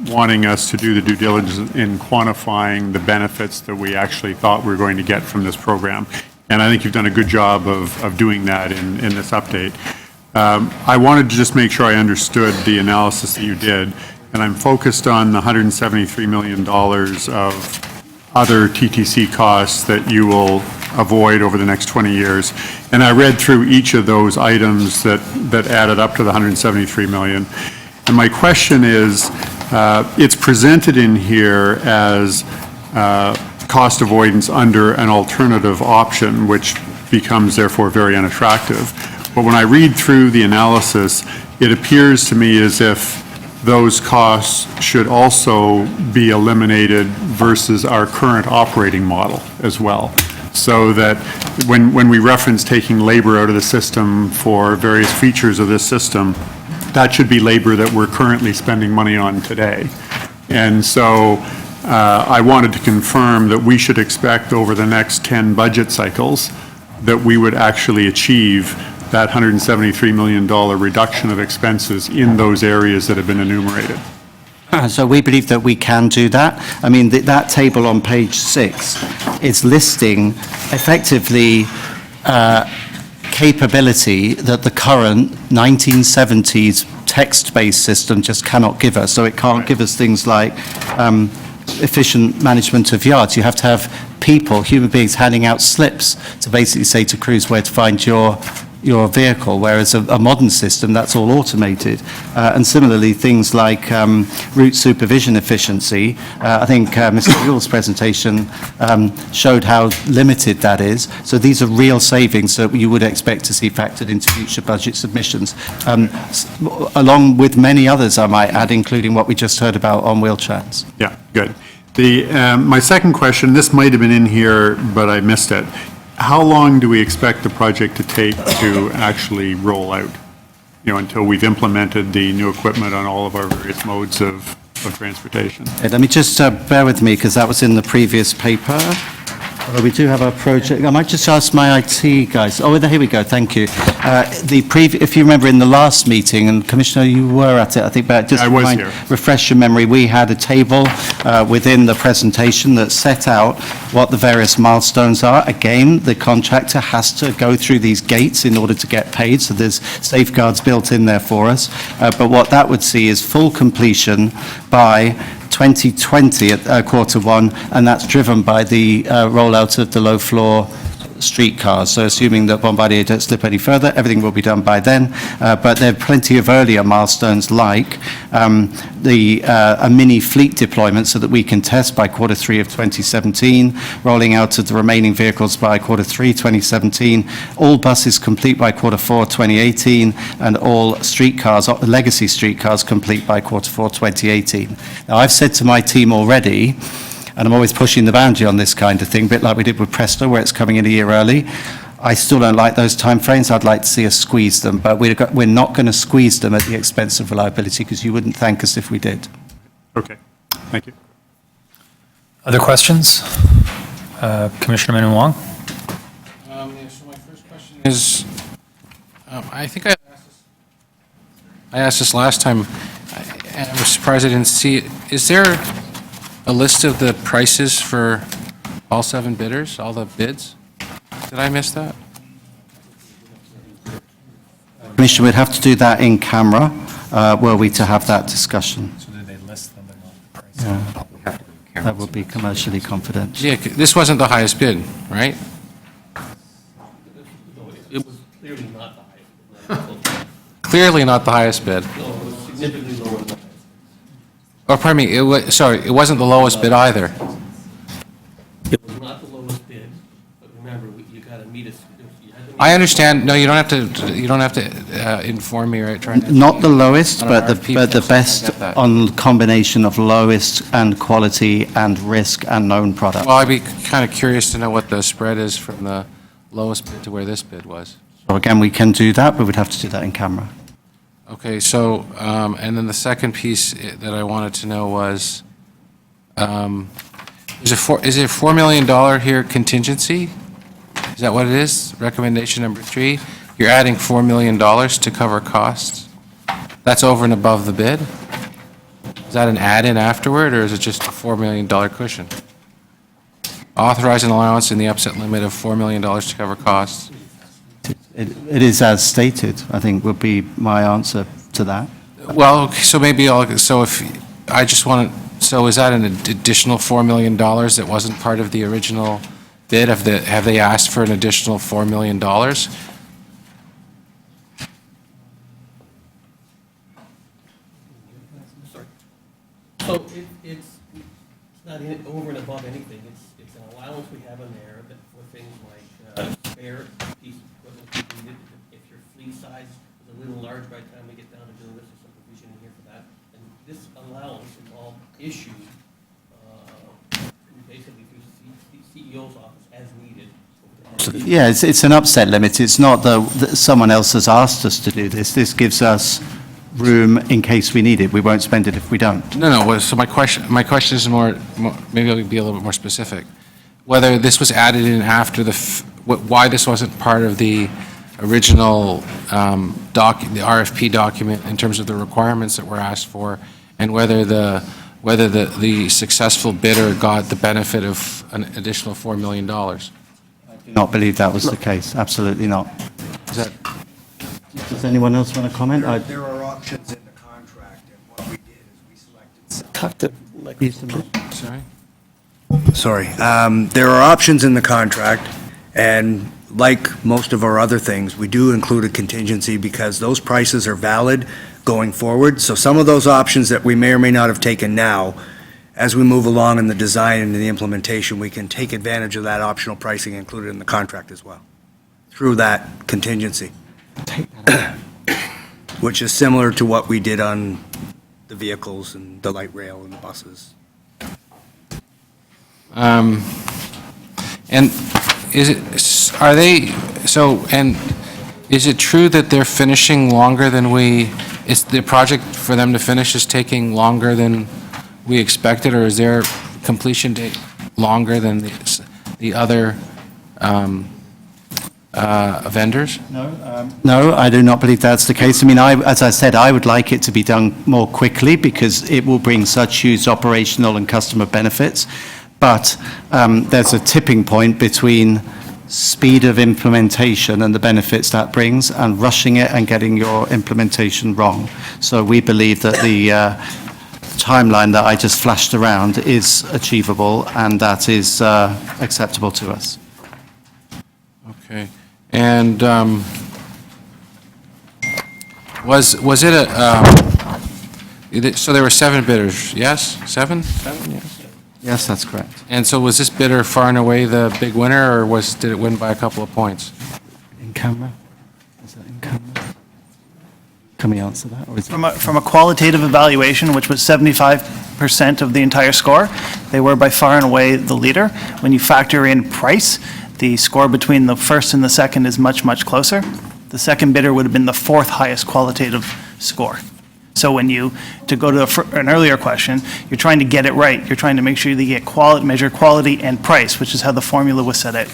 wanting us to do the due diligence in quantifying the benefits that we actually thought we were going to get from this program. And I think you've done a good job of doing that in this update. I wanted to just make sure I understood the analysis that you did. And I'm focused on the $173 million of other TTC costs that you will avoid over the next 20 years. And I read through each of those items that added up to the $173 million. And my question is, it's presented in here as cost avoidance under an alternative option, which becomes therefore very unattractive. But when I read through the analysis, it appears to me as if those costs should also be eliminated versus our current operating model as well. So that when we reference taking labor out of the system for various features of this system, that should be labor that we're currently spending money on today. And so I wanted to confirm that we should expect over the next 10 budget cycles that we would actually achieve that $173 million reduction of expenses in those areas that have been enumerated. So we believe that we can do that. I mean, that table on page 6 is listing effectively capability that the current 1970s text-based system just cannot give us. So it can't give us things like efficient management of yards. You have to have people, human beings, handing out slips to basically say to crews where to find your your vehicle, whereas a modern system, that's all automated. And similarly, things like route supervision efficiency, I think Mr. Buell's presentation showed how limited that is. So these are real savings that you would expect to see factored into future budget submissions, along with many others, I might add, including what we just heard about on Wheel-Trans. Yeah, good. My second question, this might have been in here, but I missed it. How long do we expect the project to take to actually roll out? Until we've implemented the new equipment on all of our various modes of transportation? Let me just bear with me, because that was in the previous paper. Although we do have our project. I might just ask my IT guys. Oh, here we go. Thank you. If you remember in the last meeting, and Commissioner, you were at it, I think, but just I was here. Refresh your memory, we had a table within the presentation that set out what the various milestones are. Again, the contractor has to go through these gates in order to get paid, so there's safeguards built in there for us. But what that would see is full completion by 2020 at quarter one, and that's driven by the rollout of the low-floor streetcars. So assuming that Bombardier don't slip any further, everything will be done by then. But there are plenty of earlier milestones like a mini fleet deployment so that we can test by quarter three of 2017, rolling out of the remaining vehicles by quarter three 2017, all buses complete by quarter four 2018, and all streetcars, legacy streetcars, complete by quarter four 2018. Now, I've said to my team already, and I'm always pushing the boundary on this kind of thing, a bit like we did with Presto, where it's coming in a year early. I still don't like those timeframes. I'd like to see us squeeze them, but we're not going to squeeze them at the expense of reliability, because you wouldn't thank us if we did. Okay, thank you. Other questions? Commissioner Min Wong? So my first question is, I think I asked this last time, and I was surprised I didn't see it. Is there a list of the prices for all 7 bidders, all the bids? Did I miss that? Commissioner, we'd have to do that in camera, were we to have that discussion. So did they list them, but not the price? Yeah. That would be commercially confidential. Yeah, this wasn't the highest bid, right? It was clearly not the highest. Clearly not the highest bid. No, it was significantly lower than that. Oh, pardon me, it wasn't the lowest bid either. It was not the lowest bid, but remember, you got to meet us. I understand, no, you don't have to inform me, right? Trying to- Not the lowest, On but an RFP the process, I best get that. on combination of lowest and quality and risk and known product. Well, I'd be kind of curious to know what the spread is from the lowest bid to where this bid was. So again, we can do that, but we'd have to do that in camera. Okay, so, and then the second piece that I wanted to know was, is it $4 million here contingency? Is that what it is? Recommendation number 3? You're adding $4 million to cover costs? That's over and above the bid? Is that an add-in afterward, or is it just a $4 million cushion? Authorize an allowance in the upset limit of $4 million to cover costs? It is as stated, I think, would be my answer to that. Well, so maybe so is that an additional $4 million that wasn't part of the original bid? Have they asked for an additional $4 million? So it's not over and above anything. It's an allowance we have in there for things like spare piece of equipment we needed. If your fleet size is a little large by the time we get down to doing this, there's some provision in here for that. And this allowance is all issued basically through the CEO's office as needed. Yeah, it's an upset limit. It's not that someone else has asked us to do this. This gives us room in case we need it. We won't spend it if we don't. No, so my question is more, maybe I'll be a little bit more specific. Whether this was added in after why this wasn't part of the original the RFP document in terms of the requirements that were asked for, and whether the successful bidder got the benefit of an additional $4 million. I do not believe that was the case. Absolutely not. Does anyone else want to comment? There are options in the contract, and what we did is we selected. Sorry? Sorry. There are options in the contract, and like most of our other things, we do include a contingency because those prices are valid going forward. So some of those options that we may or may not have taken now, as we move along in the design and the implementation, we can take advantage of that optional pricing included in the contract as well, through that contingency, which is similar to what we did on the vehicles and the light rail and the buses. And is it true that they're finishing longer than is the project for them to finish is taking longer than we expected, or is their completion date longer than the other vendors? No, I do not believe that's the case. I mean, as I said, I would like it to be done more quickly because it will bring such huge operational and customer benefits. But there's a tipping point between speed of implementation and the benefits that brings, and rushing it and getting your implementation wrong. So we believe that the timeline that I just flashed around is achievable, and that is acceptable to us. Okay. And was it so there were 7 bidders, yes? 7? 7, yes. Yes, that's correct. And so was this bidder far and away the big winner, or did it win by a couple of points? In camera? Is that in camera? Can we answer that? Or is From a qualitative evaluation, which was 75% of the entire score, they were by far and away the leader. When you factor in price, the score between the first and the second is much, much closer. The second bidder would have been the 4th highest qualitative score. So to go to an earlier question, you're trying to get it right. You're trying to make sure that you get measure quality and price, which is how the formula was set out.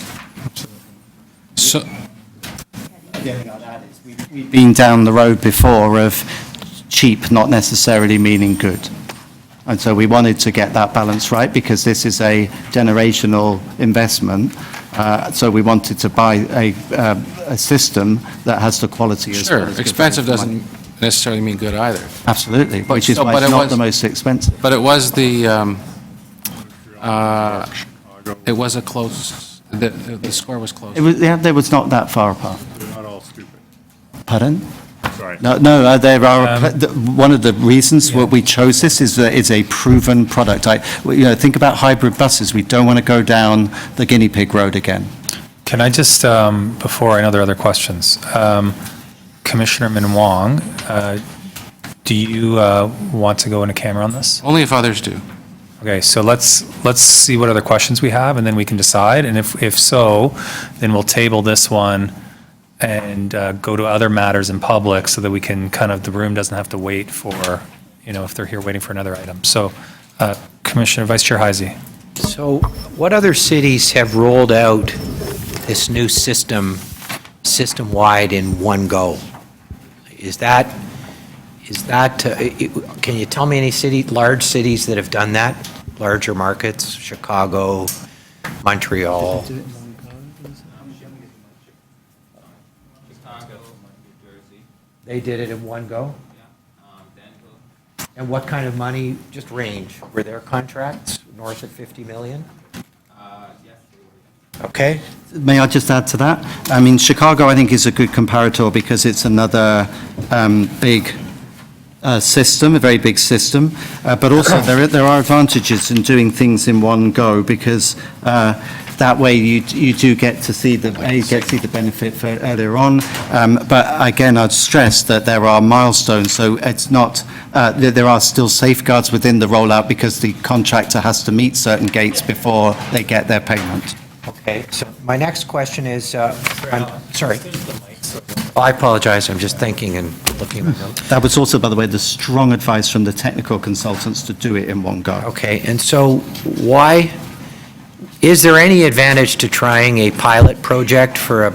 So, we've been down the road before of cheap not necessarily meaning good. And so we wanted to get that balance right because this is a generational investment. So we wanted to buy a system that has the quality as well. sure, expensive doesn't necessarily mean good either. Absolutely, which is why it's not the most expensive. But it was it was a close, the score was close. They was not that far apart. They're not all stupid. Pardon? Sorry. No, there are, one of the reasons why we chose this is that it's a proven product. Think about hybrid buses. We don't want to go down the guinea pig road again. Can I just, before I know there are other questions, Commissioner Min Wong, do you want to go into camera on this? Only if others do. Okay, so let's see what other questions we have, and then we can decide. And if so, then we'll table this one and go to other matters in public so that we can the room doesn't have to wait for, if they're here waiting for another item. So, Commissioner, Vice Chair Heisey. So what other cities have rolled out this new system-wide in one go? Can you tell me any large cities that have done that? Larger markets, Chicago, Montreal? They did it in one go? And what kind of money, just range? Were there contracts north of 50 million? Okay. May I just add to that? I mean, Chicago, I think, is a good comparator because it's another big system, a very big system. But also, there are advantages in doing things in one go because that way you do get to see the benefit for earlier on. But again, I'd stress that there are milestones, so it's not. There are still safeguards within the rollout because the contractor has to meet certain gates before they get their payment. Okay, so my next question is, I'm sorry. Oh, I apologize, I'm just thinking and looking at my notes. That was also, by the way, the strong advice from the technical consultants to do it in one go. Okay, and so is there any advantage to trying a pilot project for a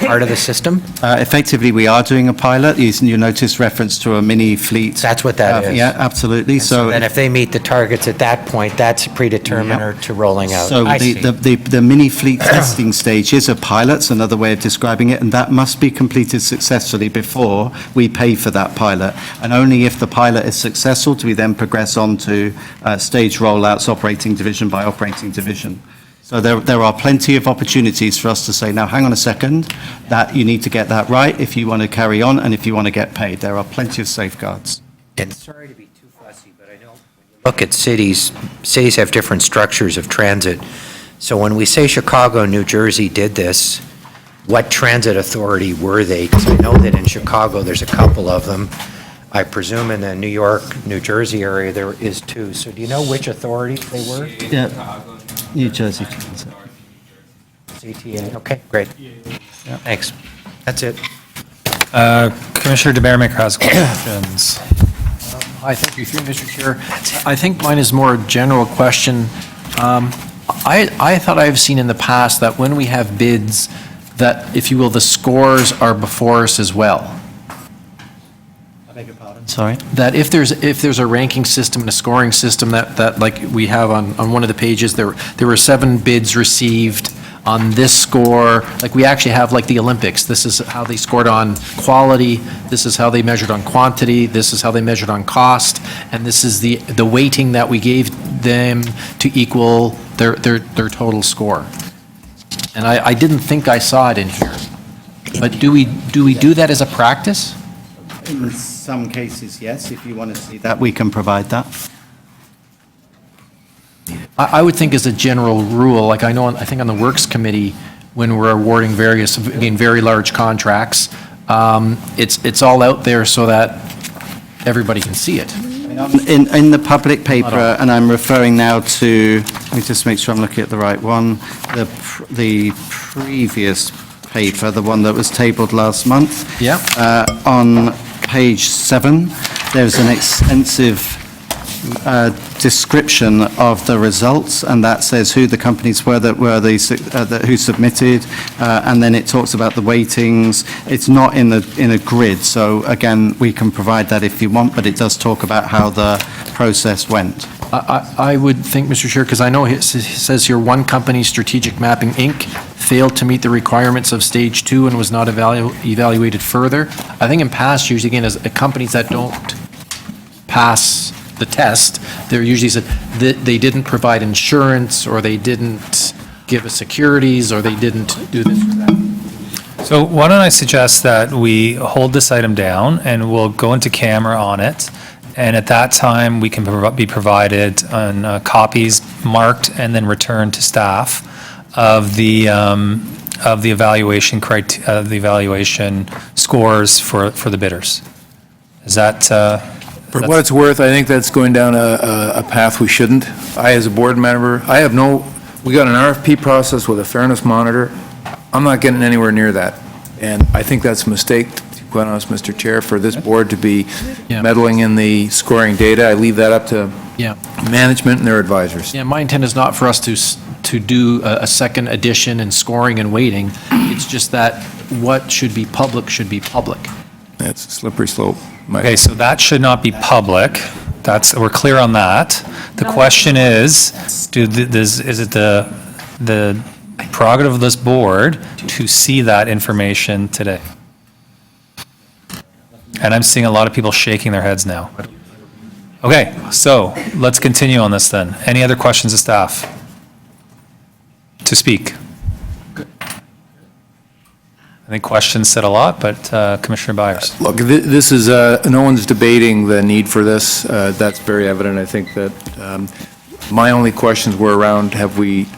part of the system? Effectively, we are doing a pilot. You notice reference to a mini fleet. That's what that is. Yeah, absolutely. And so then if they meet the targets at that point, that's a predeterminer to rolling out. So I see. the mini fleet testing stage is a pilot, it's another way of describing it, and that must be completed successfully before we pay for that pilot. And only if the pilot is successful do we then progress on to stage rollouts, operating division by operating division. So there are plenty of opportunities for us to say, now, hang on a second, that you need to get that right if you want to carry on and if you want to get paid. There are plenty of safeguards. And sorry to be too fussy, but I know when you look at cities, cities have different structures of transit. So when we say Chicago, New Jersey did this, what transit authority were they? Because I know that in Chicago, there's a couple of them. I presume in the New York, New Jersey area, there is two. So do you know which authority they were? Yeah, New Jersey Transit. CTA, okay, great. Thanks. That's it. Commissioner DeBaremaker has questions. Hi, thank you, through Mr. Chair. I think mine is more a general question. I thought I've seen in the past that when we have bids, that, if you will, the scores are before us as well. I beg your pardon? Sorry? That if there's a ranking system and a scoring system that like we have on one of the pages, there were 7 bids received on this score, like we actually have like the Olympics. This is how they scored on quality, this is how they measured on quantity, this is how they measured on cost, and this is the weighting that we gave them to equal their total score. And I didn't think I saw it in here. But do we do that as a practice? In some cases, yes. If you want to see that, we can provide that. I would think as a general rule, like I think on the Works Committee, when we're awarding various, again, very large contracts, it's all out there so that everybody can see it. In the public paper, and I'm referring now to, let me just make sure I'm looking at the right one, the previous paper, the one that was tabled last month. Yeah. On page 7, there's an extensive description of the results, and that says who the companies were that were who submitted, and then it talks about the weightings. It's not in a grid, so again, we can provide that if you want, but it does talk about how the process went. I would think, Mr. Chair, because I know it says here, one company, Strategic Mapping, Inc., failed to meet the requirements of Stage 2 and was not evaluated further. I think in past years, again, as companies that don't pass the test, they're usually said that they didn't provide insurance, or they didn't give us securities, or they didn't do this or that. So why don't I suggest that we hold this item down and we'll go into camera on it. And at that time, we can be provided on copies marked and then returned to staff of the evaluation the evaluation scores for the bidders. Is that? For what it's worth, I think that's going down a path we shouldn't. I, as a board member, we got an RFP process with a fairness monitor. I'm not getting anywhere near that. And I think that's a mistake, to be quite honest, Mr. Chair, for this board to be meddling in the scoring data. I leave that up to management and their advisors. Yeah, my intent is not for us to do a second edition and scoring and weighting. It's just that what should be public should be public. It's a slippery slope. Okay, so that should not be public. We're clear on that. The question is, is it the prerogative of this board to see that information today? And I'm seeing a lot of people shaking their heads now. Okay, so let's continue on this then. Any other questions of staff to speak? I think questions said a lot, but Commissioner Byers. Look, this is, no one's debating the need for this. That's very evident. I think that my only questions were around, have we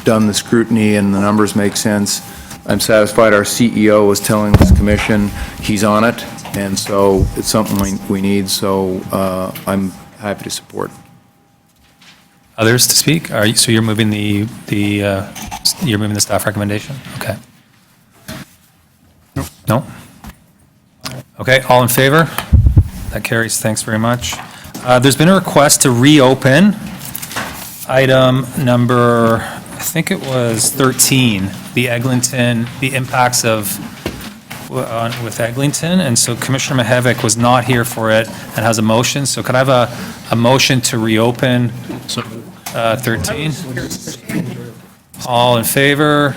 done the scrutiny and the numbers make sense? I'm satisfied our CEO was telling this commission he's on it, and so it's something we need, so I'm happy to support. Others to speak? So you're moving you're moving the staff recommendation? Okay. No? Okay, all in favor? That carries, thanks very much. There's been a request to reopen item number, I think it was 13, the impacts with Eglinton, and so Commissioner Mihevc was not here for it and has a motion, so could I have a motion to reopen 13? All in favor?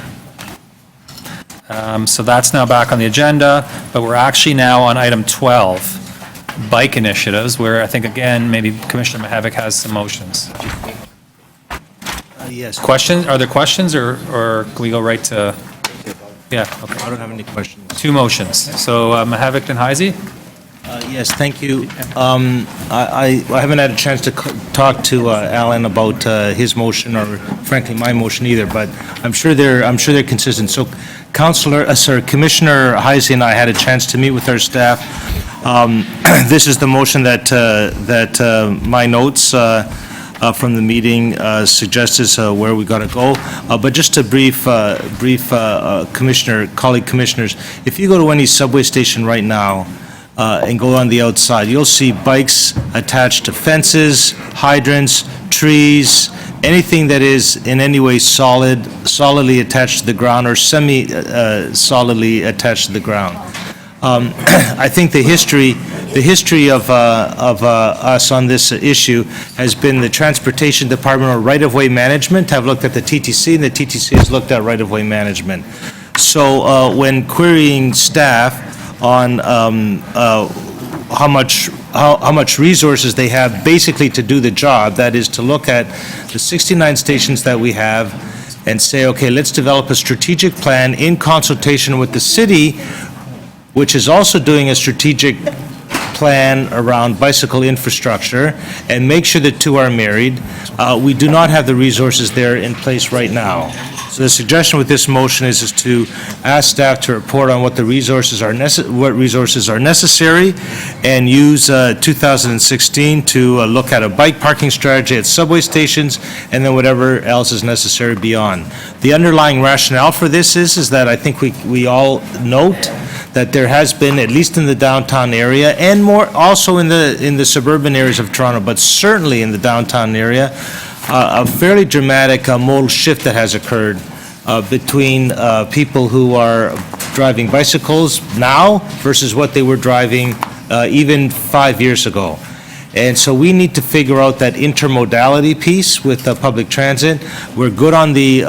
So that's now back on the agenda, but we're actually now on item 12, bike initiatives, where I think, again, maybe Commissioner Mihevc has some motions. Yes. Questions, are there questions, or can we go right to, yeah, okay. I don't have any questions. Two motions. So Mahavik and Heisey? Yes, thank you. I haven't had a chance to talk to Alan about his motion, or frankly, my motion either, but I'm sure they're consistent. So Commissioner Heisey and I had a chance to meet with our staff. This is the motion that my notes from the meeting suggest is where we got to go. But just to brief colleague commissioners, if you go to any subway station right now and go on the outside, you'll see bikes attached to fences, hydrants, trees, anything that is in any way solidly attached to the ground or semi-solidly attached to the ground. I think the history of us on this issue has been the Transportation Department or right-of-way management have looked at the TTC, and the TTC has looked at right-of-way management. So when querying staff on how much resources they have basically to do the job, that is to look at the 69 stations that we have and say, okay, let's develop a strategic plan in consultation with the city, which is also doing a strategic plan around bicycle infrastructure, and make sure the two are married. We do not have the resources there in place right now. So the suggestion with this motion is to ask staff to report on what the resources are necessary, and use 2016 to look at a bike parking strategy at subway stations, and then whatever else is necessary beyond. The underlying rationale for this is that I think we all note that there has been, at least in the downtown area, and more also in the suburban areas of Toronto, but certainly in the downtown area, a fairly dramatic modal shift that has occurred between people who are driving bicycles now versus what they were driving even 5 years ago. And so we need to figure out that intermodality piece with public transit. We're good on the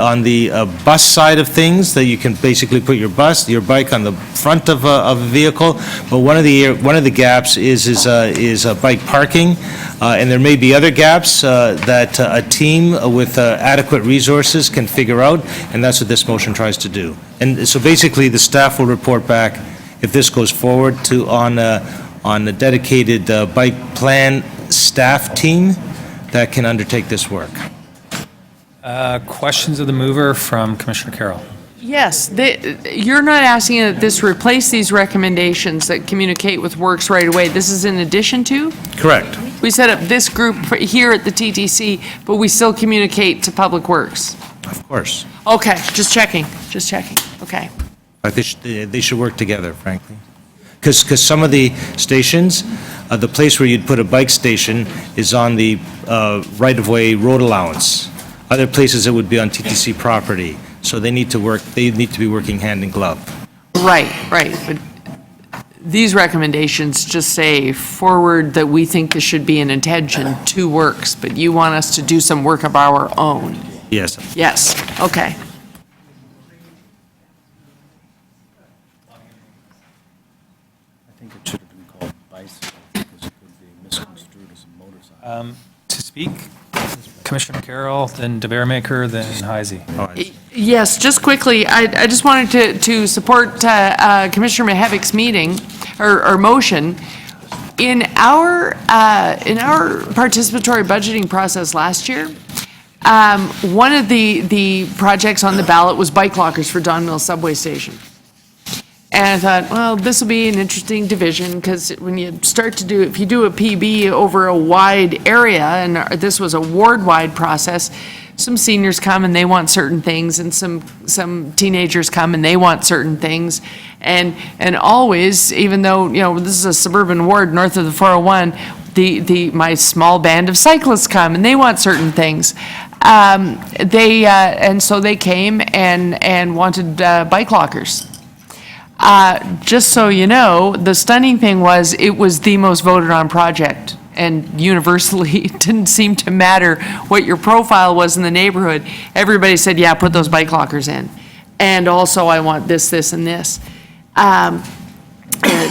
bus side of things, that you can basically put your bike on the front of a vehicle. But one of the gaps is bike parking, and there may be other gaps that a team with adequate resources can figure out, and that's what this motion tries to do. And so basically, the staff will report back if this goes forward on a dedicated bike plan staff team that can undertake this work. Questions of the mover from Commissioner Carroll? Yes, you're not asking that this replace these recommendations that communicate with Works right away. This is in addition to? Correct. We set up this group here at the TTC, but we still communicate to Public Works? Of course. Okay, just checking, okay. They should work together, frankly. Because some of the stations, the place where you'd put a bike station is on the right-of-way road allowance. Other places, it would be on TTC property. So they need to be working hand in glove. Right, but these recommendations just say forward that we think this should be an intention to Works, but you want us to do some work of our own. Yes. Yes, okay. It should have been called bicycle because it could be misconstrued as a motorcycle. To speak, Commissioner Carroll, then DeBaremaker, then Heisey. Yes, just quickly, I just wanted to support Commissioner Mahavik's or motion. In our participatory budgeting process last year, one of the projects on the ballot was bike lockers for Don Mills subway station. And I thought, well, this will be an interesting division, because when you start to if you do a PB over a wide area, and this was a ward-wide process, some seniors come and they want certain things, and some teenagers come and they want certain things. And always, even though, this is a suburban ward north of the 401, my small band of cyclists come and they want certain things. And so they came and wanted bike lockers. Just so you know, the stunning thing was it was the most voted on project, and universally it didn't seem to matter what your profile was in the neighborhood. Everybody said, yeah, put those bike lockers in. And also I want this, and this.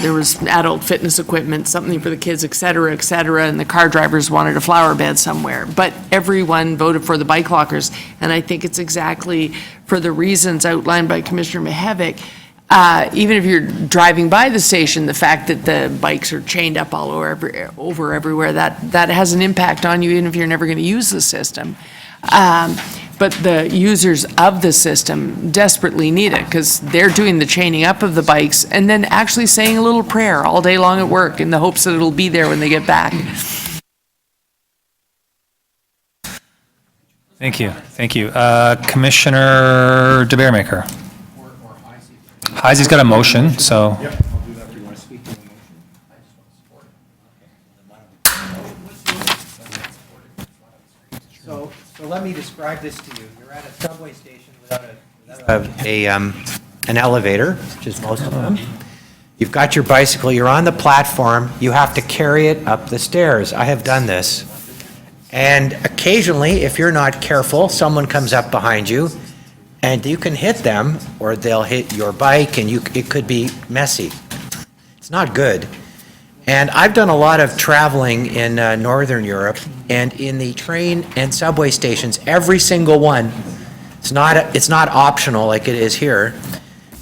there was adult fitness equipment, something for the kids, et cetera, and the car drivers wanted a flower bed somewhere. But everyone voted for the bike lockers, and I think it's exactly for the reasons outlined by Commissioner Mihevik. Even if you're driving by the station, the fact that the bikes are chained up all over everywhere, that has an impact on you, even if you're never going to use the system. But the users of the system desperately need it because they're doing the chaining up of the bikes and then actually saying a little prayer all day long at work in the hopes that it'll be there when they get back. Thank you. Commissioner DeBeermaker. Heisey's got a motion, so. So let me describe this to you. You're at a subway station without an elevator, which is most of them. You've got your bicycle, you're on the platform, you have to carry it up the stairs. I have done this. And occasionally, if you're not careful, someone comes up behind you and you can hit them or they'll hit your bike and it could be messy. It's not good. And I've done a lot of traveling in Northern Europe, and in the train and subway stations, every single one, it's not optional like it is here.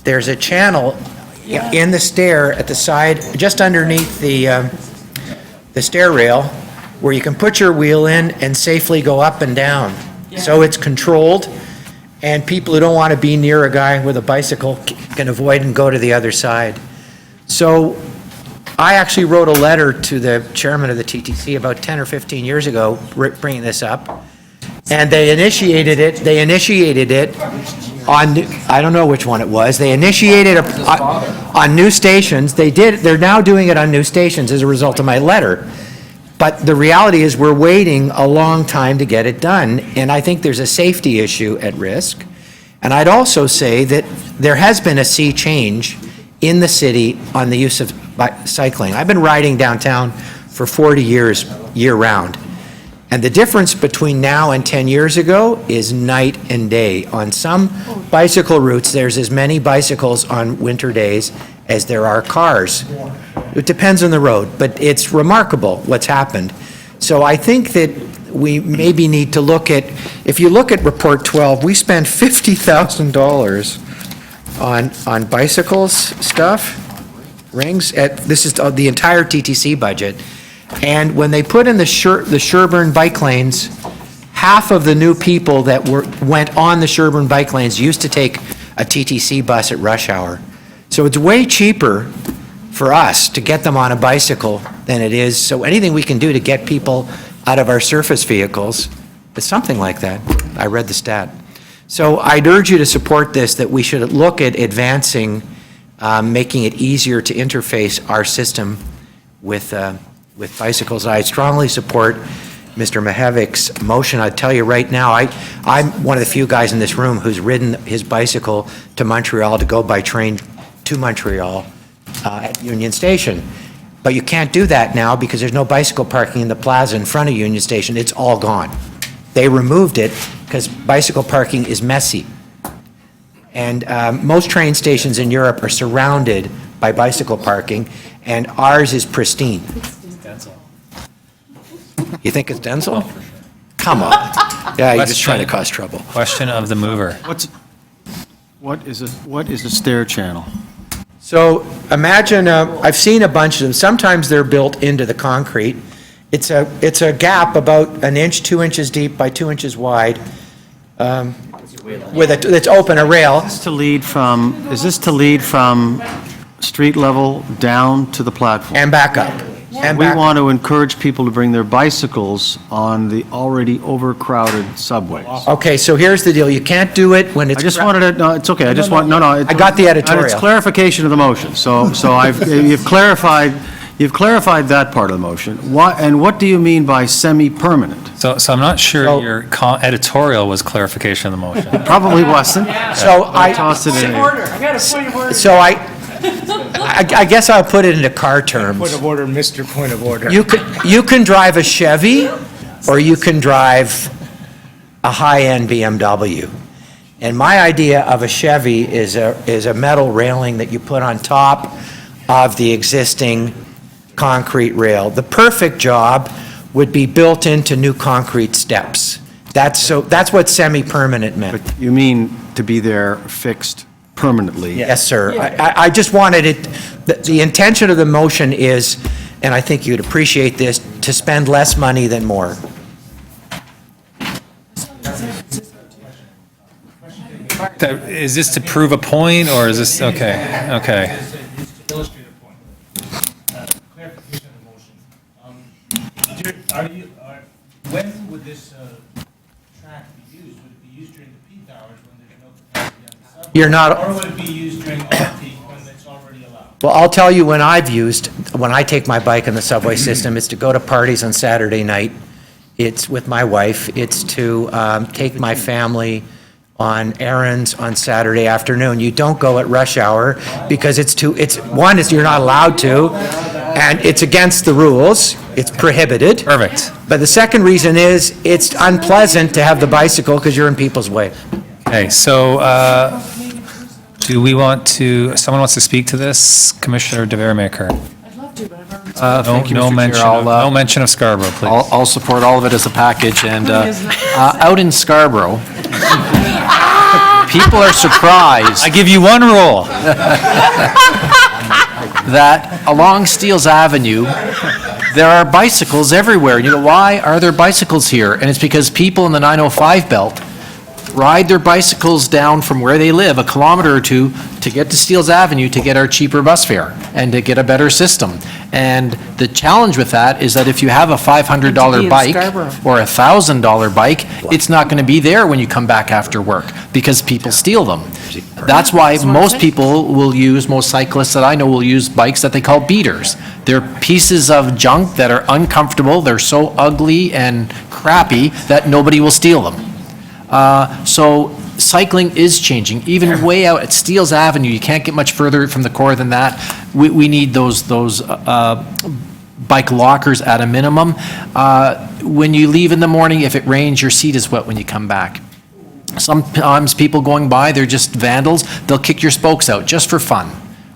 There's a channel in the stair at the side, just underneath the stair rail, where you can put your wheel in and safely go up and down. So it's controlled, and people who don't want to be near a guy with a bicycle can avoid and go to the other side. So I actually wrote a letter to the chairman of the TTC about 10 or 15 years ago, bringing this up, and they initiated it on, I don't know which one it was, they initiated on new stations. They're now doing it on new stations as a result of my letter. But the reality is we're waiting a long time to get it done, and I think there's a safety issue at risk. And I'd also say that there has been a sea change in the city on the use of cycling. I've been riding downtown for 40 years, year-round. And the difference between now and 10 years ago is night and day. On some bicycle routes, there's as many bicycles on winter days as there are cars. It depends on the road, but it's remarkable what's happened. So I think that we maybe need to look at, if you look at Report 12, we spend $50,000 on bicycles stuff, rings, this is the entire TTC budget. And when they put in the Sherburne bike lanes, half of the new people that went on the Sherburne bike lanes used to take a TTC bus at rush hour. So it's way cheaper for us to get them on a bicycle than it is. So anything we can do to get people out of our surface vehicles, it's something like that. I read the stat. So I'd urge you to support this, that we should look at advancing, making it easier to interface our system with bicycles. I strongly support Mr. Mihevik's motion. I'd tell you right now, I'm one of the few guys in this room who's ridden his bicycle to Montreal to go by train to Montreal at Union Station. But you can't do that now because there's no bicycle parking in the plaza in front of Union Station. It's all gone. They removed it because bicycle parking is messy. And most train stations in Europe are surrounded by bicycle parking, and ours is pristine. You think it's Denzel? Come on. Yeah, you're just trying to cause trouble. Question of the mover. What is a stair channel? So imagine, I've seen a bunch of them. Sometimes they're built into the concrete. It's a gap about an inch, 2 inches deep by 2 inches wide, that's open, a rail. Is this to lead from street level down to the platform? And back up. We want to encourage people to bring their bicycles on the already overcrowded subways. Okay, so here's the deal. You can't do it when it's... I just wanted to, no, it's okay, I just want, no. I got the editorial. It's clarification of the motion, so you've clarified that part of the motion. What do you mean by semi-permanent? So I'm not sure your editorial was clarification of the motion. Probably wasn't. So I tossed it in. I got a point of order. So I guess I'll put it into car terms. Point of order, Mr. Point of Order. You can drive a Chevy, or you can drive a high-end BMW. And my idea of a Chevy is a metal railing that you put on top of the existing concrete rail. The perfect job would be built into new concrete steps. That's what semi-permanent meant. But you mean to be there fixed permanently? Yes, sir. I just wanted it, the intention of the motion is, and I think you'd appreciate this, to spend less money than more. Is this to prove a point, or is this, okay, okay. It's to illustrate a point. Clarification of the motion. When would this track be used? Would it be used during the peak hours when there's no capacity on the subway? You're not- Or would it be used during off-peak when it's already allowed? Well, I'll tell you when I take my bike in the subway system, it's to go to parties on Saturday night. It's with my wife. It's to take my family on errands on Saturday afternoon. You don't go at rush hour because one is you're not allowed to, and it's against the rules. It's prohibited. Perfect. But the second reason is it's unpleasant to have the bicycle because you're in people's way. Okay, so do we want to, someone wants to speak to this? Commissioner DeVermaker. I'd love to, but I've already... No mention of Scarborough, please. I'll support all of it as a package, and out in Scarborough, people are surprised. I give you one rule. That along Steeles Avenue, there are bicycles everywhere. You know, why are there bicycles here? And it's because people in the 905 belt ride their bicycles down from where they live, a kilometer or two, to get to Steeles Avenue to get our cheaper bus fare and to get a better system. And the challenge with that is that if you have a $500 bike or a $1,000 bike, it's not going to be there when you come back after work because people steal them. That's why most people will use, most cyclists that I know will use bikes that they call beaters. They're pieces of junk that are uncomfortable, they're so ugly and crappy that nobody will steal them. So cycling is changing, even way out at Steeles Avenue. You can't get much further from the core than that. We need those bike lockers at a minimum. When you leave in the morning, if it rains, your seat is wet when you come back. Sometimes people going by, they're just vandals. They'll kick your spokes out just for fun.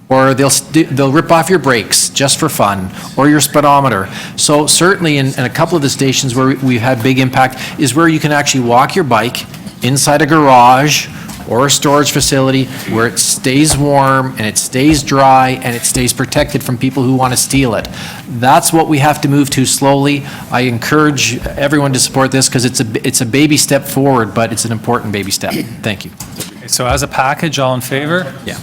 Or they'll rip off your brakes just for fun, or your speedometer. So certainly in a couple of the stations where we've had big impact is where you can actually walk your bike inside a garage or a storage facility where it stays warm and it stays dry and it stays protected from people who want to steal it. That's what we have to move to slowly. I encourage everyone to support this because it's a baby step forward, but it's an important baby step. Thank you. So as a package, all in favor? Yeah.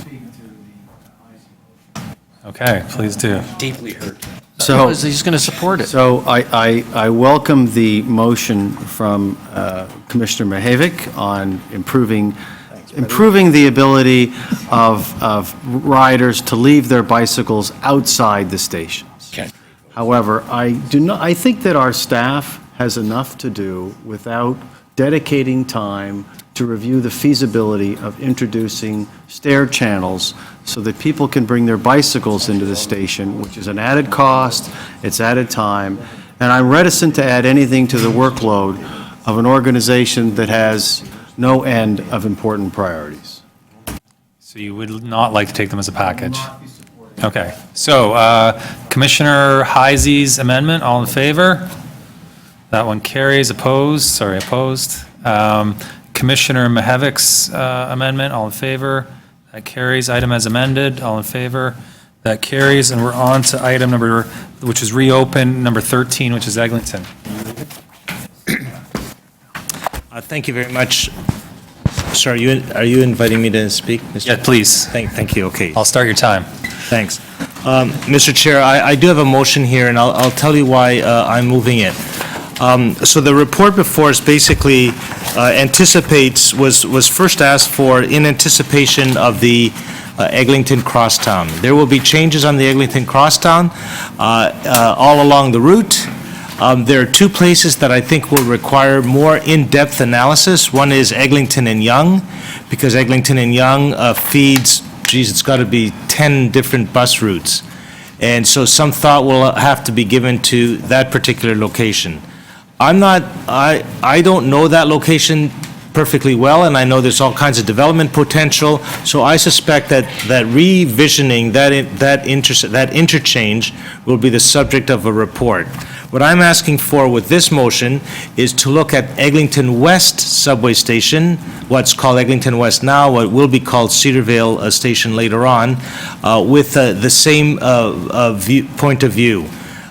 Okay, please do. Deeply hurt. So he's going to support it. So I welcome the motion from Commissioner Mihevik on improving the ability of riders to leave their bicycles outside the stations. Okay. However, I think that our staff has enough to do without dedicating time to review the feasibility of introducing stair channels so that people can bring their bicycles into the station, which is an added cost, it's added time, and I'm reticent to add anything to the workload of an organization that has no end of important priorities. So you would not like to take them as a package? Okay, so Commissioner Heisey's amendment, all in favor? That one carries. Opposed? Commissioner Mihevik's amendment, all in favor? That carries. Item as amended, all in favor? That carries. And we're on to item number, which is reopened, number 13, which is Eglinton. Thank you very much. Sir, are you inviting me to speak, Mr.? Yeah, please. Thank you, okay. I'll start your time. Thanks. Mr. Chair, I do have a motion here, and I'll tell you why I'm moving it. So the report before us basically was first asked for in anticipation of the Eglinton Crosstown. There will be changes on the Eglinton Crosstown all along the route. There are two places that I think will require more in-depth analysis. One is Eglinton and Yonge, because Eglinton and Yonge feeds, it's got to be 10 different bus routes. And so some thought will have to be given to that particular location. I don't know that location perfectly well, and I know there's all kinds of development potential, so I suspect that revisioning that interchange will be the subject of a report. What I'm asking for with this motion is to look at Eglinton West subway station, what's called Eglinton West now, what will be called Cedarvale Station later on, with the same point of view.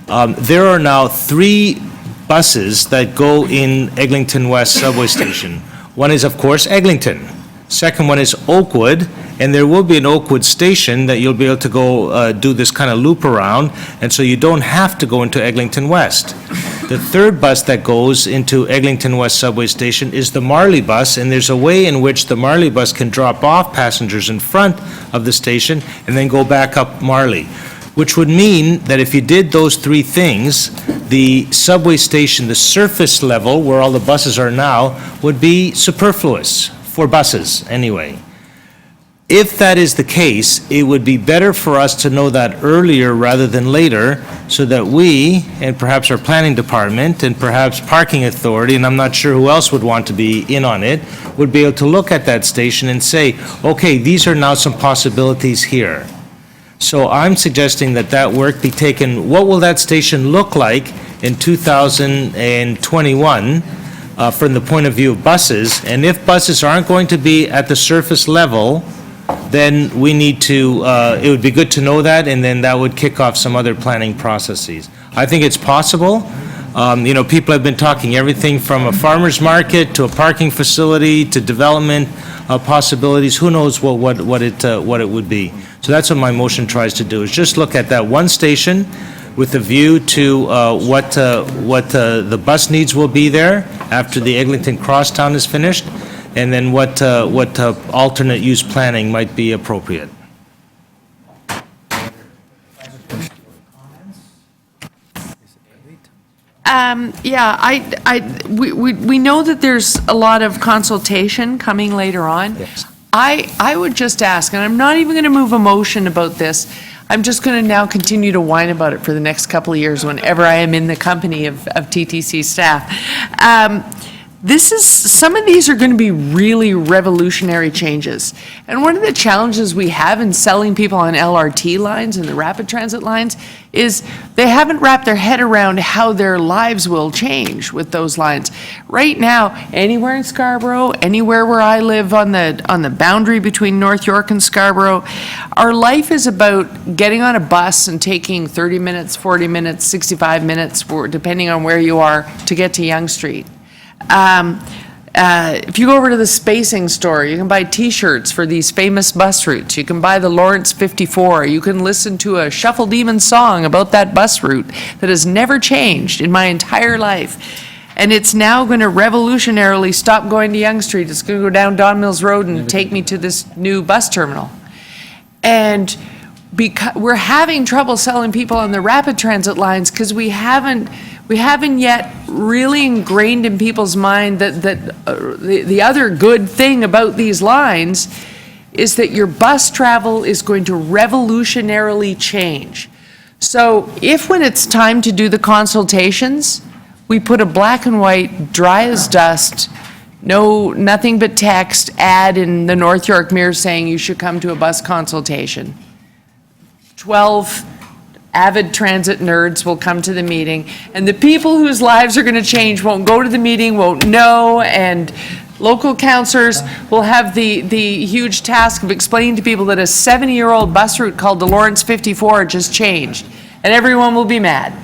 There are now 3 buses that go in Eglinton West subway station. One is, of course, Eglinton. Second one is Oakwood, and there will be an Oakwood station that you'll be able to go do this kind of loop around, and so you don't have to go into Eglinton West. The third bus that goes into Eglinton West subway station is the Marley bus, and there's a way in which the Marley bus can drop off passengers in front of the station and then go back up Marley, which would mean that if you did those 3 things, the subway station, the surface level where all the buses are now, would be superfluous, for buses anyway. If that is the case, it would be better for us to know that earlier rather than later, so that we, and perhaps our planning department, and perhaps parking authority, and I'm not sure who else would want to be in on it, would be able to look at that station and say, okay, these are now some possibilities here. So I'm suggesting that that work be taken, what will that station look like in 2021 from the point of view of buses? And if buses aren't going to be at the surface level, then we need to, it would be good to know that, and then that would kick off some other planning processes. I think it's possible. People have been talking everything from a farmer's market to a parking facility to development possibilities. Who knows what it would be? So that's what my motion tries to do, is just look at that one station with a view to what the bus needs will be there after the Eglinton Crosstown is finished, and then what alternate use planning might be appropriate. We know that there's a lot of consultation coming later on. Yes. I would just ask, and I'm not even going to move a motion about this, I'm just going to now continue to whine about it for the next couple of years whenever I am in the company of TTC staff. Some of these are going to be really revolutionary changes. And one of the challenges we have in selling people on LRT lines and the rapid transit lines is they haven't wrapped their head around how their lives will change with those lines. Right now, anywhere in Scarborough, anywhere where I live on the boundary between North York and Scarborough, our life is about getting on a bus and taking 30 minutes, 40 minutes, 65 minutes, depending on where you are, to get to Yonge Street. If you go over to the spacing store, you can buy T-shirts for these famous bus routes. You can buy the Lawrence 54. You can listen to a Shuffle Demon song about that bus route that has never changed in my entire life. And it's now going to revolutionarily stop going to Yonge Street. It's going to go down Don Mills Road and take me to this new bus terminal. And because we're having trouble selling people on the rapid transit lines because we haven't yet really ingrained in people's mind that the other good thing about these lines is that your bus travel is going to revolutionarily change. So if when it's time to do the consultations, we put a black and white, dry as dust, nothing but text ad in the North York Mirror saying you should come to a bus consultation. 12 avid transit nerds will come to the meeting, and the people whose lives are going to change won't go to the meeting, won't know, and local councillors will have the huge task of explaining to people that a 70-year-old bus route called the Lawrence 54 just changed, and everyone will be mad.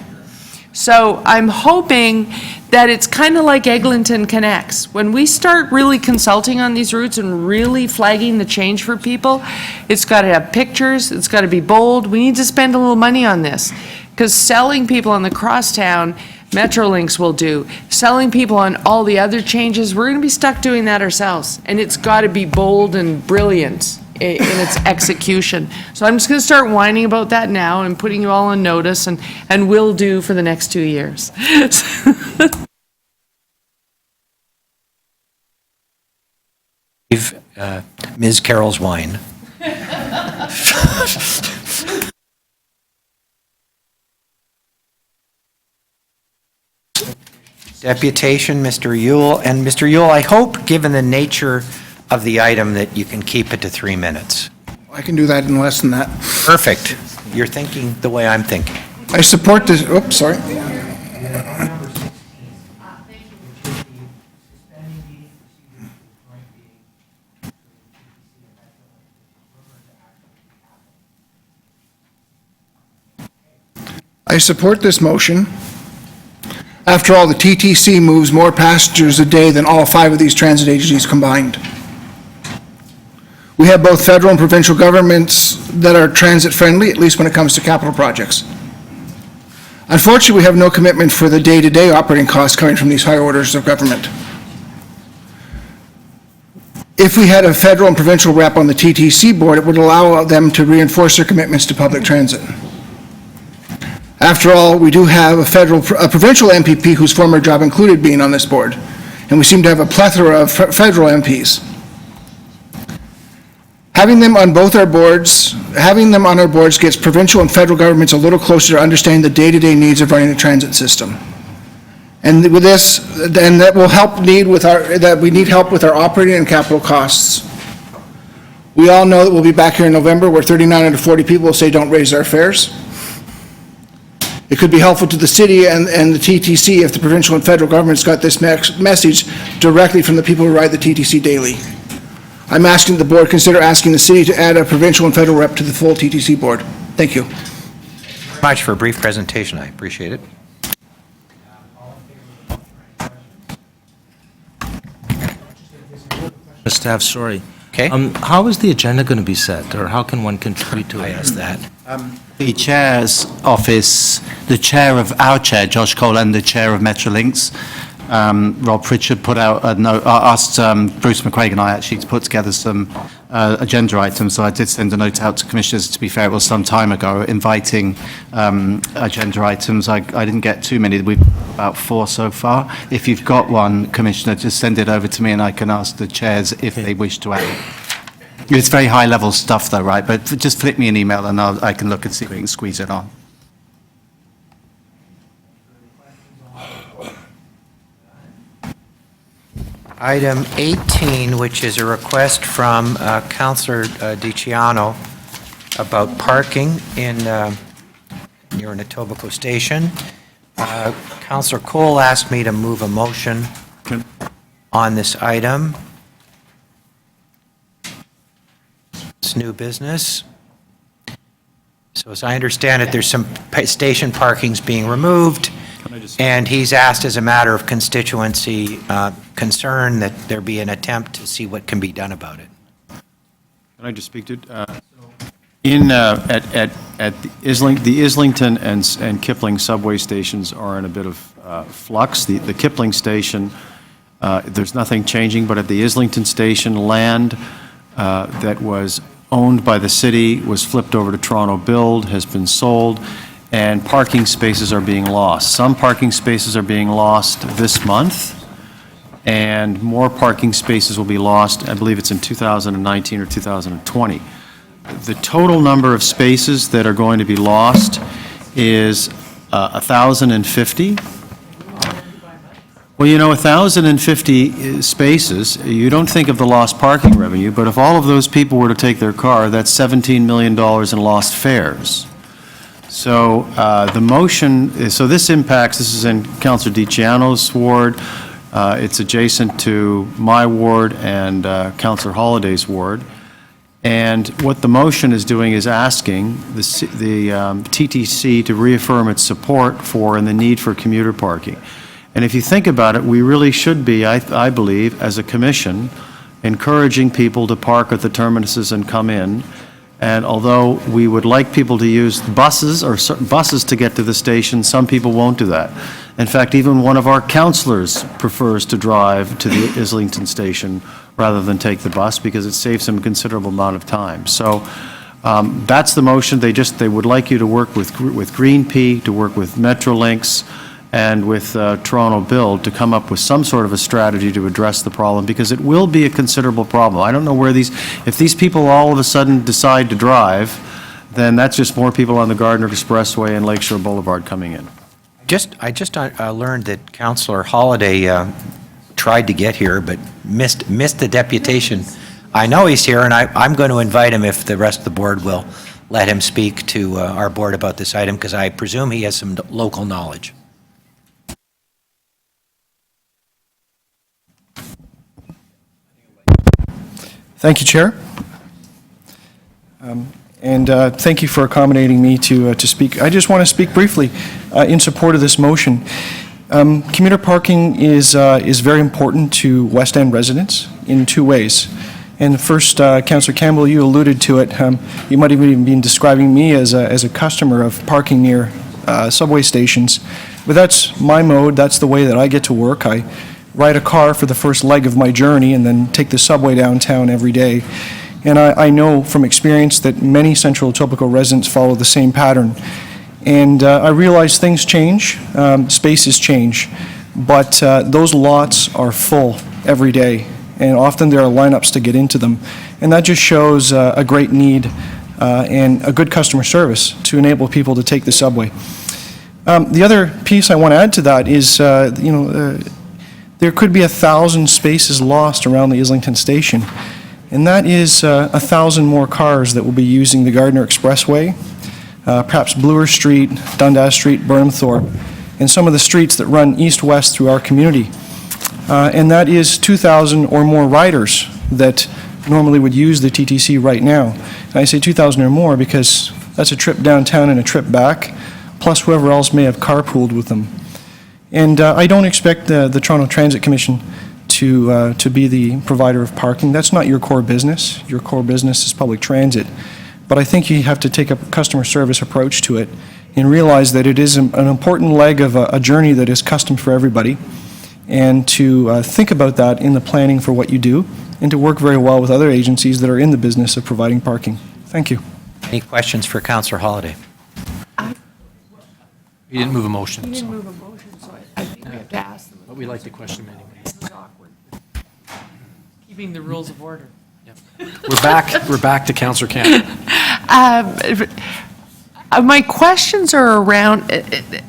So I'm hoping that it's kind of like Eglinton Connects. When we start really consulting on these routes and really flagging the change for people, it's got to have pictures, it's got to be bold. We need to spend a little money on this, because selling people on the crosstown, Metrolinx will do. Selling people on all the other changes, we're going to be stuck doing that ourselves. And it's got to be bold and brilliant in its execution. So I'm just going to start whining about that now and putting you all on notice, and will do for the next 2 years. Ms. Carroll's wine. Deputation, Mr. Yule. And Mr. Yule, I hope, given the nature of the item, that you can keep it to 3 minutes. I can do that in less than that. Perfect. You're thinking the way I'm thinking. I support this, oops, sorry. I support this motion. After all, the TTC moves more passengers a day than all 5 of these transit agencies combined. We have both federal and provincial governments that are transit-friendly, at least when it comes to capital projects. Unfortunately, we have no commitment for the day-to-day operating costs coming from these higher orders of government. If we had a federal and provincial rep on the TTC board, it would allow them to reinforce their commitments to public transit. After all, we do have a provincial MPP whose former job included being on this board, and we seem to have a plethora of federal MPs. Having them on our boards gets provincial and federal governments a little closer to understanding the day-to-day needs of running the transit system. And with this, then that will help that we need help with our operating and capital costs. We all know that we'll be back here in November where 39 out of 40 people will say don't raise our fares. It could be helpful to the city and the TTC if the provincial and federal governments got this message directly from the people who ride the TTC daily. I'm asking the board consider asking the city to add a provincial and federal rep to the full TTC board. Thank you. Very much for a brief presentation. I appreciate it. Mr. Staff, sorry. Okay. How is the agenda going to be set, or how can one contribute to it? I asked that. The chair's office, the chair of our chair, Josh Cole, and the chair of Metrolinx, Rob Pritchard, put out a note, asked Bruce McCraig and I actually to put together some agenda items. So I did send a note out to commissioners. To be fair, it was some time ago, inviting agenda items. I didn't get too many. We've about 4 so far. If you've got one, Commissioner, just send it over to me and I can ask the chairs if they wish to add it. It's very high-level stuff, though, right? But just flip me an email and I can look and see if we can squeeze it on. Item 18, which is a request from Councillor DiCiano about parking near an Etobicoke station. Councillor Cole asked me to move a motion on this item. It's new business. So as I understand it, there's some station parkings being removed, and he's asked as a matter of constituency concern that there be an attempt to see what can be done about it. Can I just speak to it? At the Islington and Kipling subway stations are in a bit of flux. The Kipling station, there's nothing changing, but at the Islington station, land that was owned by the city was flipped over to Toronto Build, has been sold, and parking spaces are being lost. Some parking spaces are being lost this month, and more parking spaces will be lost, I believe it's in 2019 or 2020. The total number of spaces that are going to be lost is 1,050. Well, 1,050 spaces, you don't think of the lost parking revenue, but if all of those people were to take their car, that's $17 million in lost fares. So the motion, so this is in Councillor DiCiano's ward. It's adjacent to my ward and Councillor Holliday's ward. And what the motion is doing is asking the TTC to reaffirm its support for and the need for commuter parking. And if you think about it, we really should be, I believe, as a commission, encouraging people to park at the terminuses and come in. And although we would like people to use buses or buses to get to the station, some people won't do that. In fact, even one of our councillors prefers to drive to the Islington station rather than take the bus because it saves him a considerable amount of time. So that's the motion. They would like you to work with Green P, to work with Metrolinx, and with Toronto Build to come up with some sort of a strategy to address the problem, because it will be a considerable problem. I don't know where if these people all of a sudden decide to drive, then that's just more people on the Gardiner Expressway and Lakeshore Boulevard coming in. just learned that Councillor Holliday tried to get here, but missed the deputation. I know he's here, and I'm going to invite him if the rest of the board will let him speak to our board about this item, because I presume he has some local knowledge. Thank you, Chair. And thank you for accommodating me to speak. I just want to speak briefly in support of this motion. Commuter parking is very important to West End residents in two ways. And first, Councillor Campbell, you alluded to it. You might have even been describing me as a customer of parking near subway stations. But that's my mode. That's the way that I get to work. I ride a car for the first leg of my journey and then take the subway downtown every day. And I know from experience that many Central Etobicoke residents follow the same pattern. And I realize things change, spaces change, but those lots are full every day. And often there are lineups to get into them. And that just shows a great need and a good customer service to enable people to take the subway. The other piece I want to add to that is, there could be 1,000 spaces lost around the Islington Station. And that is 1,000 more cars that will be using the Gardiner Expressway, perhaps Bloor Street, Dundas Street, Burnhamthorpe, and some of the streets that run east-west through our community. And that is 2,000 or more riders that normally would use the TTC right now. And I say 2,000 or more because that's a trip downtown and a trip back, plus whoever else may have carpooled with them. And I don't expect the Toronto Transit Commission to be the provider of parking. That's not your core business. Your core business is public transit. But I think you have to take a customer service approach to it and realize that it is an important leg of a journey that is custom for everybody, and to think about that in the planning for what you do, and to work very well with other agencies that are in the business of providing parking. Thank you. Any questions for Councillor Holliday? He didn't move a motion. He didn't move a motion, so I think we have to ask them. But we like to question him anyway. This is awkward. Keeping the rules of order. We're back to Councillor Campbell. My questions are around,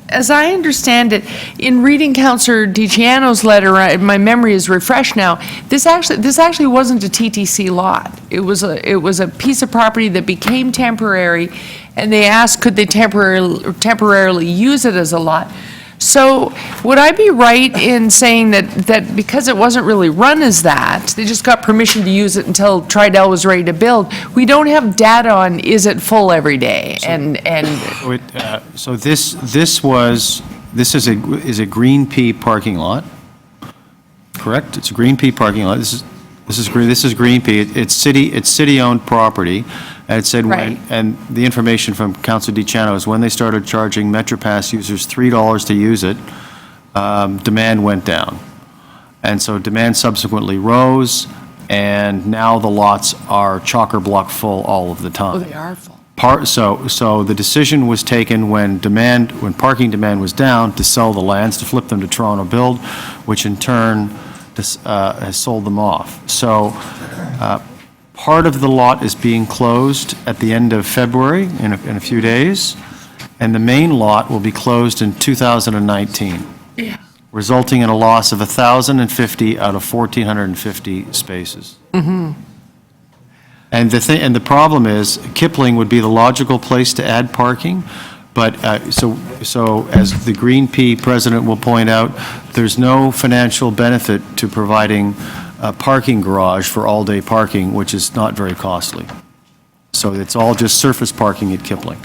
as I understand it, in reading Councillor DiCiano's letter, my memory is refreshed now. This actually wasn't a TTC lot. It was a piece of property that became temporary, and they asked could they temporarily use it as a lot. So would I be right in saying that because it wasn't really run as that, they just got permission to use it until Tridel was ready to build, we don't have data on is it full every day? So this is a green pea parking lot, correct? It's a green pea parking lot. This is green pea. It's city-owned property. And it said, Right. and the information from Councilor DiCiano is when they started charging MetroPass users $3 to use it, demand went down. And so demand subsequently rose, and now the lots are chocker block full all of the time. Oh, they are full. So the decision was taken when parking demand was down to sell the lands, to flip them to Toronto Build, which in turn has sold them off. So part of the lot is being closed at the end of February, in a few days, and the main lot will be closed in 2019, resulting in a loss of 1,050 out of 1,450 spaces. Mm-hmm. And the problem is, Kipling would be the logical place to add parking, but so as the Green Pea president will point out, there's no financial benefit to providing a parking garage for all-day parking, which is not very costly. So it's all just surface parking at Kipling,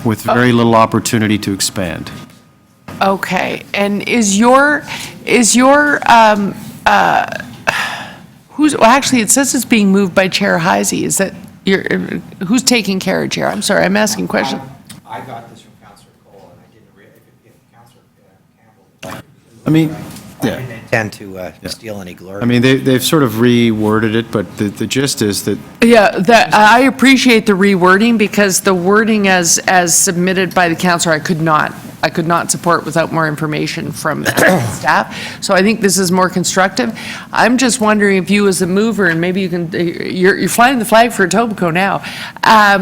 with very little opportunity to expand. Okay, and actually, it says it's being moved by Chair Heisey. Is that, who's taking care of Chair? I'm sorry, I'm asking a question. I got this from Councillor Cole, and I didn't realize if Councillor Campbell. I mean, Yeah. Intend to steal any glory. I mean, they've sort of reworded it, but the gist is that Yeah, that, I appreciate the rewording, because the wording as submitted by the counselor, I could not support without more information from staff. So I think this is more constructive. I'm just wondering if you, as a mover, and maybe you can, you're flying the flag for Etobicoke now.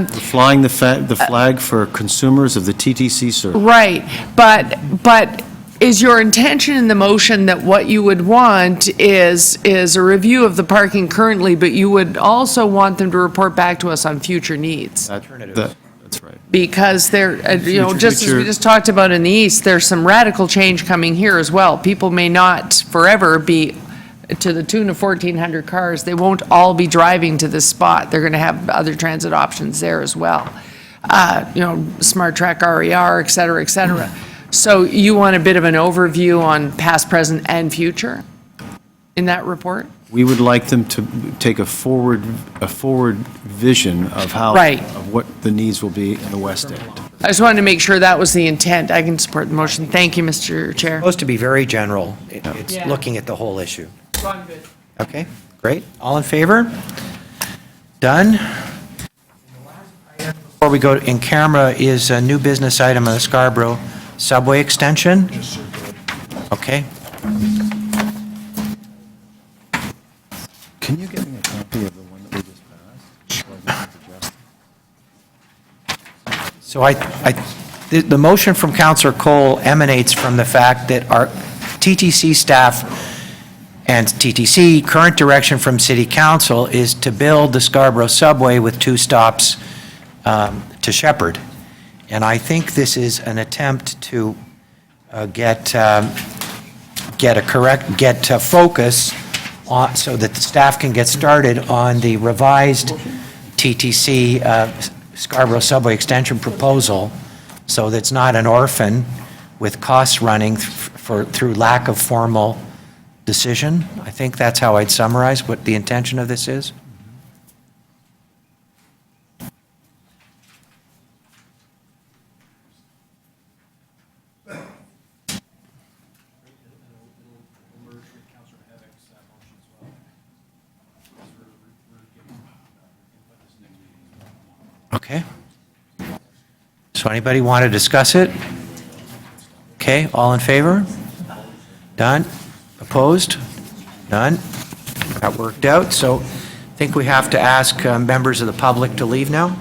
flying the flag for consumers of the TTC service. Right, but is your intention in the motion that what you would want is a review of the parking currently, but you would also want them to report back to us on future needs? That's right. Because there, just as we Future- just talked about in the east, there's some radical change coming here as well. People may not forever be to the tune of 1,400 cars. They won't all be driving to this spot. They're going to have other transit options there as well. Smart Track RER, et cetera, et cetera. So you want a bit of an overview on past, present, and future in that report? We would like them to take a forward vision of how, Right. of what the needs will be in the West End. I just wanted to make sure that was the intent. I can support the motion. Thank you, Mr. Chair. Supposed to be very general. It's looking at the whole issue. Okay, great. All in favor? Done. Before we go in camera is a new business item on the Scarborough subway extension. Okay. Can you give me a copy of the one that we just passed? So the motion from Councillor Cole emanates from the fact that our TTC staff and TTC, current direction from City Council is to build the Scarborough subway with 2 stops to Shepherd. And I think this is an attempt to get focus on, so that the staff can get started on the revised TTC Scarborough subway extension proposal, so that it's not an orphan with costs running through lack of formal decision. I think that's how I'd summarize what the intention of this is. Okay. So anybody want to discuss it? Okay, all in favor? Done? Opposed? None? That worked out. So I think we have to ask members of the public to leave now.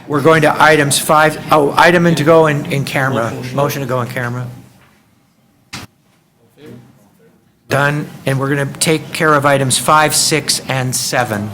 We're going to items 5, item and to go in camera. Motion to go in camera. Done. And we're going to take care of items 5, 6, and 7.